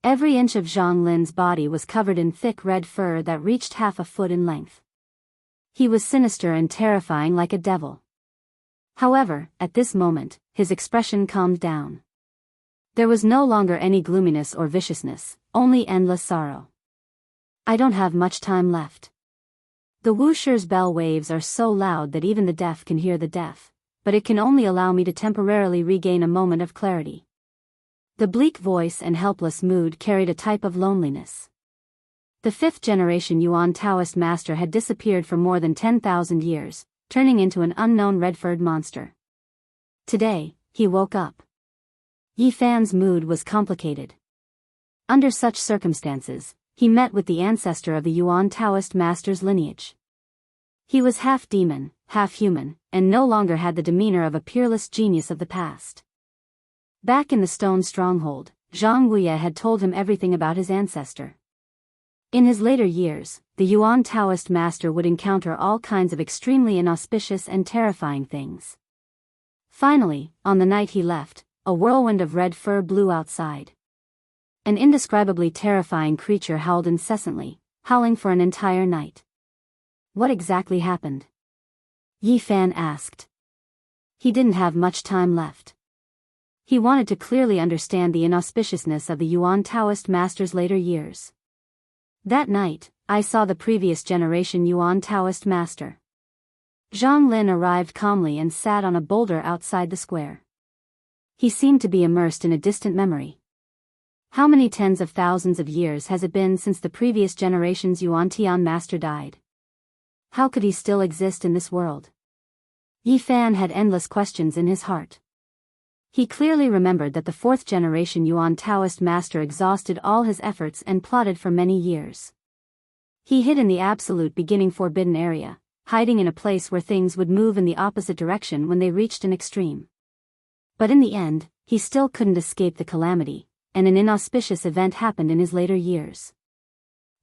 Every inch of Zhang Lin's body was covered in thick red fur that reached half a foot in length. He was sinister and terrifying like a devil. However, at this moment, his expression calmed down. There was no longer any gloominess or viciousness, only endless sorrow. I don't have much time left. The Wusher's bell waves are so loud that even the deaf can hear the deaf, but it can only allow me to temporarily regain a moment of clarity. The bleak voice and helpless mood carried a type of loneliness. The 5th generation Yuan Taoist master had disappeared for more than 10,000 years, turning into an unknown red-furred monster. Today, he woke up. Yi Fan's mood was complicated. Under such circumstances, he met with the ancestor of the Yuan Taoist master's lineage. He was half demon, half human, and no longer had the demeanor of a peerless genius of the past. Back in the stone stronghold, Zhang Wuye had told him everything about his ancestor. In his later years, the Yuan Taoist master would encounter all kinds of extremely inauspicious and terrifying things. Finally, on the night he left, a whirlwind of red fur blew outside. An indescribably terrifying creature howled incessantly, howling for an entire night. What exactly happened? Yi Fan asked. He didn't have much time left. He wanted to clearly understand the inauspiciousness of the Yuan Taoist master's later years. That night, I saw the previous generation Yuan Taoist master. Zhang Lin arrived calmly and sat on a boulder outside the square. He seemed to be immersed in a distant memory. How many tens of thousands of years has it been since the previous generation's Yuan Tian master died? How could he still exist in this world? Yi Fan had endless questions in his heart. He clearly remembered that the 4th generation Yuan Taoist master exhausted all his efforts and plotted for many years. He hid in the absolute beginning forbidden area, hiding in a place where things would move in the opposite direction when they reached an extreme. But in the end, he still couldn't escape the calamity, and an inauspicious event happened in his later years.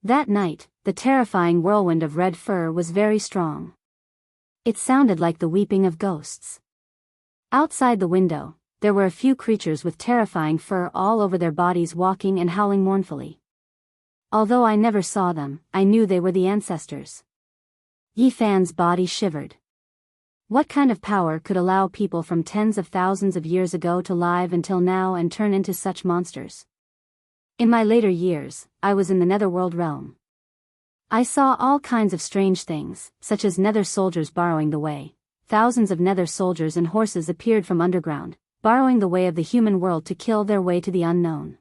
That night, the terrifying whirlwind of red fur was very strong. It sounded like the weeping of ghosts. Outside the window, there were a few creatures with terrifying fur all over their bodies walking and howling mournfully. Although I never saw them, I knew they were the ancestors. Yi Fan's body shivered. What kind of power could allow people from tens of thousands of years ago to live until now and turn into such monsters? In my later years, I was in the netherworld realm. I saw all kinds of strange things, such as nether soldiers borrowing the way. Thousands of nether soldiers and horses appeared from underground, borrowing the way of the human world to kill their way to the unknown.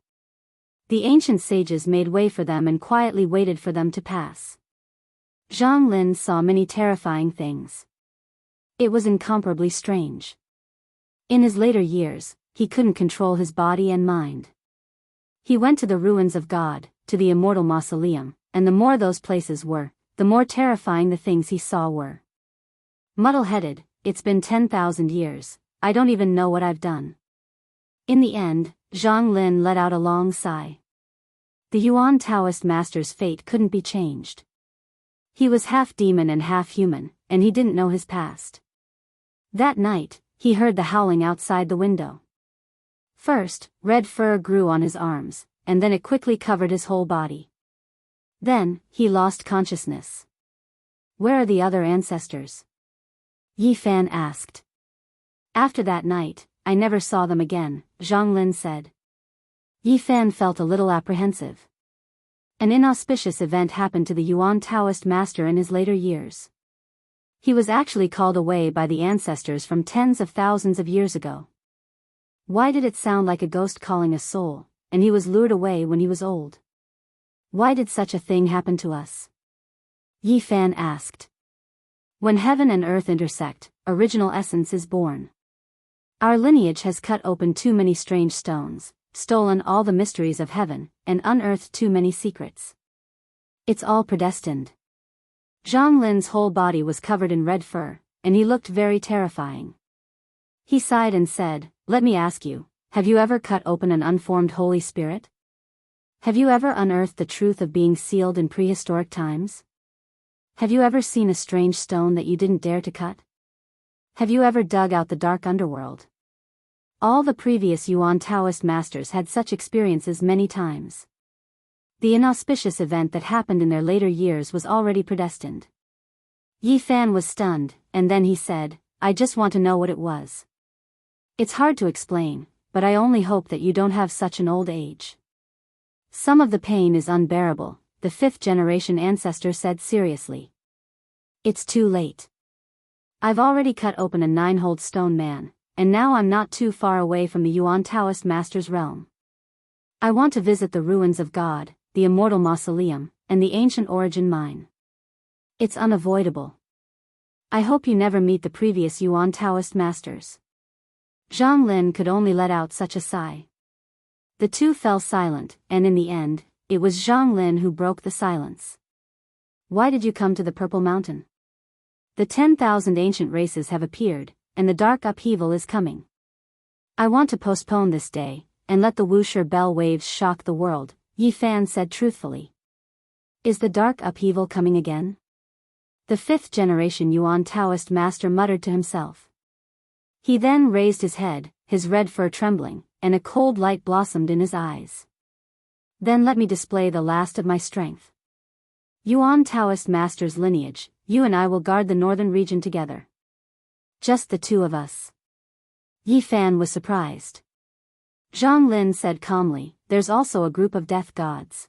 The ancient sages made way for them and quietly waited for them to pass. Zhang Lin saw many terrifying things. It was incomparably strange. In his later years, he couldn't control his body and mind. He went to the ruins of God, to the immortal mausoleum, and the more those places were, the more terrifying the things he saw were. Muddle-headed, it's been 10,000 years, I don't even know what I've done. In the end, Zhang Lin let out a long sigh. The Yuan Taoist master's fate couldn't be changed. He was half demon and half human, and he didn't know his past. That night, he heard the howling outside the window. First, red fur grew on his arms, and then it quickly covered his whole body. Then, he lost consciousness. Where are the other ancestors? Yi Fan asked. After that night, I never saw them again, Zhang Lin said. Yi Fan felt a little apprehensive. An inauspicious event happened to the Yuan Taoist master in his later years. He was actually called away by the ancestors from tens of thousands of years ago. Why did it sound like a ghost calling a soul, and he was lured away when he was old? Why did such a thing happen to us? Yi Fan asked. When heaven and earth intersect, original essence is born. Our lineage has cut open too many strange stones, stolen all the mysteries of heaven, and unearthed too many secrets. It's all predestined. Zhang Lin's whole body was covered in red fur, and he looked very terrifying. He sighed and said, "Let me ask you, have you ever cut open an unformed Holy Spirit? Have you ever unearthed the truth of being sealed in prehistoric times? Have you ever seen a strange stone that you didn't dare to cut? Have you ever dug out the dark underworld?" All the previous Yuan Taoist masters had such experiences many times. The inauspicious event that happened in their later years was already predestined. Yi Fan was stunned, and then he said, "I just want to know what it was. It's hard to explain, but I only hope that you don't have such an old age. Some of the pain is unbearable," the fifth-generation ancestor said seriously. "It's too late. I've already cut open a 9-holed stone man, and now I'm not too far away from the Yuan Taoist master's realm. I want to visit the ruins of God, the immortal mausoleum, and the ancient origin mine. It's unavoidable. I hope you never meet the previous Yuan Taoist masters." Zhang Lin could only let out such a sigh. The two fell silent, and in the end, it was Zhang Lin who broke the silence. "Why did you come to the Purple Mountain? The 10,000 ancient races have appeared, and the dark upheaval is coming. I want to postpone this day, and let the Wuxia bell waves shock the world," Yi Fan said truthfully. "Is the dark upheaval coming again?" The fifth-generation Yuan Taoist master muttered to himself. He then raised his head, his red fur trembling, and a cold light blossomed in his eyes. "Then let me display the last of my strength. Yuan Taoist master's lineage, you and I will guard the northern region together. Just the two of us." Yi Fan was surprised. Zhang Lin said calmly, "There's also a group of death gods.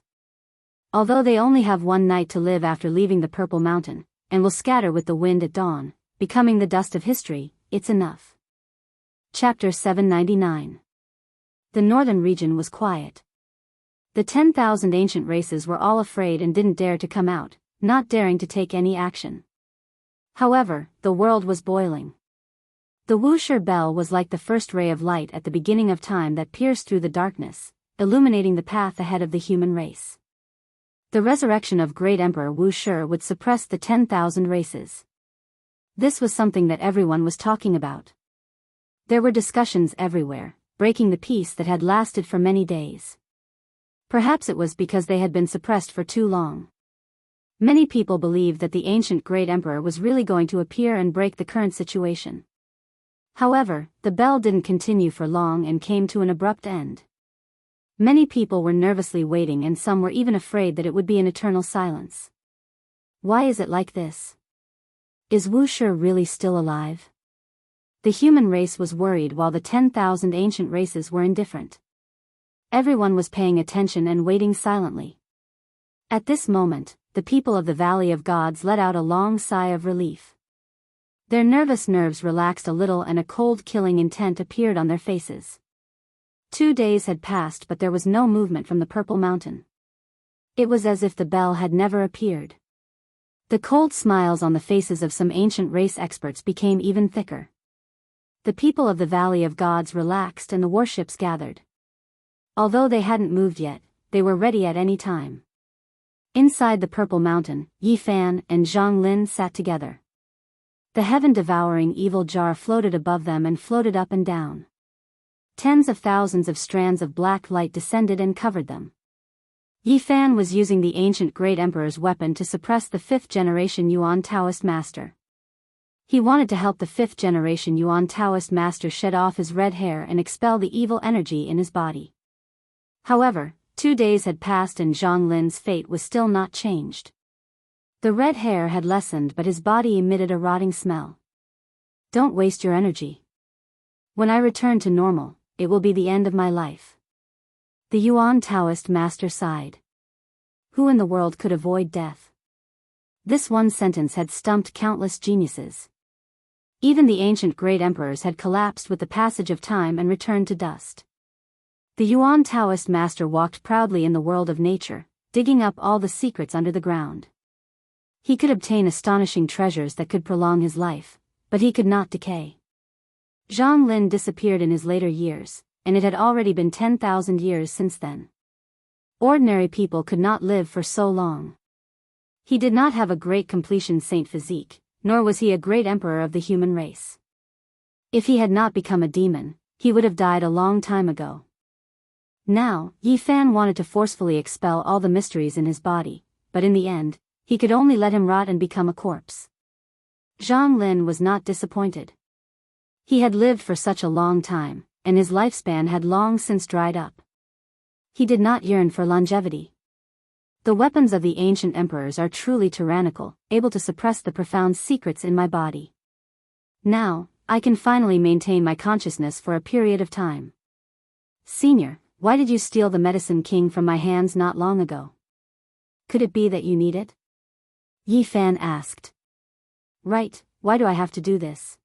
Although they only have one night to live after leaving the Purple Mountain, and will scatter with the wind at dawn, becoming the dust of history, it's enough." Chapter 799. The northern region was quiet. The 10,000 ancient races were all afraid and didn't dare to come out, not daring to take any action. However, the world was boiling. The Wuxia bell was like the first ray of light at the beginning of time that pierced through the darkness, illuminating the path ahead of the human race. The resurrection of Great Emperor Wuxia would suppress the 10,000 races. This was something that everyone was talking about. There were discussions everywhere, breaking the peace that had lasted for many days. Perhaps it was because they had been suppressed for too long. Many people believed that the ancient Great Emperor was really going to appear and break the current situation. However, the bell didn't continue for long and came to an abrupt end. Many people were nervously waiting, and some were even afraid that it would be an eternal silence. Why is it like this? Is Wuxia really still alive? The human race was worried while the 10,000 ancient races were indifferent. Everyone was paying attention and waiting silently. At this moment, the people of the Valley of Gods let out a long sigh of relief. Their nervous nerves relaxed a little and a cold killing intent appeared on their faces. 2 days had passed, but there was no movement from the Purple Mountain. It was as if the bell had never appeared. The cold smiles on the faces of some ancient race experts became even thicker. The people of the Valley of Gods relaxed and the warships gathered. Although they hadn't moved yet, they were ready at any time. Inside the Purple Mountain, Yi Fan and Zhang Lin sat together. The heaven-devouring evil jar floated above them and floated up and down. Tens of thousands of strands of black light descended and covered them. Yi Fan was using the ancient Great Emperor's weapon to suppress the fifth-generation Yuan Taoist master. He wanted to help the fifth-generation Yuan Taoist master shed off his red hair and expel the evil energy in his body. However, 2 days had passed and Zhang Lin's fate was still not changed. The red hair had lessened, but his body emitted a rotting smell. "Don't waste your energy. When I return to normal, it will be the end of my life." The Yuan Taoist master sighed. Who in the world could avoid death? This one sentence had stumped countless geniuses. Even the ancient great emperors had collapsed with the passage of time and returned to dust. The Yuan Taoist master walked proudly in the world of nature, digging up all the secrets under the ground. He could obtain astonishing treasures that could prolong his life, but he could not decay. Zhang Lin disappeared in his later years, and it had already been 10,000 years since then. Ordinary people could not live for so long. He did not have a great completion saint physique, nor was he a great emperor of the human race. If he had not become a demon, he would have died a long time ago. Now, Yi Fan wanted to forcefully expel all the mysteries in his body, but in the end, he could only let him rot and become a corpse. Zhang Lin was not disappointed. He had lived for such a long time, and his lifespan had long since dried up. He did not yearn for longevity. The weapons of the ancient emperors are truly tyrannical, able to suppress the profound secrets in my body. Now, I can finally maintain my consciousness for a period of time. Senior, why did you steal the Medicine King from my hands not long ago? Could it be that you need it? Yi Fan asked. Right, why do I have to do this?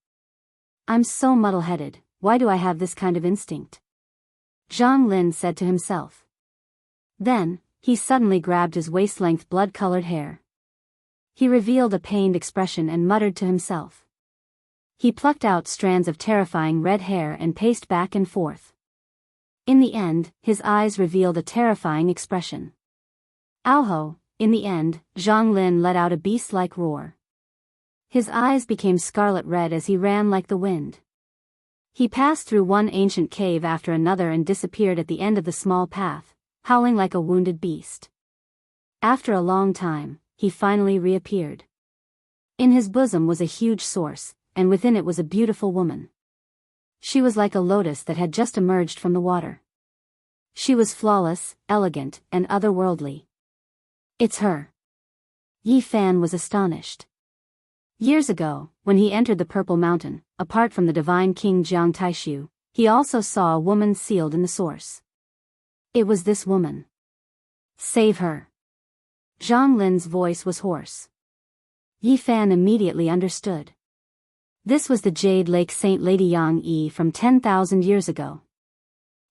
I'm so muddle-headed, why do I have this kind of instinct? Zhang Lin said to himself. Then, he suddenly grabbed his waist-length blood-colored hair. He revealed a pained expression and muttered to himself. He plucked out strands of terrifying red hair and paced back and forth. In the end, his eyes revealed a terrifying expression. Ow-ho! In the end, Zhang Lin let out a beast-like roar. His eyes became scarlet red as he ran like the wind. He passed through one ancient cave after another and disappeared at the end of the small path, howling like a wounded beast. After a long time, he finally reappeared. In his bosom was a huge source, and within it was a beautiful woman. She was like a lotus that had just emerged from the water. She was flawless, elegant, and otherworldly. It's her. Yi Fan was astonished. Years ago, when he entered the Purple Mountain, apart from the divine king Jiang Taishu, he also saw a woman sealed in the source. It was this woman. Save her. Zhang Lin's voice was hoarse. Yi Fan immediately understood. This was the Jade Lake Saint Lady Yang Yi from 10,000 years ago.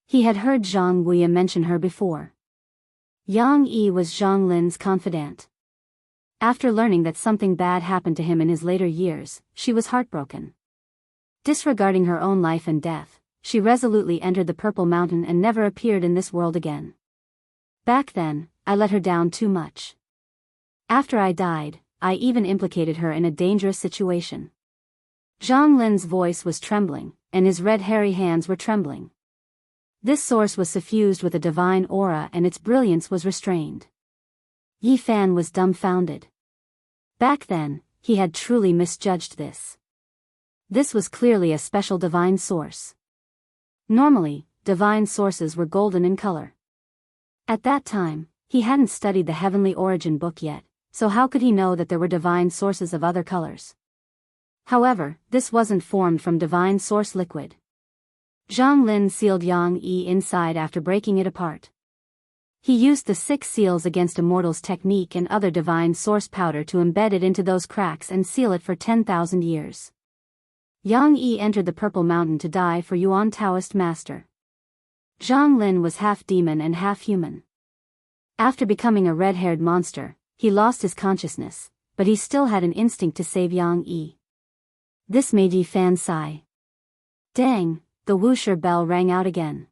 He had heard Zhang Guya mention her before. Yang Yi was Zhang Lin's confidant. After learning that something bad happened to him in his later years, she was heartbroken. Disregarding her own life and death, she resolutely entered the Purple Mountain and never appeared in this world again. Back then, I let her down too much. After I died, I even implicated her in a dangerous situation. Zhang Lin's voice was trembling, and his red hairy hands were trembling. This source was suffused with a divine aura and its brilliance was restrained. Yi Fan was dumbfounded. Back then, he had truly misjudged this. This was clearly a special divine source. Normally, divine sources were golden in color. At that time, he hadn't studied the Heavenly Origin book yet, so how could he know that there were divine sources of other colors? However, this wasn't formed from divine source liquid. Zhang Lin sealed Yang Yi inside after breaking it apart. He used the 6 seals against a mortal's technique and other divine source powder to embed it into those cracks and seal it for 10,000 years. Yang Yi entered the Purple Mountain to die for Yuan Taoist master. Zhang Lin was half demon and half human. After becoming a red-haired monster, he lost his consciousness, but he still had an instinct to save Yang Yi. This made Yi Fan sigh. Dang, the Wuxia bell rang out again.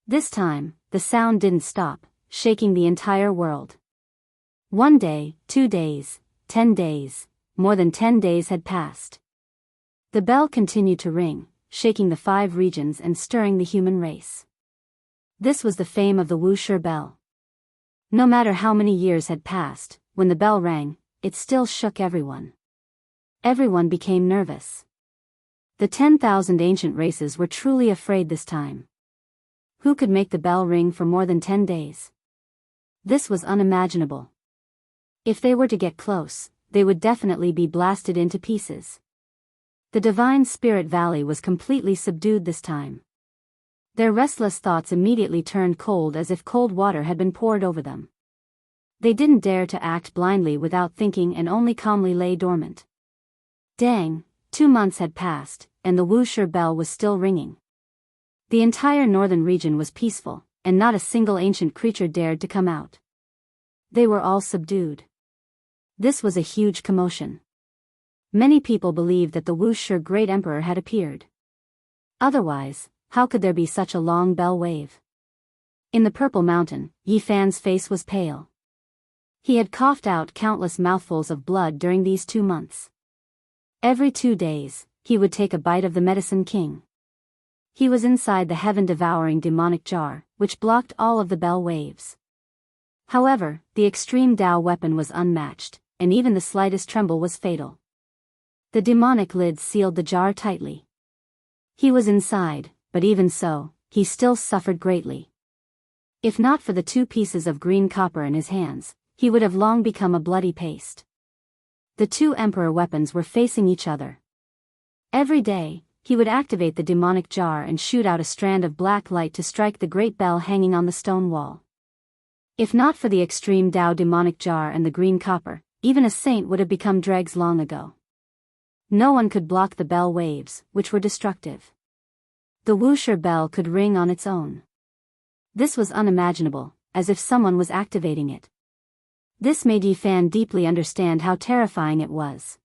This time, the sound didn't stop, shaking the entire world. 1 day, 2 days, 10 days, more than 10 days had passed. The bell continued to ring, shaking the 5 regions and stirring the human race. This was the fame of the Wuxia bell. No matter how many years had passed, when the bell rang, it still shook everyone. Everyone became nervous. The 10,000 ancient races were truly afraid this time. Who could make the bell ring for more than 10 days? This was unimaginable. If they were to get close, they would definitely be blasted into pieces. The Divine Spirit Valley was completely subdued this time. Their restless thoughts immediately turned cold as if cold water had been poured over them. They didn't dare to act blindly without thinking and only calmly lay dormant. Dang, 2 months had passed, and the Wuxia bell was still ringing. The entire northern region was peaceful, and not a single ancient creature dared to come out. They were all subdued. This was a huge commotion. Many people believed that the Wuxia great emperor had appeared. Otherwise, how could there be such a long bell wave? In the Purple Mountain, Yi Fan's face was pale. He had coughed out countless mouthfuls of blood during these 2 months. Every 2 days, he would take a bite of the Medicine King. He was inside the heaven-devouring demonic jar, which blocked all of the bell waves. However, the extreme Dao weapon was unmatched, and even the slightest tremble was fatal. The demonic lid sealed the jar tightly. He was inside, but even so, he still suffered greatly. If not for the 2 pieces of green copper in his hands, he would have long become a bloody paste. The 2 emperor weapons were facing each other. Every day, he would activate the demonic jar and shoot out a strand of black light to strike the great bell hanging on the stone wall. If not for the extreme Dao demonic jar and the green copper, even a saint would have become dregs long ago. No one could block the bell waves, which were destructive. The Wuxia bell could ring on its own. This was unimaginable, as if someone was activating it. This made Yi Fan deeply understand how terrifying it was.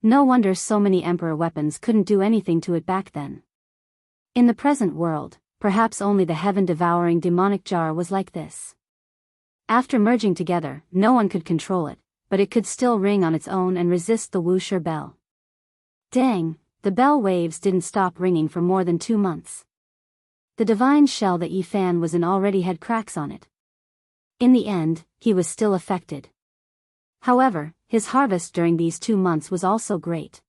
No wonder so many emperor weapons couldn't do anything to it back then. In the present world, perhaps only the heaven-devouring demonic jar was like this. After merging together, no one could control it, but it could still ring on its own and resist the Wuxia bell. Dang, the bell waves didn't stop ringing for more than 2 months. The divine shell that Yi Fan was in already had cracks on it. In the end, he was still affected. However, his harvest during these 2 months was also great.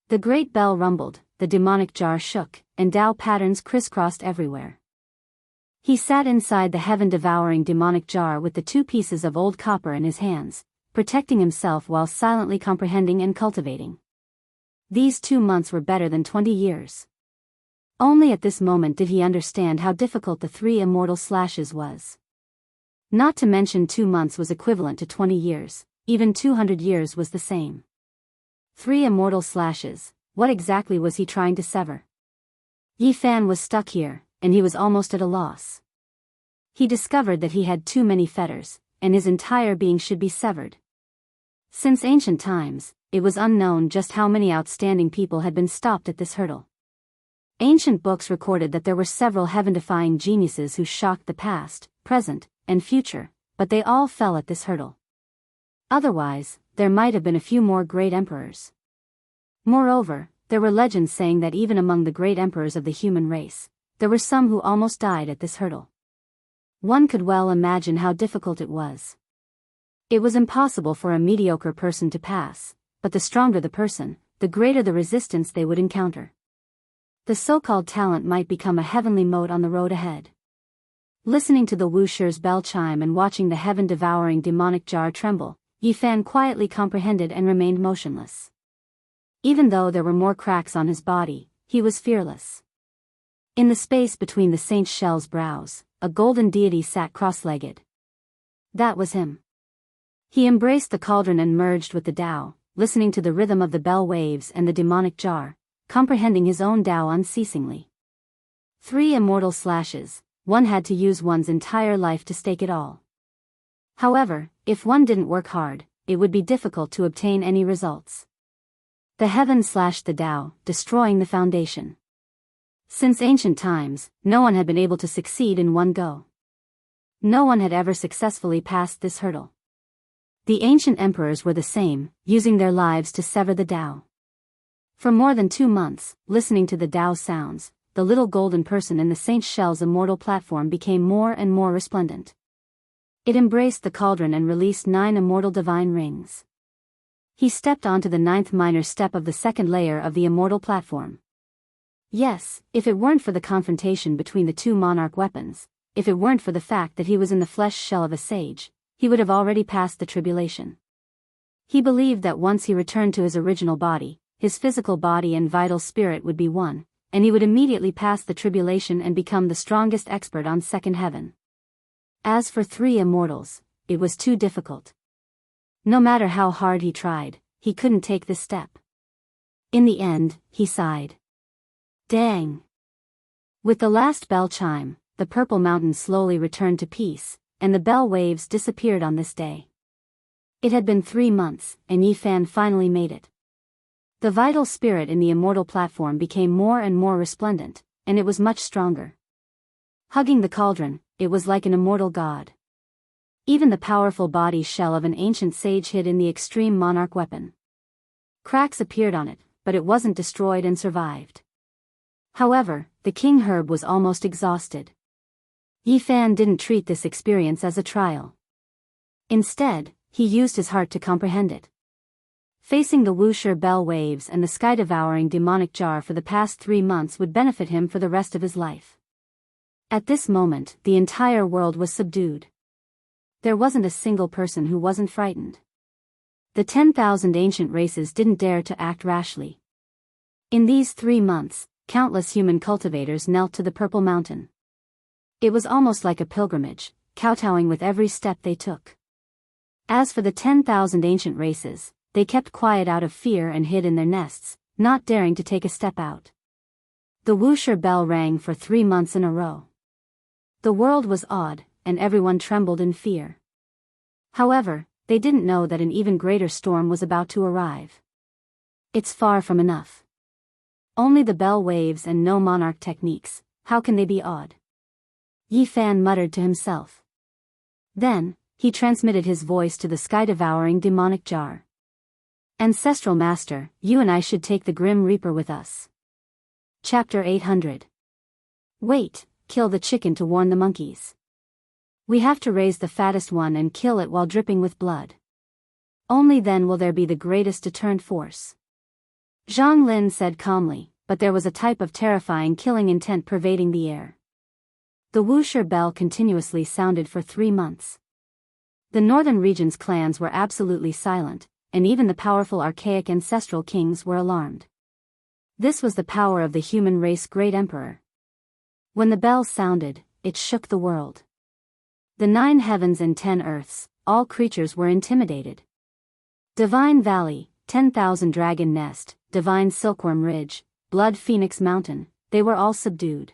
The great bell rumbled, the demonic jar shook, and Dao patterns crisscrossed everywhere. He sat inside the heaven-devouring demonic jar with the 2 pieces of old copper in his hands, protecting himself while silently comprehending and cultivating. These 2 months were better than 20 years. Only at this moment did he understand how difficult the 3 immortal slashes was. Not to mention 2 months was equivalent to 20 years, even 200 years was the same. 3 immortal slashes, what exactly was he trying to sever? Yi Fan was stuck here, and he was almost at a loss. He discovered that he had too many fetters, and his entire being should be severed. Since ancient times, it was unknown just how many outstanding people had been stopped at this hurdle. Ancient books recorded that there were several heaven-defying geniuses who shocked the past, present, and future, but they all fell at this hurdle. Otherwise, there might have been a few more great emperors. Moreover, there were legends saying that even among the great emperors of the human race, there were some who almost died at this hurdle. One could well imagine how difficult it was. It was impossible for a mediocre person to pass, but the stronger the person, the greater the resistance they would encounter. The so-called talent might become a heavenly moat on the road ahead. Listening to the Wuxia's bell chime and watching the heaven-devouring demonic jar tremble, Yi Fan quietly comprehended and remained motionless. Even though there were more cracks on his body, he was fearless. In the space between the saint's shell's brows, a golden deity sat cross-legged. That was him. He embraced the cauldron and merged with the Tao, listening to the rhythm of the bell waves and the demonic jar, comprehending his own Tao unceasingly. 3 immortal slashes. One had to use one's entire life to stake it all. However, if one didn't work hard, it would be difficult to obtain any results. The heaven slashed the Tao, destroying the foundation. Since ancient times, no one had been able to succeed in one go. No one had ever successfully passed this hurdle. The ancient emperors were the same, using their lives to sever the Tao. For more than 2 months, listening to the Tao sounds, the little golden person in the saint's shell's immortal platform became more and more resplendent. It embraced the cauldron and released 9 immortal divine rings. He stepped onto the 9th minor step of the 2nd layer of the immortal platform. Yes, if it weren't for the confrontation between the 2 monarch weapons, if it weren't for the fact that he was in the flesh shell of a sage, he would have already passed the tribulation. He believed that once he returned to his original body, his physical body and vital spirit would be one, and he would immediately pass the tribulation and become the strongest expert on second heaven. As for 3 immortals, it was too difficult. No matter how hard he tried, he couldn't take this step. In the end, he sighed. Dang. With the last bell chime, the Purple Mountain slowly returned to peace, and the bell waves disappeared on this day. It had been 3 months, and Yifan finally made it. The vital spirit in the immortal platform became more and more resplendent, and it was much stronger. Hugging the cauldron, it was like an immortal god. Even the powerful body shell of an ancient sage hid in the extreme monarch weapon. Cracks appeared on it, but it wasn't destroyed and survived. However, the king herb was almost exhausted. Yifan didn't treat this experience as a trial. Instead, he used his heart to comprehend it. Facing the Wuxia bell waves and the sky-devouring demonic jar for the past 3 months would benefit him for the rest of his life. At this moment, the entire world was subdued. There wasn't a single person who wasn't frightened. The 10,000 ancient races didn't dare to act rashly. In these 3 months, countless human cultivators knelt to the Purple Mountain. It was almost like a pilgrimage, kowtowing with every step they took. As for the 10,000 ancient races, they kept quiet out of fear and hid in their nests, not daring to take a step out. The Wuxia bell rang for 3 months in a row. The world was awed, and everyone trembled in fear. However, they didn't know that an even greater storm was about to arrive. It's far from enough. Only the bell waves and no monarch techniques, how can they be awed? Yifan muttered to himself. Then, he transmitted his voice to the sky-devouring demonic jar. Ancestral Master, you and I should take the Grim Reaper with us. Chapter 800. Wait, kill the chicken to warn the monkeys. We have to raise the fattest one and kill it while dripping with blood. Only then will there be the greatest deterrent force. Zhang Lin said calmly, but there was a type of terrifying killing intent pervading the air. The Wuxia bell continuously sounded for 3 months. The northern region's clans were absolutely silent, and even the powerful archaic ancestral kings were alarmed. This was the power of the human race great emperor. When the bell sounded, it shook the world. The 9 heavens and 10 earths, all creatures were intimidated. Divine Valley, 10,000 Dragon Nest, Divine Silkworm Ridge, Blood Phoenix Mountain, they were all subdued.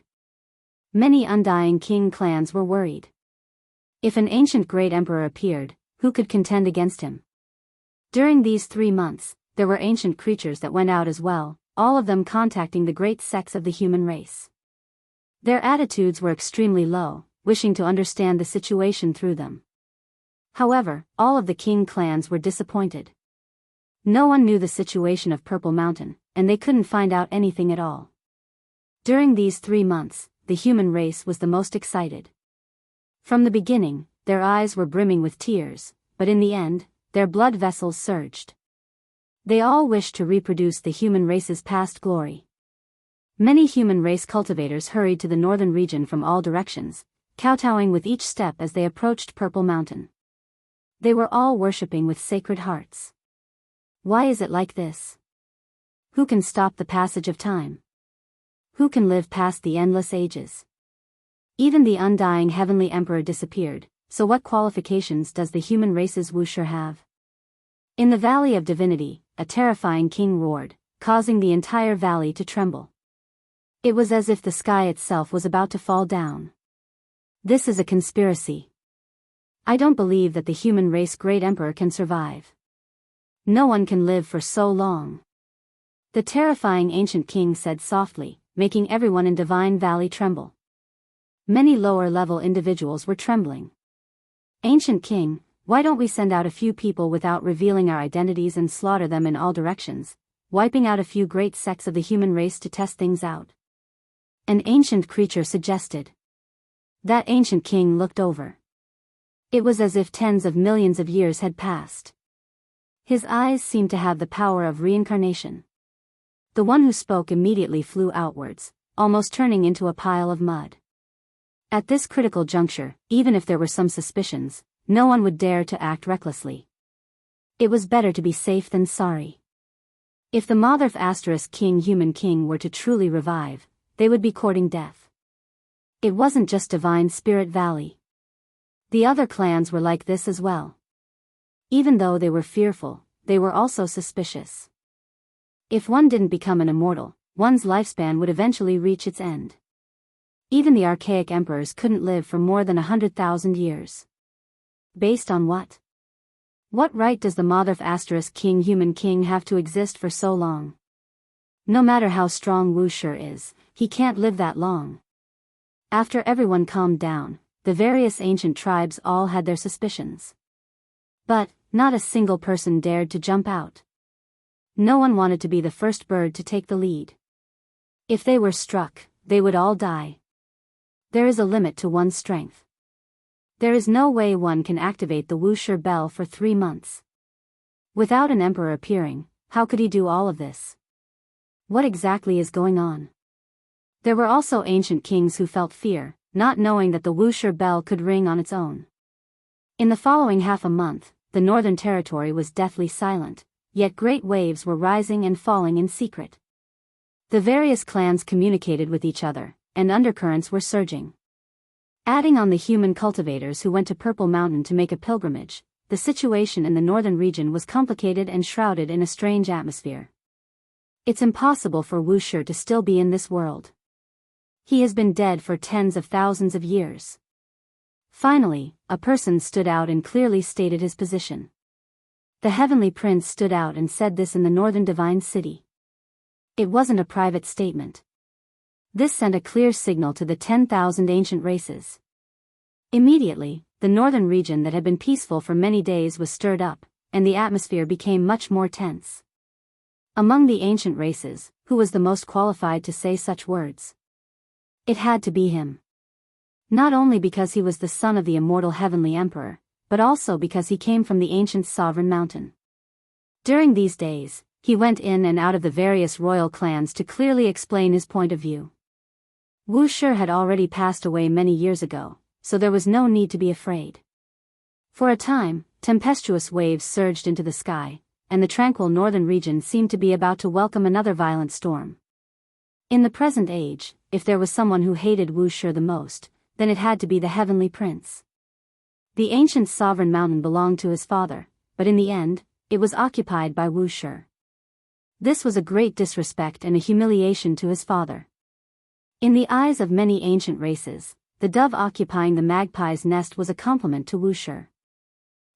Many undying king clans were worried. If an ancient great emperor appeared, who could contend against him? During these 3 months, there were ancient creatures that went out as well, all of them contacting the great sects of the human race. Their attitudes were extremely low, wishing to understand the situation through them. However, all of the king clans were disappointed. No one knew the situation of Purple Mountain, and they couldn't find out anything at all. During these 3 months, the human race was the most excited. From the beginning, their eyes were brimming with tears, but in the end, their blood vessels surged. They all wished to reproduce the human race's past glory. Many human race cultivators hurried to the northern region from all directions, kowtowing with each step as they approached Purple Mountain. They were all worshipping with sacred hearts. Why is it like this? Who can stop the passage of time? Who can live past the endless ages? Even the undying heavenly emperor disappeared, so what qualifications does the human race's Wuxia have? In the Valley of Divinity, a terrifying king roared, causing the entire valley to tremble. It was as if the sky itself was about to fall down. This is a conspiracy. I don't believe that the human race great emperor can survive. No one can live for so long. The terrifying ancient king said softly, making everyone in Divine Valley tremble. Many lower-level individuals were trembling. Ancient king, why don't we send out a few people without revealing our identities and slaughter them in all directions, wiping out a few great sects of the human race to test things out? An ancient creature suggested. That ancient king looked over. It was as if tens of millions of years had passed. His eyes seemed to have the power of reincarnation. The one who spoke immediately flew outwards, almost turning into a pile of mud. At this critical juncture, even if there were some suspicions, no one would dare to act recklessly. It was better to be safe than sorry. If the Mother ** King Human King were to truly revive, they would be courting death. It wasn't just Divine Spirit Valley. The other clans were like this as well. Even though they were fearful, they were also suspicious. If one didn't become an immortal, one's lifespan would eventually reach its end. Even the archaic emperors couldn't live for more than 100,000 years. Based on what? What right does the Motherf King Human King have to exist for so long? No matter how strong Wuxia is, he can't live that long. After everyone calmed down, the various ancient tribes all had their suspicions. But, not a single person dared to jump out. No one wanted to be the first bird to take the lead. If they were struck, they would all die. There is a limit to one's strength. There is no way one can activate the Wuxia bell for 3 months. Without an emperor appearing, how could he do all of this? What exactly is going on? There were also ancient kings who felt fear, not knowing that the Wuxia bell could ring on its own. In the following half a month, the northern territory was deathly silent, yet great waves were rising and falling in secret. The various clans communicated with each other, and undercurrents were surging. Adding on the human cultivators who went to Purple Mountain to make a pilgrimage, the situation in the northern region was complicated and shrouded in a strange atmosphere. It's impossible for Wuxia to still be in this world. He has been dead for tens of thousands of years. Finally, a person stood out and clearly stated his position. The Heavenly Prince stood out and said this in the northern divine city. It wasn't a private statement. This sent a clear signal to the 10,000 ancient races. Immediately, the northern region that had been peaceful for many days was stirred up, and the atmosphere became much more tense. Among the ancient races, who was the most qualified to say such words? It had to be him. Not only because he was the son of the immortal Heavenly Emperor, but also because he came from the ancient sovereign mountain. During these days, he went in and out of the various royal clans to clearly explain his point of view. Wuxia had already passed away many years ago, so there was no need to be afraid. For a time, tempestuous waves surged into the sky, and the tranquil northern region seemed to be about to welcome another violent storm. In the present age, if there was someone who hated Wuxia the most, then it had to be the Heavenly Prince. The ancient sovereign mountain belonged to his father, but in the end, it was occupied by Wuxia. This was a great disrespect and a humiliation to his father. In the eyes of many ancient races, the dove occupying the magpie's nest was a compliment to Wuxia.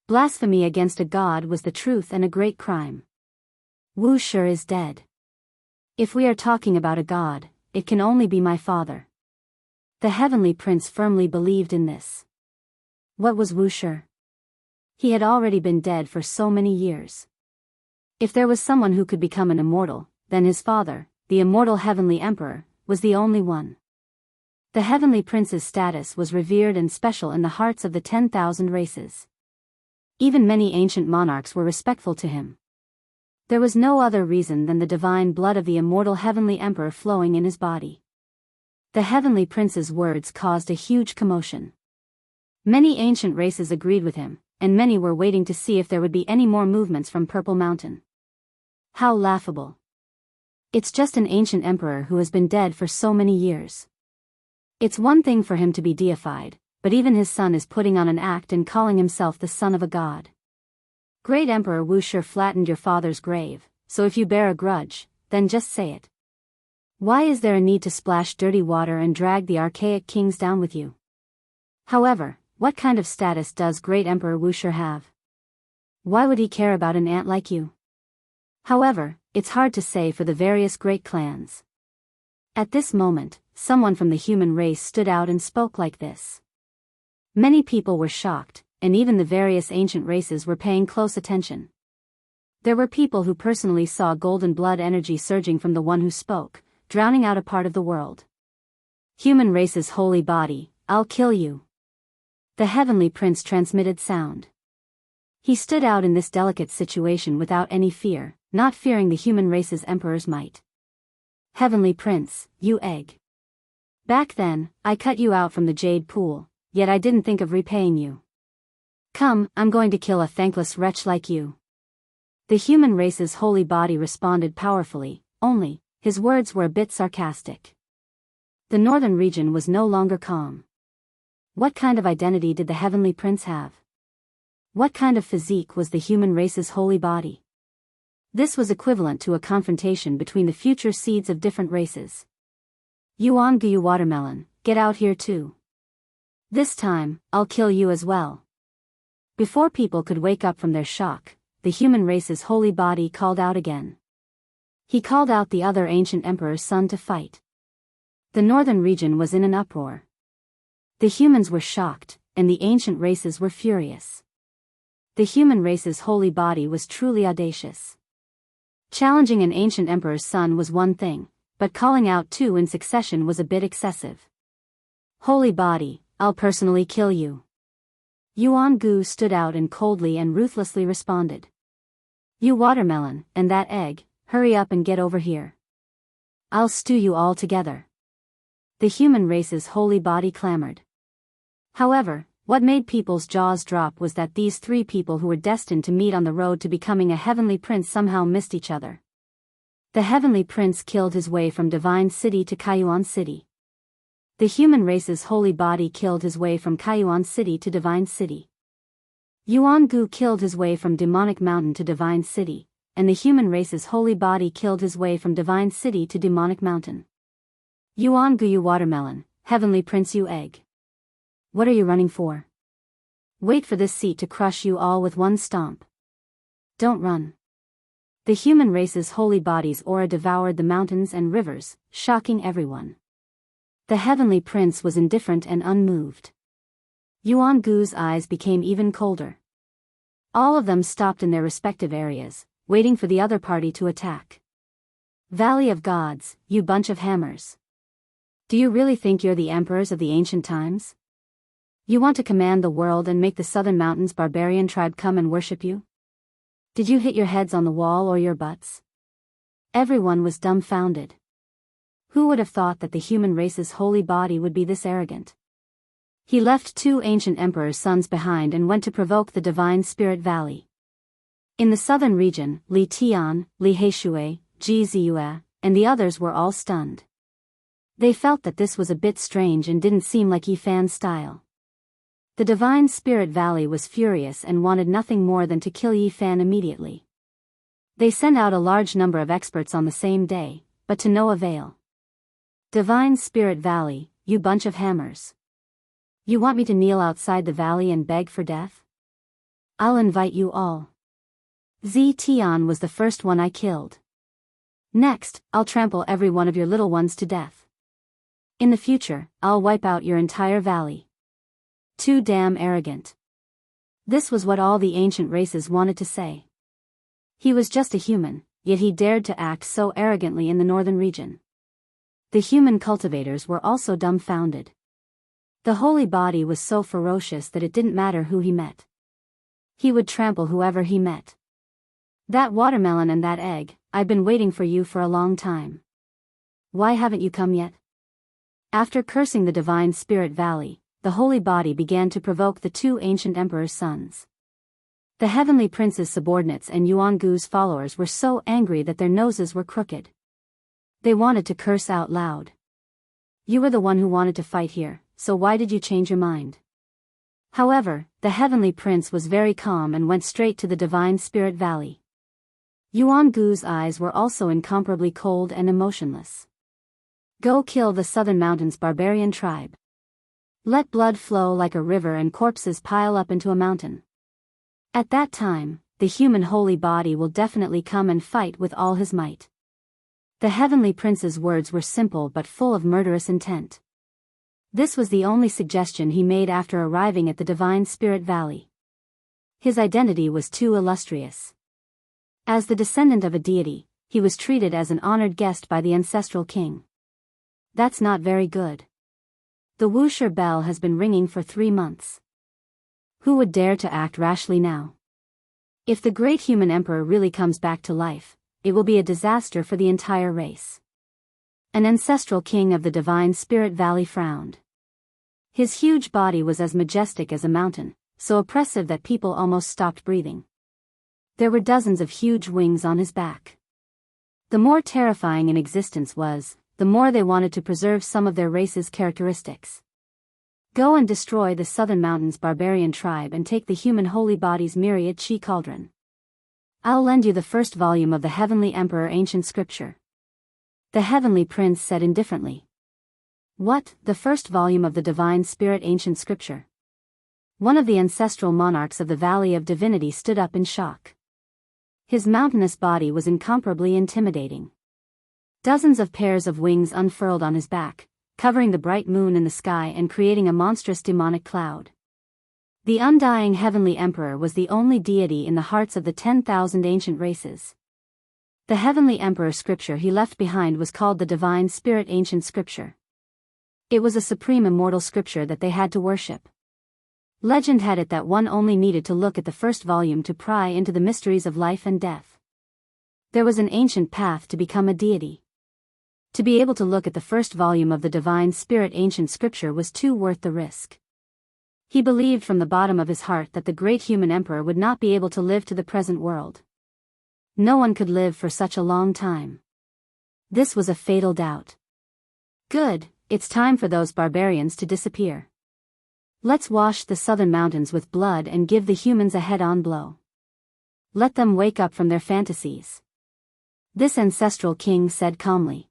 Blasphemy against a god was the truth and a great crime. Wuxia is dead. If we are talking about a god, it can only be my father. The Heavenly Prince firmly believed in this. What was Wuxia? He had already been dead for so many years. If there was someone who could become an immortal, then his father, the immortal Heavenly Emperor, was the only one. The Heavenly Prince's status was revered and special in the hearts of the 10,000 races. Even many ancient monarchs were respectful to him. There was no other reason than the divine blood of the immortal Heavenly Emperor flowing in his body. The Heavenly Prince's words caused a huge commotion. Many ancient races agreed with him, and many were waiting to see if there would be any more movements from Purple Mountain. How laughable. It's just an ancient emperor who has been dead for so many years. It's one thing for him to be deified, but even his son is putting on an act and calling himself the son of a god. Great Emperor Wuxia flattened your father's grave, so if you bear a grudge, then just say it. Why is there a need to splash dirty water and drag the archaic kings down with you? However, what kind of status does Great Emperor Wuxia have? Why would he care about an ant like you? However, it's hard to say for the various great clans. At this moment, someone from the human race stood out and spoke like this. Many people were shocked, and even the various ancient races were paying close attention. There were people who personally saw golden blood energy surging from the one who spoke, drowning out a part of the world. Human race's holy body, I'll kill you. The Heavenly Prince transmitted sound. He stood out in this delicate situation without any fear, not fearing the human race's emperor's might. Heavenly Prince, you egg. Back then, I cut you out from the jade pool, yet I didn't think of repaying you. Come, I'm going to kill a thankless wretch like you. The human race's holy body responded powerfully, only, his words were a bit sarcastic. The northern region was no longer calm. What kind of identity did the Heavenly Prince have? What kind of physique was the human race's holy body? This was equivalent to a confrontation between the future seeds of different races. Yuan Gu, you watermelon, get out here too. This time, I'll kill you as well. Before people could wake up from their shock, the human race's holy body called out again. He called out the other ancient emperor's son to fight. The northern region was in an uproar. The humans were shocked, and the ancient races were furious. The human race's holy body was truly audacious. Challenging an ancient emperor's son was one thing, but calling out two in succession was a bit excessive. Holy body, I'll personally kill you. Yuan Gu stood out and coldly and ruthlessly responded. You watermelon, and that egg, hurry up and get over here. I'll stew you all together. The human race's holy body clamored. However, what made people's jaws drop was that these three people who were destined to meet on the road to becoming a heavenly prince somehow missed each other. The heavenly prince killed his way from Divine City to Kaiyuan City. The human race's holy body killed his way from Kaiyuan City to Divine City. Yuan Gu killed his way from Demonic Mountain to Divine City, and the human race's holy body killed his way from Divine City to Demonic Mountain. Yuan Gu, you watermelon, heavenly prince, you egg. What are you running for? Wait for this seat to crush you all with one stomp. Don't run. The human race's holy body's aura devoured the mountains and rivers, shocking everyone. The heavenly prince was indifferent and unmoved. Yuan Gu's eyes became even colder. All of them stopped in their respective areas, waiting for the other party to attack. Valley of Gods, you bunch of hammers. Do you really think you're the emperors of the ancient times? You want to command the world and make the Southern Mountains barbarian tribe come and worship you? Did you hit your heads on the wall or your butts? Everyone was dumbfounded. Who would have thought that the human race's holy body would be this arrogant? He left two ancient emperors' sons behind and went to provoke the Divine Spirit Valley. In the southern region, Li Tian, Li Heishui, Ji Ziyue, and the others were all stunned. They felt that this was a bit strange and didn't seem like Yifan's style. The Divine Spirit Valley was furious and wanted nothing more than to kill Yifan immediately. They sent out a large number of experts on the same day, but to no avail. Divine Spirit Valley, you bunch of hammers. You want me to kneel outside the valley and beg for death? I'll invite you all. Zi Tian was the first one I killed. Next, I'll trample every one of your little ones to death. In the future, I'll wipe out your entire valley. Too damn arrogant. This was what all the ancient races wanted to say. He was just a human, yet he dared to act so arrogantly in the northern region. The human cultivators were also dumbfounded. The holy body was so ferocious that it didn't matter who he met. He would trample whoever he met. That watermelon and that egg, I've been waiting for you for a long time. Why haven't you come yet? After cursing the Divine Spirit Valley, the holy body began to provoke the two ancient emperor's sons. The heavenly prince's subordinates and Yuan Gu's followers were so angry that their noses were crooked. They wanted to curse out loud. You were the one who wanted to fight here, so why did you change your mind? However, the heavenly prince was very calm and went straight to the Divine Spirit Valley. Yuan Gu's eyes were also incomparably cold and emotionless. Go kill the Southern Mountains barbarian tribe. Let blood flow like a river and corpses pile up into a mountain. At that time, the human holy body will definitely come and fight with all his might. The heavenly prince's words were simple but full of murderous intent. This was the only suggestion he made after arriving at the Divine Spirit Valley. His identity was too illustrious. As the descendant of a deity, he was treated as an honored guest by the ancestral king. That's not very good. The Wuxia bell has been ringing for 3 months. Who would dare to act rashly now? If the great human emperor really comes back to life, it will be a disaster for the entire race. An ancestral king of the Divine Spirit Valley frowned. His huge body was as majestic as a mountain, so oppressive that people almost stopped breathing. There were dozens of huge wings on his back. The more terrifying an existence was, the more they wanted to preserve some of their race's characteristics. Go and destroy the Southern Mountains barbarian tribe and take the human holy body's myriad chi cauldron. I'll lend you the first volume of the Heavenly Emperor Ancient Scripture. The Heavenly Prince said indifferently. What, the first volume of the Divine Spirit Ancient Scripture? One of the ancestral monarchs of the Valley of Divinity stood up in shock. His mountainous body was incomparably intimidating. Dozens of pairs of wings unfurled on his back, covering the bright moon in the sky and creating a monstrous demonic cloud. The undying Heavenly Emperor was the only deity in the hearts of the 10,000 ancient races. The Heavenly Emperor scripture he left behind was called the Divine Spirit Ancient Scripture. It was a supreme immortal scripture that they had to worship. Legend had it that one only needed to look at the first volume to pry into the mysteries of life and death. There was an ancient path to become a deity. To be able to look at the first volume of the Divine Spirit Ancient Scripture was too worth the risk. He believed from the bottom of his heart that the great human emperor would not be able to live to the present world. No one could live for such a long time. This was a fatal doubt. Good, it's time for those barbarians to disappear. Let's wash the southern mountains with blood and give the humans a head-on blow. Let them wake up from their fantasies. This ancestral king said calmly.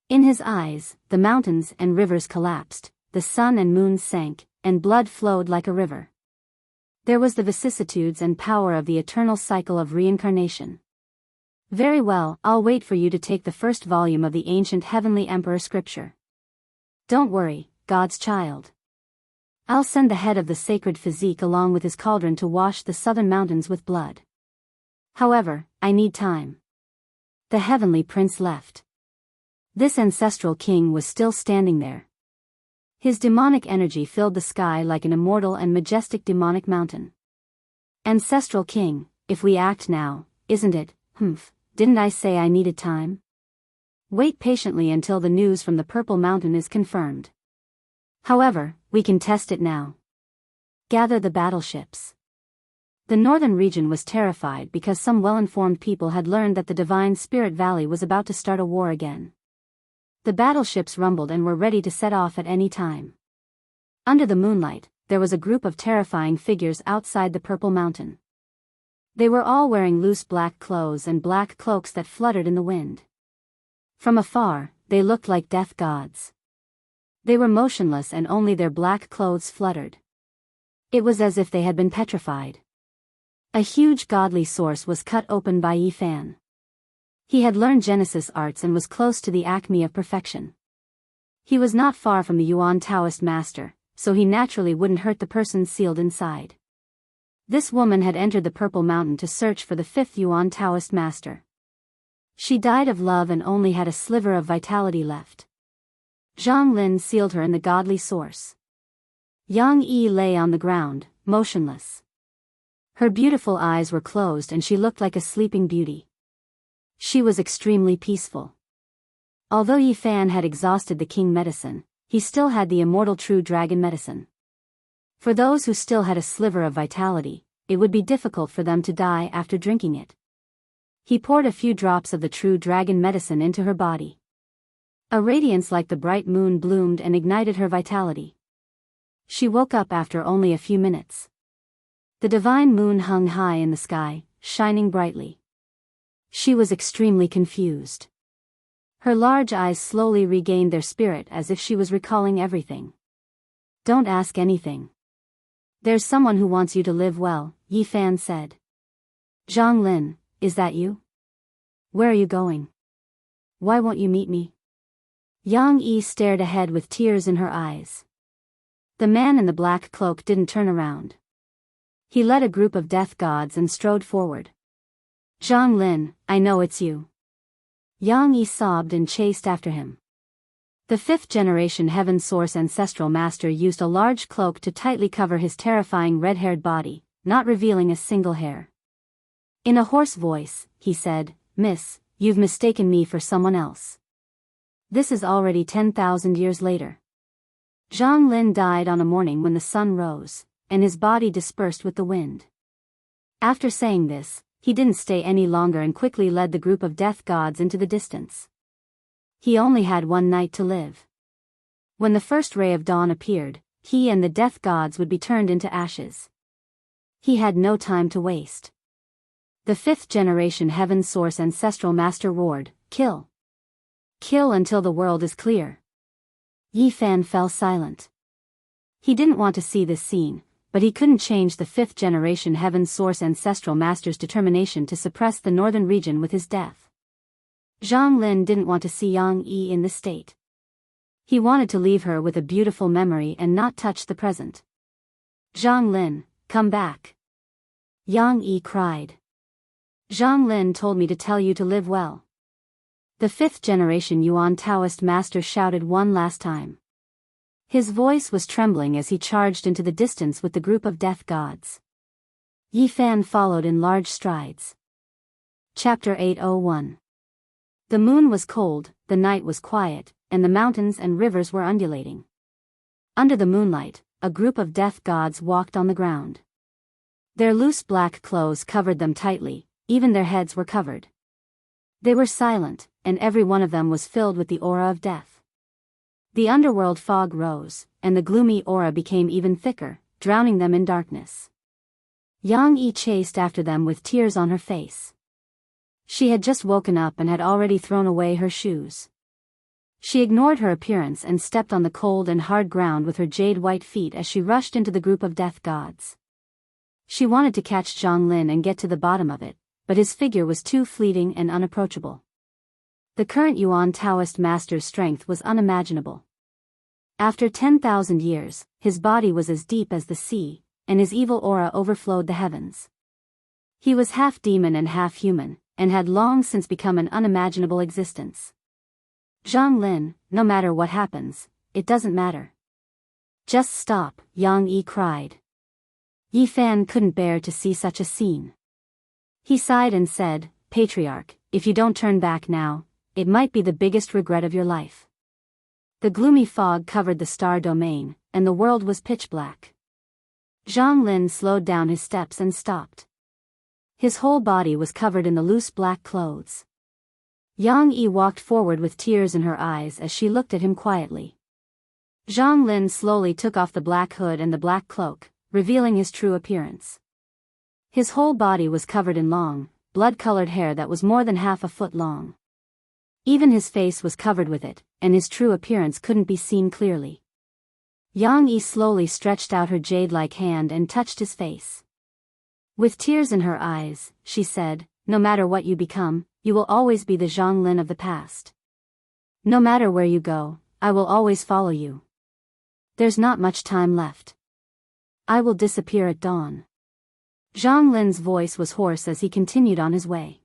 In his eyes, the mountains and rivers collapsed, the sun and moon sank, and blood flowed like a river. There was the vicissitudes and power of the eternal cycle of reincarnation. Very well, I'll wait for you to take the first volume of the ancient Heavenly Emperor Scripture. Don't worry, God's child. I'll send the head of the sacred physique along with his cauldron to wash the southern mountains with blood. However, I need time. The Heavenly Prince left. This ancestral king was still standing there. His demonic energy filled the sky like an immortal and majestic demonic mountain. Ancestral king, if we act now, isn't it? Didn't I say I needed time? Wait patiently until the news from the Purple Mountain is confirmed. However, we can test it now. Gather the battleships. The northern region was terrified because some well-informed people had learned that the Divine Spirit Valley was about to start a war again. The battleships rumbled and were ready to set off at any time. Under the moonlight, there was a group of terrifying figures outside the Purple Mountain. They were all wearing loose black clothes and black cloaks that fluttered in the wind. From afar, they looked like death gods. They were motionless and only their black clothes fluttered. It was as if they had been petrified. A huge godly source was cut open by Yi Fan. He had learned Genesis arts and was close to the acme of perfection. He was not far from the Yuan Taoist master, so he naturally wouldn't hurt the person sealed inside. This woman had entered the Purple Mountain to search for the fifth Yuan Taoist master. She died of love and only had a sliver of vitality left. Zhang Lin sealed her in the godly source. Yang Yi lay on the ground, motionless. Her beautiful eyes were closed and she looked like a sleeping beauty. She was extremely peaceful. Although Yi Fan had exhausted the king medicine, he still had the immortal true dragon medicine. For those who still had a sliver of vitality, it would be difficult for them to die after drinking it. He poured a few drops of the true dragon medicine into her body. A radiance like the bright moon bloomed and ignited her vitality. She woke up after only a few minutes. The divine moon hung high in the sky, shining brightly. She was extremely confused. Her large eyes slowly regained their spirit as if she was recalling everything. Don't ask anything. There's someone who wants you to live well, Yi Fan said. Zhang Lin, is that you? Where are you going? Why won't you meet me? Yang Yi stared ahead with tears in her eyes. The man in the black cloak didn't turn around. He led a group of death gods and strode forward. Zhang Lin, I know it's you. Yang Yi sobbed and chased after him. The fifth-generation Heaven Source ancestral master used a large cloak to tightly cover his terrifying red-haired body, not revealing a single hair. In a hoarse voice, he said, Miss, you've mistaken me for someone else. This is already 10,000 years later. Zhang Lin died on a morning when the sun rose, and his body dispersed with the wind. After saying this, he didn't stay any longer and quickly led the group of death gods into the distance. He only had one night to live. When the first ray of dawn appeared, he and the death gods would be turned into ashes. He had no time to waste. The fifth-generation Heaven Source Ancestral Master roared, "Kill! Kill until the world is clear." Yi Fan fell silent. He didn't want to see this scene, but he couldn't change the fifth-generation Heaven Source Ancestral Master's determination to suppress the northern region with his death. Zhang Lin didn't want to see Yang Yi in this state. He wanted to leave her with a beautiful memory and not touch the present. "Zhang Lin, come back!" Yang Yi cried. "Zhang Lin told me to tell you to live well." The fifth-generation Yuan Taoist master shouted one last time. His voice was trembling as he charged into the distance with the group of death gods. Yi Fan followed in large strides. Chapter 801. The moon was cold, the night was quiet, and the mountains and rivers were undulating. Under the moonlight, a group of death gods walked on the ground. Their loose black clothes covered them tightly, even their heads were covered. They were silent, and every one of them was filled with the aura of death. The underworld fog rose, and the gloomy aura became even thicker, drowning them in darkness. Yang Yi chased after them with tears on her face. She had just woken up and had already thrown away her shoes. She ignored her appearance and stepped on the cold and hard ground with her jade-white feet as she rushed into the group of death gods. She wanted to catch Zhang Lin and get to the bottom of it, but his figure was too fleeting and unapproachable. The current Yuan Taoist master's strength was unimaginable. After 10,000 years, his body was as deep as the sea, and his evil aura overflowed the heavens. He was half demon and half human, and had long since become an unimaginable existence. "Zhang Lin, no matter what happens, it doesn't matter. Just stop," Yang Yi cried. Yi Fan couldn't bear to see such a scene. He sighed and said, "Patriarch, if you don't turn back now, it might be the biggest regret of your life." The gloomy fog covered the star domain, and the world was pitch black. Zhang Lin slowed down his steps and stopped. His whole body was covered in the loose black clothes. Yang Yi walked forward with tears in her eyes as she looked at him quietly. Zhang Lin slowly took off the black hood and the black cloak, revealing his true appearance. His whole body was covered in long, blood-colored hair that was more than half a foot long. Even his face was covered with it, and his true appearance couldn't be seen clearly. Yang Yi slowly stretched out her jade-like hand and touched his face. With tears in her eyes, she said, "No matter what you become, you will always be the Zhang Lin of the past. No matter where you go, I will always follow you. There's not much time left. I will disappear at dawn." Zhang Lin's voice was hoarse as he continued on his way.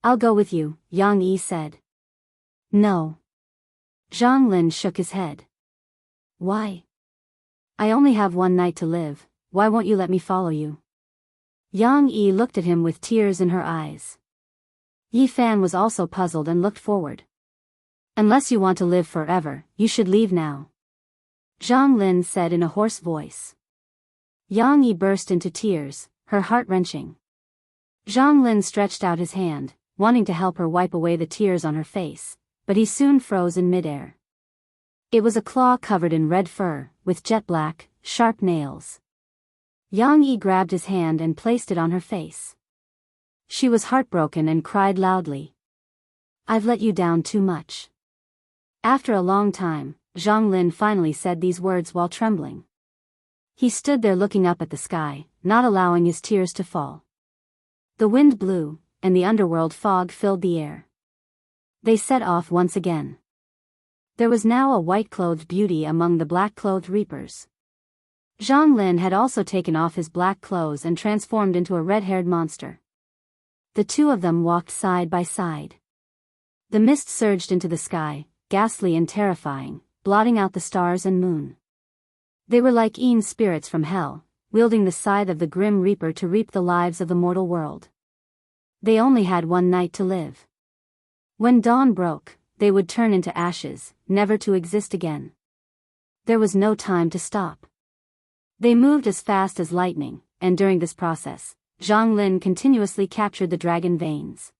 "I'll go with you," Yang Yi said. "No." Zhang Lin shook his head. "Why? I only have one night to live, why won't you let me follow you?" Yang Yi looked at him with tears in her eyes. Yi Fan was also puzzled and looked forward. "Unless you want to live forever, you should leave now," Zhang Lin said in a hoarse voice. Yang Yi burst into tears, her heart wrenching. Zhang Lin stretched out his hand, wanting to help her wipe away the tears on her face, but he soon froze in midair. It was a claw covered in red fur, with jet black, sharp nails. Yang Yi grabbed his hand and placed it on her face. She was heartbroken and cried loudly. "I've let you down too much." After a long time, Zhang Lin finally said these words while trembling. He stood there looking up at the sky, not allowing his tears to fall. The wind blew, and the underworld fog filled the air. They set off once again. There was now a white-clothed beauty among the black-clothed reapers. Zhang Lin had also taken off his black clothes and transformed into a red-haired monster. The two of them walked side by side. The mist surged into the sky, ghastly and terrifying, blotting out the stars and moon. They were like spirits from hell, wielding the scythe of the grim reaper to reap the lives of the mortal world. They only had one night to live. When dawn broke, they would turn into ashes, never to exist again. There was no time to stop. They moved as fast as lightning, and during this process, Zhang Lin continuously captured the dragon veins.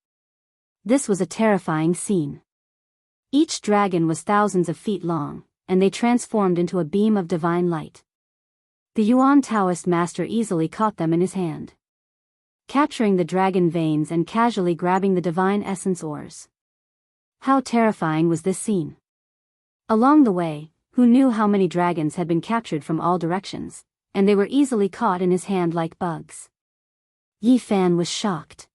This was a terrifying scene. Each dragon was thousands of feet long, and they transformed into a beam of divine light. The Yuan Taoist master easily caught them in his hand. capturing the dragon veins and casually grabbing the divine essence ores. How terrifying was this scene! Along the way, who knew how many dragons had been captured from all directions, and they were easily caught in his hand like bugs. Yi Fan was shocked.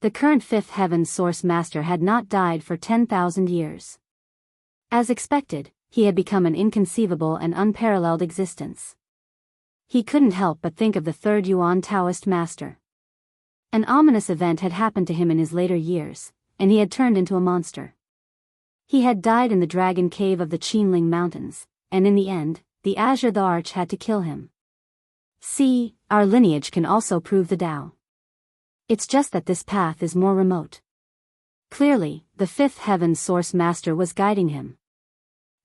The current fifth heaven source master had not died for 10,000 years. As expected, he had become an inconceivable and unparalleled existence. He couldn't help but think of the third Yuan Taoist master. An ominous event had happened to him in his later years, and he had turned into a monster. He had died in the dragon cave of the Qinling Mountains, and in the end, the Azure the Arch had to kill him. See, our lineage can also prove the Tao. It's just that this path is more remote. Clearly, the fifth heaven source master was guiding him.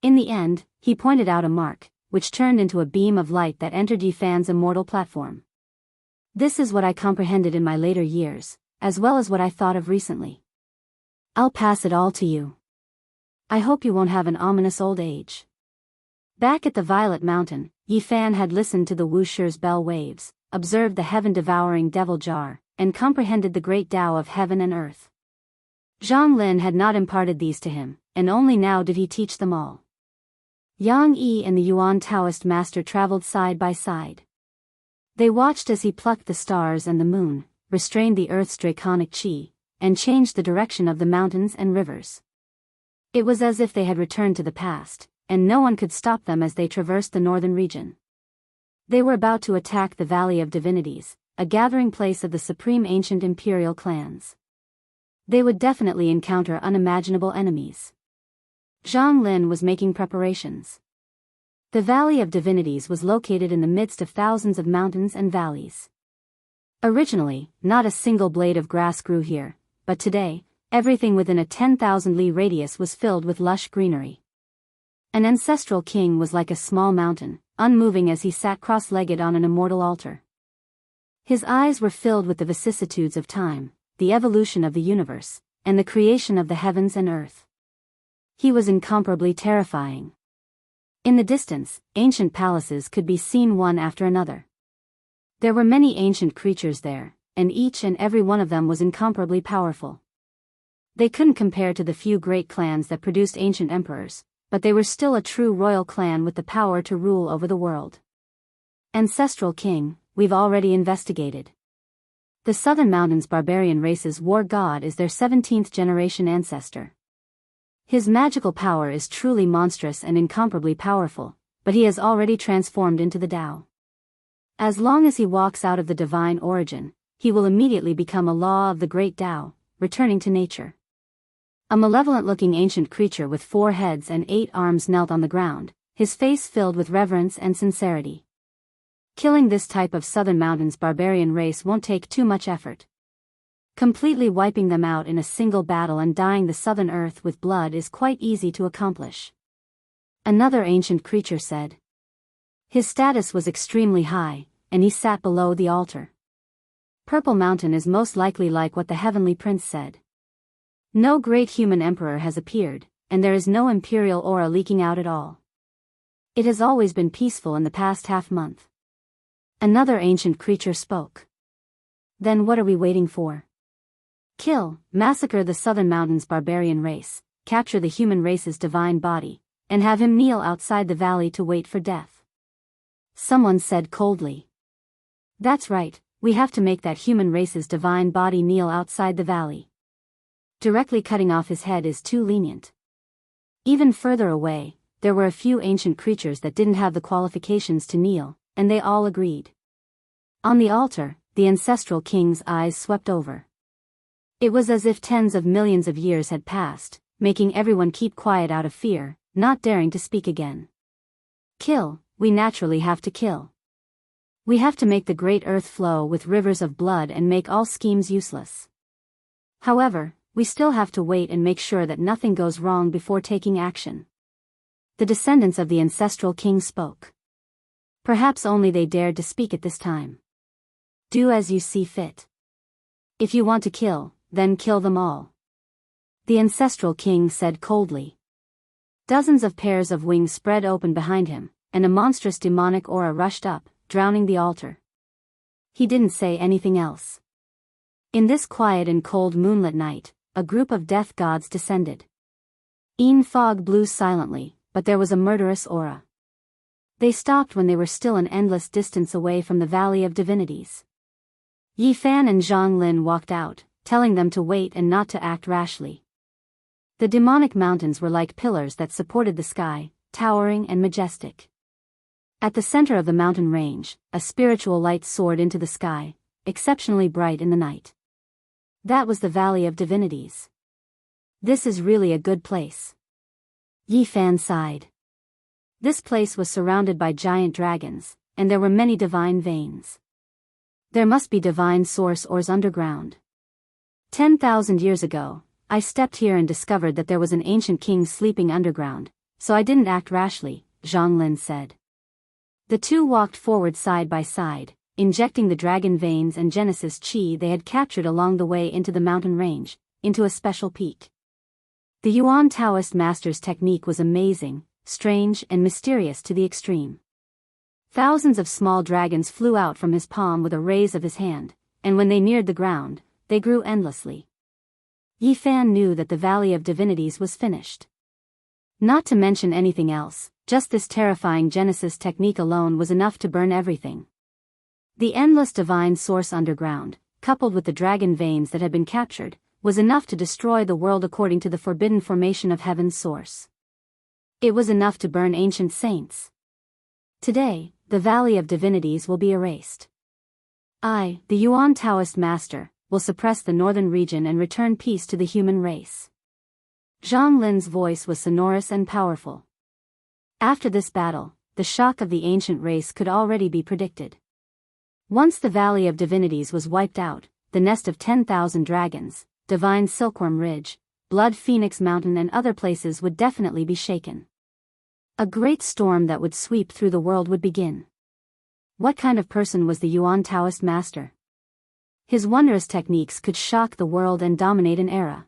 In the end, he pointed out a mark, which turned into a beam of light that entered Yi Fan's immortal platform. This is what I comprehended in my later years, as well as what I thought of recently. I'll pass it all to you. I hope you won't have an ominous old age. Back at the Violet Mountain, Yi Fan had listened to the Wusher's bell waves, observed the heaven-devouring devil jar, and comprehended the great Tao of heaven and earth. Zhang Lin had not imparted these to him, and only now did he teach them all. Yang Yi and the Yuan Taoist master traveled side by side. They watched as he plucked the stars and the moon, restrained the earth's draconic qi, and changed the direction of the mountains and rivers. It was as if they had returned to the past, and no one could stop them as they traversed the northern region. They were about to attack the Valley of Divinities, a gathering place of the supreme ancient imperial clans. They would definitely encounter unimaginable enemies. Zhang Lin was making preparations. The Valley of Divinities was located in the midst of thousands of mountains and valleys. Originally, not a single blade of grass grew here, but today, everything within a 10,000 li radius was filled with lush greenery. An ancestral king was like a small mountain, unmoving as he sat cross-legged on an immortal altar. His eyes were filled with the vicissitudes of time, the evolution of the universe, and the creation of the heavens and earth. He was incomparably terrifying. In the distance, ancient palaces could be seen one after another. There were many ancient creatures there, and each and every one of them was incomparably powerful. They couldn't compare to the few great clans that produced ancient emperors, but they were still a true royal clan with the power to rule over the world. Ancestral king, we've already investigated. The Southern Mountains barbarian race's war god is their 17th generation ancestor. His magical power is truly monstrous and incomparably powerful, but he has already transformed into the Tao. As long as he walks out of the divine origin, he will immediately become a law of the great Tao, returning to nature. A malevolent-looking ancient creature with 4 heads and 8 arms knelt on the ground, his face filled with reverence and sincerity. Killing this type of Southern Mountains barbarian race won't take too much effort. Completely wiping them out in a single battle and dyeing the southern earth with blood is quite easy to accomplish. Another ancient creature said. His status was extremely high, and he sat below the altar. Purple Mountain is most likely like what the Heavenly Prince said. No great human emperor has appeared, and there is no imperial aura leaking out at all. It has always been peaceful in the past half-month. Another ancient creature spoke. Then what are we waiting for? Kill, massacre the Southern Mountains barbarian race, capture the human race's divine body, and have him kneel outside the valley to wait for death. Someone said coldly. That's right, we have to make that human race's divine body kneel outside the valley. Directly cutting off his head is too lenient. Even further away, there were a few ancient creatures that didn't have the qualifications to kneel, and they all agreed. On the altar, the ancestral king's eyes swept over. It was as if tens of millions of years had passed, making everyone keep quiet out of fear, not daring to speak again. Kill, we naturally have to kill. We have to make the great earth flow with rivers of blood and make all schemes useless. However, we still have to wait and make sure that nothing goes wrong before taking action. The descendants of the ancestral king spoke. Perhaps only they dared to speak at this time. Do as you see fit. If you want to kill, then kill them all. The ancestral king said coldly. Dozens of pairs of wings spread open behind him, and a monstrous demonic aura rushed up, drowning the altar. He didn't say anything else. In this quiet and cold moonlit night, a group of death gods descended. Fog blew silently, but there was a murderous aura. They stopped when they were still an endless distance away from the Valley of Divinities. Yi Fan and Zhang Lin walked out, telling them to wait and not to act rashly. The demonic mountains were like pillars that supported the sky, towering and majestic. At the center of the mountain range, a spiritual light soared into the sky, exceptionally bright in the night. That was the Valley of Divinities. This is really a good place. Yi Fan sighed. This place was surrounded by giant dragons, and there were many divine veins. There must be divine source ores underground. 10,000 years ago, I stepped here and discovered that there was an ancient king sleeping underground, so I didn't act rashly, Zhang Lin said. The two walked forward side by side, injecting the dragon veins and Genesis chi they had captured along the way into the mountain range, into a special peak. The Yuan Taoist master's technique was amazing, strange and mysterious to the extreme. Thousands of small dragons flew out from his palm with a raise of his hand, and when they neared the ground, they grew endlessly. Yi Fan knew that the Valley of Divinities was finished. Not to mention anything else, just this terrifying Genesis technique alone was enough to burn everything. The endless divine source underground, coupled with the dragon veins that had been captured, was enough to destroy the world according to the forbidden formation of heaven's source. It was enough to burn ancient saints. Today, the Valley of Divinities will be erased. I, the Yuan Taoist master, will suppress the northern region and return peace to the human race. Zhang Lin's voice was sonorous and powerful. After this battle, the shock of the ancient race could already be predicted. Once the Valley of Divinities was wiped out, the nest of 10,000 dragons, Divine Silkworm Ridge, Blood Phoenix Mountain and other places would definitely be shaken. A great storm that would sweep through the world would begin. What kind of person was the Yuan Taoist master? His wondrous techniques could shock the world and dominate an era.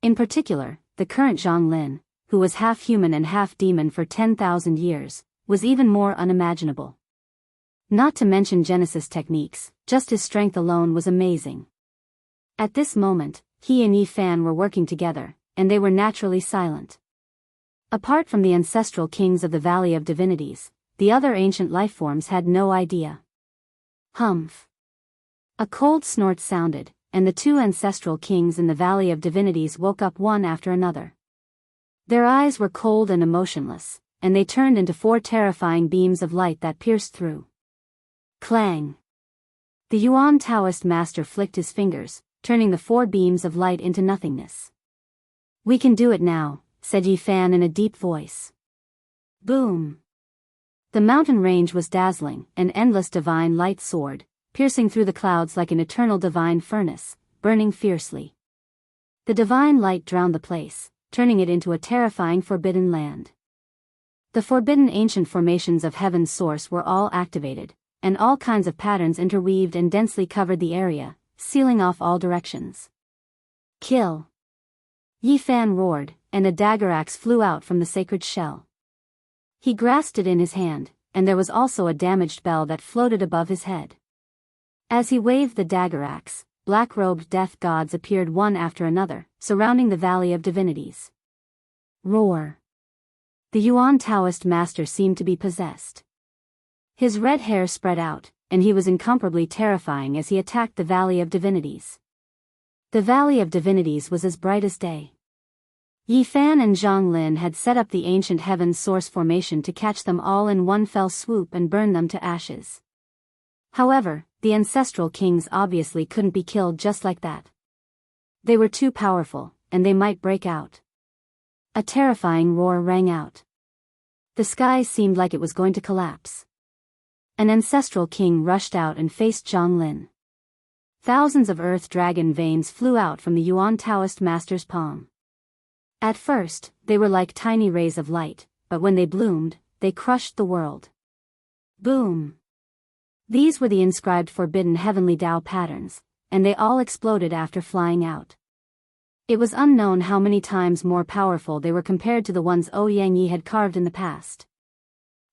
In particular, the current Zhang Lin, who was half human and half demon for 10,000 years, was even more unimaginable. Not to mention Genesis techniques, just his strength alone was amazing. At this moment, he and Yi Fan were working together, and they were naturally silent. Apart from the ancestral kings of the Valley of Divinities, the other ancient lifeforms had no idea. Humph. A cold snort sounded, and the two ancestral kings in the Valley of Divinities woke up one after another. Their eyes were cold and emotionless, and they turned into 4 terrifying beams of light that pierced through. Clang! The Yuan Taoist master flicked his fingers, turning the 4 beams of light into nothingness. "We can do it now," said Yi Fan in a deep voice. Boom! The mountain range was dazzling, and endless divine light soared, piercing through the clouds like an eternal divine furnace, burning fiercely. The divine light drowned the place, turning it into a terrifying forbidden land. The forbidden ancient formations of heaven's source were all activated, and all kinds of patterns interweaved and densely covered the area, sealing off all directions. Kill! Yi Fan roared, and a dagger axe flew out from the sacred shell. He grasped it in his hand, and there was also a damaged bell that floated above his head. As he waved the dagger axe, black-robed death gods appeared one after another, surrounding the Valley of Divinities. Roar! The Yuan Taoist master seemed to be possessed. His red hair spread out, and he was incomparably terrifying as he attacked the Valley of Divinities. The Valley of Divinities was as bright as day. Yi Fan and Zhang Lin had set up the ancient heaven's source formation to catch them all in one fell swoop and burn them to ashes. However, the ancestral kings obviously couldn't be killed just like that. They were too powerful, and they might break out. A terrifying roar rang out. The sky seemed like it was going to collapse. An ancestral king rushed out and faced Zhang Lin. Thousands of earth dragon veins flew out from the Yuan Taoist master's palm. At first, they were like tiny rays of light, but when they bloomed, they crushed the world. Boom! These were the inscribed forbidden heavenly Tao patterns, and they all exploded after flying out. It was unknown how many times more powerful they were compared to the ones Ouyang Yi had carved in the past.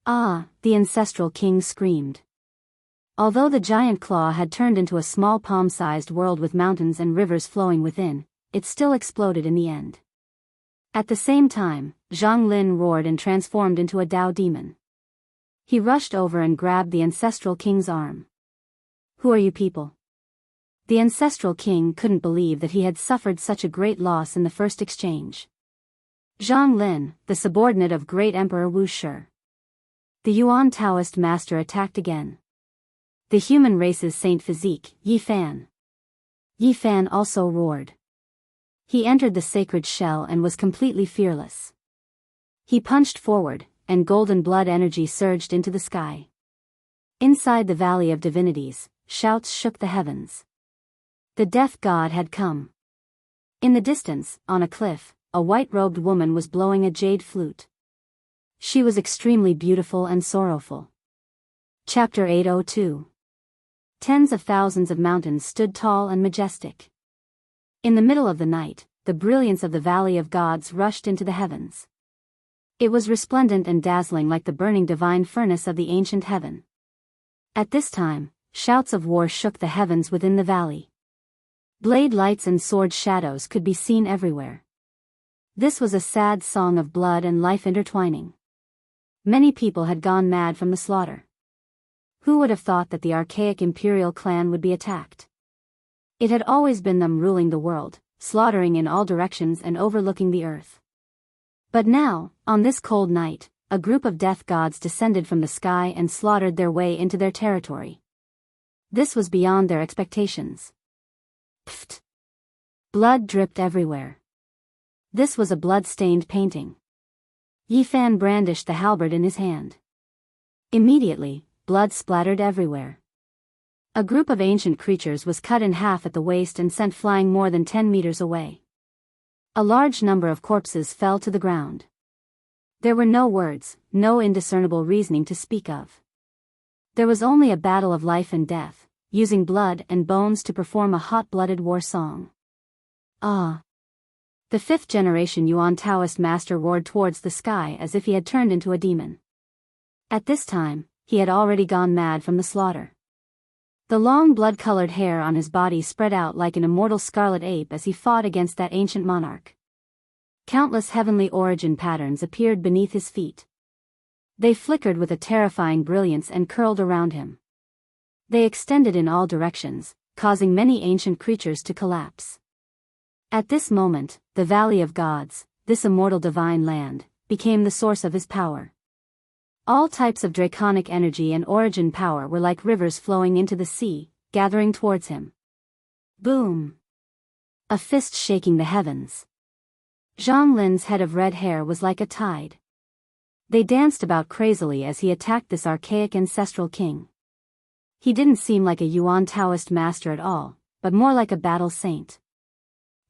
Ah, the ancestral king screamed. Although the giant claw had turned into a small palm-sized world with mountains and rivers flowing within, it still exploded in the end. At the same time, Zhang Lin roared and transformed into a Dao demon. He rushed over and grabbed the ancestral king's arm. "Who are you people?" The ancestral king couldn't believe that he had suffered such a great loss in the first exchange. Zhang Lin, the subordinate of Great Emperor Wu Shi. The Yuan Taoist master attacked again. The human race's saint physique, Yi Fan. Yi Fan also roared. He entered the sacred shell and was completely fearless. He punched forward, and golden blood energy surged into the sky. Inside the Valley of Divinities, shouts shook the heavens. The death god had come. In the distance, on a cliff, a white-robed woman was blowing a jade flute. She was extremely beautiful and sorrowful. Chapter 802. Tens of thousands of mountains stood tall and majestic. In the middle of the night, the brilliance of the Valley of Gods rushed into the heavens. It was resplendent and dazzling like the burning divine furnace of the ancient heaven. At this time, shouts of war shook the heavens within the valley. Blade lights and sword shadows could be seen everywhere. This was a sad song of blood and life intertwining. Many people had gone mad from the slaughter. Who would have thought that the archaic imperial clan would be attacked? It had always been them ruling the world, slaughtering in all directions and overlooking the earth. But now, on this cold night, a group of death gods descended from the sky and slaughtered their way into their territory. This was beyond their expectations. Pfft! Blood dripped everywhere. This was a blood-stained painting. Yi Fan brandished the halberd in his hand. Immediately, blood splattered everywhere. A group of ancient creatures was cut in half at the waist and sent flying more than 10 meters away. A large number of corpses fell to the ground. There were no words, no indiscernible reasoning to speak of. There was only a battle of life and death, using blood and bones to perform a hot-blooded war song. Ah! The fifth-generation Yuan Taoist master roared towards the sky as if he had turned into a demon. At this time, he had already gone mad from the slaughter. The long blood-colored hair on his body spread out like an immortal scarlet ape as he fought against that ancient monarch. Countless heavenly origin patterns appeared beneath his feet. They flickered with a terrifying brilliance and curled around him. They extended in all directions, causing many ancient creatures to collapse. At this moment, the Valley of Gods, this immortal divine land, became the source of his power. All types of draconic energy and origin power were like rivers flowing into the sea, gathering towards him. Boom! A fist shaking the heavens. Zhang Lin's head of red hair was like a tide. They danced about crazily as he attacked this archaic ancestral king. He didn't seem like a Yuan Taoist master at all, but more like a battle saint.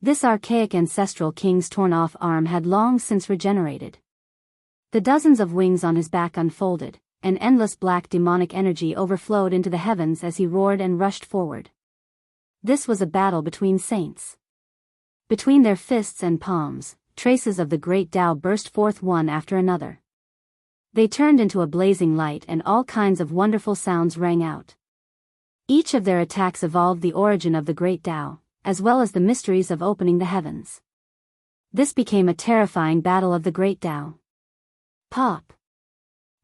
This archaic ancestral king's torn-off arm had long since regenerated. The dozens of wings on his back unfolded, and endless black demonic energy overflowed into the heavens as he roared and rushed forward. This was a battle between saints. Between their fists and palms, traces of the great Tao burst forth one after another. They turned into a blazing light and all kinds of wonderful sounds rang out. Each of their attacks evolved the origin of the great Tao, as well as the mysteries of opening the heavens. This became a terrifying battle of the great Tao. Pop!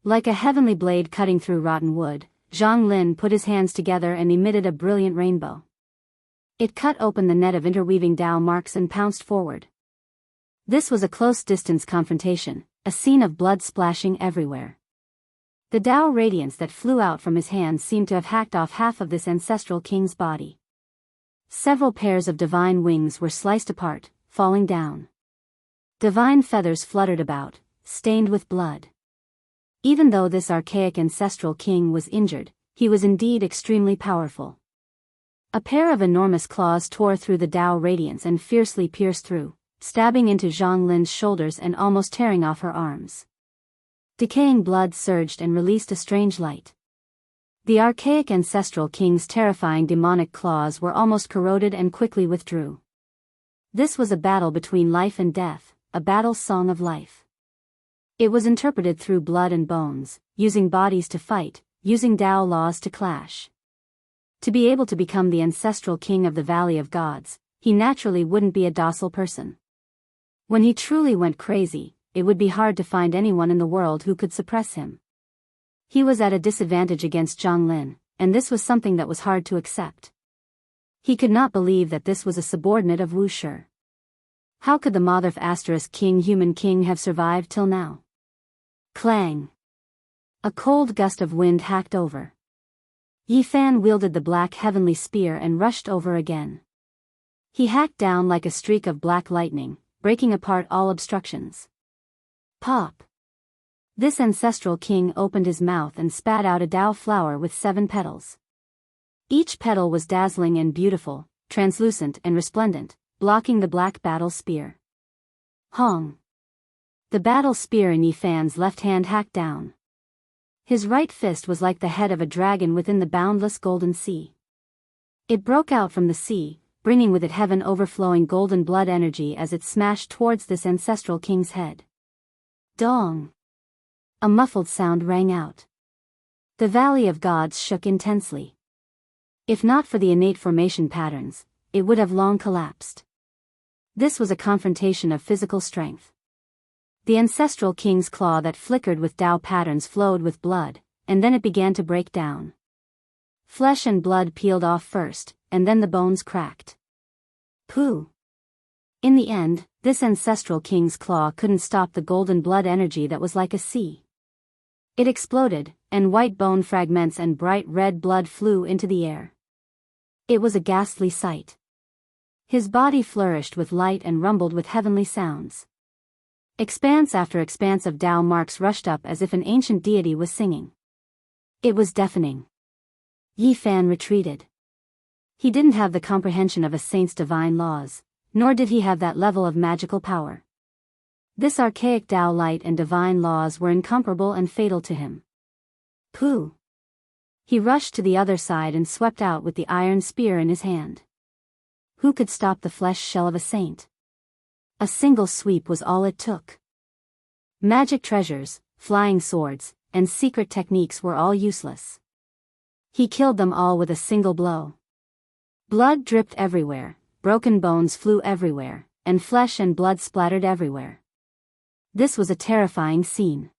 Like a heavenly blade cutting through rotten wood, Zhang Lin put his hands together and emitted a brilliant rainbow. It cut open the net of interweaving Tao marks and pounced forward. This was a close-distance confrontation, a scene of blood splashing everywhere. The Tao radiance that flew out from his hands seemed to have hacked off half of this ancestral king's body. Several pairs of divine wings were sliced apart, falling down. Divine feathers fluttered about, stained with blood. Even though this archaic ancestral king was injured, he was indeed extremely powerful. A pair of enormous claws tore through the Tao radiance and fiercely pierced through, stabbing into Zhang Lin's shoulders and almost tearing off her arms. Decaying blood surged and released a strange light. The archaic ancestral king's terrifying demonic claws were almost corroded and quickly withdrew. This was a battle between life and death, a battle song of life. It was interpreted through blood and bones, using bodies to fight, using Tao laws to clash. To be able to become the ancestral king of the Valley of Gods, he naturally wouldn't be a docile person. When he truly went crazy, it would be hard to find anyone in the world who could suppress him. He was at a disadvantage against Zhang Lin, and this was something that was hard to accept. He could not believe that this was a subordinate of Wu Shi. How could the Mother ** King Human King have survived till now? Clang! A cold gust of wind hacked over. Yi Fan wielded the black heavenly spear and rushed over again. He hacked down like a streak of black lightning, breaking apart all obstructions. Pop! This ancestral king opened his mouth and spat out a Tao flower with 7 petals. Each petal was dazzling and beautiful, translucent and resplendent, blocking the black battle spear. Hong! The battle spear in Yi Fan's left hand hacked down. His right fist was like the head of a dragon within the boundless golden sea. It broke out from the sea, bringing with it heaven overflowing golden blood energy as it smashed towards this ancestral king's head. Dong! A muffled sound rang out. The Valley of Gods shook intensely. If not for the innate formation patterns, it would have long collapsed. This was a confrontation of physical strength. The ancestral king's claw that flickered with Tao patterns flowed with blood, and then it began to break down. Flesh and blood peeled off first, and then the bones cracked. Pooh! In the end, this ancestral king's claw couldn't stop the golden blood energy that was like a sea. It exploded, and white bone fragments and bright red blood flew into the air. It was a ghastly sight. His body flourished with light and rumbled with heavenly sounds. Expanse after expanse of Tao marks rushed up as if an ancient deity was singing. It was deafening. Yi Fan retreated. He didn't have the comprehension of a saint's divine laws, nor did he have that level of magical power. This archaic Tao light and divine laws were incomparable and fatal to him. Pooh! He rushed to the other side and swept out with the iron spear in his hand. Who could stop the flesh shell of a saint? A single sweep was all it took. Magic treasures, flying swords, and secret techniques were all useless. He killed them all with a single blow. Blood dripped everywhere, broken bones flew everywhere, and flesh and blood splattered everywhere. This was a terrifying scene.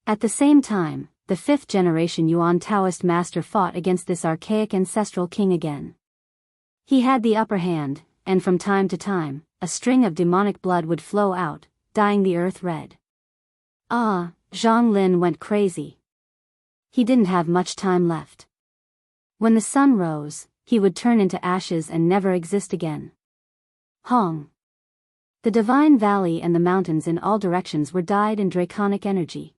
At the same time, the 5th generation Yuan Taoist master fought against this archaic ancestral king again. He had the upper hand, and from time to time, a string of demonic blood would flow out, dyeing the earth red. Zhang Lin went crazy. He didn't have much time left. When the sun rose, he would turn into ashes and never exist again. Hong! The divine valley and the mountains in all directions were dyed in draconic energy.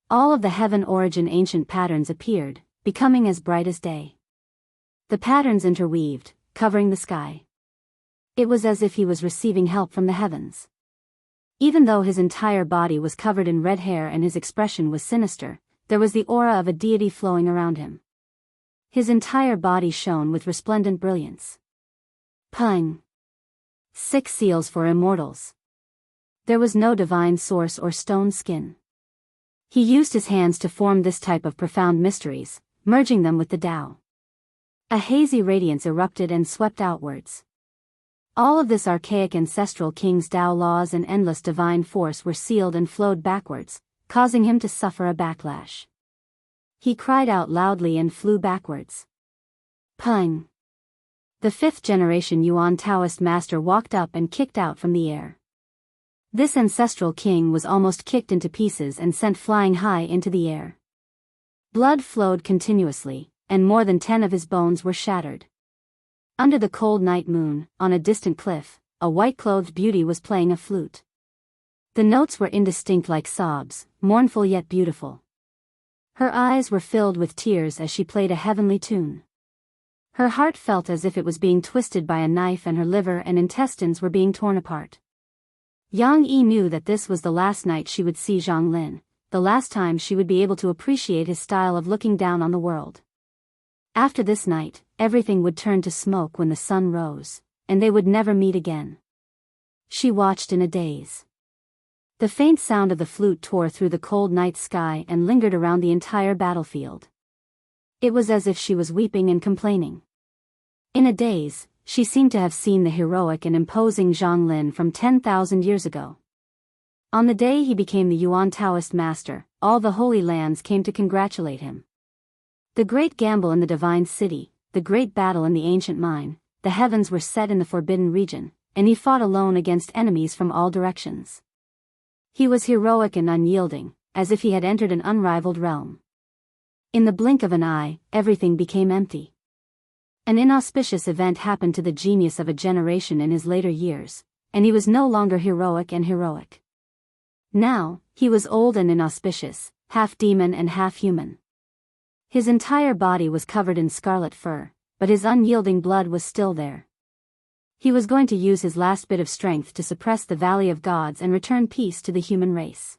All of the heaven origin ancient patterns appeared, becoming as bright as day. The patterns interweaved, covering the sky. It was as if he was receiving help from the heavens. Even though his entire body was covered in red hair and his expression was sinister, there was the aura of a deity flowing around him. His entire body shone with resplendent brilliance. Pung! 6 seals for immortals. There was no divine source or stone skin. He used his hands to form this type of profound mysteries, merging them with the Tao. A hazy radiance erupted and swept outwards. All of this archaic ancestral king's Tao laws and endless divine force were sealed and flowed backwards, causing him to suffer a backlash. He cried out loudly and flew backwards. Pung! The 5th generation Yuan Taoist master walked up and kicked out from the air. This ancestral king was almost kicked into pieces and sent flying high into the air. Blood flowed continuously, and more than 10 of his bones were shattered. Under the cold night moon, on a distant cliff, a white-clothed beauty was playing a flute. The notes were indistinct like sobs, mournful yet beautiful. Her eyes were filled with tears as she played a heavenly tune. Her heart felt as if it was being twisted by a knife and her liver and intestines were being torn apart. Yang Yi knew that this was the last night she would see Zhang Lin, the last time she would be able to appreciate his style of looking down on the world. After this night, everything would turn to smoke when the sun rose, and they would never meet again. She watched in a daze. The faint sound of the flute tore through the cold night sky and lingered around the entire battlefield. It was as if she was weeping and complaining. In a daze, she seemed to have seen the heroic and imposing Zhang Lin from 10,000 years ago. On the day he became the Yuan Taoist master, all the Holy Lands came to congratulate him. The great gamble in the Divine City, the great battle in the ancient mine, the heavens were set in the Forbidden Region, and he fought alone against enemies from all directions. He was heroic and unyielding, as if he had entered an unrivaled realm. In the blink of an eye, everything became empty. An inauspicious event happened to the genius of a generation in his later years, and he was no longer heroic and heroic. Now, he was old and inauspicious, half demon and half human. His entire body was covered in scarlet fur, but his unyielding blood was still there. He was going to use his last bit of strength to suppress the Valley of Gods and return peace to the human race.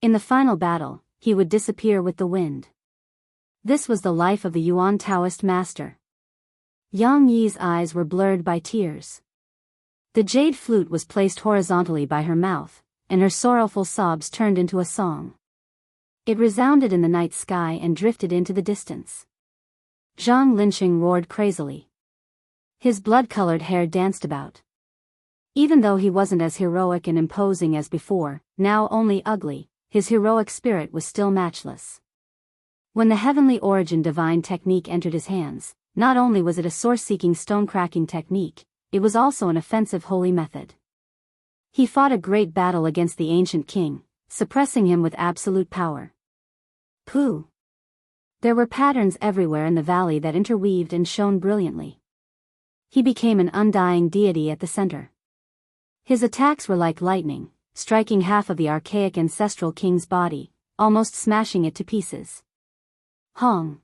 In the final battle, he would disappear with the wind. This was the life of the Yuan Taoist master. Yang Yi's eyes were blurred by tears. The jade flute was placed horizontally by her mouth, and her sorrowful sobs turned into a song. It resounded in the night sky and drifted into the distance. Zhang Linqing roared crazily. His blood-colored hair danced about. Even though he wasn't as heroic and imposing as before, now only ugly, his heroic spirit was still matchless. When the heavenly origin divine technique entered his hands, not only was it a source-seeking stone-cracking technique, it was also an offensive holy method. He fought a great battle against the ancient king, suppressing him with absolute power. Pooh! There were patterns everywhere in the valley that interweaved and shone brilliantly. He became an undying deity at the center. His attacks were like lightning, striking half of the archaic ancestral king's body, almost smashing it to pieces. Hong!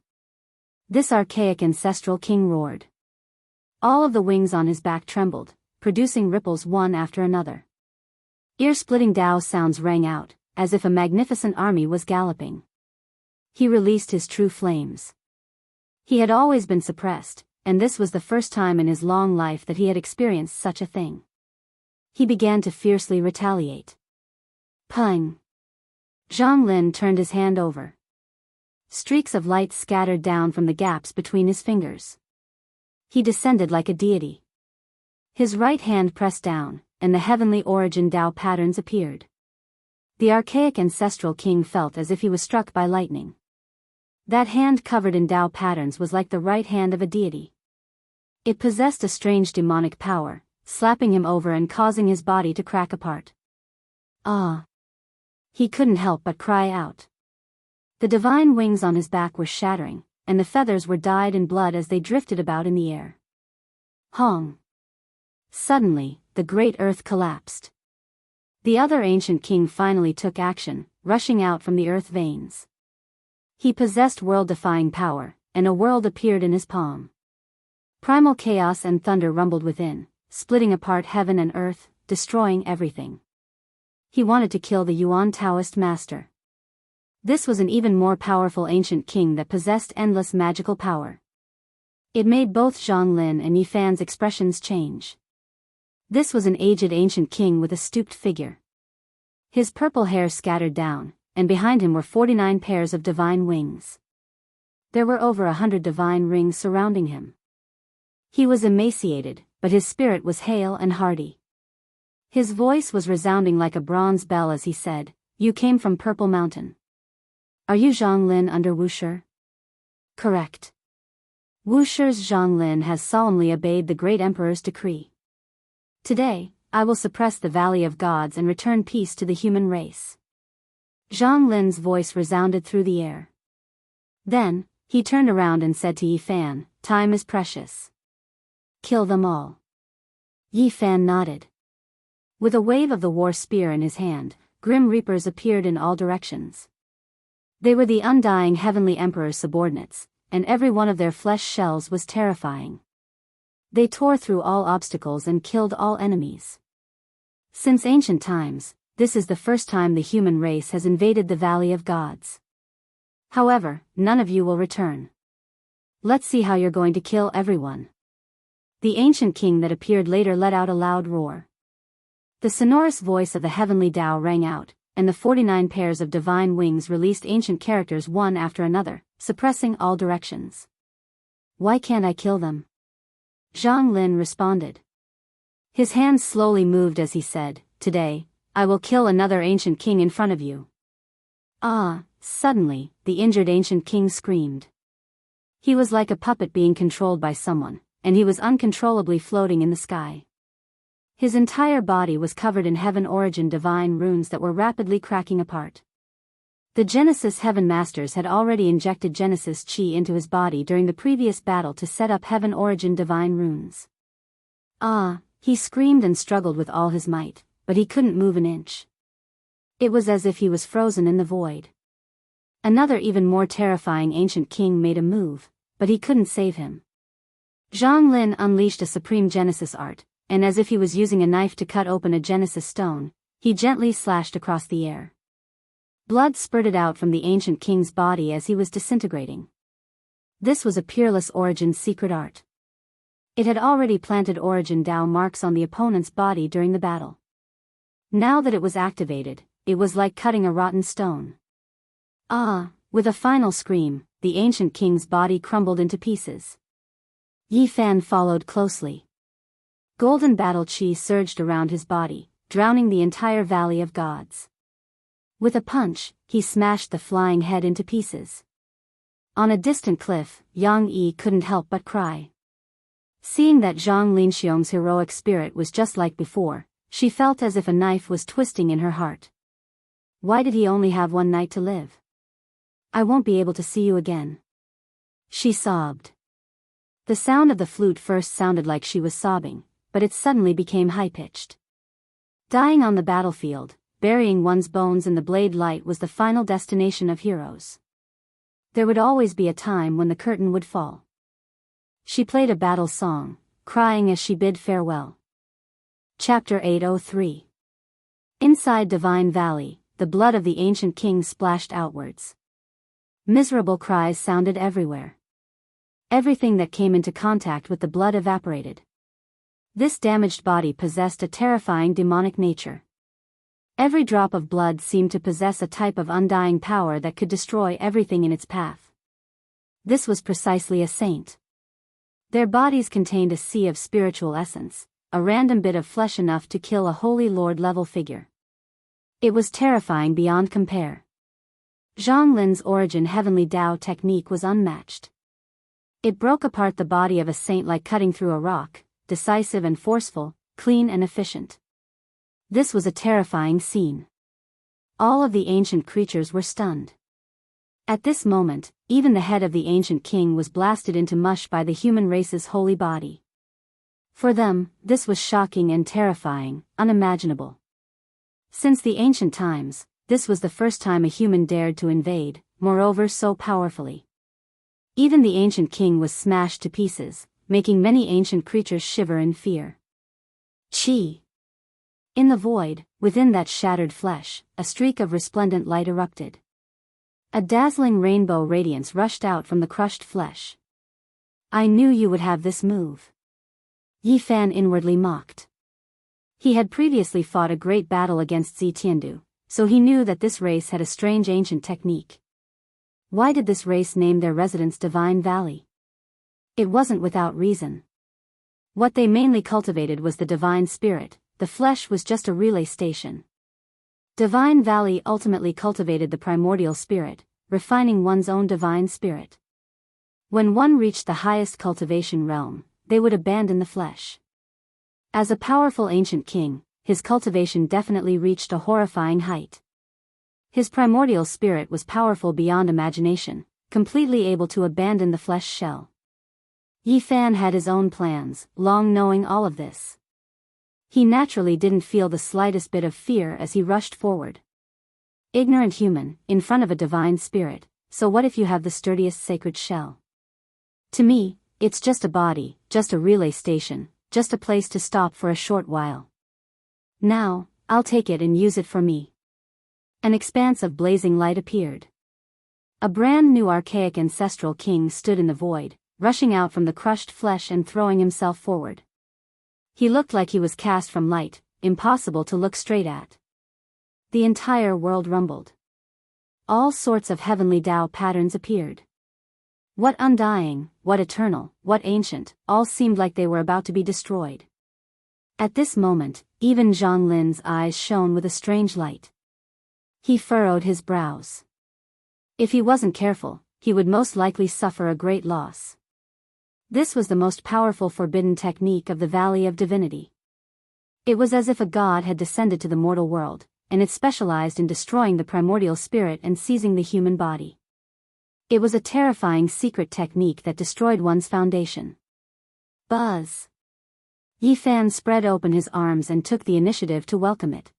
This archaic ancestral king roared. All of the wings on his back trembled, producing ripples one after another. Ear-splitting Dao sounds rang out, as if a magnificent army was galloping. He released his true flames. He had always been suppressed, and this was the first time in his long life that he had experienced such a thing. He began to fiercely retaliate. Pung! Zhang Lin turned his hand over. Streaks of light scattered down from the gaps between his fingers. He descended like a deity. His right hand pressed down, and the heavenly origin Dao patterns appeared. The archaic ancestral king felt as if he was struck by lightning. That hand covered in Dao patterns was like the right hand of a deity. It possessed a strange demonic power, slapping him over and causing his body to crack apart. Ah! He couldn't help but cry out. The divine wings on his back were shattering, and the feathers were dyed in blood as they drifted about in the air. Hong! Suddenly, the great earth collapsed. The other ancient king finally took action, rushing out from the earth veins. He possessed world-defying power, and a world appeared in his palm. Primal chaos and thunder rumbled within, splitting apart heaven and earth, destroying everything. He wanted to kill the Yuan Taoist master. This was an even more powerful ancient king that possessed endless magical power. It made both Zhang Lin and Yi Fan's expressions change. This was an aged ancient king with a stooped figure. His purple hair scattered down, and behind him were 49 pairs of divine wings. There were over 100 divine rings surrounding him. He was emaciated, but his spirit was hale and hearty. His voice was resounding like a bronze bell as he said, "You came from Purple Mountain. Are you Zhang Lin under Wushi?" "Correct. Wushi's Zhang Lin has solemnly obeyed the great emperor's decree. Today, I will suppress the Valley of Gods and return peace to the human race." Zhang Lin's voice resounded through the air. Then, he turned around and said to Yi Fan, "Time is precious. Kill them all." Yi Fan nodded. With a wave of the war spear in his hand, grim reapers appeared in all directions. They were the undying heavenly emperor's subordinates, and every one of their flesh shells was terrifying. They tore through all obstacles and killed all enemies. Since ancient times, this is the first time the human race has invaded the Valley of Gods. However, none of you will return. Let's see how you're going to kill everyone. The ancient king that appeared later let out a loud roar. The sonorous voice of the heavenly Tao rang out, and the 49 pairs of divine wings released ancient characters one after another, suppressing all directions. Why can't I kill them? Zhang Lin responded. His hands slowly moved as he said, Today, I will kill another ancient king in front of you. Ah, suddenly, the injured ancient king screamed. He was like a puppet being controlled by someone, and he was uncontrollably floating in the sky. His entire body was covered in heaven origin divine runes that were rapidly cracking apart. The Genesis Heaven Masters had already injected Genesis Chi into his body during the previous battle to set up heaven origin divine runes. Ah, he screamed and struggled with all his might, but he couldn't move an inch. It was as if he was frozen in the void. Another even more terrifying ancient king made a move, but he couldn't save him. Zhang Lin unleashed a supreme Genesis art, and as if he was using a knife to cut open a Genesis stone, he gently slashed across the air. Blood spurted out from the ancient king's body as he was disintegrating. This was a peerless Origin's secret art. It had already planted Origin Tao marks on the opponent's body during the battle. Now that it was activated, it was like cutting a rotten stone. Ah, with a final scream, the ancient king's body crumbled into pieces. Yi Fan followed closely. Golden battle chi surged around his body, drowning the entire Valley of Gods. With a punch, he smashed the flying head into pieces. On a distant cliff, Yang Yi couldn't help but cry. Seeing that Zhang Linxiong's heroic spirit was just like before, she felt as if a knife was twisting in her heart. Why did he only have one night to live? I won't be able to see you again. She sobbed. The sound of the flute first sounded like she was sobbing, but it suddenly became high-pitched. Dying on the battlefield, burying one's bones in the blade light was the final destination of heroes. There would always be a time when the curtain would fall. She played a battle song, crying as she bid farewell. Chapter 803. Inside Divine Valley, the blood of the ancient king splashed outwards. Miserable cries sounded everywhere. Everything that came into contact with the blood evaporated. This damaged body possessed a terrifying demonic nature. Every drop of blood seemed to possess a type of undying power that could destroy everything in its path. This was precisely a saint. Their bodies contained a sea of spiritual essence, a random bit of flesh enough to kill a holy lord-level figure. It was terrifying beyond compare. Zhang Lin's origin heavenly Tao technique was unmatched. It broke apart the body of a saint like cutting through a rock, decisive and forceful, clean and efficient. This was a terrifying scene. All of the ancient creatures were stunned. At this moment, even the head of the ancient king was blasted into mush by the human race's holy body. For them, this was shocking and terrifying, unimaginable. Since the ancient times, this was the first time a human dared to invade, moreover so powerfully. Even the ancient king was smashed to pieces, making many ancient creatures shiver in fear. Chi. In the void, within that shattered flesh, a streak of resplendent light erupted. A dazzling rainbow radiance rushed out from the crushed flesh. I knew you would have this move. Yi Fan inwardly mocked. He had previously fought a great battle against Zi Tiandu, so he knew that this race had a strange ancient technique. Why did this race name their residence Divine Valley? It wasn't without reason. What they mainly cultivated was the divine spirit, the flesh was just a relay station. Divine Valley ultimately cultivated the primordial spirit, refining one's own divine spirit. When one reached the highest cultivation realm, they would abandon the flesh. As a powerful ancient king, his cultivation definitely reached a horrifying height. His primordial spirit was powerful beyond imagination, completely able to abandon the flesh shell. Yi Fan had his own plans, long knowing all of this. He naturally didn't feel the slightest bit of fear as he rushed forward. Ignorant human, in front of a divine spirit, so what if you have the sturdiest sacred shell? To me, it's just a body, just a relay station, just a place to stop for a short while. Now, I'll take it and use it for me. An expanse of blazing light appeared. A brand new archaic ancestral king stood in the void, rushing out from the crushed flesh and throwing himself forward. He looked like he was cast from light, impossible to look straight at. The entire world rumbled. All sorts of heavenly Tao patterns appeared. What undying, what eternal, what ancient, all seemed like they were about to be destroyed. At this moment, even Zhang Lin's eyes shone with a strange light. He furrowed his brows. If he wasn't careful, he would most likely suffer a great loss. This was the most powerful forbidden technique of the Valley of Divinity. It was as if a god had descended to the mortal world, and it specialized in destroying the primordial spirit and seizing the human body. It was a terrifying secret technique that destroyed one's foundation. Buzz! Yi Fan spread open his arms and took the initiative to welcome it.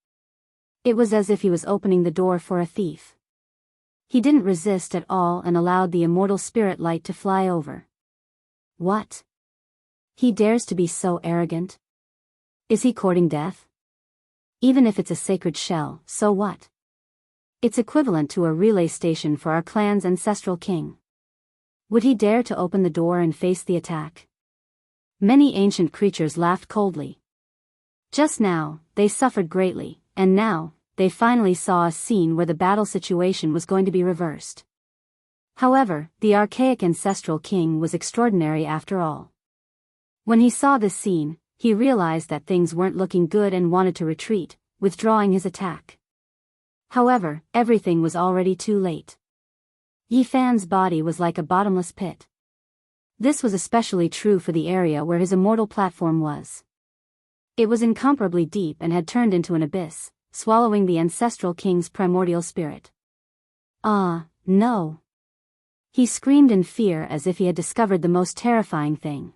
It was as if he was opening the door for a thief. He didn't resist at all and allowed the immortal spirit light to fly over. What? He dares to be so arrogant? Is he courting death? Even if it's a sacred shell, so what? It's equivalent to a relay station for our clan's ancestral king. Would he dare to open the door and face the attack? Many ancient creatures laughed coldly. Just now, they suffered greatly, and now, they finally saw a scene where the battle situation was going to be reversed. However, the archaic ancestral king was extraordinary after all. When he saw this scene, he realized that things weren't looking good and wanted to retreat, withdrawing his attack. However, everything was already too late. Yi Fan's body was like a bottomless pit. This was especially true for the area where his immortal platform was. It was incomparably deep and had turned into an abyss, swallowing the ancestral king's primordial spirit. Ah, no! He screamed in fear as if he had discovered the most terrifying thing.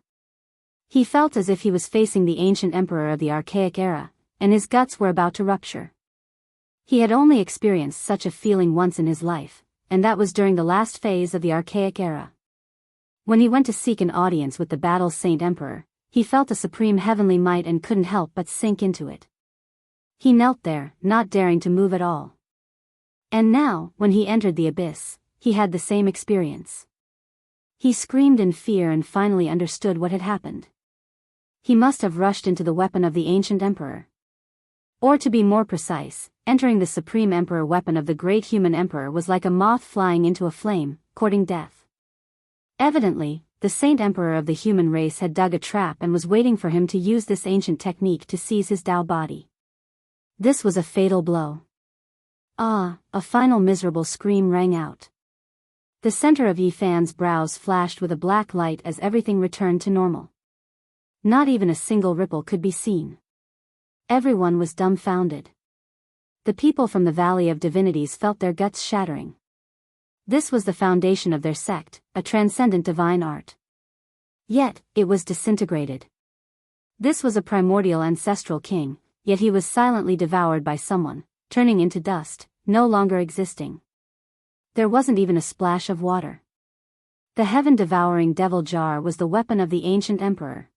He felt as if he was facing the ancient emperor of the archaic era, and his guts were about to rupture. He had only experienced such a feeling once in his life, and that was during the last phase of the archaic era. When he went to seek an audience with the Battle Saint Emperor, he felt a supreme heavenly might and couldn't help but sink into it. He knelt there, not daring to move at all. And now, when he entered the abyss, he had the same experience. He screamed in fear and finally understood what had happened. He must have rushed into the weapon of the ancient emperor. Or to be more precise, entering the supreme emperor weapon of the great human emperor was like a moth flying into a flame, courting death. Evidently, the saint emperor of the human race had dug a trap and was waiting for him to use this ancient technique to seize his Tao body. This was a fatal blow. Ah, a final miserable scream rang out. The center of Yi Fan's brows flashed with a black light as everything returned to normal. Not even a single ripple could be seen. Everyone was dumbfounded. The people from the Valley of Divinities felt their guts shattering. This was the foundation of their sect, a transcendent divine art. Yet, it was disintegrated. This was a primordial ancestral king, yet he was silently devoured by someone, turning into dust, no longer existing. There wasn't even a splash of water. The heaven-devouring devil jar was the weapon of the ancient emperor.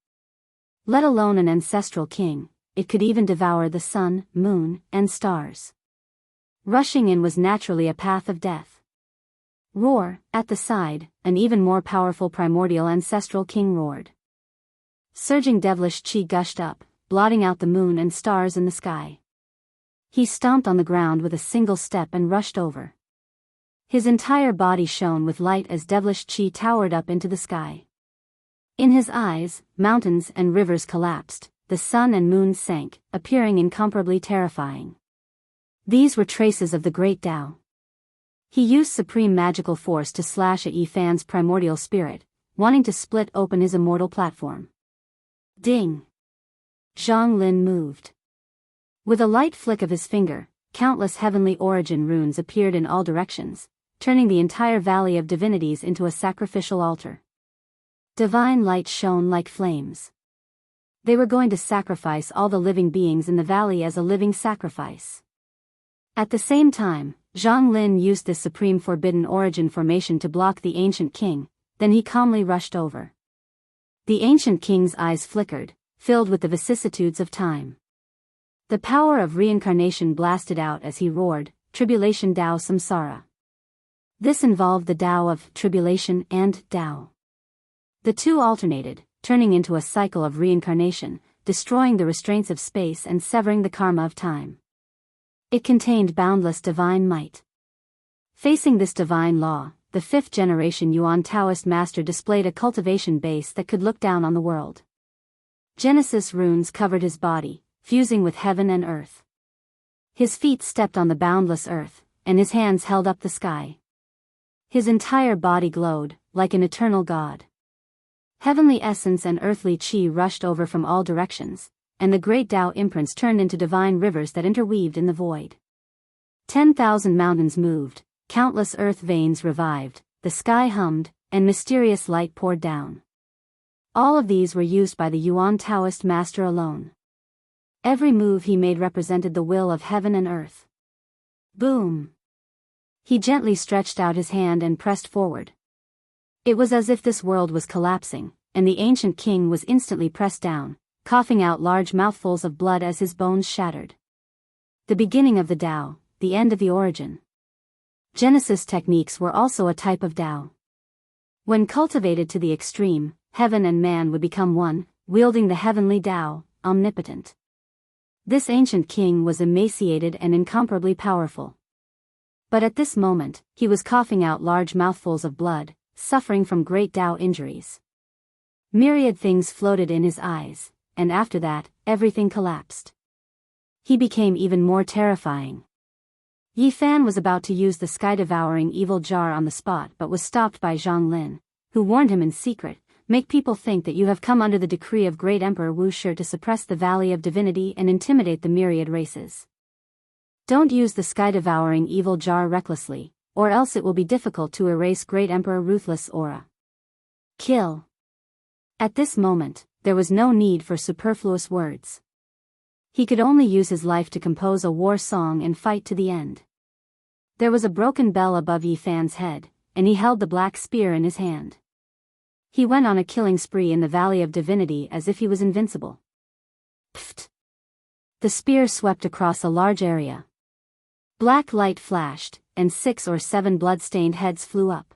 Let alone an ancestral king, it could even devour the sun, moon, and stars. Rushing in was naturally a path of death. Roar, at the side, an even more powerful primordial ancestral king roared. Surging devilish chi gushed up, blotting out the moon and stars in the sky. He stomped on the ground with a single step and rushed over. His entire body shone with light as devilish chi towered up into the sky. In his eyes, mountains and rivers collapsed, the sun and moon sank, appearing incomparably terrifying. These were traces of the great Tao. He used supreme magical force to slash at Yi Fan's primordial spirit, wanting to split open his immortal platform. Ding! Zhang Lin moved. With a light flick of his finger, countless heavenly origin runes appeared in all directions, turning the entire Valley of Divinities into a sacrificial altar. Divine light shone like flames. They were going to sacrifice all the living beings in the valley as a living sacrifice. At the same time, Zhang Lin used this supreme forbidden origin formation to block the ancient king, then he calmly rushed over. The ancient king's eyes flickered, filled with the vicissitudes of time. The power of reincarnation blasted out as he roared, Tribulation Tao Samsara. This involved the Tao of tribulation and Tao. The two alternated, turning into a cycle of reincarnation, destroying the restraints of space and severing the karma of time. It contained boundless divine might. Facing this divine law, the fifth-generation Yuan Taoist master displayed a cultivation base that could look down on the world. Genesis runes covered his body, fusing with heaven and earth. His feet stepped on the boundless earth, and his hands held up the sky. His entire body glowed, like an eternal god. Heavenly essence and earthly chi rushed over from all directions, and the great Tao imprints turned into divine rivers that interweaved in the void. 10,000 mountains moved, countless earth veins revived, the sky hummed, and mysterious light poured down. All of these were used by the Yuan Taoist master alone. Every move he made represented the will of heaven and earth. Boom! He gently stretched out his hand and pressed forward. It was as if this world was collapsing, and the ancient king was instantly pressed down, coughing out large mouthfuls of blood as his bones shattered. The beginning of the Tao, the end of the origin. Genesis techniques were also a type of Tao. When cultivated to the extreme, heaven and man would become one, wielding the heavenly Tao, omnipotent. This ancient king was emaciated and incomparably powerful. But at this moment, he was coughing out large mouthfuls of blood, suffering from great Tao injuries. Myriad things floated in his eyes, and after that, everything collapsed. He became even more terrifying. Yi Fan was about to use the sky-devouring evil jar on the spot but was stopped by Zhang Lin, who warned him in secret, "Make people think that you have come under the decree of great Emperor Wu Shi to suppress the Valley of Divinity and intimidate the myriad races. Don't use the sky-devouring evil jar recklessly, or else it will be difficult to erase great Emperor Ruthless' aura. Kill." At this moment, there was no need for superfluous words. He could only use his life to compose a war song and fight to the end. There was a broken bell above Yi Fan's head, and he held the black spear in his hand. He went on a killing spree in the Valley of Divinity as if he was invincible. Pfft! The spear swept across a large area. Black light flashed, and 6 or 7 blood-stained heads flew up.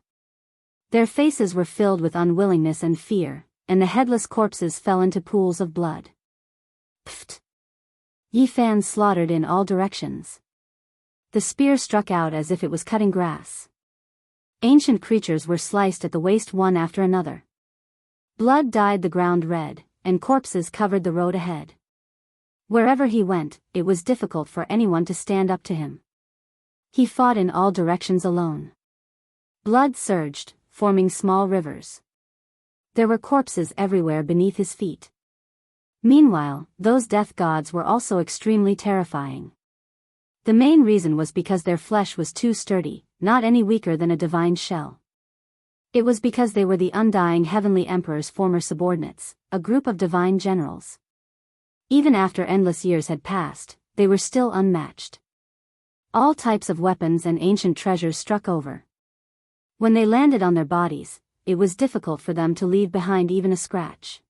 Their faces were filled with unwillingness and fear, and the headless corpses fell into pools of blood. Pfft! Yi Fan slaughtered in all directions. The spear struck out as if it was cutting grass. Ancient creatures were sliced at the waist one after another. Blood dyed the ground red, and corpses covered the road ahead. Wherever he went, it was difficult for anyone to stand up to him. He fought in all directions alone. Blood surged, forming small rivers. There were corpses everywhere beneath his feet. Meanwhile, those death gods were also extremely terrifying. The main reason was because their flesh was too sturdy, not any weaker than a divine shell. It was because they were the undying heavenly emperor's former subordinates, a group of divine generals. Even after endless years had passed, they were still unmatched. All types of weapons and ancient treasures struck over. When they landed on their bodies, it was difficult for them to leave behind even a scratch.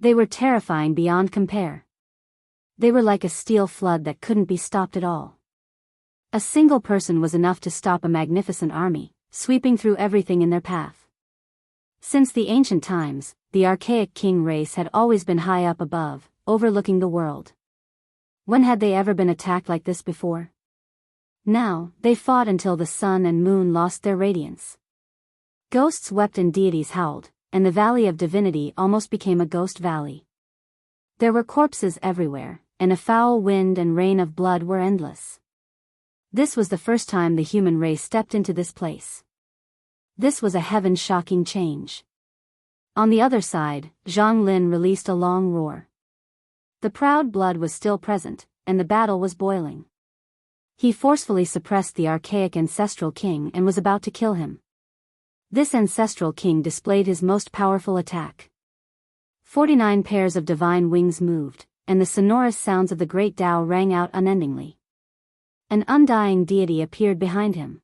They were terrifying beyond compare. They were like a steel flood that couldn't be stopped at all. A single person was enough to stop a magnificent army, sweeping through everything in their path. Since the ancient times, the archaic king race had always been high up above, overlooking the world. When had they ever been attacked like this before? Now, they fought until the sun and moon lost their radiance. Ghosts wept and deities howled, and the Valley of Divinity almost became a ghost valley. There were corpses everywhere, and a foul wind and rain of blood were endless. This was the first time the human race stepped into this place. This was a heaven-shocking change. On the other side, Zhang Lin released a long roar. The proud blood was still present, and the battle was boiling. He forcefully suppressed the archaic ancestral king and was about to kill him. This ancestral king displayed his most powerful attack. 49 pairs of divine wings moved, and the sonorous sounds of the great Tao rang out unendingly. An undying deity appeared behind him.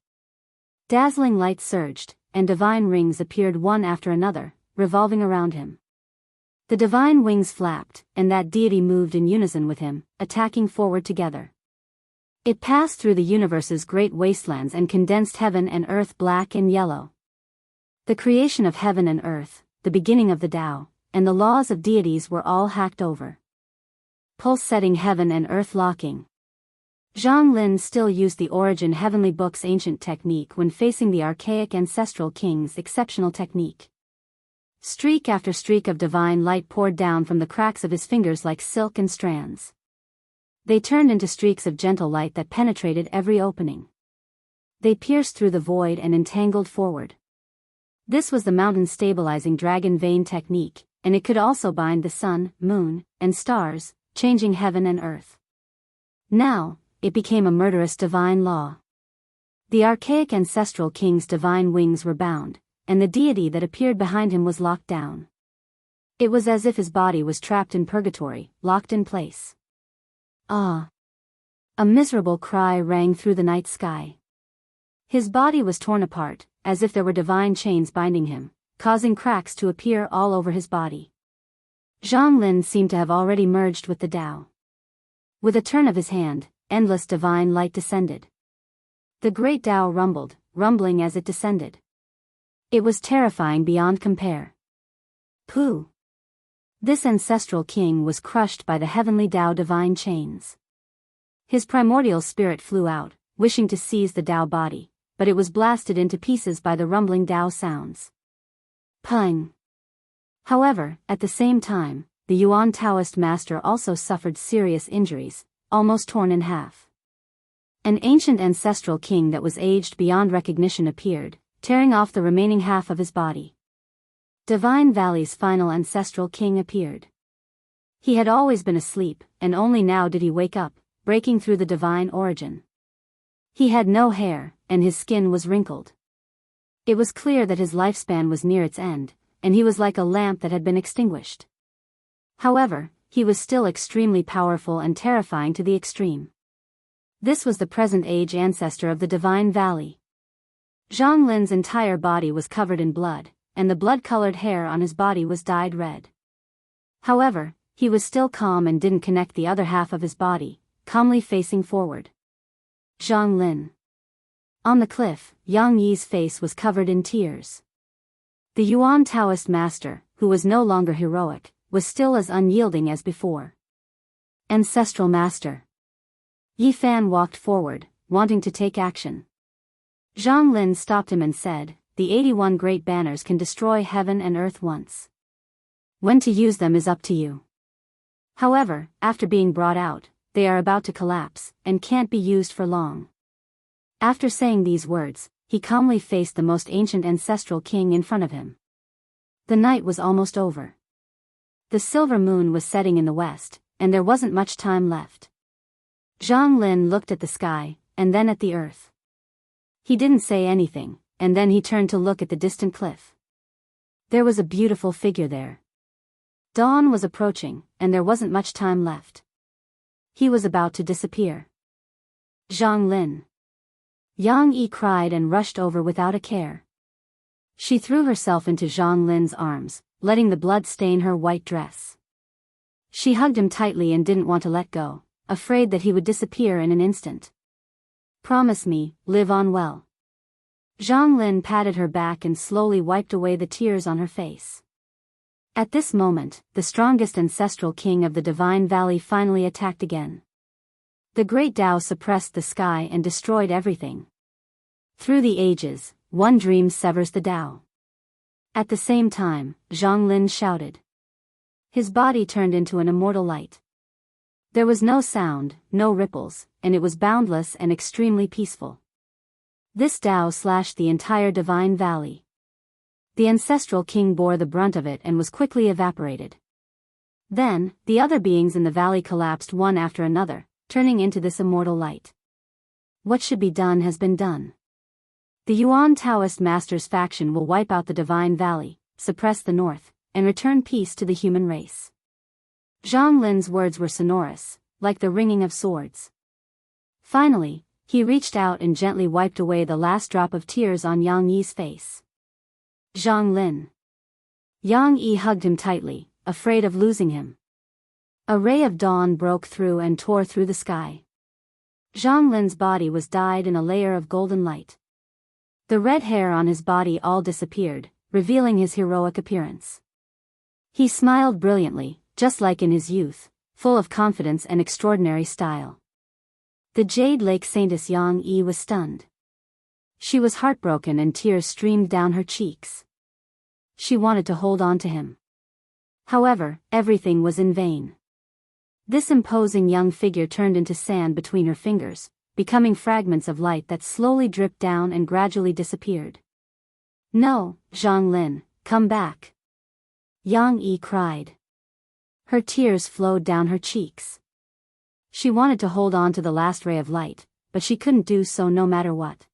Dazzling light surged, and divine rings appeared one after another, revolving around him. The divine wings flapped, and that deity moved in unison with him, attacking forward together. It passed through the universe's great wastelands and condensed heaven and earth black and yellow. The creation of heaven and earth, the beginning of the Tao, and the laws of deities were all hacked over. pulse setting heaven and earth locking. Zhang Lin still used the Origin Heavenly Book's ancient technique when facing the archaic ancestral king's exceptional technique. Streak after streak of divine light poured down from the cracks of his fingers like silk and strands. They turned into streaks of gentle light that penetrated every opening. They pierced through the void and entangled forward. This was the mountain stabilizing dragon vein technique, and it could also bind the sun, moon, and stars, changing heaven and earth. Now, it became a murderous divine law. The archaic ancestral king's divine wings were bound, and the deity that appeared behind him was locked down. It was as if his body was trapped in purgatory, locked in place. Ah! A miserable cry rang through the night sky. His body was torn apart, as if there were divine chains binding him, causing cracks to appear all over his body. Zhang Lin seemed to have already merged with the Tao. With a turn of his hand, endless divine light descended. The great Tao rumbled, rumbling as it descended. It was terrifying beyond compare. Pooh! This ancestral king was crushed by the heavenly Tao divine chains. His primordial spirit flew out, wishing to seize the Tao body, but it was blasted into pieces by the rumbling Tao sounds. Pung! However, at the same time, the Yuan Taoist master also suffered serious injuries, almost torn in half. An ancient ancestral king that was aged beyond recognition appeared, tearing off the remaining half of his body. Divine Valley's final ancestral king appeared. He had always been asleep, and only now did he wake up, breaking through the divine origin. He had no hair, and his skin was wrinkled. It was clear that his lifespan was near its end, and he was like a lamp that had been extinguished. However, he was still extremely powerful and terrifying to the extreme. This was the present age ancestor of the Divine Valley. Zhang Lin's entire body was covered in blood, and the blood-colored hair on his body was dyed red. However, he was still calm and didn't connect the other half of his body, calmly facing forward. Zhang Lin. On the cliff, Yang Yi's face was covered in tears. The Yuan Taoist master, who was no longer heroic, was still as unyielding as before. Ancestral master. Yi Fan walked forward, wanting to take action. Zhang Lin stopped him and said, "The 81 great banners can destroy heaven and earth once. When to use them is up to you. However, after being brought out, they are about to collapse, and can't be used for long." After saying these words, he calmly faced the most ancient ancestral king in front of him. The night was almost over. The silver moon was setting in the west, and there wasn't much time left. Zhang Lin looked at the sky, and then at the earth. He didn't say anything, and then he turned to look at the distant cliff. There was a beautiful figure there. Dawn was approaching, and there wasn't much time left. He was about to disappear. Zhang Lin. Yang Yi cried and rushed over without a care. She threw herself into Zhang Lin's arms, letting the blood stain her white dress. She hugged him tightly and didn't want to let go, afraid that he would disappear in an instant. "Promise me, live on well." Zhang Lin patted her back and slowly wiped away the tears on her face. At this moment, the strongest ancestral king of the Divine Valley finally attacked again. The great Tao suppressed the sky and destroyed everything. Through the ages, one dream severs the Tao. At the same time, Zhang Lin shouted. His body turned into an immortal light. There was no sound, no ripples, and it was boundless and extremely peaceful. This Tao slashed the entire Divine Valley. The ancestral king bore the brunt of it and was quickly evaporated. Then, the other beings in the valley collapsed one after another, turning into this immortal light. What should be done has been done. The Yuan Taoist Master's faction will wipe out the Divine Valley, suppress the north, and return peace to the human race. Zhang Lin's words were sonorous, like the ringing of swords. Finally, he reached out and gently wiped away the last drop of tears on Yang Yi's face. Zhang Lin. Yang Yi hugged him tightly, afraid of losing him. A ray of dawn broke through and tore through the sky. Zhang Lin's body was dyed in a layer of golden light. The red hair on his body all disappeared, revealing his heroic appearance. He smiled brilliantly, just like in his youth, full of confidence and extraordinary style. The Jade Lake Saintess Yang Yi was stunned. She was heartbroken and tears streamed down her cheeks. She wanted to hold on to him. However, everything was in vain. This imposing young figure turned into sand between her fingers, becoming fragments of light that slowly dripped down and gradually disappeared. "No, Zhonglin, come back!" Yang Yi cried. Her tears flowed down her cheeks. She wanted to hold on to the last ray of light, but she couldn't do so no matter what.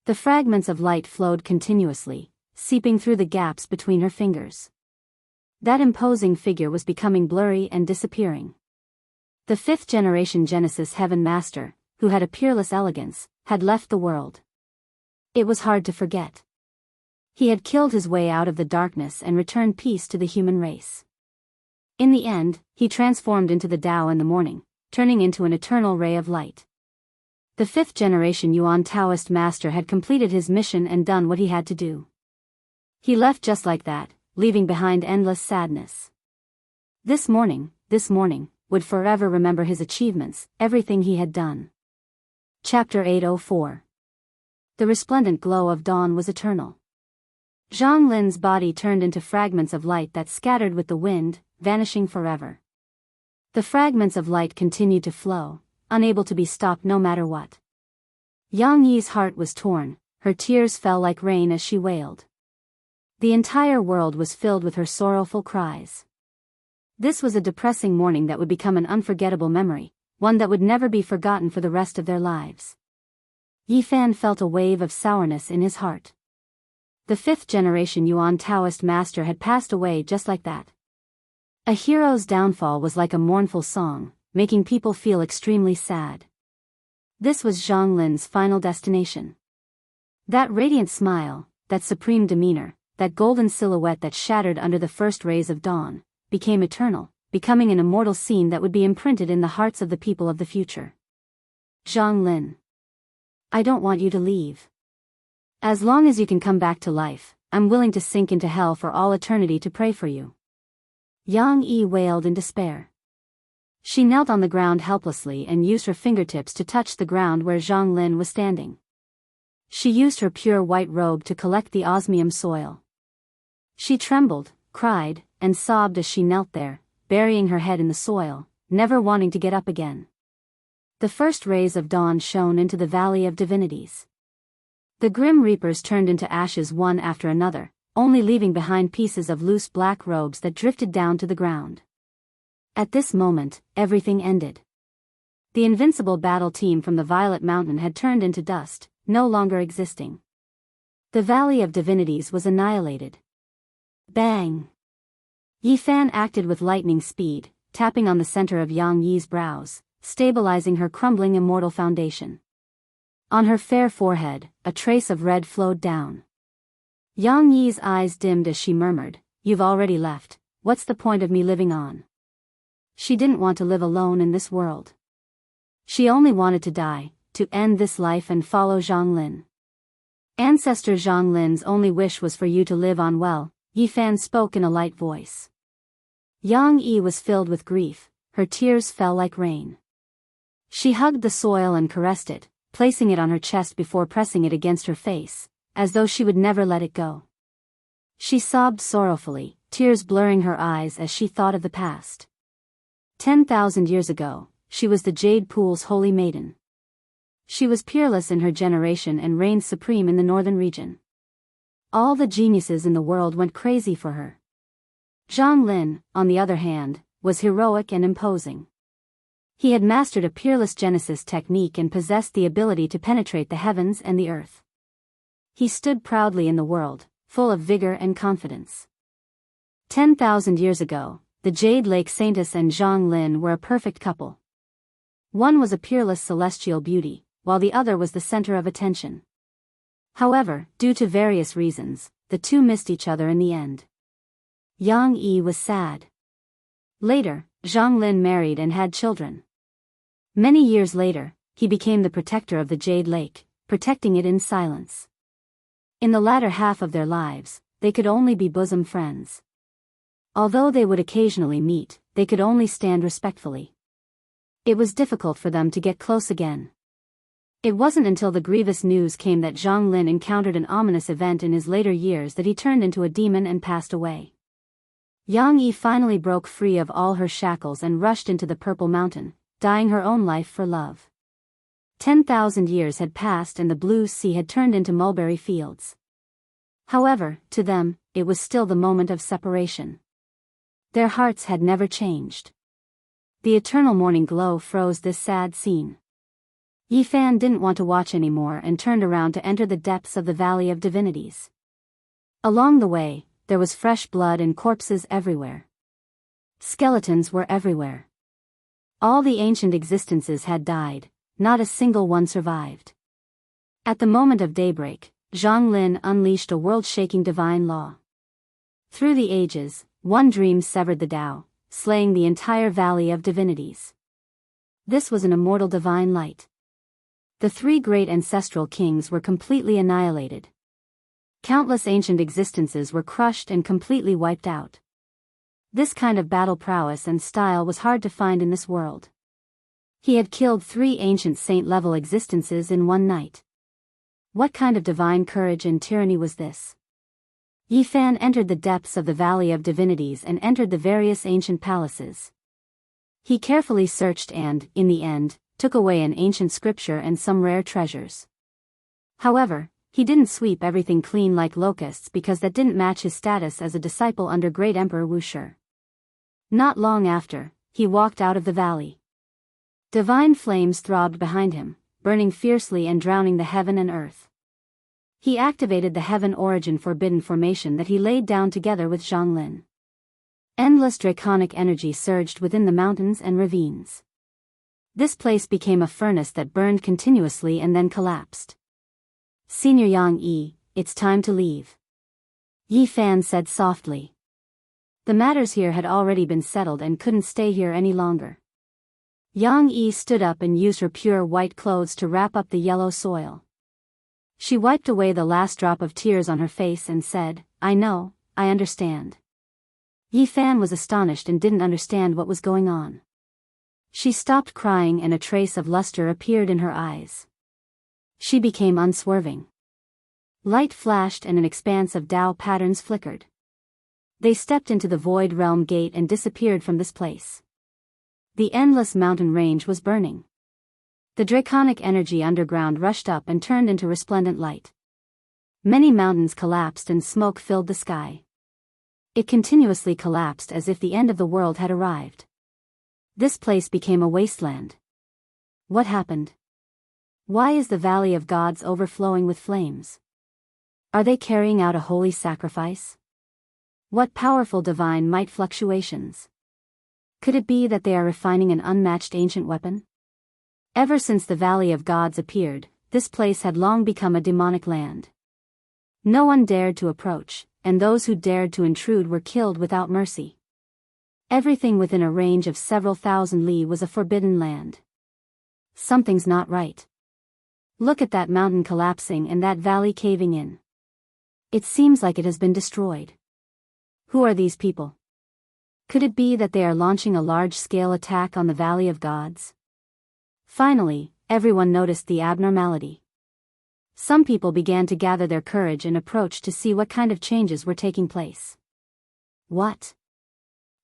The fragments of light flowed continuously, seeping through the gaps between her fingers. That imposing figure was becoming blurry and disappearing. The fifth-generation Genesis Heaven Master, who had a peerless elegance, had left the world. It was hard to forget. He had killed his way out of the darkness and returned peace to the human race. In the end, he transformed into the Tao in the morning, turning into an eternal ray of light. The fifth-generation Yuan Taoist master had completed his mission and done what he had to do. He left just like that, leaving behind endless sadness. This morning, would forever remember his achievements, everything he had done. Chapter 804. The resplendent glow of dawn was eternal. Zhang Lin's body turned into fragments of light that scattered with the wind, vanishing forever. The fragments of light continued to flow, unable to be stopped no matter what. Yang Yi's heart was torn, her tears fell like rain as she wailed. The entire world was filled with her sorrowful cries. This was a depressing morning that would become an unforgettable memory, one that would never be forgotten for the rest of their lives. Yi Fan felt a wave of sourness in his heart. The fifth-generation Yuan Taoist master had passed away just like that. A hero's downfall was like a mournful song, making people feel extremely sad. This was Zhang Lin's final destination. That radiant smile, that supreme demeanor, that golden silhouette that shattered under the first rays of dawn, became eternal, becoming an immortal scene that would be imprinted in the hearts of the people of the future. Zhang Lin. I don't want you to leave. As long as you can come back to life, I'm willing to sink into hell for all eternity to pray for you. Yang Yi wailed in despair. She knelt on the ground helplessly and used her fingertips to touch the ground where Zhang Lin was standing. She used her pure white robe to collect the osmium soil. She trembled, cried, and sobbed as she knelt there, burying her head in the soil, never wanting to get up again. The first rays of dawn shone into the Valley of Divinities. The Grim Reapers turned into ashes one after another, only leaving behind pieces of loose black robes that drifted down to the ground. At this moment, everything ended. The invincible battle team from the Violet Mountain had turned into dust, no longer existing. The Valley of Divinities was annihilated. Bang! Yi Fan acted with lightning speed, tapping on the center of Yang Yi's brows, stabilizing her crumbling immortal foundation. On her fair forehead, a trace of red flowed down. Yang Yi's eyes dimmed as she murmured, "You've already left, what's the point of me living on?" She didn't want to live alone in this world. She only wanted to die, to end this life and follow Zhang Lin. Ancestor Zhang Lin's only wish was for you to live on well, Yi Fan spoke in a light voice. Yang Yi was filled with grief, her tears fell like rain. She hugged the soil and caressed it, placing it on her chest before pressing it against her face, as though she would never let it go. She sobbed sorrowfully, tears blurring her eyes as she thought of the past. 10,000 years ago, she was the Jade Pool's holy maiden. She was peerless in her generation and reigned supreme in the northern region. All the geniuses in the world went crazy for her. Zhang Lin, on the other hand, was heroic and imposing. He had mastered a peerless Genesis technique and possessed the ability to penetrate the heavens and the earth. He stood proudly in the world, full of vigor and confidence. 10,000 years ago, the Jade Lake Saintess and Zhang Lin were a perfect couple. One was a peerless celestial beauty, while the other was the center of attention. However, due to various reasons, the two missed each other in the end. Yang Yi was sad. Later, Zhang Lin married and had children. Many years later, he became the protector of the Jade Lake, protecting it in silence. In the latter half of their lives, they could only be bosom friends. Although they would occasionally meet, they could only stand respectfully. It was difficult for them to get close again. It wasn't until the grievous news came that Zhang Lin encountered an ominous event in his later years that he turned into a demon and passed away. Yang Yi finally broke free of all her shackles and rushed into the Purple Mountain, dying her own life for love. 10,000 years had passed and the blue sea had turned into mulberry fields. However, to them, it was still the moment of separation. Their hearts had never changed. The eternal morning glow froze this sad scene. Yi Fan didn't want to watch anymore and turned around to enter the depths of the Valley of Divinities. Along the way, there was fresh blood and corpses everywhere. Skeletons were everywhere. All the ancient existences had died, not a single one survived. At the moment of daybreak, Zhang Lin unleashed a world-shaking divine law. Through the ages, one dream severed the Tao, slaying the entire Valley of Divinities. This was an immortal divine light. The three great ancestral kings were completely annihilated. Countless ancient existences were crushed and completely wiped out. This kind of battle prowess and style was hard to find in this world. He had killed 3 ancient saint-level existences in one night. What kind of divine courage and tyranny was this? Yi Fan entered the depths of the Valley of Divinities and entered the various ancient palaces. He carefully searched and, in the end, took away an ancient scripture and some rare treasures. However, he didn't sweep everything clean like locusts because that didn't match his status as a disciple under Great Emperor Wushi. Not long after, he walked out of the valley. Divine flames throbbed behind him, burning fiercely and drowning the heaven and earth. He activated the heaven origin forbidden formation that he laid down together with Zhang Lin. Endless draconic energy surged within the mountains and ravines. This place became a furnace that burned continuously and then collapsed. "Senior Yang Yi, it's time to leave," Yi Fan said softly. The matters here had already been settled and couldn't stay here any longer. Yang Yi stood up and used her pure white clothes to wrap up the yellow soil. She wiped away the last drop of tears on her face and said, "I know, I understand." Yi Fan was astonished and didn't understand what was going on. She stopped crying and a trace of luster appeared in her eyes. She became unswerving. Light flashed and an expanse of Tao patterns flickered. They stepped into the Void Realm gate and disappeared from this place. The endless mountain range was burning. The draconic energy underground rushed up and turned into resplendent light. Many mountains collapsed and smoke filled the sky. It continuously collapsed as if the end of the world had arrived. This place became a wasteland. What happened? Why is the Valley of Gods overflowing with flames? Are they carrying out a holy sacrifice? What powerful divine might fluctuations? Could it be that they are refining an unmatched ancient weapon? Ever since the Valley of Gods appeared, this place had long become a demonic land. No one dared to approach, and those who dared to intrude were killed without mercy. Everything within a range of several thousand li was a forbidden land. Something's not right. Look at that mountain collapsing and that valley caving in. It seems like it has been destroyed. Who are these people? Could it be that they are launching a large-scale attack on the Valley of Gods? Finally, everyone noticed the abnormality. Some people began to gather their courage and approach to see what kind of changes were taking place. What?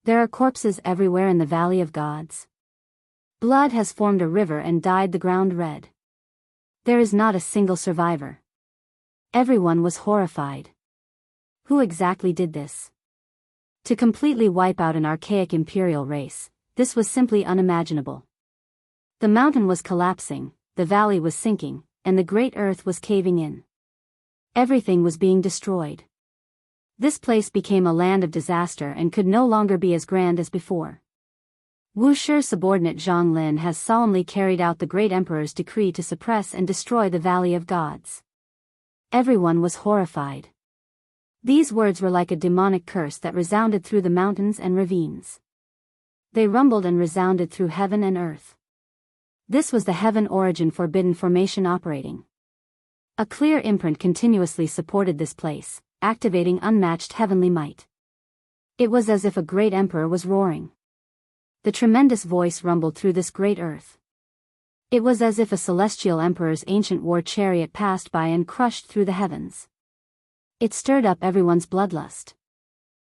There are corpses everywhere in the Valley of Gods. Blood has formed a river and dyed the ground red. There is not a single survivor. Everyone was horrified. Who exactly did this? To completely wipe out an archaic imperial race, this was simply unimaginable. The mountain was collapsing, the valley was sinking, and the great earth was caving in. Everything was being destroyed. This place became a land of disaster and could no longer be as grand as before. Wushi's subordinate Zhang Lin has solemnly carried out the great emperor's decree to suppress and destroy the Valley of Gods. Everyone was horrified. These words were like a demonic curse that resounded through the mountains and ravines. They rumbled and resounded through heaven and earth. This was the heaven origin forbidden formation operating. A clear imprint continuously supported this place, activating unmatched heavenly might. It was as if a great emperor was roaring. the tremendous voice rumbled through this great earth. It was as if a celestial emperor's ancient war chariot passed by and crushed through the heavens. It stirred up everyone's bloodlust.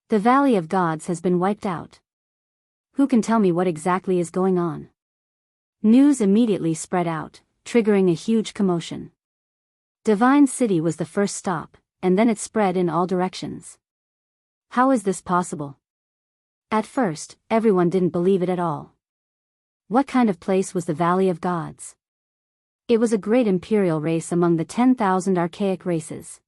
The Valley of Gods has been wiped out. Who can tell me what exactly is going on? News immediately spread out, triggering a huge commotion. Divine City was the first stop, and then it spread in all directions. How is this possible? At first, everyone didn't believe it at all. What kind of place was the Valley of Gods? It was a great imperial race among the 10,000 archaic races.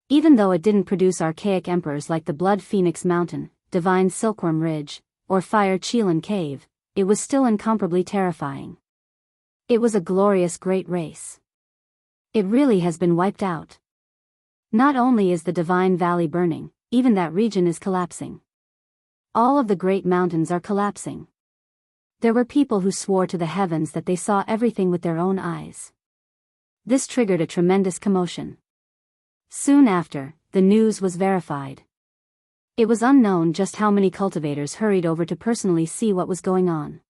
Even though it didn't produce archaic emperors like the Blood Phoenix Mountain, Divine Silkworm Ridge, or Fire Chelan Cave, it was still incomparably terrifying. It was a glorious great race. It really has been wiped out. Not only is the Divine Valley burning, even that region is collapsing. All of the great mountains are collapsing. There were people who swore to the heavens that they saw everything with their own eyes. This triggered a tremendous commotion. Soon after, the news was verified. It was unknown just how many cultivators hurried over to personally see what was going on.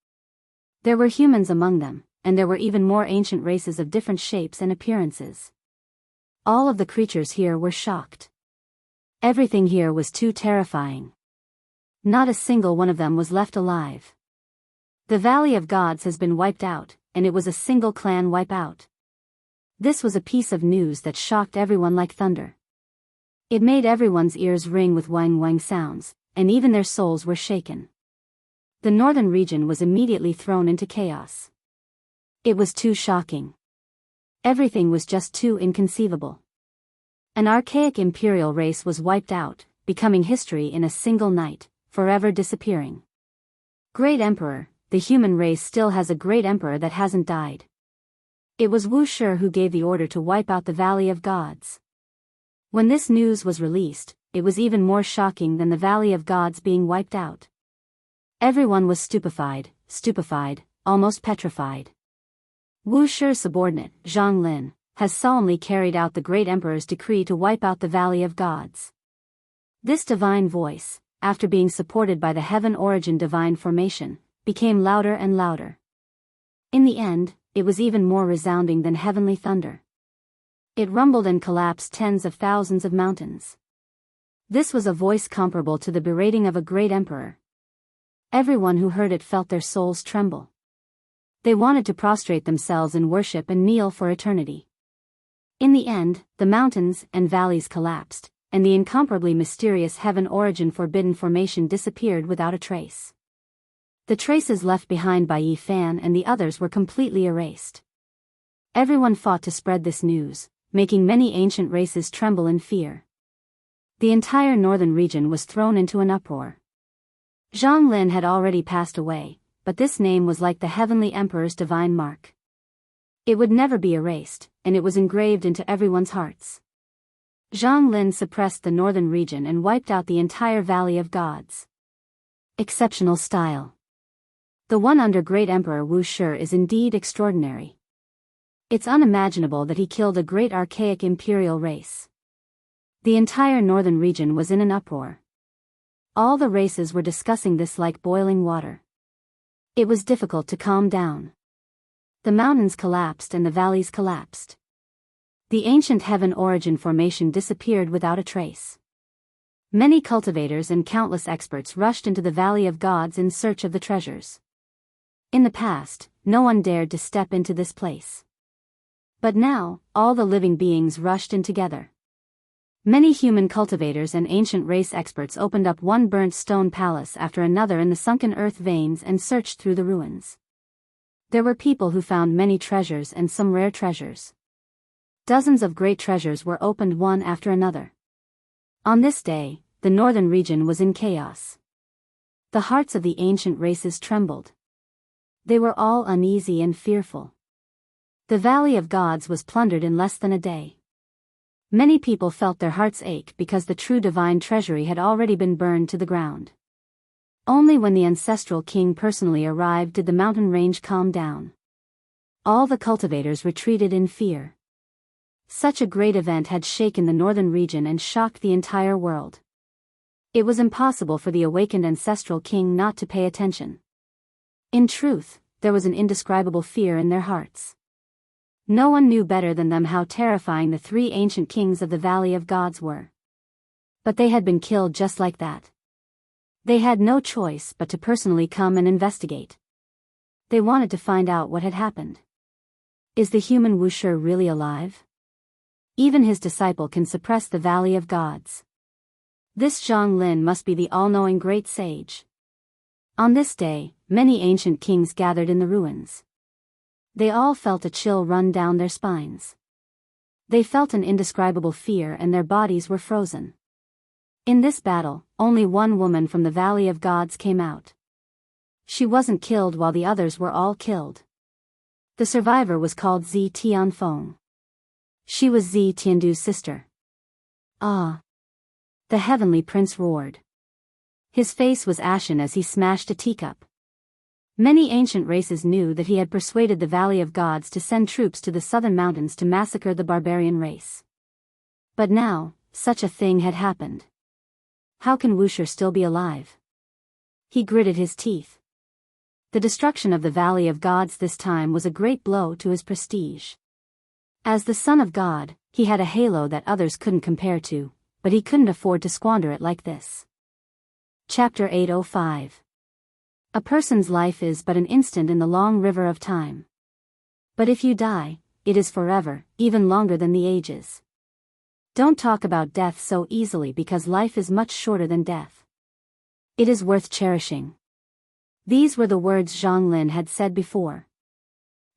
There were humans among them, and there were even more ancient races of different shapes and appearances. All of the creatures here were shocked. Everything here was too terrifying. Not a single one of them was left alive. The Valley of Gods has been wiped out, and it was a single clan wipeout. This was a piece of news that shocked everyone like thunder. It made everyone's ears ring with wang-wang sounds, and even their souls were shaken. The northern region was immediately thrown into chaos. It was too shocking. Everything was just too inconceivable. An archaic imperial race was wiped out, becoming history in a single night, forever disappearing. Great Emperor, the human race still has a great emperor that hasn't died. It was Wu Shi who gave the order to wipe out the Valley of Gods. When this news was released, it was even more shocking than the Valley of Gods being wiped out. Everyone was stupefied, almost petrified. Wu Shi's subordinate, Zhang Lin, has solemnly carried out the great emperor's decree to wipe out the Valley of Gods. This divine voice, after being supported by the heaven origin divine formation, became louder and louder. In the end, it was even more resounding than heavenly thunder. It rumbled and collapsed tens of thousands of mountains. This was a voice comparable to the berating of a great emperor. Everyone who heard it felt their souls tremble. They wanted to prostrate themselves in worship and kneel for eternity. In the end, the mountains and valleys collapsed, and the incomparably mysterious heaven origin forbidden formation disappeared without a trace. The traces left behind by Yi Fan and the others were completely erased. Everyone fought to spread this news, making many ancient races tremble in fear. The entire northern region was thrown into an uproar. Zhang Lin had already passed away, but this name was like the heavenly emperor's divine mark. It would never be erased, and it was engraved into everyone's hearts. Zhang Lin suppressed the northern region and wiped out the entire Valley of Gods. Exceptional style. The one under Great Emperor Wu Shi is indeed extraordinary. It's unimaginable that he killed a great archaic imperial race. The entire northern region was in an uproar. All the races were discussing this like boiling water. It was difficult to calm down. The mountains collapsed and the valleys collapsed. The ancient heaven origin formation disappeared without a trace. Many cultivators and countless experts rushed into the Valley of Gods in search of the treasures. In the past, no one dared to step into this place. But now, all the living beings rushed in together. Many human cultivators and ancient race experts opened up one burnt stone palace after another in the sunken earth veins and searched through the ruins. There were people who found many treasures and some rare treasures. Dozens of great treasures were opened one after another. On this day, the northern region was in chaos. The hearts of the ancient races trembled. They were all uneasy and fearful. The Valley of Gods was plundered in less than a day. Many people felt their hearts ache because the true divine treasury had already been burned to the ground. Only when the ancestral king personally arrived did the mountain range calm down. All the cultivators retreated in fear. Such a great event had shaken the northern region and shocked the entire world. It was impossible for the awakened ancestral king not to pay attention. In truth, there was an indescribable fear in their hearts. No one knew better than them how terrifying the three ancient kings of the Valley of Gods were. But they had been killed just like that. They had no choice but to personally come and investigate. They wanted to find out what had happened. Is the human Wuxia really alive? Even his disciple can suppress the Valley of Gods. This Zhang Lin must be the all-knowing great sage. On this day, many ancient kings gathered in the ruins. They all felt a chill run down their spines. They felt an indescribable fear and their bodies were frozen. In this battle, only one woman from the Valley of Gods came out. She wasn't killed while the others were all killed. The survivor was called Zi Tianfeng. She was Zi Tiandu's sister. Ah! The heavenly prince roared. His face was ashen as he smashed a teacup. Many ancient races knew that he had persuaded the Valley of Gods to send troops to the southern mountains to massacre the barbarian race. But now, such a thing had happened. How can Wuxia still be alive? He gritted his teeth. The destruction of the Valley of Gods this time was a great blow to his prestige. As the son of God, he had a halo that others couldn't compare to, but he couldn't afford to squander it like this. Chapter 805. A person's life is but an instant in the long river of time. But if you die, it is forever, even longer than the ages. Don't talk about death so easily because life is much shorter than death. It is worth cherishing. These were the words Zhang Lin had said before.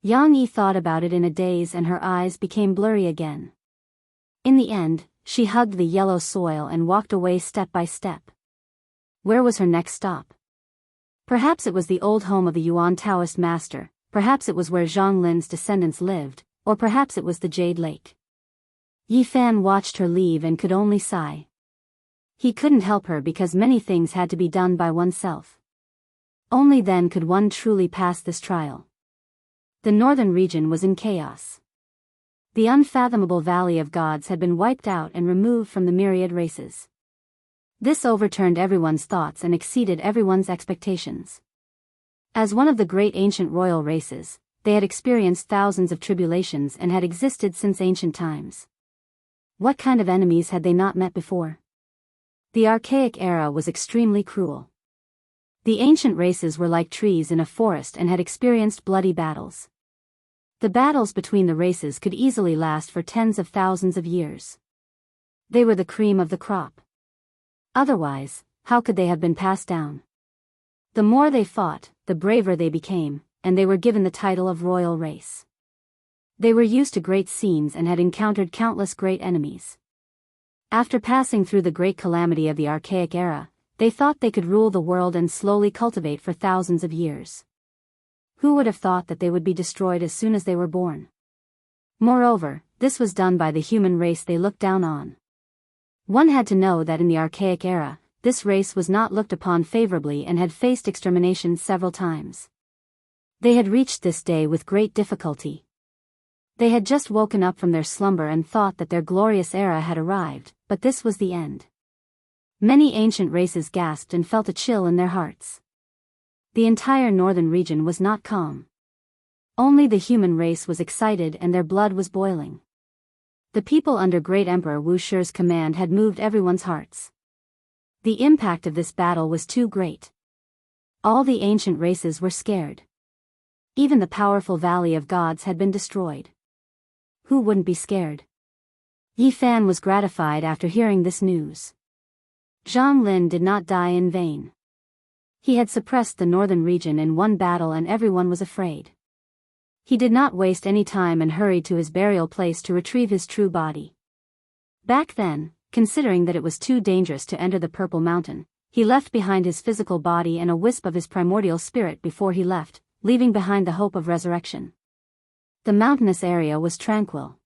Yang Yi thought about it in a daze and her eyes became blurry again. In the end, she hugged the yellow soil and walked away step by step. Where was her next stop? Perhaps it was the old home of the Yuan Taoist master, perhaps it was where Zhang Lin's descendants lived, or perhaps it was the Jade Lake. Yi Fan watched her leave and could only sigh. He couldn't help her because many things had to be done by oneself. Only then could one truly pass this trial. The northern region was in chaos. The unfathomable Valley of Gods had been wiped out and removed from the myriad races. This overturned everyone's thoughts and exceeded everyone's expectations. As one of the great ancient royal races, they had experienced thousands of tribulations and had existed since ancient times. What kind of enemies had they not met before? The archaic era was extremely cruel. The ancient races were like trees in a forest and had experienced bloody battles. The battles between the races could easily last for tens of thousands of years. They were the cream of the crop. Otherwise, how could they have been passed down? The more they fought, the braver they became, and they were given the title of royal race. They were used to great scenes and had encountered countless great enemies. After passing through the great calamity of the archaic era, they thought they could rule the world and slowly cultivate for thousands of years. Who would have thought that they would be destroyed as soon as they were born? Moreover, this was done by the human race they looked down on. One had to know that in the archaic era, this race was not looked upon favorably and had faced extermination several times. They had reached this day with great difficulty. They had just woken up from their slumber and thought that their glorious era had arrived, but this was the end. Many ancient races gasped and felt a chill in their hearts. The entire northern region was not calm. Only the human race was excited and their blood was boiling. The people under Great Emperor Wuxia's command had moved everyone's hearts. The impact of this battle was too great. All the ancient races were scared. Even the powerful Valley of Gods had been destroyed. Who wouldn't be scared? Yi Fan was gratified after hearing this news. Zhang Lin did not die in vain. He had suppressed the northern region in one battle and everyone was afraid. He did not waste any time and hurried to his burial place to retrieve his true body. Back then, considering that it was too dangerous to enter the Purple Mountain, he left behind his physical body and a wisp of his primordial spirit before he left, leaving behind the hope of resurrection. The mountainous area was tranquil.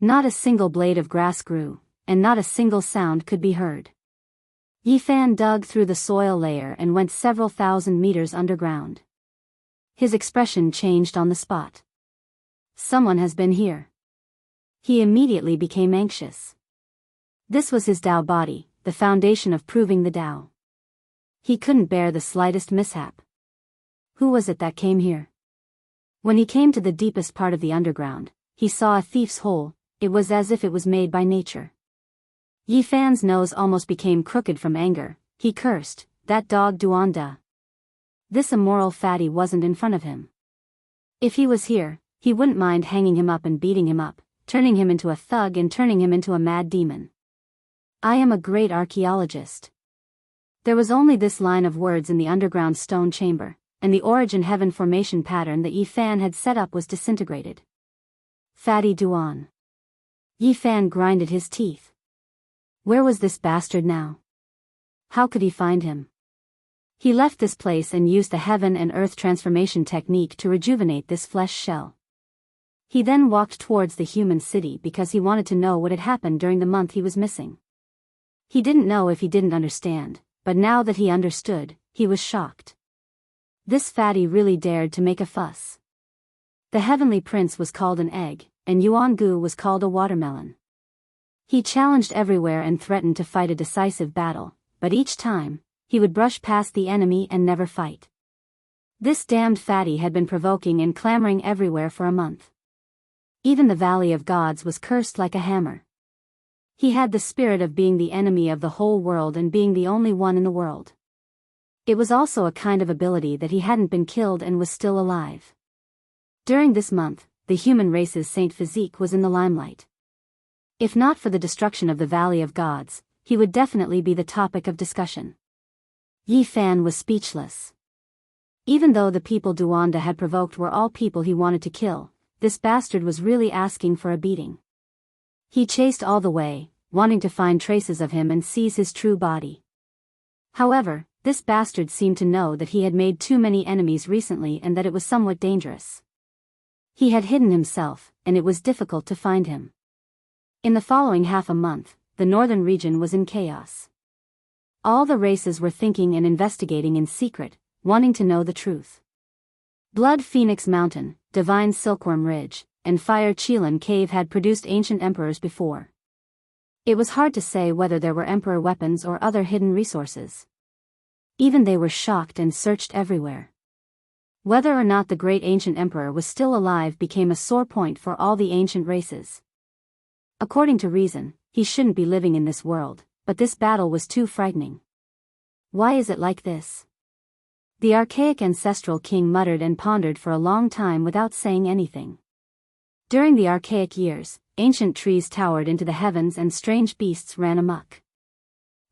Not a single blade of grass grew, and not a single sound could be heard. Yi Fan dug through the soil layer and went several thousand meters underground. His expression changed on the spot. Someone has been here. He immediately became anxious. This was his Tao body, the foundation of proving the Tao. He couldn't bear the slightest mishap. Who was it that came here? When he came to the deepest part of the underground, he saw a thief's hole. It was as if it was made by nature. Yi Fan's nose almost became crooked from anger. He cursed, "That dog Duanda." This immoral fatty wasn't in front of him. If he was here, he wouldn't mind hanging him up and beating him up, turning him into a thug and turning him into a mad demon. "I am a great archaeologist." There was only this line of words in the underground stone chamber, and the origin heaven formation pattern that Yi Fan had set up was disintegrated. Fatty Duan. Yi Fan grinded his teeth. Where was this bastard now? How could he find him? He left this place and used the heaven and earth transformation technique to rejuvenate this flesh shell. He then walked towards the human city because he wanted to know what had happened during the month he was missing. He didn't know if he didn't understand, but now that he understood, he was shocked. This fatty really dared to make a fuss. The heavenly prince was called an egg, and Yuan Gu was called a watermelon. He challenged everywhere and threatened to fight a decisive battle, but each time, he would brush past the enemy and never fight. This damned fatty had been provoking and clamoring everywhere for a month. Even the Valley of Gods was cursed like a hammer. He had the spirit of being the enemy of the whole world and being the only one in the world. It was also a kind of ability that he hadn't been killed and was still alive. During this month, the human race's saint physique was in the limelight. If not for the destruction of the Valley of Gods, he would definitely be the topic of discussion. Yi Fan was speechless. Even though the people Duanda had provoked were all people he wanted to kill, this bastard was really asking for a beating. He chased all the way, wanting to find traces of him and seize his true body. However, this bastard seemed to know that he had made too many enemies recently and that it was somewhat dangerous. He had hidden himself, and it was difficult to find him. In the following half a month, the northern region was in chaos. All the races were thinking and investigating in secret, wanting to know the truth. Blood Phoenix Mountain, Divine Silkworm Ridge, and Fire Chelan Cave had produced ancient emperors before. It was hard to say whether there were emperor weapons or other hidden resources. Even they were shocked and searched everywhere. Whether or not the great ancient emperor was still alive became a sore point for all the ancient races. According to reason, he shouldn't be living in this world, but this battle was too frightening. Why is it like this? The archaic ancestral king muttered and pondered for a long time without saying anything. During the archaic years, ancient trees towered into the heavens and strange beasts ran amok.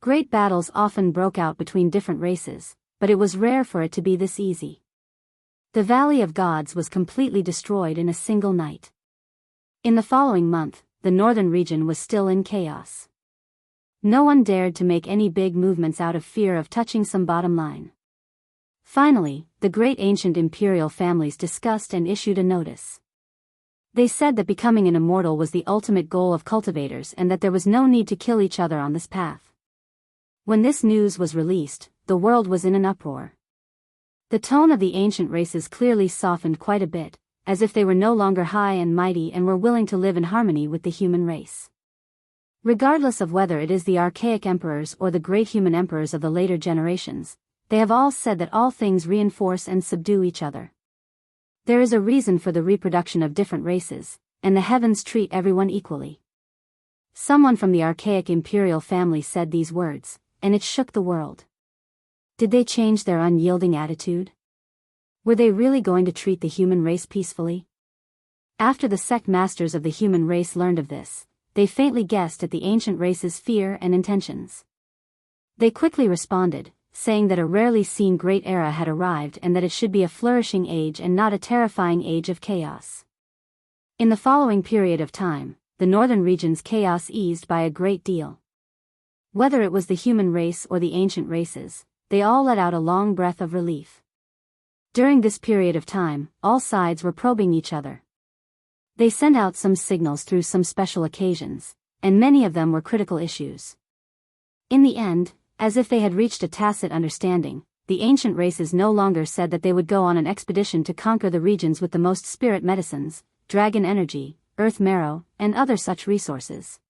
Great battles often broke out between different races, but it was rare for it to be this easy. The Valley of Gods was completely destroyed in a single night. In the following month, the northern region was still in chaos. No one dared to make any big movements out of fear of touching some bottom line. Finally, the great ancient imperial families discussed and issued a notice. They said that becoming an immortal was the ultimate goal of cultivators and that there was no need to kill each other on this path. When this news was released, the world was in an uproar. The tone of the ancient races clearly softened quite a bit, as if they were no longer high and mighty and were willing to live in harmony with the human race. Regardless of whether it is the archaic emperors or the great human emperors of the later generations, they have all said that all things reinforce and subdue each other. There is a reason for the reproduction of different races, and the heavens treat everyone equally. Someone from the archaic imperial family said these words, and it shook the world. Did they change their unyielding attitude? Were they really going to treat the human race peacefully? After the sect masters of the human race learned of this, they faintly guessed at the ancient race's fear and intentions. They quickly responded, saying that a rarely seen great era had arrived and that it should be a flourishing age and not a terrifying age of chaos. In the following period of time, the northern region's chaos eased by a great deal. Whether it was the human race or the ancient races, they all let out a long breath of relief. During this period of time, all sides were probing each other. They sent out some signals through some special occasions, and many of them were critical issues. In the end, as if they had reached a tacit understanding, the ancient races no longer said that they would go on an expedition to conquer the regions with the most spirit medicines, dragon energy, earth marrow, and other such resources.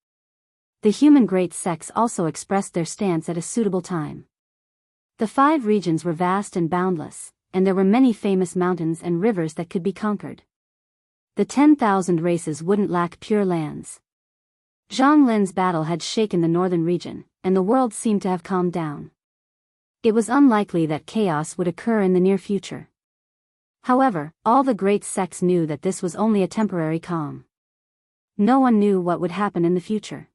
The human great sects also expressed their stance at a suitable time. The 5 regions were vast and boundless, and there were many famous mountains and rivers that could be conquered. The 10,000 races wouldn't lack pure lands. Zhang Lin's battle had shaken the northern region, and the world seemed to have calmed down. It was unlikely that chaos would occur in the near future. However, all the great sects knew that this was only a temporary calm. No one knew what would happen in the future.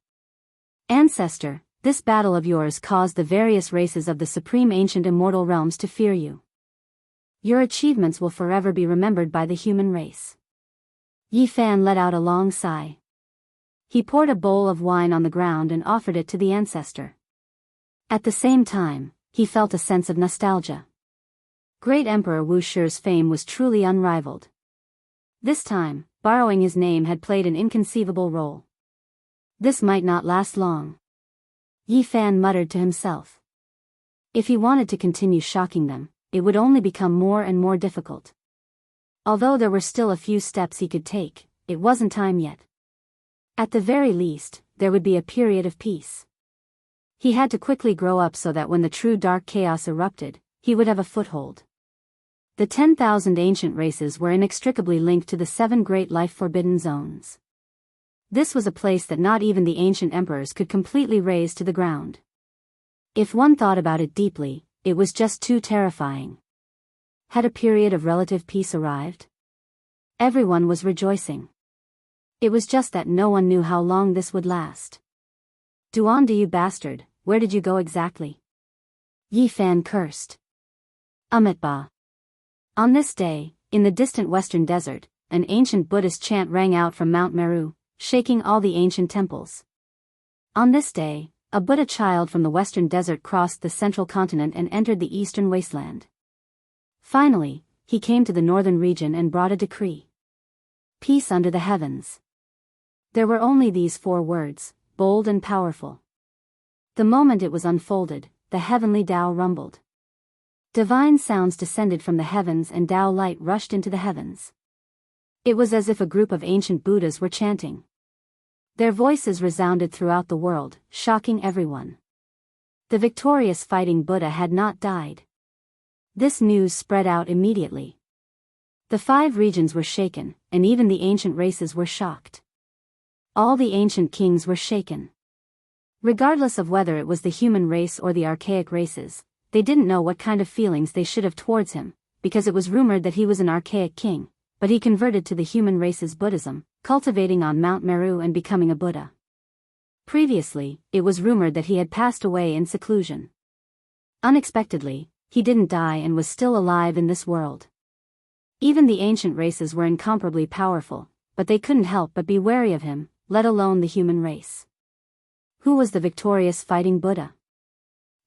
Ancestor, this battle of yours caused the various races of the supreme ancient immortal realms to fear you. Your achievements will forever be remembered by the human race. Yi Fan let out a long sigh. He poured a bowl of wine on the ground and offered it to the ancestor. At the same time, he felt a sense of nostalgia. Great Emperor Wu Shi's fame was truly unrivaled. This time, borrowing his name had played an inconceivable role. This might not last long. Yi Fan muttered to himself. If he wanted to continue shocking them, it would only become more and more difficult. Although there were still a few steps he could take, it wasn't time yet. At the very least, there would be a period of peace. He had to quickly grow up so that when the true dark chaos erupted, he would have a foothold. The 10,000 ancient races were inextricably linked to the 7 great life-forbidden zones. This was a place that not even the ancient emperors could completely raze to the ground. If one thought about it deeply, it was just too terrifying. Had a period of relative peace arrived? Everyone was rejoicing. It was just that no one knew how long this would last. Duande, you bastard, where did you go exactly? Yi Fan cursed. Amitabha. On this day, in the distant western desert, an ancient Buddhist chant rang out from Mount Meru, shaking all the ancient temples. On this day, a Buddha child from the western desert crossed the central continent and entered the eastern wasteland. Finally, he came to the northern region and brought a decree. Peace under the heavens. There were only these 4 words, bold and powerful. The moment it was unfolded, the heavenly Tao rumbled. Divine sounds descended from the heavens and Tao light rushed into the heavens. It was as if a group of ancient Buddhas were chanting. Their voices resounded throughout the world, shocking everyone. The victorious fighting Buddha had not died. This news spread out immediately. The 5 regions were shaken, and even the ancient races were shocked. All the ancient kings were shaken. Regardless of whether it was the human race or the archaic races, they didn't know what kind of feelings they should have towards him, because it was rumored that he was an archaic king, but he converted to the human race's Buddhism, cultivating on Mount Meru and becoming a Buddha. Previously, it was rumored that he had passed away in seclusion. Unexpectedly, he didn't die and was still alive in this world. Even the ancient races were incomparably powerful, but they couldn't help but be wary of him, let alone the human race. Who was the victorious fighting Buddha?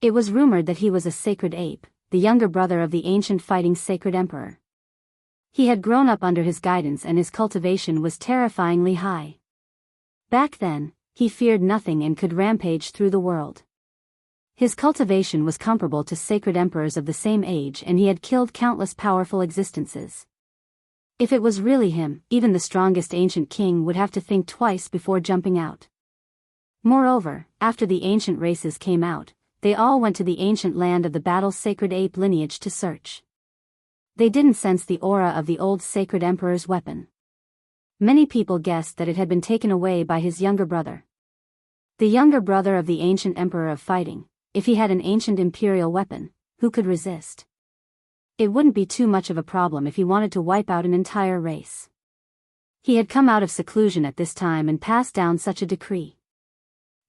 It was rumored that he was a sacred ape, the younger brother of the ancient fighting sacred emperor. He had grown up under his guidance and his cultivation was terrifyingly high. Back then, he feared nothing and could rampage through the world. His cultivation was comparable to sacred emperors of the same age and he had killed countless powerful existences. If it was really him, even the strongest ancient king would have to think twice before jumping out. Moreover, after the ancient races came out, they all went to the ancient land of the battle's sacred ape lineage to search. They didn't sense the aura of the old sacred emperor's weapon. Many people guessed that it had been taken away by his younger brother. The younger brother of the ancient emperor of fighting, if he had an ancient imperial weapon, who could resist? It wouldn't be too much of a problem if he wanted to wipe out an entire race. He had come out of seclusion at this time and passed down such a decree.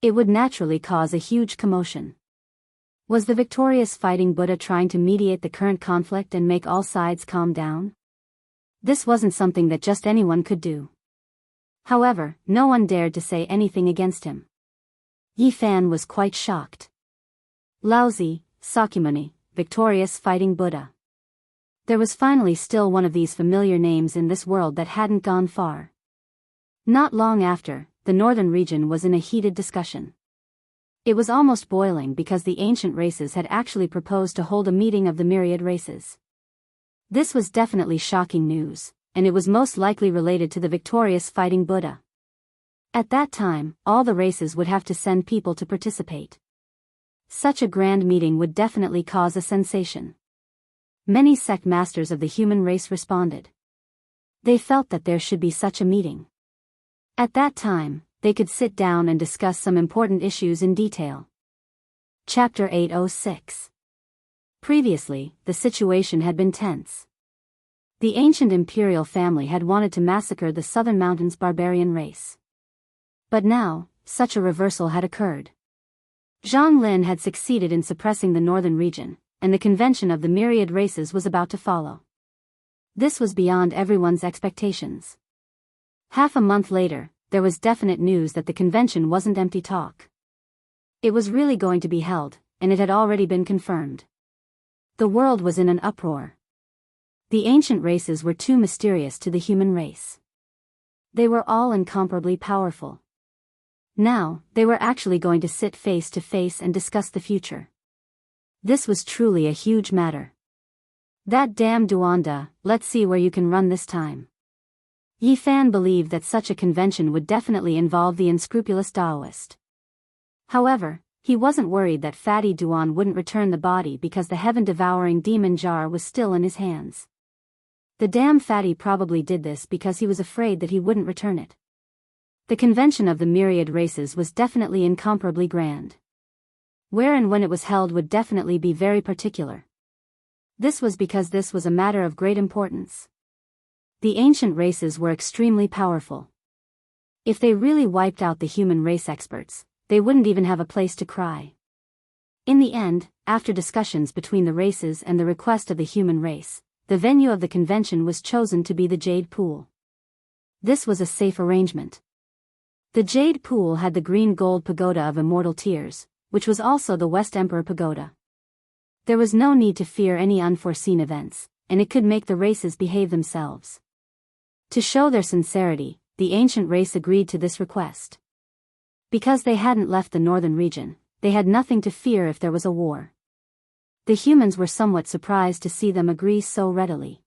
It would naturally cause a huge commotion. Was the victorious fighting Buddha trying to mediate the current conflict and make all sides calm down? This wasn't something that just anyone could do. However, no one dared to say anything against him. Yi Fan was quite shocked. Laozi, Sakyamuni, victorious fighting Buddha. There was finally still one of these familiar names in this world that hadn't gone far. Not long after, the northern region was in a heated discussion. It was almost boiling because the ancient races had actually proposed to hold a meeting of the myriad races. This was definitely shocking news, and it was most likely related to the victorious fighting Buddha. At that time, all the races would have to send people to participate. Such a grand meeting would definitely cause a sensation. Many sect masters of the human race responded. They felt that there should be such a meeting. At that time, they could sit down and discuss some important issues in detail. Chapter 806. Previously, the situation had been tense. The ancient imperial family had wanted to massacre the Southern Mountains barbarian race. But now, such a reversal had occurred. Zhang Lin had succeeded in suppressing the northern region, and the convention of the myriad races was about to follow. This was beyond everyone's expectations. Half a month later, there was definite news that the convention wasn't empty talk. It was really going to be held, and it had already been confirmed. The world was in an uproar. The ancient races were too mysterious to the human race. They were all incomparably powerful. Now, they were actually going to sit face to face and discuss the future. This was truly a huge matter. That damn Duanda, let's see where you can run this time. Yi Fan believed that such a convention would definitely involve the unscrupulous Taoist. However, he wasn't worried that Fatty Duan wouldn't return the body because the heaven-devouring demon jar was still in his hands. The damn Fatty probably did this because he was afraid that he wouldn't return it. The convention of the myriad races was definitely incomparably grand. Where and when it was held would definitely be very particular. This was because this was a matter of great importance. The ancient races were extremely powerful. If they really wiped out the human race experts, they wouldn't even have a place to cry. In the end, after discussions between the races and the request of the human race, the venue of the convention was chosen to be the Jade Pool. This was a safe arrangement. The Jade Pool had the green-gold pagoda of immortal tears, which was also the West Emperor Pagoda. There was no need to fear any unforeseen events, and it could make the races behave themselves. To show their sincerity, the ancient race agreed to this request. Because they hadn't left the northern region, they had nothing to fear if there was a war. The humans were somewhat surprised to see them agree so readily.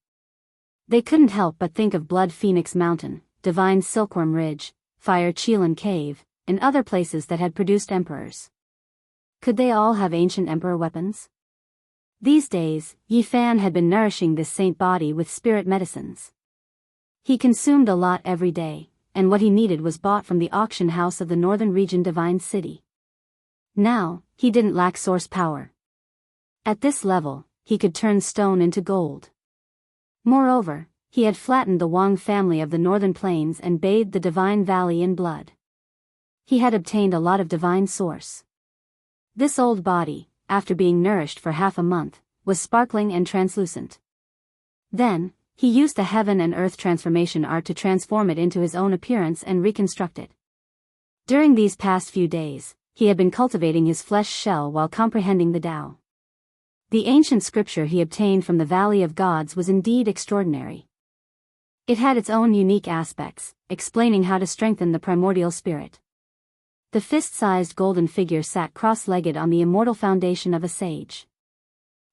They couldn't help but think of Blood Phoenix Mountain, Divine Silkworm Ridge, Fire Chelan Cave, and other places that had produced emperors. Could they all have ancient emperor weapons? These days, Yi Fan had been nourishing this saint body with spirit medicines. He consumed a lot every day, and what he needed was bought from the auction house of the northern region Divine City. Now, he didn't lack source power. At this level, he could turn stone into gold. Moreover, he had flattened the Wang family of the northern plains and bathed the Divine Valley in blood. He had obtained a lot of divine source. This old body, after being nourished for half a month, was sparkling and translucent. Then, he used the heaven and earth transformation art to transform it into his own appearance and reconstruct it. During these past few days, he had been cultivating his flesh shell while comprehending the Tao. The ancient scripture he obtained from the Valley of Gods was indeed extraordinary. It had its own unique aspects, explaining how to strengthen the primordial spirit. The fist-sized golden figure sat cross-legged on the immortal foundation of a sage.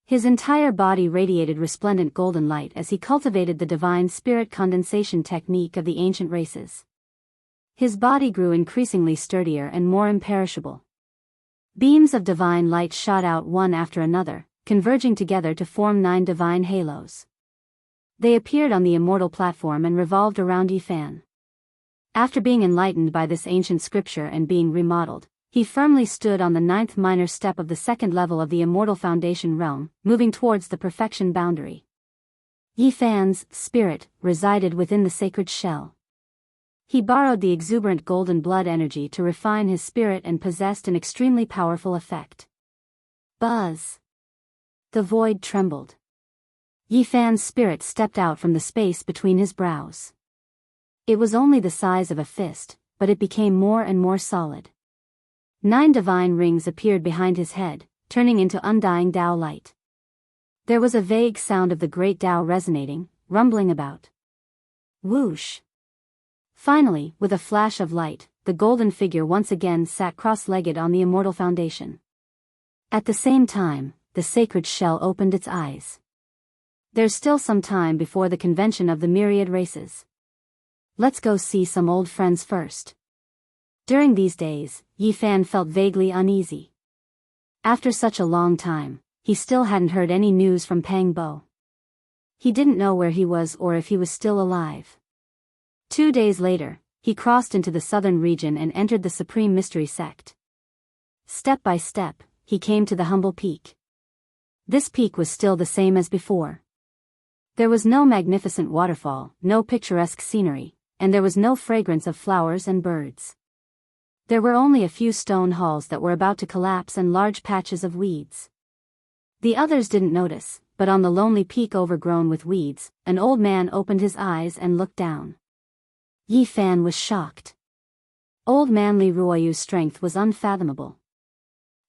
His entire body radiated resplendent golden light as he cultivated the divine spirit condensation technique of the ancient races. His body grew increasingly sturdier and more imperishable. Beams of divine light shot out one after another, converging together to form 9 divine halos. They appeared on the immortal platform and revolved around Yi Fan. After being enlightened by this ancient scripture and being remodeled, he firmly stood on the 9th minor step of the 2nd level of the immortal foundation realm, moving towards the perfection boundary. Yi Fan's spirit resided within the sacred shell. He borrowed the exuberant golden blood energy to refine his spirit and possessed an extremely powerful effect. Buzz! The void trembled. Yi Fan's spirit stepped out from the space between his brows. It was only the size of a fist, but it became more and more solid. 9 divine rings appeared behind his head, turning into undying Tao light. There was a vague sound of the great Tao resonating, rumbling about. Whoosh! Finally, with a flash of light, the golden figure once again sat cross-legged on the immortal foundation. At the same time, the sacred shell opened its eyes. There's still some time before the convention of the myriad races. Let's go see some old friends first. During these days, Yi Fan felt vaguely uneasy. After such a long time, he still hadn't heard any news from Pang Bo. He didn't know where he was or if he was still alive. 2 days later, he crossed into the southern region and entered the Supreme Mystery Sect. Step by step, he came to the humble peak. This peak was still the same as before. There was no magnificent waterfall, no picturesque scenery, and there was no fragrance of flowers and birds. There were only a few stone halls that were about to collapse and large patches of weeds. The others didn't notice, but on the lonely peak overgrown with weeds, an old man opened his eyes and looked down. Yi Fan was shocked. Old man Li Ruoyu's strength was unfathomable.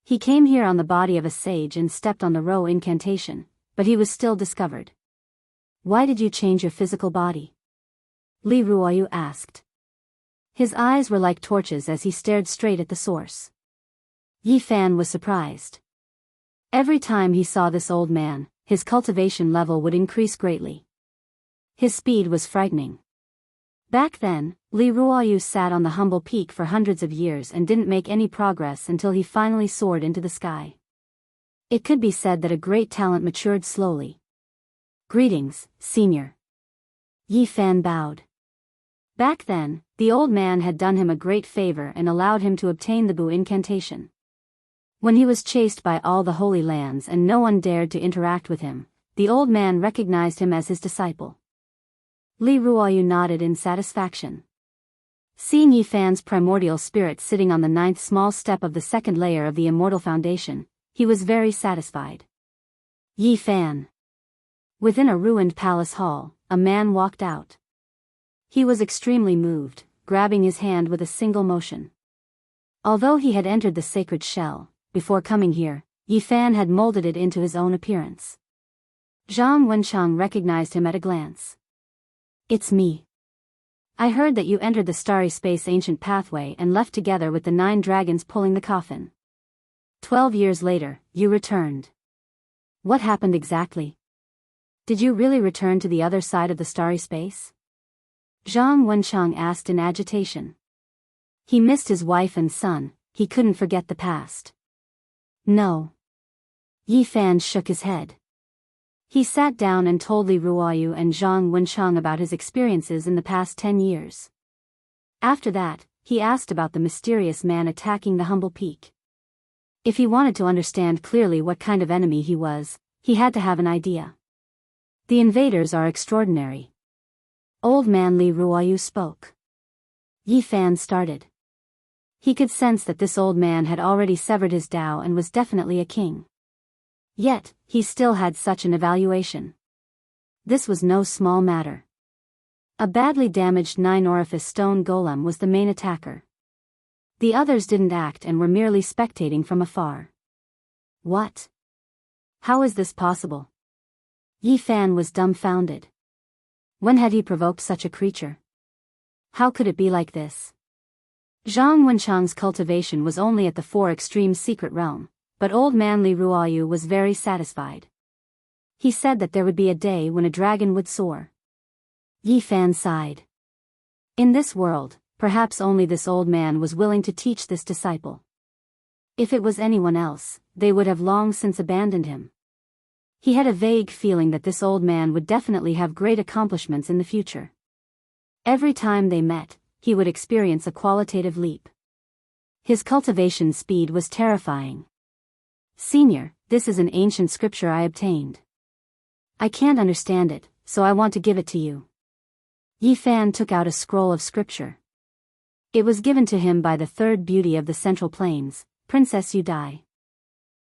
He came here on the body of a sage and stepped on the Ro incantation, but he was still discovered. Why did you change your physical body? Li Ruoyu asked. His eyes were like torches as he stared straight at the source. Yi Fan was surprised. Every time he saw this old man, his cultivation level would increase greatly. His speed was frightening. Back then, Li Ruoyu sat on the humble peak for hundreds of years and didn't make any progress until he finally soared into the sky. It could be said that a great talent matured slowly. Greetings, senior. Yi Fan bowed. Back then, the old man had done him a great favor and allowed him to obtain the Bu incantation. When he was chased by all the holy lands and no one dared to interact with him, the old man recognized him as his disciple. Li Ruoyu nodded in satisfaction. Seeing Yi Fan's primordial spirit sitting on the 9th small step of the 2nd layer of the immortal foundation, he was very satisfied. Yi Fan. Within a ruined palace hall, a man walked out. He was extremely moved, grabbing his hand with a single motion. Although he had entered the sacred shell, before coming here, Yi Fan had molded it into his own appearance. Zhang Wenchang recognized him at a glance. It's me. I heard that you entered the starry space ancient pathway and left together with the 9 dragons pulling the coffin. 12 years later, you returned. What happened exactly? Did you really return to the other side of the starry space? Zhang Wenchang asked in agitation. He missed his wife and son, he couldn't forget the past. No. Yi Fan shook his head. He sat down and told Li Ruoyu and Zhang Wenchang about his experiences in the past 10 years. After that, he asked about the mysterious man attacking the humble peak. If he wanted to understand clearly what kind of enemy he was, he had to have an idea. The invaders are extraordinary. Old man Li Ruoyu spoke. Yi Fan started. He could sense that this old man had already severed his Tao and was definitely a king. Yet, he still had such an evaluation. This was no small matter. A badly damaged 9-orifice stone golem was the main attacker. The others didn't act and were merely spectating from afar. What? How is this possible? Yi Fan was dumbfounded. When had he provoked such a creature? How could it be like this? Zhang Wenchang's cultivation was only at the 4 extreme secret realm, but old man Li Ruoyu was very satisfied. He said that there would be a day when a dragon would soar. Yi Fan sighed. In this world, perhaps only this old man was willing to teach this disciple. If it was anyone else, they would have long since abandoned him. He had a vague feeling that this old man would definitely have great accomplishments in the future. Every time they met, he would experience a qualitative leap. His cultivation speed was terrifying. Senior, this is an ancient scripture I obtained. I can't understand it, so I want to give it to you. Yi Fan took out a scroll of scripture. It was given to him by the 3rd beauty of the Central Plains, Princess Yu Dai.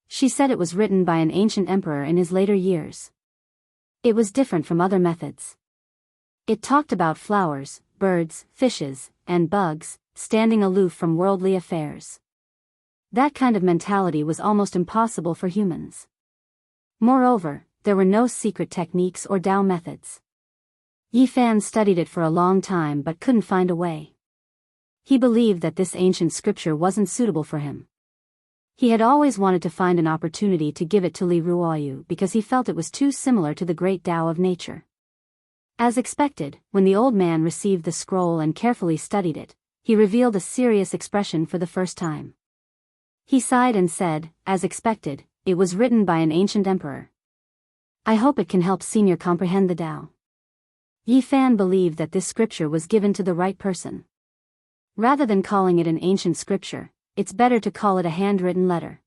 She said it was written by an ancient emperor in his later years. It was different from other methods. It talked about flowers, birds, fishes, and bugs, standing aloof from worldly affairs. That kind of mentality was almost impossible for humans. Moreover, there were no secret techniques or Tao methods. Yi Fan studied it for a long time but couldn't find a way. He believed that this ancient scripture wasn't suitable for him. He had always wanted to find an opportunity to give it to Li Ruoyu because he felt it was too similar to the great Tao of nature. As expected, when the old man received the scroll and carefully studied it, he revealed a serious expression for the first time. He sighed and said, as expected, it was written by an ancient emperor. I hope it can help Senior comprehend the Tao. Yi Fan believed that this scripture was given to the right person. Rather than calling it an ancient scripture, it's better to call it a handwritten letter.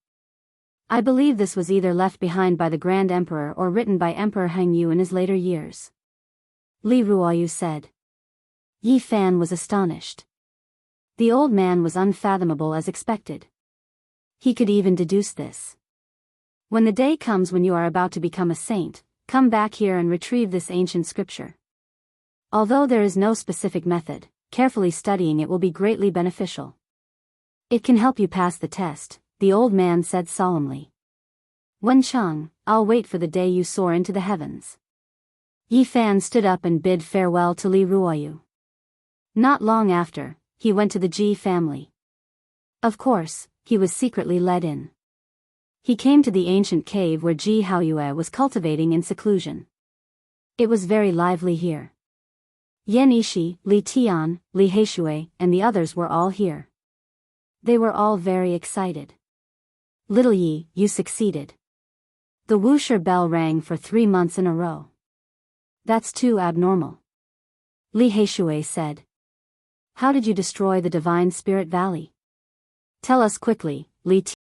I believe this was either left behind by the Grand Emperor or written by Emperor Hangyu in his later years. Li Ruoyu said. Yi Fan was astonished. The old man was unfathomable as expected. He could even deduce this. When the day comes when you are about to become a saint, come back here and retrieve this ancient scripture. Although there is no specific method, carefully studying it will be greatly beneficial. It can help you pass the test, the old man said solemnly. Wen Cheng, I'll wait for the day you soar into the heavens. Yi Fan stood up and bid farewell to Li Ruoyu. Not long after, he went to the Ji family. Of course, he was secretly let in. He came to the ancient cave where Ji Haoyue was cultivating in seclusion. It was very lively here. Yan Ishi, Li Tian, Li Heishui, and the others were all here. They were all very excited. Little Yi, you succeeded. The Wuxia bell rang for 3 months in a row. That's too abnormal. Li Heishui said. How did you destroy the Divine Spirit Valley? Tell us quickly, Li Tian.